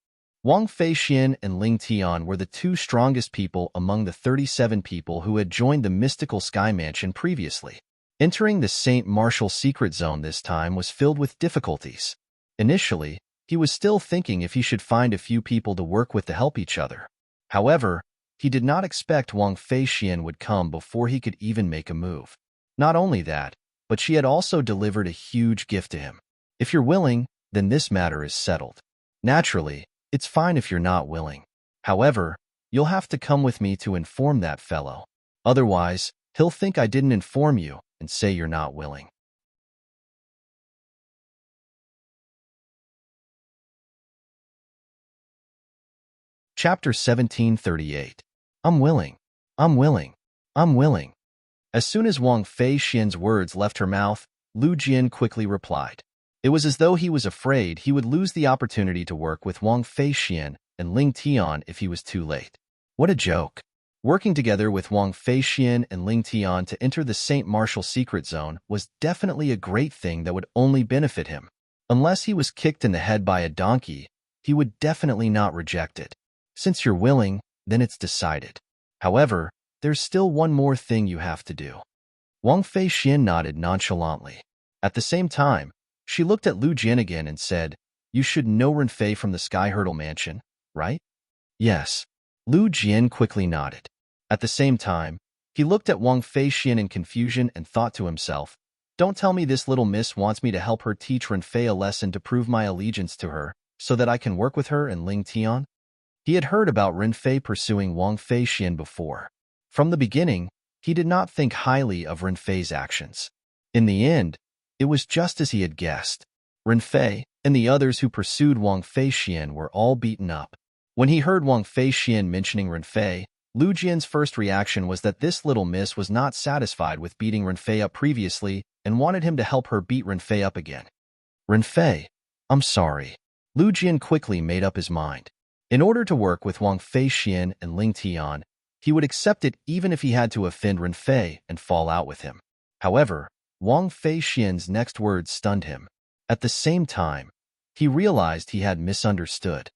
Wang Fei Xian and Ling Tian were the two strongest people among the 37 people who had joined the mystical Sky Mansion previously. Entering the Saint Martial Secret Zone this time was filled with difficulties. Initially, he was still thinking if he should find a few people to work with to help each other. However, he did not expect Wang Fei Xian would come before he could even make a move. Not only that, but she had also delivered a huge gift to him. If you're willing, then this matter is settled. Naturally, it's fine if you're not willing. However, you'll have to come with me to inform that fellow. Otherwise, he'll think I didn't inform you and say you're not willing. Chapter 1738. I'm willing. I'm willing. I'm willing. As soon as Wang Fei Xian's words left her mouth, Lu Jian quickly replied. It was as though he was afraid he would lose the opportunity to work with Wang Fei Xian and Ling Tian if he was too late. What a joke. Working together with Wang Fei Xian and Ling Tian to enter the Saint Martial Secret Zone was definitely a great thing that would only benefit him. Unless he was kicked in the head by a donkey, he would definitely not reject it. Since you're willing, then it's decided. However, there's still one more thing you have to do. Wang Fei Xian nodded nonchalantly. At the same time, she looked at Lu Jian again and said, You should know Ren Fei from the Sky Hurdle Mansion, right? Yes. Lu Jian quickly nodded. At the same time, he looked at Wang Fei Xian in confusion and thought to himself, Don't tell me this little miss wants me to help her teach Renfei a lesson to prove my allegiance to her, so that I can work with her and Ling Tian? He had heard about Renfei pursuing Wang Feixian before. From the beginning, he did not think highly of Renfei's actions. In the end, it was just as he had guessed. Renfei and the others who pursued Wang Feixian were all beaten up. When he heard Wang Feixian mentioning Renfei, Lu Jian's first reaction was that this little miss was not satisfied with beating Renfei up previously and wanted him to help her beat Renfei up again. Renfei, I'm sorry. Lu Jian quickly made up his mind. In order to work with Wang Feixian and Ling Tian, he would accept it even if he had to offend Renfei and fall out with him. However, Wang Feixian's next words stunned him. At the same time, he realized he had misunderstood.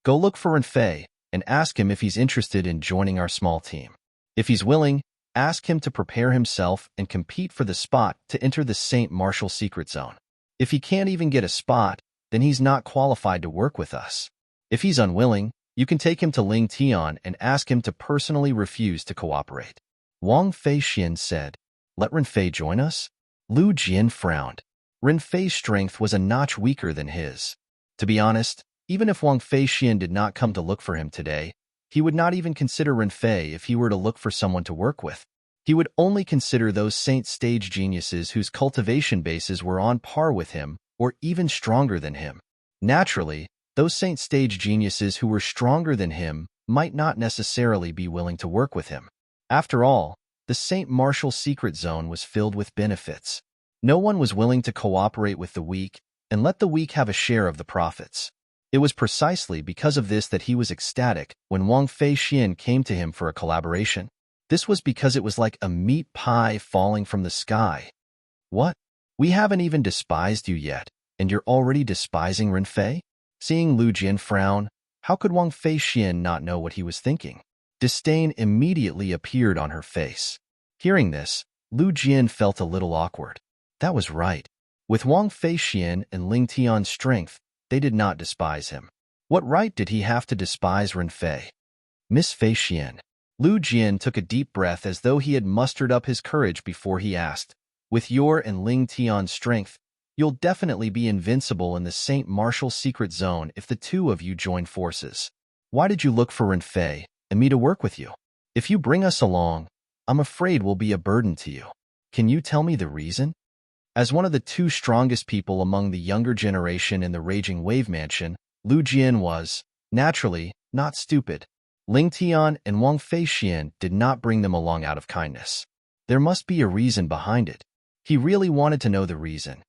Go look for Renfei and ask him if he's interested in joining our small team. If he's willing, ask him to prepare himself and compete for the spot to enter the Saint Martial Secret Zone. If he can't even get a spot, then he's not qualified to work with us. If he's unwilling, you can take him to Ling Tian and ask him to personally refuse to cooperate. Wang Feixian said, Let Renfei join us? Lu Jian frowned. Renfei's strength was a notch weaker than his. To be honest, even if Wang Feixian did not come to look for him today, he would not even consider Renfei if he were to look for someone to work with. He would only consider those Saint stage geniuses whose cultivation bases were on par with him or even stronger than him. Naturally, those Saint stage geniuses who were stronger than him might not necessarily be willing to work with him. After all, the Saint Martial Secret Zone was filled with benefits. No one was willing to cooperate with the weak and let the weak have a share of the profits. It was precisely because of this that he was ecstatic when Wang Feixian came to him for a collaboration. This was because it was like a meat pie falling from the sky. What? We haven't even despised you yet, and you're already despising Renfei? Seeing Lu Jian frown, how could Wang Feixian not know what he was thinking? Disdain immediately appeared on her face. Hearing this, Lu Jian felt a little awkward. That was right. With Wang Feixian and Ling Tian's strength, they did not despise him. What right did he have to despise Renfei? Miss Feixian. Lu Jian took a deep breath as though he had mustered up his courage before he asked, With your and Ling Tian's strength, you'll definitely be invincible in the Saint Martial Secret Zone if the two of you join forces. Why did you look for Renfei and me to work with you? If you bring us along, I'm afraid we'll be a burden to you. Can you tell me the reason? As one of the two strongest people among the younger generation in the Raging Wave Mansion, Lu Jian was, naturally, not stupid. Ling Tian and Wang Feixian did not bring them along out of kindness. There must be a reason behind it. He really wanted to know the reason.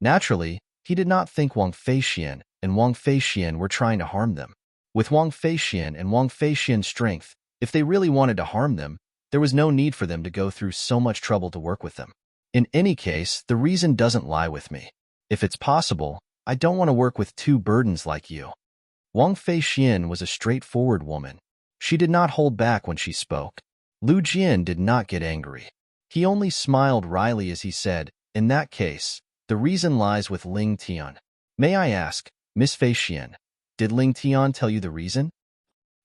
Naturally, he did not think Wang Feixian and Wang Feixian were trying to harm them. With Wang Feixian and Wang Feixian's strength, if they really wanted to harm them, there was no need for them to go through so much trouble to work with them. In any case, the reason doesn't lie with me. If it's possible, I don't want to work with two burdens like you. Wang Feixian was a straightforward woman. She did not hold back when she spoke. Lu Jian did not get angry. He only smiled wryly as he said, In that case, the reason lies with Ling Tian. May I ask, Miss Feixian, did Ling Tian tell you the reason?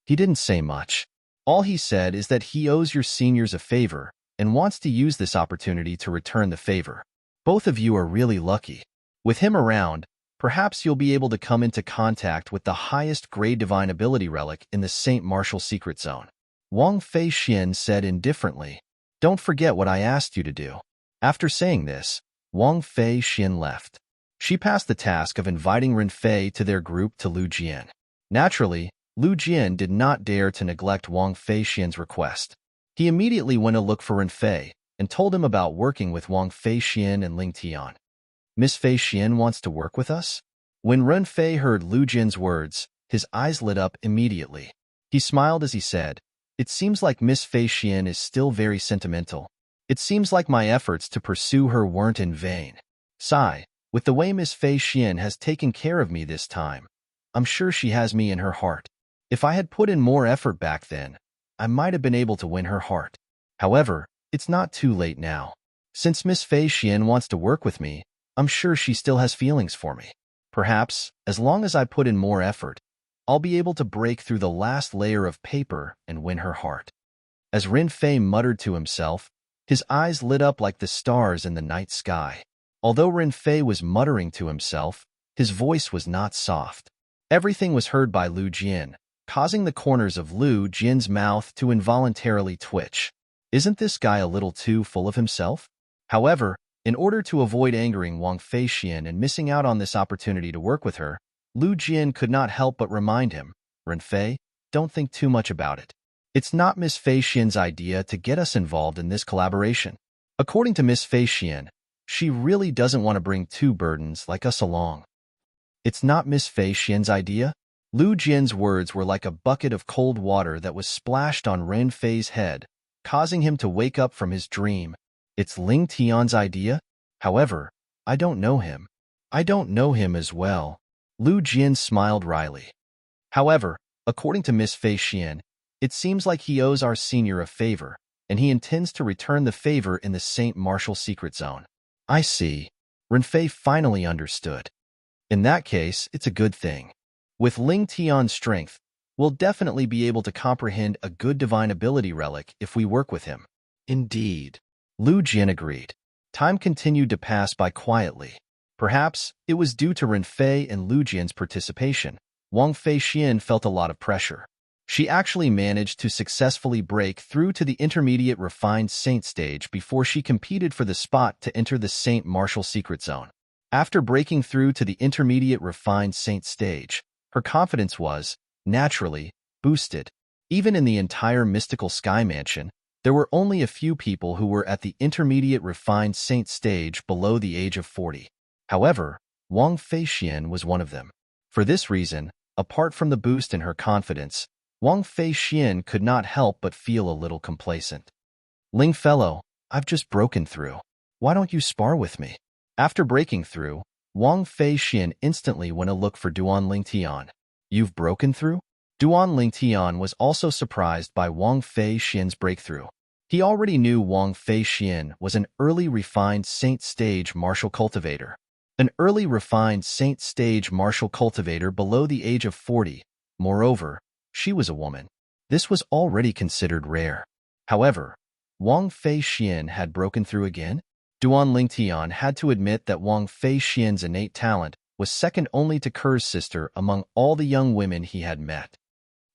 He didn't say much. All he said is that he owes your seniors a favor and wants to use this opportunity to return the favor. Both of you are really lucky. With him around, perhaps you'll be able to come into contact with the highest grade divine ability relic in the Saint Martial Secret Zone. Wang Feixian said indifferently, Don't forget what I asked you to do. After saying this, Wang Feixian left. She passed the task of inviting Renfei to their group to Lu Jian. Naturally, Lu Jian did not dare to neglect Wang Feixian's request. He immediately went to look for Renfei and told him about working with Wang Feixian and Ling Tian. Miss Feixian wants to work with us? When Renfei heard Lu Jian's words, his eyes lit up immediately. He smiled as he said, It seems like Miss Feixian is still very sentimental. It seems like my efforts to pursue her weren't in vain. Sigh, with the way Miss Feixian has taken care of me this time, I'm sure she has me in her heart. If I had put in more effort back then, I might have been able to win her heart. However, it's not too late now. Since Miss Feixian wants to work with me, I'm sure she still has feelings for me. Perhaps, as long as I put in more effort, I'll be able to break through the last layer of paper and win her heart. As Renfei muttered to himself, His eyes lit up like the stars in the night sky. Although Renfei was muttering to himself, his voice was not soft. Everything was heard by Lu Jian, causing the corners of Lu Jian's mouth to involuntarily twitch. Isn't this guy a little too full of himself? However, in order to avoid angering Wang Feixian and missing out on this opportunity to work with her, Lu Jian could not help but remind him, Renfei, don't think too much about it. It's not Miss Feixian's idea to get us involved in this collaboration. According to Miss Feixian, she really doesn't want to bring two burdens like us along. It's not Miss Feixian's idea? Lu Jian's words were like a bucket of cold water that was splashed on Renfei's head, causing him to wake up from his dream. It's Ling Tian's idea? However, I don't know him. I don't know him as well. Lu Jian smiled wryly. However, according to Miss Feixian, it seems like he owes our senior a favor, and he intends to return the favor in the Saint Martial secret zone. I see. Renfei finally understood. In that case, it's a good thing. With Ling Tian's strength, we'll definitely be able to comprehend a good divine ability relic if we work with him. Indeed. Lu Jian agreed. Time continued to pass by quietly. Perhaps it was due to Renfei and Lu Jian's participation. Wang Feixian felt a lot of pressure. She actually managed to successfully break through to the intermediate refined saint stage before she competed for the spot to enter the Saint Martial secret zone. After breaking through to the intermediate refined saint stage, her confidence was, naturally, boosted. Even in the entire mystical sky mansion, there were only a few people who were at the intermediate refined saint stage below the age of 40. However, Wang Feixian was one of them. For this reason, apart from the boost in her confidence, Wang Feixian could not help but feel a little complacent. Ling fellow, I've just broken through. Why don't you spar with me? After breaking through, Wang Feixian instantly went to look for Duan Lingtian. You've broken through? Duan Lingtian was also surprised by Wang Feixian's breakthrough. He already knew Wang Feixian was an early refined saint stage martial cultivator. An early refined saint stage martial cultivator below the age of 40. Moreover, she was a woman. This was already considered rare. However, Wang Feixian had broken through again. Duan Lingtian had to admit that Wang Feixian's innate talent was second only to Ker's sister among all the young women he had met.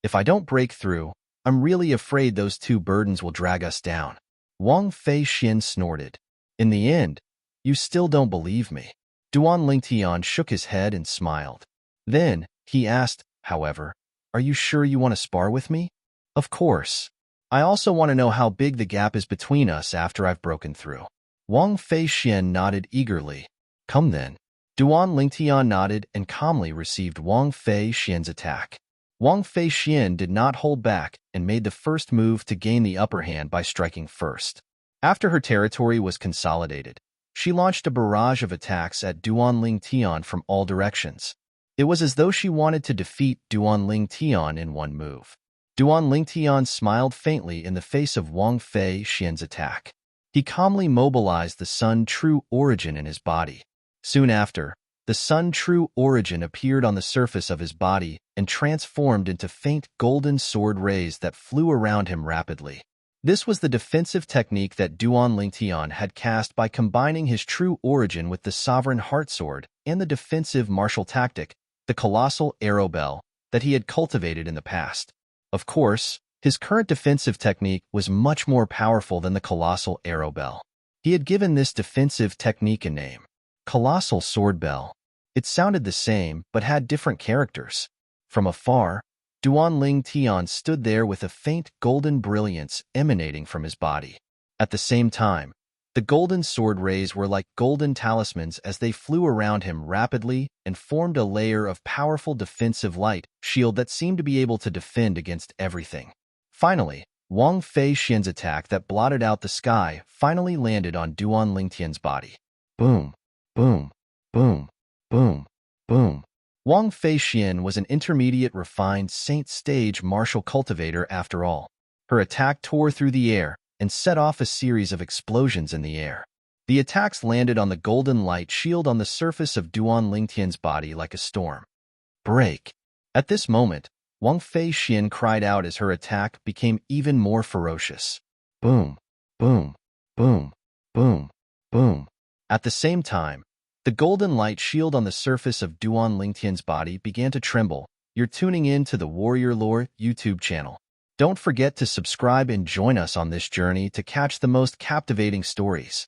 If I don't break through, I'm really afraid those two burdens will drag us down. Wang Feixian snorted. In the end, you still don't believe me. Duan Lingtian shook his head and smiled. Then, he asked, however, are you sure you want to spar with me? Of course. I also want to know how big the gap is between us after I've broken through. Wang Feixian nodded eagerly. Come then. Duan Lingtian nodded and calmly received Wang Feixian's attack. Wang Feixian did not hold back and made the first move to gain the upper hand by striking first. After her territory was consolidated, she launched a barrage of attacks at Duan Lingtian from all directions. It was as though she wanted to defeat Duan Lingtian in one move. Duan Lingtian smiled faintly in the face of Wang Feixian's attack. He calmly mobilized the Sun True Origin in his body. Soon after, the Sun True Origin appeared on the surface of his body and transformed into faint golden sword rays that flew around him rapidly. This was the defensive technique that Duan Lingtian had cast by combining his True Origin with the Sovereign Heart Sword and the defensive martial tactic, the Colossal Arrow Bell, that he had cultivated in the past. Of course, his current defensive technique was much more powerful than the Colossal Arrow Bell. He had given this defensive technique a name, Colossal Sword Bell. It sounded the same, but had different characters. From afar, Duan Lingtian stood there with a faint golden brilliance emanating from his body. At the same time, the golden sword rays were like golden talismans as they flew around him rapidly and formed a layer of powerful defensive light shield that seemed to be able to defend against everything. Finally, Wang Feixian's attack that blotted out the sky finally landed on Duan Lingtian's body. Boom, boom, boom, boom, boom. Wang Feixian was an intermediate refined saint stage martial cultivator after all. Her attack tore through the air and set off a series of explosions in the air. The attacks landed on the golden light shield on the surface of Duan Lingtian's body like a storm. Break! At this moment, Wang Feixian cried out as her attack became even more ferocious. Boom, boom, Boom, boom, boom. At the same time, the golden light shield on the surface of Duan Lingtian's body began to tremble. You're tuning in to the Warrior Lore YouTube channel. Don't forget to subscribe and join us on this journey to catch the most captivating stories.